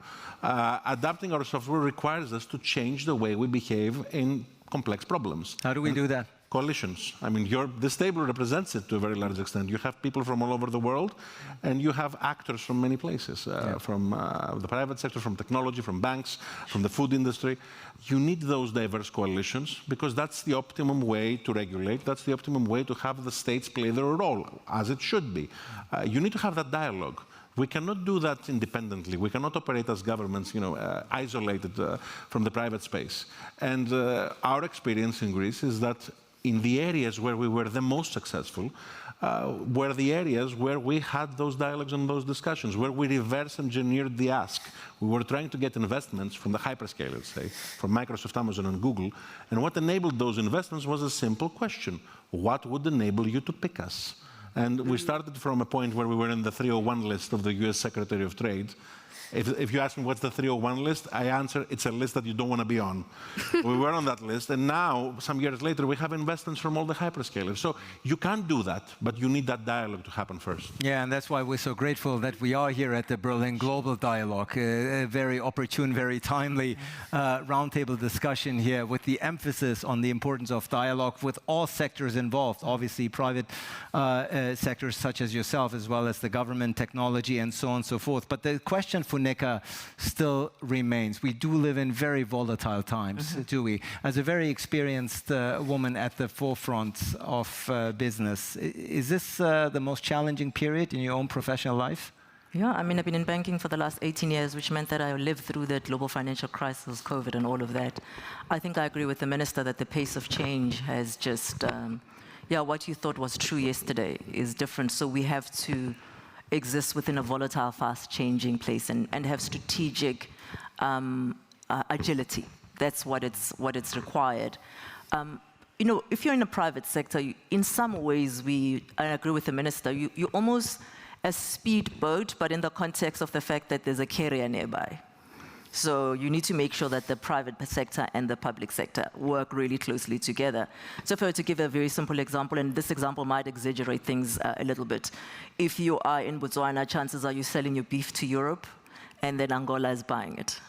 Adapting our software requires us to change the way we behave in complex problems. How do we do that? Coalitions. I mean, this table represents it to a very large extent. You have people from all over the world, and you have actors from many places, from the private sector, from technology, from banks, from the food industry. You need those diverse coalitions, because that's the optimum way to regulate. That's the optimum way to have the states play their role, as it should be. You need to have that dialogue. We cannot do that independently. We cannot operate as governments, isolated from the private space. And our experience in Greece is that in the areas where we were the most successful, were the areas where we had those dialogues and those discussions, where we reverse engineered the ask. We were trying to get investments from the hyperscalers, say, from Microsoft, Amazon, and Google. And what enabled those investments was a simple question. What would enable you to pick us? And we started from a point where we were in the 301 list of the US Secretary of Trade. If you ask me what's the 301 list, I answer it's a list that you don't want to be on. We were on that list, and now, some years later, we have investments from all the hyperscalers. So you can't do that, but you need that dialogue to happen first. Yeah, and that's why we're so grateful that we are here at the Berlin Global Dialogue, a very opportune, very timely roundtable discussion here with the emphasis on the importance of dialogue with all sectors involved, obviously private sectors such as yourself, as well as the government, technology, and so on and so forth. But the question for Funeka still remains. We do live in very volatile times, do we? As a very experienced woman at the forefront of business, is this the most challenging period in your own professional life? Yeah, I mean, I've been in banking for the last 18 years, which meant that I lived through the global financial crisis, COVID, and all of that. I think I agree with the minister that the pace of change has just, what you thought was true yesterday is different. So we have to exist within a volatile, fast-changing place and have strategic agility. That's what it's required. You know, if you're in the private sector, in some ways, I agree with the minister, you almost a speedboat, but in the context of the fact that there's a carrier nearby. So you need to make sure that the private sector and the public sector work really closely together. So if I were to give a very simple example, and this example might exaggerate things a little bit. If you are in Botswana, chances are you're selling your beef to Europe, and then Angola is buying it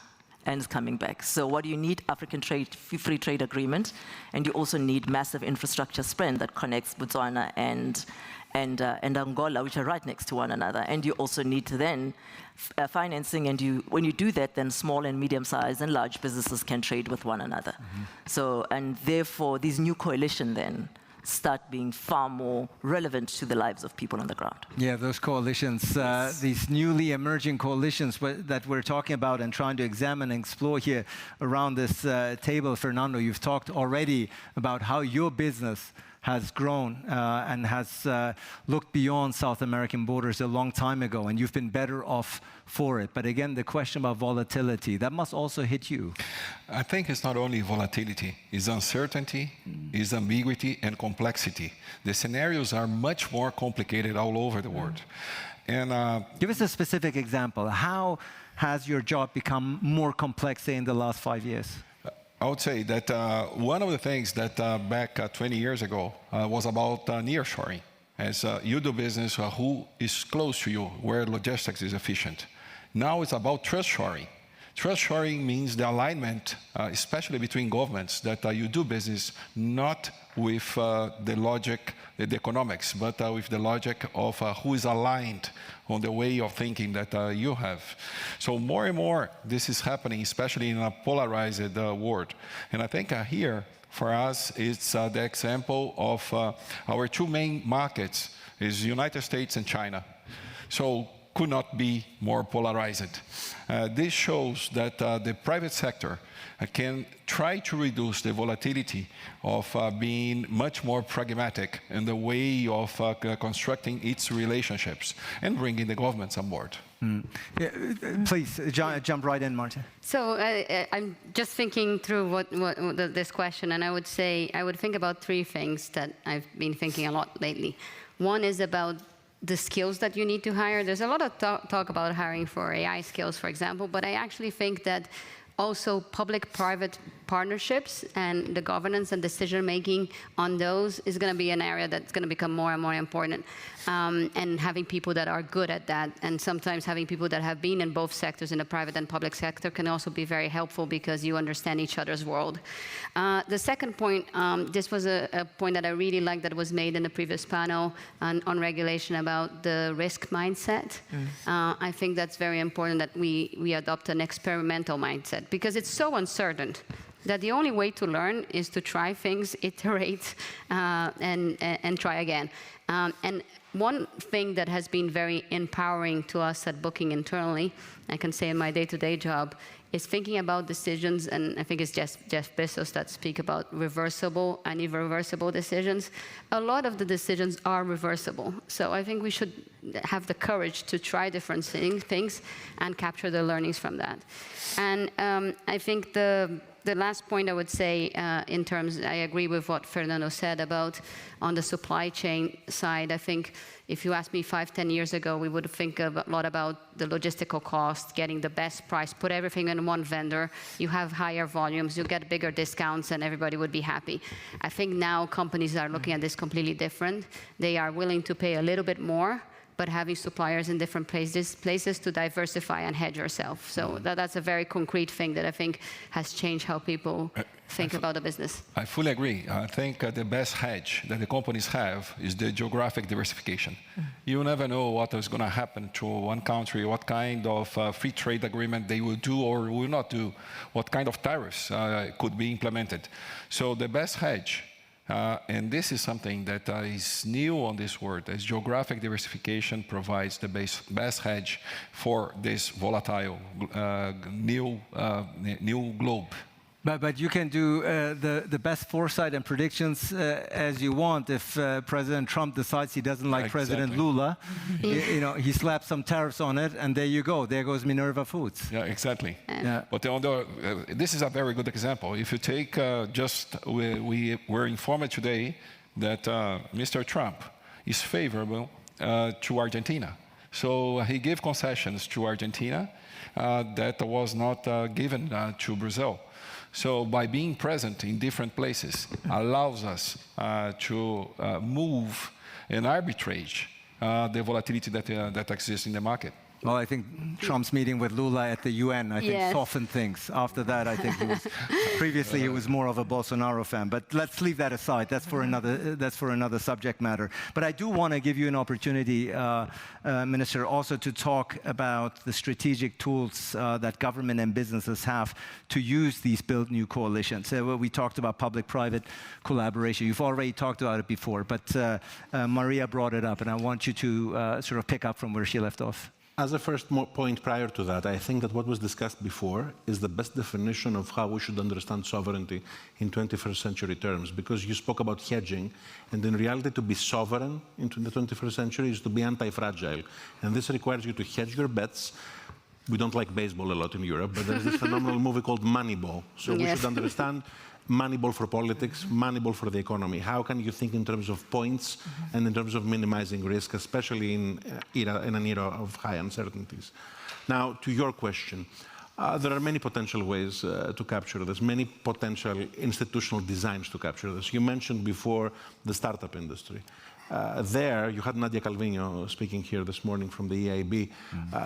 and it's coming back. So what do you need? African free trade agreement, and you also need massive infrastructure spend that connects Botswana and Angola, which are right next to one another. And you also need to then financing, and when you do that, then small and medium-sized and large businesses can trade with one another. So, and therefore, these new coalitions then start being far more relevant to the lives of people on the ground. Yeah, those coalitions, these newly emerging coalitions that we're talking about and trying to examine and explore here around this table. Fernando, you've talked already about how your business has grown and has looked beyond South American borders a long time ago, and you've been better off for it. But again, the question about volatility, that must also hit you. I think it's not only volatility, it's uncertainty, it's ambiguity and complexity. The scenarios are much more complicated all over the world. And give us a specific example. How has your job become more complex, say, in the last 5 years? I would say that one of the things that back 20 years ago was about nearshoring. As you do business, who is close to you, where logistics is efficient. Now it's about trust shoring. Trust shoring means the alignment, especially between governments, that you do business not with the logic, the economics, but with the logic of who is aligned on the way of thinking that you have. So more and more, this is happening, especially in a polarized world. And I think here, for us, it's the example of our two main markets is United States and China. So could not be more polarized. This shows that the private sector can try to reduce the volatility of being much more pragmatic in the way of constructing its relationships and bringing the governments on board. Yeah, please, jump right in, Marta. So I'm just thinking through this question, and I would say, I would think about three things that I've been thinking a lot lately. One is about the skills that you need to hire. There's a lot of talk about hiring for AI skills, for example, but I actually think that also public-private partnerships and the governance and decision-making on those is going to be an area that's going to become more and more important. And having people that are good at that, and sometimes having people that have been in both sectors, in the private and public sector, can also be very helpful because you understand each other's world. The second point, this was a point that I really liked that was made in the previous panel on regulation about the risk mindset. I think that's very important that we adopt an experimental mindset, because it's so uncertain that the only way to learn is to try things, iterate, and try again. And one thing that has been very empowering to us at Booking internally, I can say in my day-to-day job, is thinking about decisions, and I think it's Jeff Bezos that speak about reversible and irreversible decisions. A lot of the decisions are reversible. So I think we should have the courage to try different things and capture the learnings from that. And I think the last point I would say in terms, I agree with what Fernando said about on the supply chain side. I think if you asked me 5-10 years ago, we would think a lot about the logistical cost, getting the best price, put everything in one vendor, you have higher volumes, you get bigger discounts, and everybody would be happy. I think now companies are looking at this completely different. They are willing to pay a little bit more, but having suppliers in different places to diversify and hedge yourself. So that's a very concrete thing that I think has changed how people think about the business. I fully agree. I think the best hedge that the companies have is the geographic diversification. You never know what is going to happen to one country, what kind of free trade agreement they will do or will not do, what kind of tariffs could be implemented. So the best hedge And this is something that is new on this world, as geographic diversification provides the best hedge for this volatile new globe. But you can do the best foresight and predictions as you want. If President Trump decides he doesn't like President Lula, he slaps some tariffs on it, and there you go. There goes Minerva Foods. Yeah, exactly. But this is a very good example. If you take we were informed today that Mr. Trump is favorable to Argentina. So he gave concessions to Argentina that was not given to Brazil. So by being present in different places allows us to move and arbitrage the volatility that exists in the market. Well, I think Trump's meeting with Lula at the UN, I think, softened things. After that, I think previously he was more of a Bolsonaro fan. But let's leave that aside. That's for another subject matter. But I do want to give you an opportunity, Minister, also to talk about the strategic tools that government and businesses have to use these build new coalitions. We talked about public-private collaboration. You've already talked about it before, but Maria brought it up, and I want you to sort of pick up from where she left off. As a first point prior to that, I think that what was discussed before is the best definition of how we should understand sovereignty in 21st century terms, because you spoke about hedging, and in reality to be sovereign in the 21st century is to be anti-fragile. And this requires you to hedge your bets. We don't like baseball a lot in Europe, but there's this phenomenal movie called Moneyball. So we should understand Moneyball for politics, Moneyball for the economy. How can you think in terms of points and in terms of minimizing risk, especially in an era of high uncertainties? Now, to your question, there are many potential ways to capture this, many potential institutional designs to capture this. You mentioned before the startup industry. There, you had Nadia Calvino speaking here this morning from the EIB.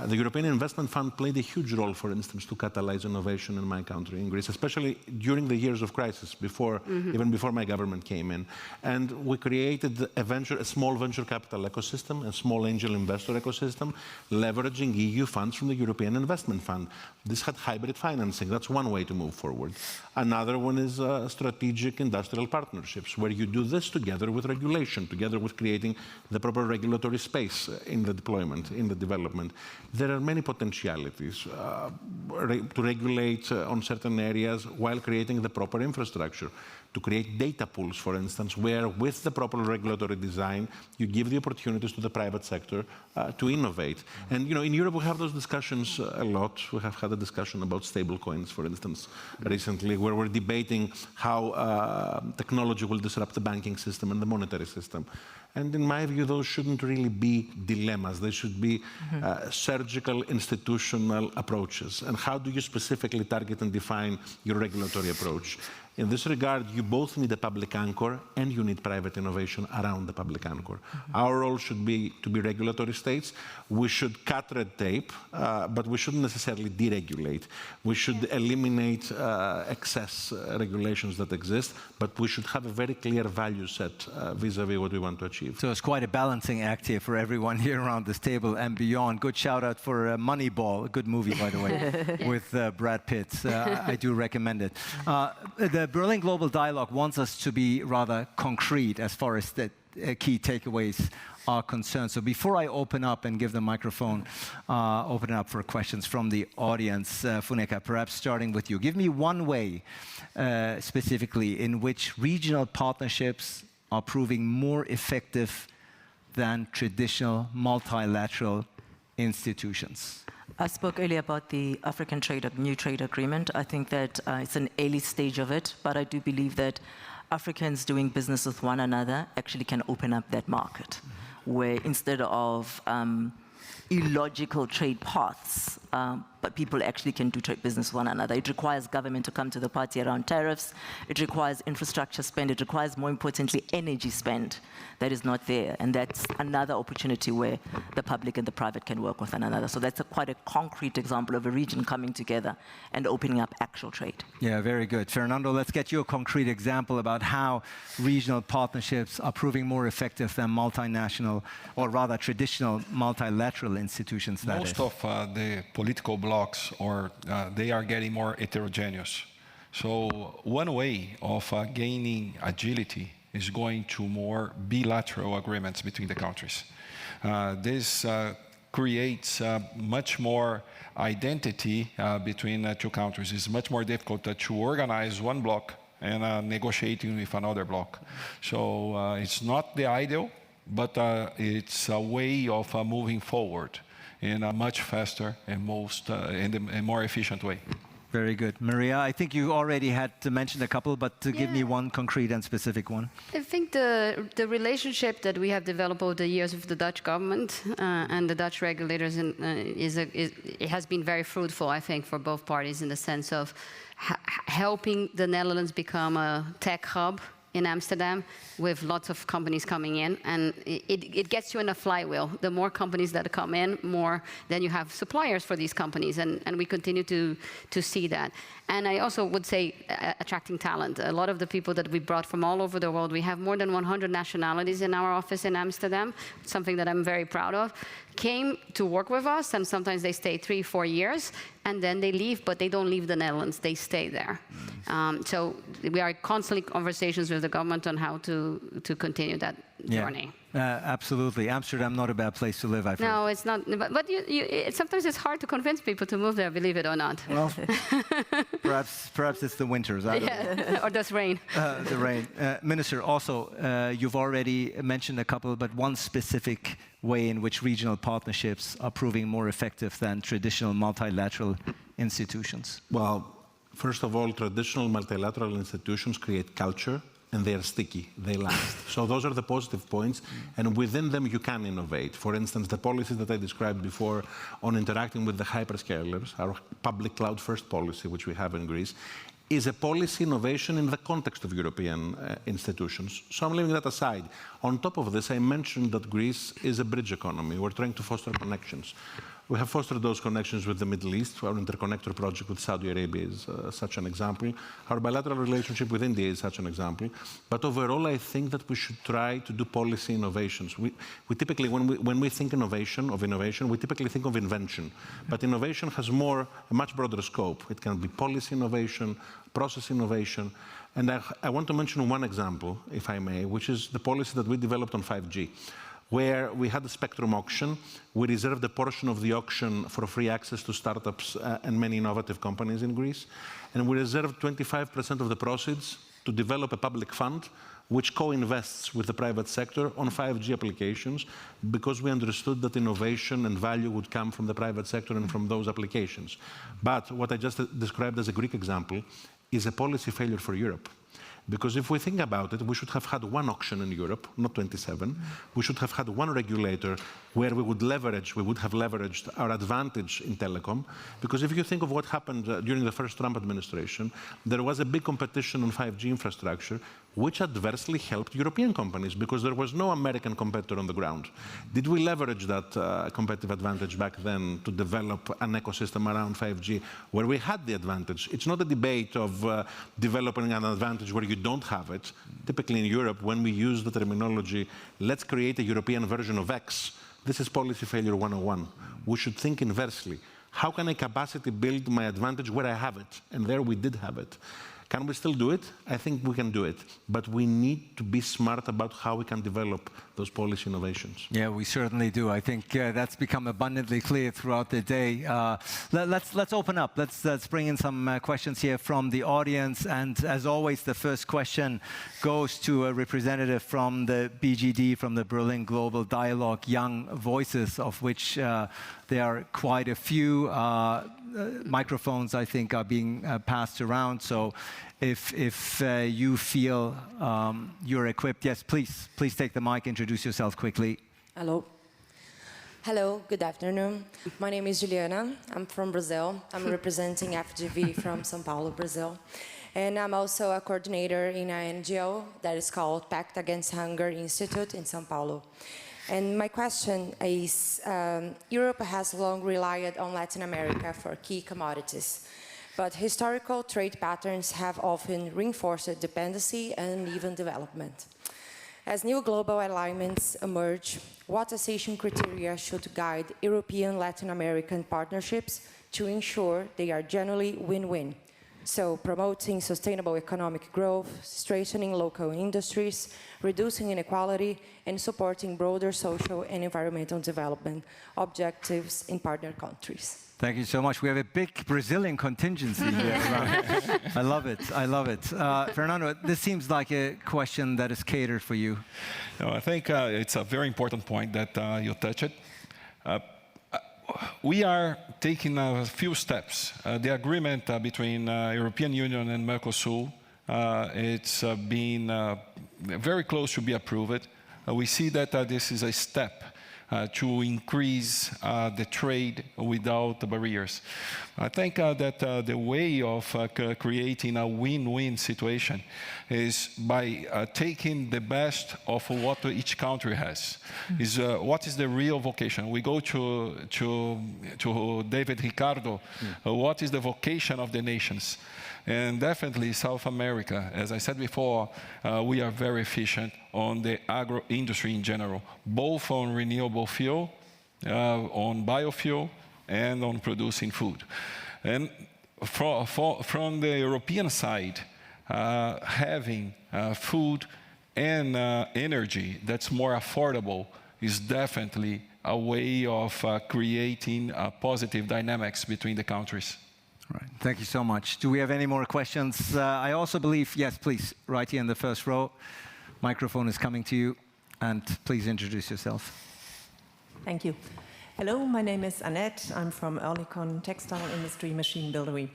The European Investment Fund played a huge role, for instance, to catalyze innovation in my country, in Greece, especially during the years of crisis, even before my government came in. And we created a small venture capital ecosystem, a small angel investor ecosystem, leveraging EU funds from the European Investment Fund. This had hybrid financing. That's one way to move forward. Another one is strategic industrial partnerships, where you do this together with regulation, together with creating the proper regulatory space in the deployment, in the development. There are many potentialities to regulate on certain areas while creating the proper infrastructure. To create data pools, for instance, where with the proper regulatory design, you give the opportunities to the private sector to innovate. And in Europe, we have those discussions a lot. We have had a discussion about stable coins, for instance, recently, where we're debating how technology will disrupt the banking system and the monetary system. And in my view, those shouldn't really be dilemmas. They should be surgical, institutional approaches. And how do you specifically target and define your regulatory approach? In this regard, you both need a public anchor and you need private innovation around the public anchor. Our role should be to be regulatory states. We should cut red tape, but we shouldn't necessarily deregulate. We should eliminate excess regulations that exist, but we should have a very clear value set vis-a-vis what we want to achieve. So it's quite a balancing act here for everyone here around this table and beyond. Good shout out for Moneyball, a good movie, by the way, with Brad Pitt. I do recommend it. The Berlin Global Dialogue wants us to be rather concrete as far as the key takeaways are concerned. So before I open up and give the microphone, open it up for questions from the audience, Funeka, perhaps starting with you. Give me one way specifically in which regional partnerships are proving more effective than traditional multilateral institutions. I spoke earlier about the African New Trade Agreement. I think that it's an early stage of it, but I do believe that Africans doing business with one another actually can open up that market, where instead of illogical trade paths, but people actually can do trade business with one another. It requires government to come to the party around tariffs. It requires infrastructure spend. It requires, more importantly, energy spend that is not there. And that's another opportunity where the public and the private can work with one another. So that's quite a concrete example of a region coming together and opening up actual trade. Yeah, very good. Fernando, let's get you a concrete example about how regional partnerships are proving more effective than multinational, or rather traditional multilateral institutions. Most of the political blocks, they are getting more heterogeneous. So one way of gaining agility is going to more bilateral agreements between the countries. This creates much more identity between two countries. It's much more difficult to organize one bloc and negotiating with another bloc. So it's not the ideal, but it's a way of moving forward in a much faster and more efficient way. Very good. Maria, I think you already had mentioned a couple, but to give me one concrete and specific one. I think the relationship that we have developed over the years with the Dutch government and the Dutch regulators it has been very fruitful, I think, for both parties in the sense of helping the Netherlands become a tech hub in Amsterdam with lots of companies coming in, and it gets you in a flywheel. The more companies that come in, more then you have suppliers for these companies, and we continue to see that. And I also would say attracting talent. A lot of the people that we brought from all over the world, we have more than 100 nationalities in our office in Amsterdam, something that I'm very proud of, came to work with us, and sometimes they stay 3-4 years, and then they leave, but they don't leave the Netherlands, they stay there. So we are constantly in conversations with the government on how to continue that journey. Absolutely. Amsterdam, not a bad place to live, I think. No, it's not. But sometimes it's hard to convince people to move there, believe it or not. Well, perhaps it's the winters. I don't know. Or does rain. The rain. Minister, also, you've already mentioned a couple, but one specific way in which regional partnerships are proving more effective than traditional multilateral institutions. Well, first of all, traditional multilateral institutions create culture, and they are sticky, they last. So those are the positive points, and within them you can innovate. For instance, the policies that I described before on interacting with the hyperscalers, our public cloud first policy, which we have in Greece, is a policy innovation in the context of European institutions. So I'm leaving that aside. On top of this, I mentioned that Greece is a bridge economy. We're trying to foster connections. We have fostered those connections with the Middle East. Our interconnector project with Saudi Arabia is such an example. Our bilateral relationship with India is such an example. But overall, I think that we should try to do policy innovations. We typically, when we think of innovation, we typically think of invention. But innovation has a much broader scope. It can be policy innovation, process innovation. And I want to mention one example, if I may, which is the policy that we developed on 5G. Where we had a spectrum auction. We reserved a portion of the auction for free access to startups and many innovative companies in Greece. And we reserved 25% of the proceeds to develop a public fund which co-invests with the private sector on 5G applications, because we understood that innovation and value would come from the private sector and from those applications. But what I just described as a Greek example is a policy failure for Europe. Because if we think about it, we should have had one auction in Europe, not 27. We should have had one regulator where we would have leveraged our advantage in telecom. Because if you think of what happened during the first Trump administration, there was a big competition on 5G infrastructure, which adversely helped European companies because there was no American competitor on the ground. Did we leverage that competitive advantage back then to develop an ecosystem around 5G where we had the advantage? It's not a debate of developing an advantage where you don't have it. Typically in Europe, when we use the terminology, let's create a European version of X, this is policy failure 101. We should think inversely. How can I capacity build my advantage where I have it? And there we did have it. Can we still do it? I think we can do it. But we need to be smart about how we can develop those policy innovations. Yeah, we certainly do. I think that's become abundantly clear throughout the day. Let's open up. Let's bring in some questions here from the audience. And as always, the first question goes to a representative from the BGD, from the Berlin Global Dialogue, Young Voices, of which there are quite a few. Microphones, I think, are being passed around. So if you feel you're equipped, yes, please take the mic, introduce yourself quickly. Hello. Hello, good afternoon. My name is Juliana. I'm from Brazil. I'm representing FGV from São Paulo, Brazil. And I'm also a coordinator in an NGO that is called Pact Against Hunger Institute in São Paulo. And my question is, Europe has long relied on Latin America for key commodities, but historical trade patterns have often reinforced dependency and even development. As new global alignments emerge, what association criteria should guide European Latin American partnerships to ensure they are generally win-win? So promoting sustainable economic growth, strengthening local industries, reducing inequality, and supporting broader social and environmental development objectives in partner countries. Thank you so much. We have a big Brazilian contingency here around. I love it. I love it. Fernando, this seems like a question that is catered for you. No, I think it's a very important point that you touched. We are taking a few steps. The agreement between European Union and Mercosur, it's been very close to be approved. We see that this is a step to increase the trade without the barriers. I think that the way of creating a win-win situation is by taking the best of what each country has. Is what is the real vocation? We go to David Ricardo. What is the vocation of the nations? And definitely South America, as I said before, we are very efficient on the agro industry in general, both on renewable fuel, on biofuel, and on producing food. And from the European side, having food and energy that's more affordable is definitely a way of creating positive dynamics between the countries. Right. Thank you so much. Do we have any more questions? I also believe, yes, please, right here in the first row. Microphone is coming to you, and please introduce yourself. Thank you. Hello, my name is Annette. I'm from Oerlikon Textile Industry Machine Buildery.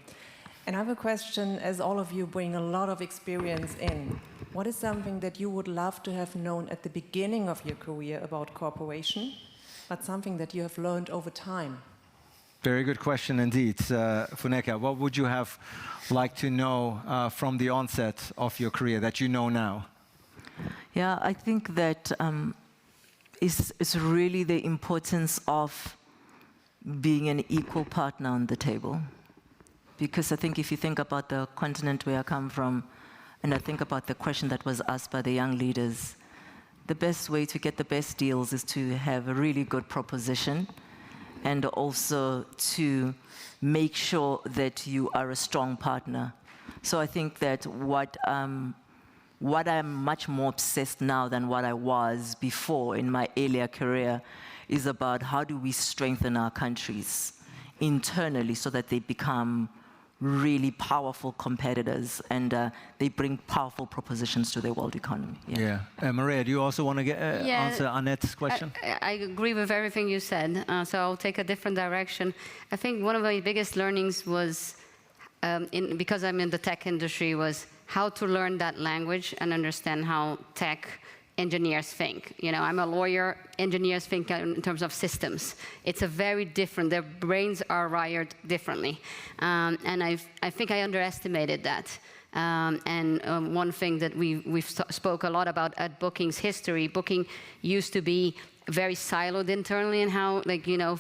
And I have a question, as all of you bring a lot of experience in. What is something that you would love to have known at the beginning of your career about cooperation, but something that you have learned over time? Very good question indeed. Funeka, what would you have liked to know from the onset of your career that you know now? Yeah, I think that it's really the importance of being an equal partner on the table. Because I think if you think about the continent where I come from, and I think about the question that was asked by the young leaders, the best way to get the best deals is to have a really good proposition, and also to make sure that you are a strong partner. So I think that what I'm much more obsessed now than what I was before in my earlier career is about how do we strengthen our countries internally so that they become really powerful competitors and they bring powerful propositions to the world economy. Yeah. Maria, do you also want to answer Annette's question? I agree with everything you said, so I'll take a different direction. I think one of my biggest learnings was, because I'm in the tech industry, was how to learn that language and understand how tech engineers think. You know, I'm a lawyer, engineers think in terms of systems. It's a very different, their brains are wired differently. And I think I underestimated that. One thing that we've spoke a lot about at Booking's history, Booking used to be very siloed internally in how, like, you know,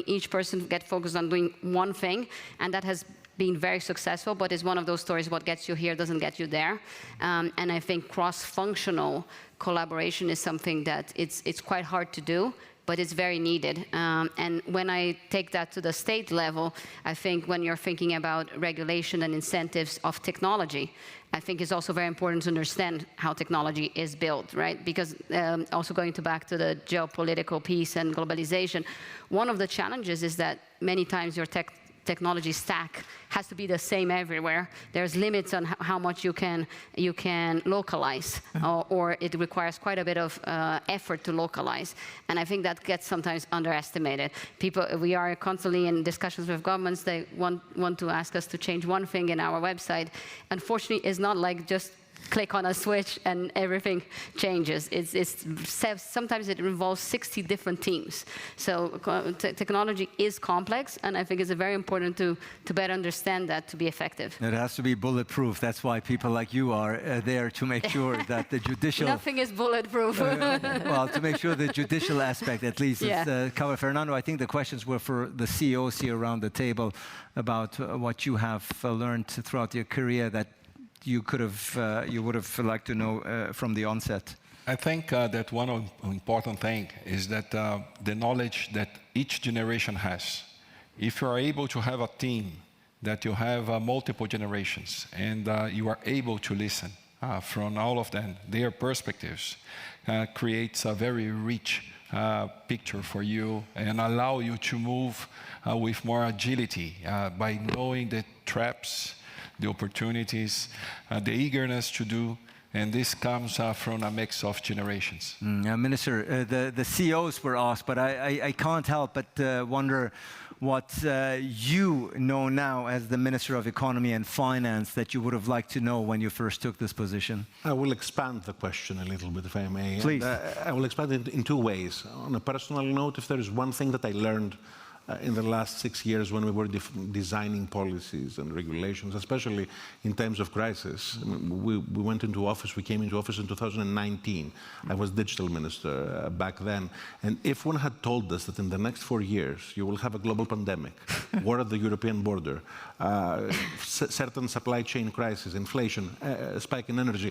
each person get focused on doing one thing, and that has been very successful, but it's one of those stories, what gets you here doesn't get you there. And I think cross-functional collaboration is something that it's quite hard to do, but it's very needed. And when I take that to the state level, I think when you're thinking about regulation and incentives of technology, I think it's also very important to understand how technology is built, right? Because also going back to the geopolitical piece and globalization, one of the challenges is that many times your technology stack has to be the same everywhere. There's limits on how much you can localize, or it requires quite a bit of effort to localize. And I think that gets sometimes underestimated. We are constantly in discussions with governments. They want to ask us to change one thing in our website. Unfortunately, it's not like just click on a switch and everything changes. Sometimes it involves 60 different teams. So technology is complex, and I think it's very important to better understand that to be effective. It has to be bulletproof. That's why people like you are there to make sure that the judicial... Nothing is bulletproof. Well, to make sure the judicial aspect at least is covered. Fernando, I think the questions were for the CEOs here around the table about what you have learned throughout your career that you would have liked to know from the onset. I think that one important thing is that the knowledge that each generation has. If you are able to have a team that you have multiple generations, and you are able to listen from all of them, their perspectives, creates a very rich picture for you and allow you to move with more agility by knowing the traps, the opportunities, the eagerness to do. And this comes from a mix of generations. Minister, the CEOs were asked, but I can't help but wonder what you know now as the Minister of Economy and Finance that you would have liked to know when you first took this position. I will expand the question a little bit, if I may. Please. I will expand it in two ways. On a personal note, if there is one thing that I learned in the last 6 years when we were designing policies and regulations, especially in times of crisis. We went into office, we came into office in 2019. I was digital minister back then. And if one had told us that in the next 4 years you will have a global pandemic, war at the European border, certain supply chain crisis, inflation, spike in energy,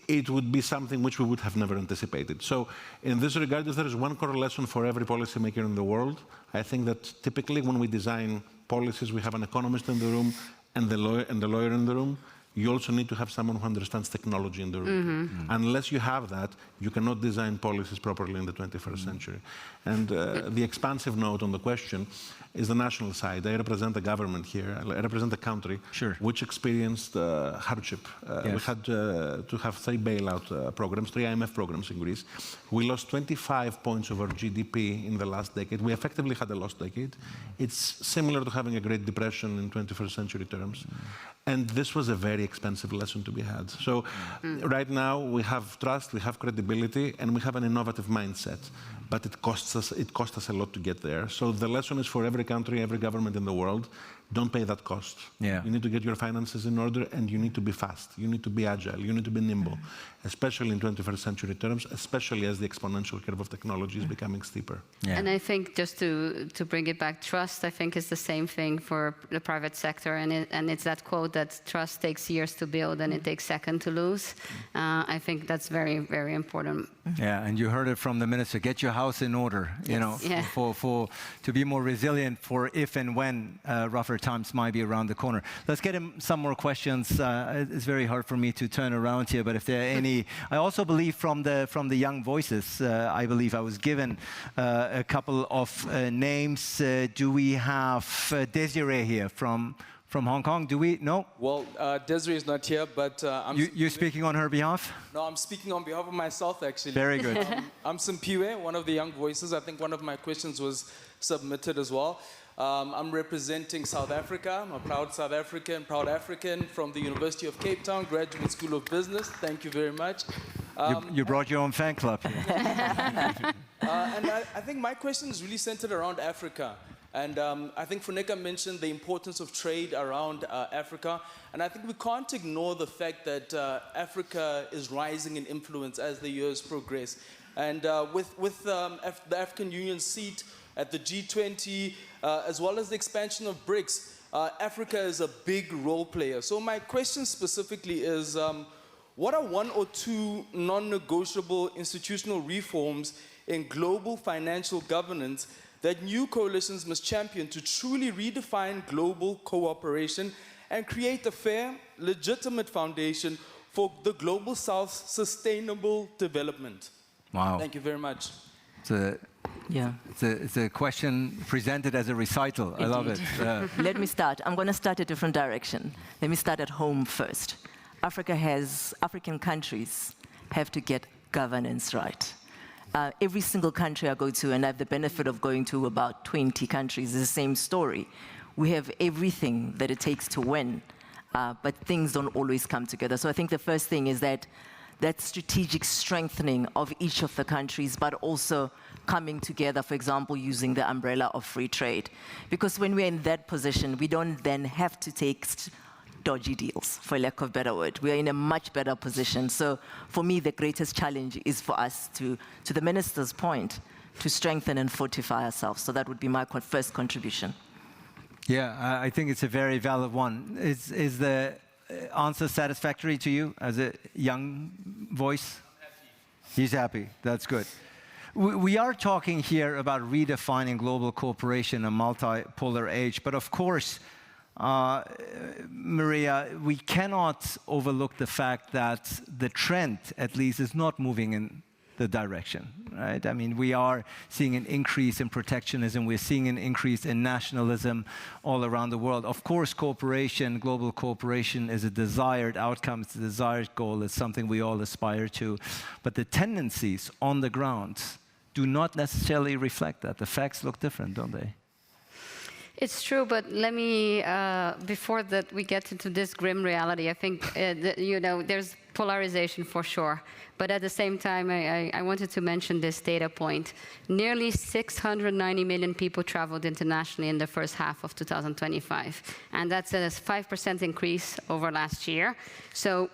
it would be something which we would have never anticipated. So in this regard, if there is one core lesson for every policymaker in the world, I think that typically when we design policies, we have an economist in the room and the lawyer in the room. You also need to have someone who understands technology in the room. Unless you have that, you cannot design policies properly in the 21st century. And the expansive note on the question is the national side. I represent the government here. I represent the country which experienced hardship. We had to have 3 bailout programs, 3 IMF programs in Greece. We lost 25 points of our GDP in the last decade. We effectively had a lost decade. It's similar to having a Great Depression in 21st century terms. And this was a very expensive lesson to be had. So right now we have trust, we have credibility, and we have an innovative mindset. But it cost us a lot to get there. So the lesson is for every country, every government in the world, don't pay that cost. You need to get your finances in order, and you need to be fast. You need to be agile. You need to be nimble, especially in 21st century terms, especially as the exponential curve of technology is becoming steeper. And I think just to bring it back, trust, I think, is the same thing for the private sector. And it's that quote that trust takes years to build and it takes seconds to lose. I think that's very, very important. Yeah, and you heard it from the minister. Get your house in order, you know, to be more resilient for if and when rougher times might be around the corner. Let's get him some more questions. It's very hard for me to turn around here, but if there are any, I also believe from the young voices, I believe I was given a couple of names. Do we have Desiree here from Hong Kong? Do we? No? Well, Desiree is not here, but you're speaking on her behalf? No, I'm speaking on behalf of myself, actually. Very good. I'm Simpiwe, one of the young voices. I think one of my questions was submitted as well. I'm representing South Africa. I'm a proud South African, proud African from the University of Cape Town, Graduate School of Business. Thank you very much. You brought your own fan club here. And I think my question is really centered around Africa. And I think Funeka mentioned the importance of trade around Africa. And I think we can't ignore the fact that Africa is rising in influence as the years progress. And with the African Union seat at the G20, as well as the expansion of BRICS, Africa is a big role player. So my question specifically is, what are 1 or 2 non-negotiable institutional reforms in global financial governance that new coalitions must champion to truly redefine global cooperation and create a fair, legitimate foundation for the Global South's sustainable development? Wow. Thank you very much. It's a question presented as a recital. Indeed. I love it. Let me start. I'm going to start a different direction. Let me start at home first. African countries have to get governance right. Every single country I go to, and I have the benefit of going to about 20 countries, is the same story. We have everything that it takes to win, but things don't always come together. So I think the first thing is that strategic strengthening of each of the countries, but also coming together, for example, using the umbrella of free trade. Because when we're in that position, we don't then have to take dodgy deals, for lack of a better word. We are in a much better position. So for me, the greatest challenge is for us to the minister's point, to strengthen and fortify ourselves. So that would be my first contribution. Yeah, I think it's a very valid one. Is the answer satisfactory to you as a young voice? I'm happy. He's happy. That's good. We are talking here about redefining global cooperation in a multipolar age, but of course, Maria, we cannot overlook the fact that the trend, at least, is not moving in the direction, right? I mean, we are seeing an increase in protectionism. We're seeing an increase in nationalism all around the world. Of course, cooperation, global cooperation, is a desired outcome. It's a desired goal. It's something we all aspire to. But the tendencies on the ground do not necessarily reflect that. The facts look different, don't they? It's true, but let me, before that we get into this grim reality, I think, you know, there's polarization for sure. But at the same time, I wanted to mention this data point. Nearly 690 million people traveled internationally in the first half of 2025. And that's a 5% increase over last year. So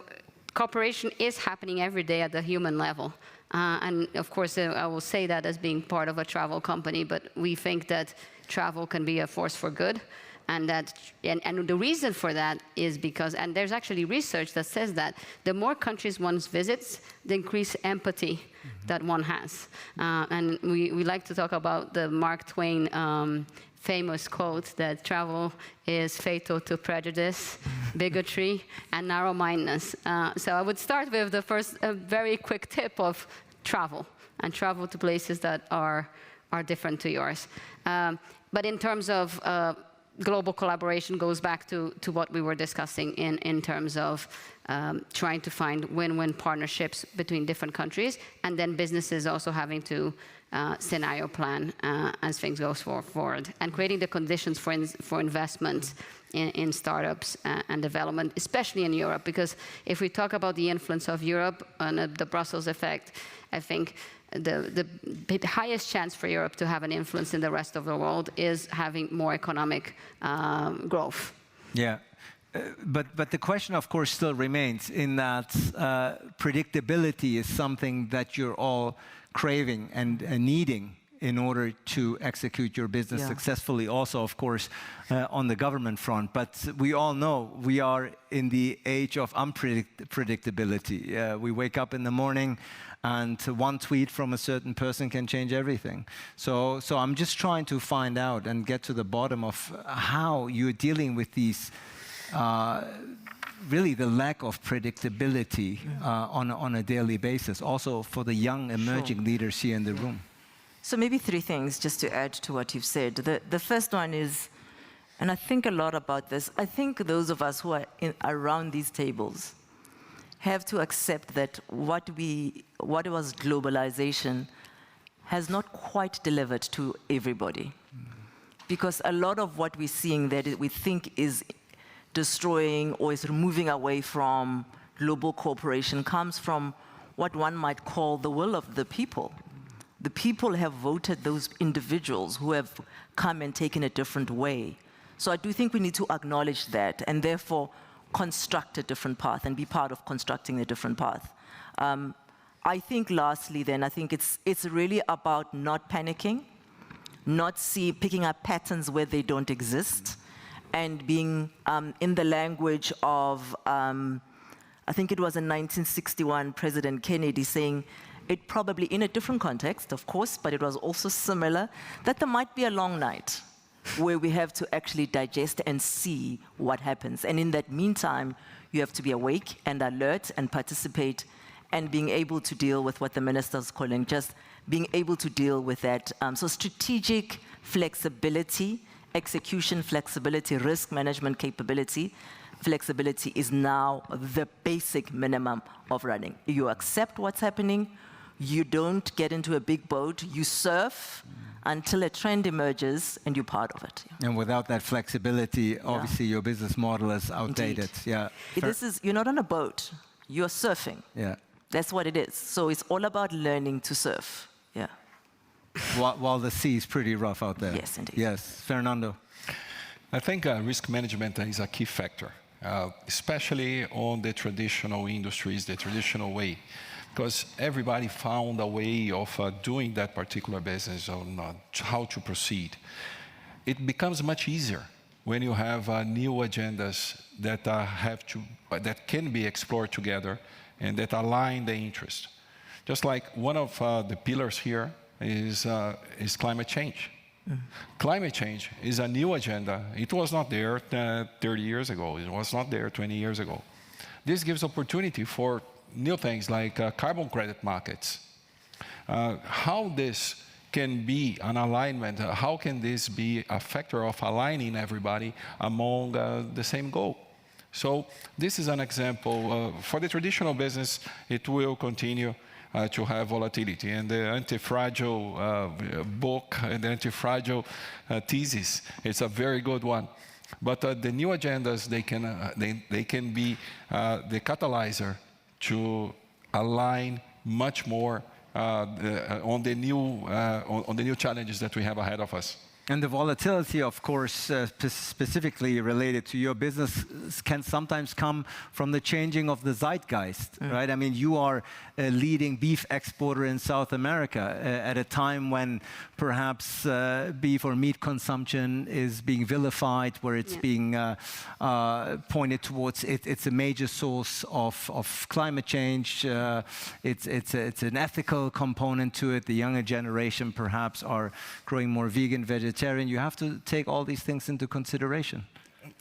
cooperation is happening every day at the human level. And of course, I will say that as being part of a travel company, but we think that travel can be a force for good. And the reason for that is because, and there's actually research that says that the more countries one visits, the increased empathy that one has. And we like to talk about the Mark Twain famous quote that travel is fatal to prejudice, bigotry, and narrow-mindedness. So I would start with the first very quick tip of travel, and travel to places that are different to yours. But in terms of global collaboration, goes back to what we were discussing in terms of trying to find win-win partnerships between different countries, and then businesses also having to scenario plan as things go forward, and creating the conditions for investment in startups and development, especially in Europe. Because if we talk about the influence of Europe and the Brussels effect, I think the highest chance for Europe to have an influence in the rest of the world is having more economic growth. Yeah. But the question, of course, still remains in that predictability is something that you're all craving and needing in order to execute your business successfully, also, of course, on the government front. But we all know we are in the age of unpredictability. We wake up in the morning and one tweet from a certain person can change everything. So I'm just trying to find out and get to the bottom of how you're dealing with these really the lack of predictability on a daily basis, also for the young emerging leaders here in the room. So maybe three things just to add to what you've said. The first one is, and I think a lot about this, I think those of us who are around these tables have to accept that what was globalization has not quite delivered to everybody. Because a lot of what we're seeing that we think is destroying or is moving away from global cooperation comes from what one might call the will of the people. The people have voted those individuals who have come and taken a different way. So I do think we need to acknowledge that and therefore construct a different path and be part of constructing a different path. I think lastly then, I think it's really about not panicking, not picking up patterns where they don't exist, and being in the language of, I think it was in 1961, President Kennedy saying, it probably in a different context, of course, but it was also similar, that there might be a long night where we have to actually digest and see what happens. And in that meantime, you have to be awake and alert and participate and being able to deal with what the minister's calling, just being able to deal with that. So strategic flexibility, execution flexibility, risk management capability, flexibility is now the basic minimum of running. You accept what's happening, you don't get into a big boat, you surf until a trend emerges and you're part of it. And without that flexibility, obviously your business model is outdated. Indeed. You're not on a boat, you're surfing. Yeah. That's what it is. So it's all about learning to surf. Yeah. While the sea is pretty rough out there. Yes, indeed. Yes, Fernando. I think risk management is a key factor, especially on the traditional industries, the traditional way. Because everybody found a way of doing that particular business on how to proceed. It becomes much easier when you have new agendas that that can be explored together and that align the interest. Just like one of the pillars here is climate change. Climate change is a new agenda. It was not there 30 years ago. It was not there 20 years ago. This gives opportunity for new things like carbon credit markets. How this can be an alignment, how can this be a factor of aligning everybody among the same goal? So this is an example. For the traditional business, it will continue to have volatility. And the anti-fragile book and the anti-fragile thesis, it's a very good one. But the new agendas, they can be the catalyzer to align much more on the new challenges that we have ahead of us. And the volatility, of course, specifically related to your business, can sometimes come from the changing of the zeitgeist, right? I mean, you are a leading beef exporter in South America at a time when perhaps beef or meat consumption is being vilified, where it's being pointed towards it's a major source of climate change. It's an ethical component to it. The younger generation perhaps are growing more vegan, vegetarian. You have to take all these things into consideration.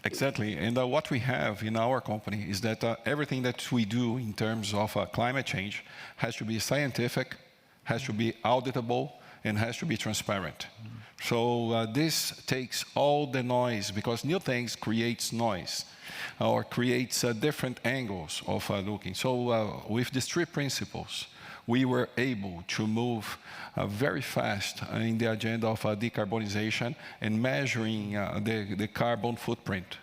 Exactly. And what we have in our company is that everything that we do in terms of climate change has to be scientific, has to be auditable, and has to be transparent. So this takes all the noise, because new things creates noise or creates different angles of looking. So with these three principles, we were able to move very fast in the agenda of decarbonization and measuring the carbon footprint.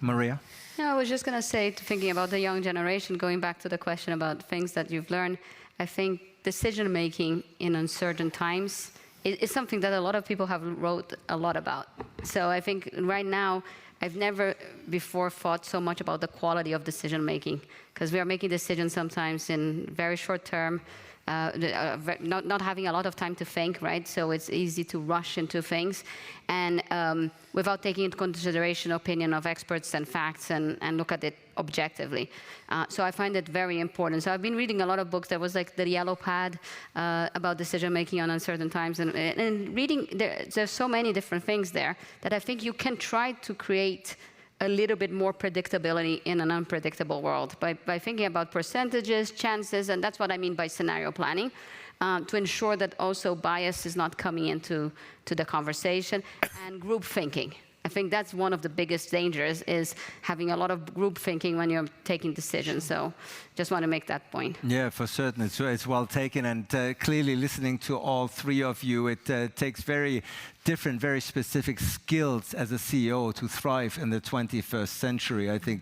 Maria? Yeah, I was just going to say, thinking about the young generation, going back to the question about things that you've learned, I think decision-making in uncertain times is something that a lot of people have wrote a lot about. So I think right now, I've never before thought so much about the quality of decision-making, because we are making decisions sometimes in very short term, not having a lot of time to think, right? So it's easy to rush into things, and without taking into consideration opinion of experts and facts and look at it objectively. So I find it very important. So I've been reading a lot of books. There was like the Yellow Pad about decision-making on uncertain times, and reading, there's so many different things there that I think you can try to create a little bit more predictability in an unpredictable world by thinking about percentages, chances, and that's what I mean by scenario planning, to ensure that also bias is not coming into the conversation, and group thinking. I think that's one of the biggest dangers, is having a lot of group thinking when you're taking decisions. So just want to make that point. Yeah, for certain. It's well taken. And clearly listening to all three of you, it takes very different, very specific skills as a CEO to thrive in the 21st century. I think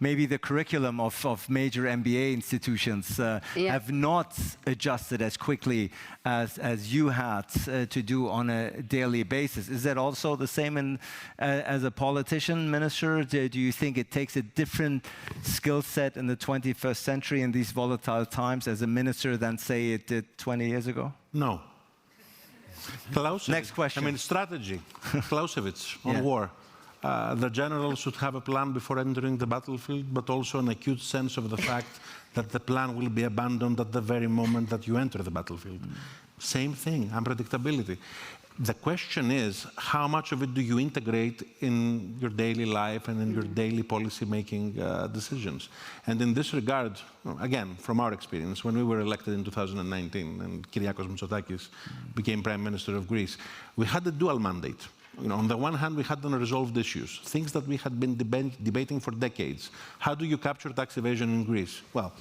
maybe the curriculum of major MBA institutions have not adjusted as quickly as you had to do on a daily basis. Is that also the same as a politician, Minister? Do you think it takes a different skill set in the 21st century in these volatile times as a minister than, say, it did 20 years ago? No. Clausewitz, next question. I mean, strategy. Clausewitz on war. The general should have a plan before entering the battlefield, but also an acute sense of the fact that the plan will be abandoned at the very moment that you enter the battlefield. Same thing, unpredictability. The question is, how much of it do you integrate in your daily life and in your daily policy-making decisions? And in this regard, again, from our experience, when we were elected in 2019 and Kyriakos Mitsotakis became Prime Minister of Greece, we had a dual mandate. You know, on the one hand, we had unresolved issues, things that we had been debating for decades. How do you capture tax evasion in Greece? Well,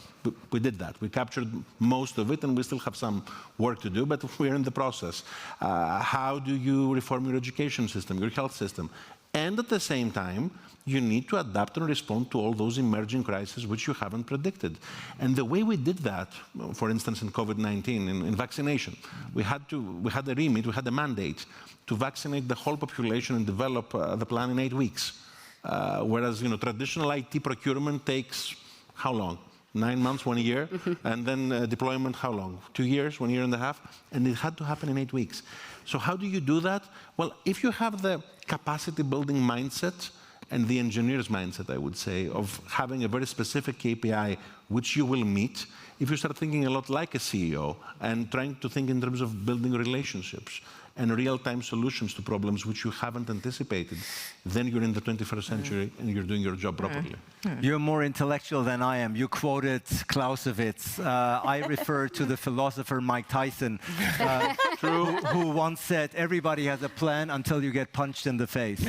we did that. We captured most of it, and we still have some work to do, but we're in the process. How do you reform your education system, your health system? And at the same time, you need to adapt and respond to all those emerging crises which you haven't predicted. And the way we did that, for instance, in COVID-19, in vaccination, we had a remit, we had a mandate to vaccinate the whole population and develop the plan in 8 weeks. Whereas, you know, traditional IT procurement takes how long? 9 months, 1 year, and then deployment how long? 2 years, 1 year and a half, and it had to happen in 8 weeks. So how do you do that? Well, if you have the capacity building mindset and the engineer's mindset, I would say, of having a very specific KPI which you will meet, if you start thinking a lot like a CEO and trying to think in terms of building relationships and real-time solutions to problems which you haven't anticipated, then you're in the 21st century and you're doing your job properly. You're more intellectual than I am. You quoted Clausewitz. I refer to the philosopher Mike Tyson, who once said, everybody has a plan until you get punched in the face.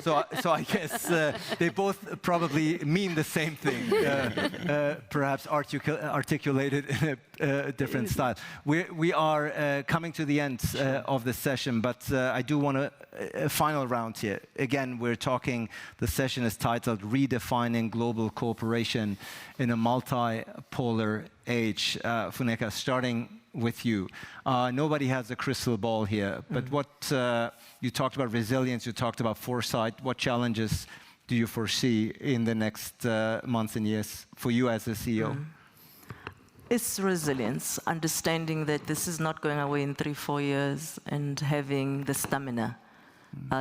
So I guess they both probably mean the same thing, perhaps articulated in a different style. We are coming to the end of the session, but I do want a final round here. Again, we're talking, the session is titled Redefining Global Cooperation in a Multipolar Age. Funeka, starting with you. Nobody has a crystal ball here, but what you talked about resilience, you talked about foresight. What challenges do you foresee in the next months and years for you as a CEO? It's resilience, understanding that this is not going away in 3-4 years, and having the stamina,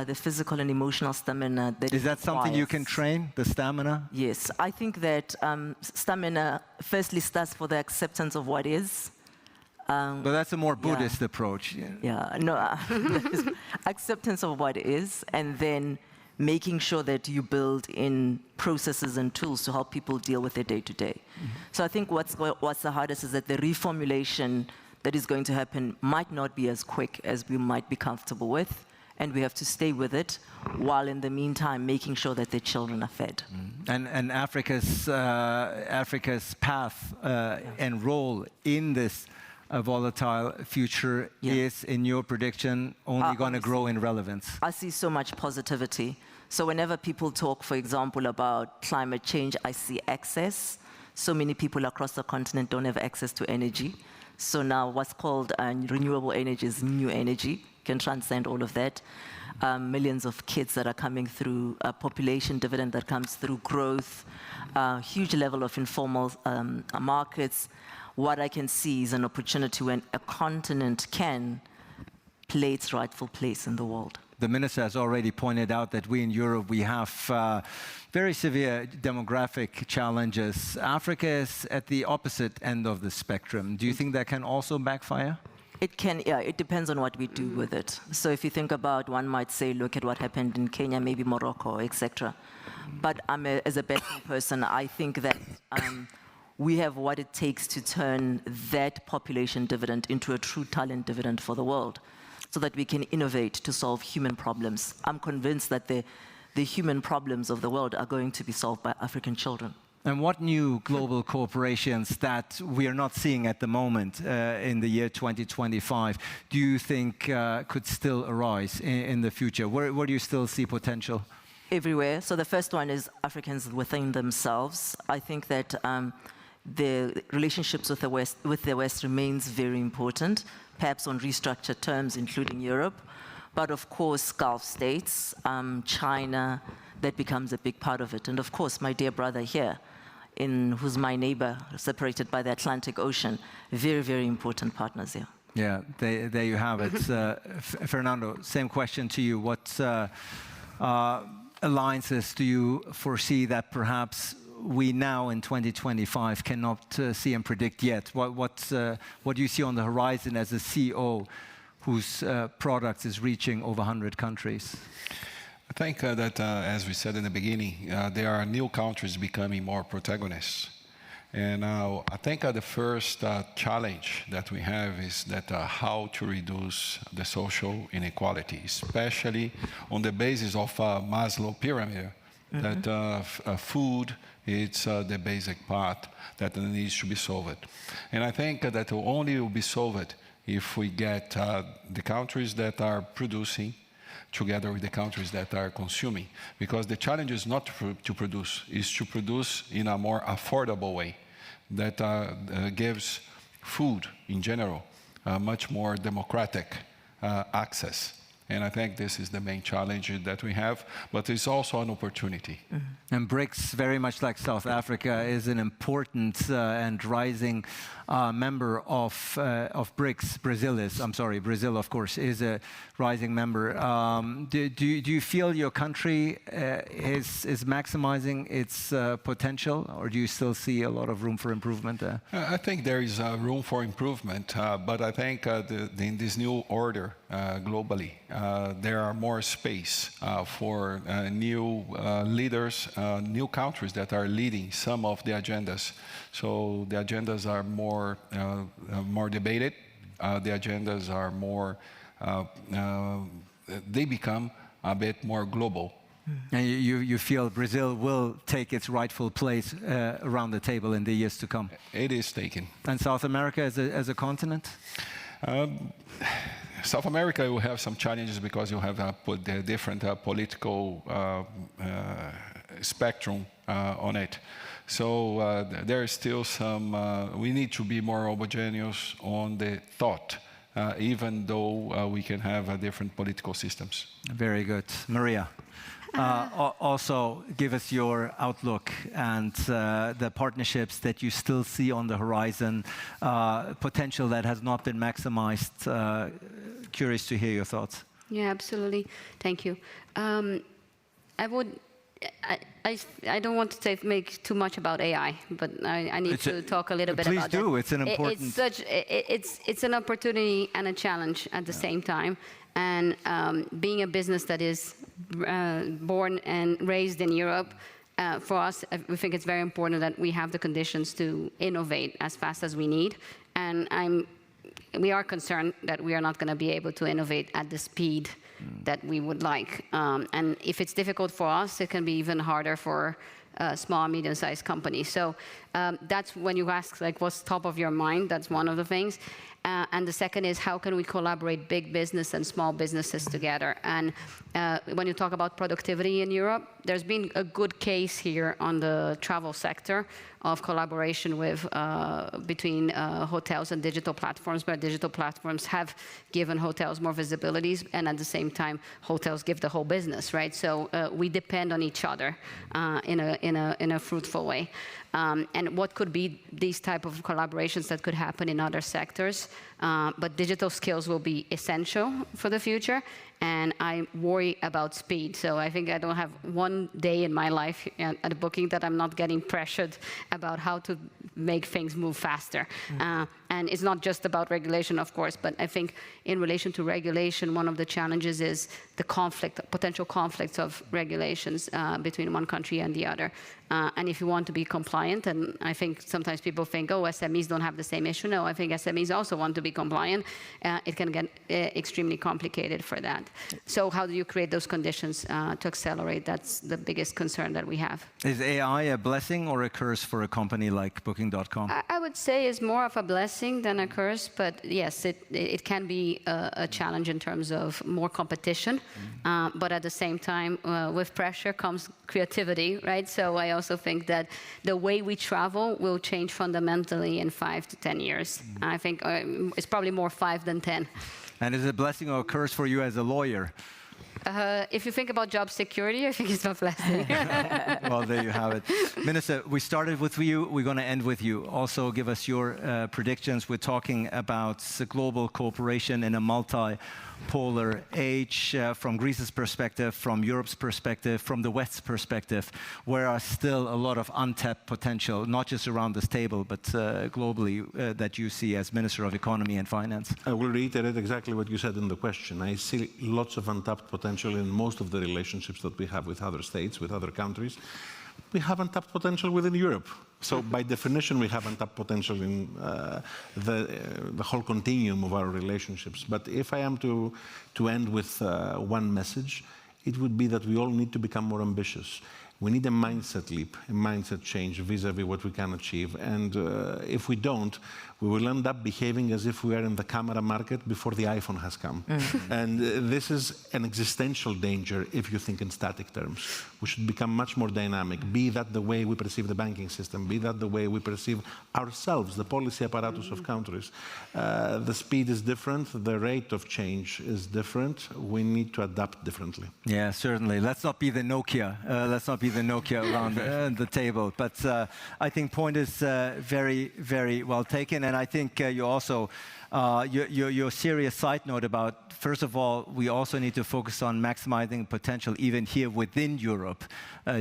the physical and emotional stamina. Is that something you can train, the stamina? Yes, I think that stamina firstly starts for the acceptance of what is. But that's a more Buddhist approach. Acceptance of what is, and then making sure that you build in processes and tools to help people deal with their day-to-day. So I think what's the hardest is that the reformulation that is going to happen might not be as quick as we might be comfortable with, and we have to stay with it, while in the meantime making sure that their children are fed. And Africa's path and role in this volatile future is, in your prediction, only going to grow in relevance? I see so much positivity. So whenever people talk, for example, about climate change, I see access. So many people across the continent don't have access to energy. So now what's called renewable energy is new energy, can transcend all of that. Millions of kids that are coming through, a population dividend that comes through growth, huge level of informal markets. What I can see is an opportunity when a continent can play its rightful place in the world. The minister has already pointed out that we in Europe, we have very severe demographic challenges. Africa is at the opposite end of the spectrum. Do you think that can also backfire? It can, yeah, it depends on what we do with it. So if you think about, one might say, look at what happened in Kenya, maybe Morocco, etc. But as a betting person, I think that we have what it takes to turn that population dividend into a true talent dividend for the world, so that we can innovate to solve human problems. I'm convinced that the human problems of the world are going to be solved by African children. And what new global corporations that we are not seeing at the moment in the year 2025 do you think could still arise in the future? Where do you still see potential? Everywhere. So the first one is Africans within themselves. I think that the relationships with the West remains very important, perhaps on restructured terms, including Europe. But of course, Gulf states, China, that becomes a big part of it. And of course, my dear brother here, who's my neighbor, separated by the Atlantic Ocean, very, very important partners here. Yeah, there you have it. Fernando, same question to you. What alliances do you foresee that perhaps we now in 2025 cannot see and predict yet? What do you see on the horizon as a CEO whose product is reaching over 100 countries? I think that, as we said in the beginning, there are new countries becoming more protagonists. And I think the first challenge that we have is that how to reduce the social inequality, especially on the basis of Maslow pyramid, that food is the basic part that needs to be solved. And I think that only will be solved if we get the countries that are producing together with the countries that are consuming. Because the challenge is not to produce, is to produce in a more affordable way that gives food in general much more democratic access. And I think this is the main challenge that we have, but it's also an opportunity. And BRICS, very much like South Africa, is an important and rising member of BRICS. Brazil, of course, is a rising member. Do you feel your country is maximizing its potential, or do you still see a lot of room for improvement there? I think there is room for improvement, but I think in this new order globally. There are more space for new leaders, new countries that are leading some of the agendas. So the agendas are more debated. The agendas are more, they become a bit more global. And you feel Brazil will take its rightful place around the table in the years to come? It is taken. And South America as a continent? South America will have some challenges because you have the different political spectrum on it. So there is still some, we need to be more homogeneous on the thought, even though we can have different political systems. Very good. Maria, also give us your outlook and the partnerships that you still see on the horizon, potential that has not been maximized. Curious to hear your thoughts. Yeah, absolutely. Thank you. I don't want to make too much about AI, but I need to talk a little bit about it. Please do. It's an important. It's an opportunity and a challenge at the same time. And being a business that is born and raised in Europe, for us, we think it's very important that we have the conditions to innovate as fast as we need. And we are concerned that we are not going to be able to innovate at the speed that we would like. And if it's difficult for us, it can be even harder for small, medium-sized companies. So that's when you ask, like, what's top of your mind? That's one of the things. And the second is, how can we collaborate big business and small businesses together? And when you talk about productivity in Europe, there's been a good case here on the travel sector of collaboration with between hotels and digital platforms, where digital platforms have given hotels more visibilities, and at the same time, hotels give the whole business, right? So we depend on each other in a fruitful way. And what could be these type of collaborations that could happen in other sectors? But digital skills will be essential for the future, and I worry about speed. So I think I don't have one day in my life at a Booking that I'm not getting pressured about how to make things move faster. And it's not just about regulation, of course, but I think in relation to regulation, one of the challenges is the potential conflicts of regulations between one country and the other. And if you want to be compliant, and I think sometimes people think, oh, SMEs don't have the same issue. No, I think SMEs also want to be compliant. It can get extremely complicated for that. So how do you create those conditions to accelerate? That's the biggest concern that we have. Is AI a blessing or a curse for a company like Booking.com? I would say it's more of a blessing than a curse, but yes, it can be a challenge in terms of more competition. But at the same time, with pressure comes creativity, right? So I also think that the way we travel will change fundamentally in 5 to 10 years. I think it's probably more 5 than 10. And is it a blessing or a curse for you as a lawyer? If you think about job security, I think it's not blessing. Well, there you have it. Minister, we started with you. We're going to end with you. Also, give us your predictions. We're talking about global cooperation in a multipolar age, from Greece's perspective, from Europe's perspective, from the West's perspective, where are still a lot of untapped potential, not just around this table, but globally, that you see as Minister of Economy and Finance? I will reiterate exactly what you said in the question. I see lots of untapped potential in most of the relationships that we have with other states, with other countries. We have untapped potential within Europe. So by definition, we have untapped potential in the whole continuum of our relationships. But if I am to end with one message, it would be that we all need to become more ambitious. We need a mindset leap, a mindset change vis-à-vis what we can achieve. And if we don't, we will end up behaving as if we are in the camera market before the iPhone has come. And this is an existential danger if you think in static terms. We should become much more dynamic, be that the way we perceive the banking system, be that the way we perceive ourselves, the policy apparatus of countries. The speed is different, the rate of change is different. We need to adapt differently. Yeah, certainly. Let's not be the Nokia. Let's not be the Nokia around the table. But I think point is very, very well taken. And I think you also your serious side note about, first of all, we also need to focus on maximizing potential even here within Europe.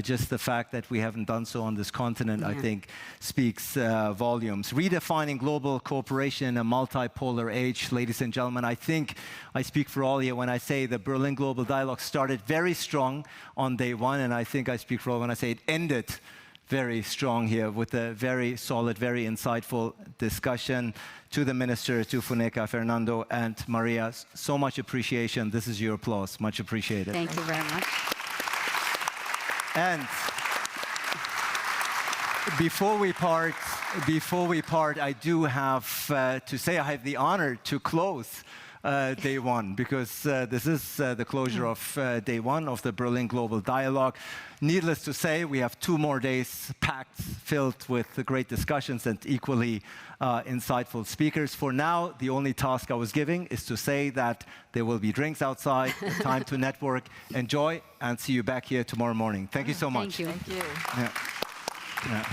Just the fact that we haven't done so on this continent, I think, speaks volumes. Redefining global cooperation in a multipolar age, ladies and gentlemen, I think I speak for all here when I say the Berlin Global Dialogue started very strong on day one, and I think I speak for all when I say it ended very strong here with a very solid, very insightful discussion. To the minister, to Funeka, Fernando, and Maria, so much appreciation. This is your applause. Much appreciated. Thank you very much. And before we part, I do have to say I have the honor to close day one, because this is the closure of day one of the Berlin Global Dialogue. Needless to say, we have 2 more days packed, filled with great discussions and equally insightful speakers. For now, the only task I was giving is to say that there will be drinks outside, time to network. Enjoy, and see you back here tomorrow morning. Thank you so much. Thank you. Yeah. Yeah.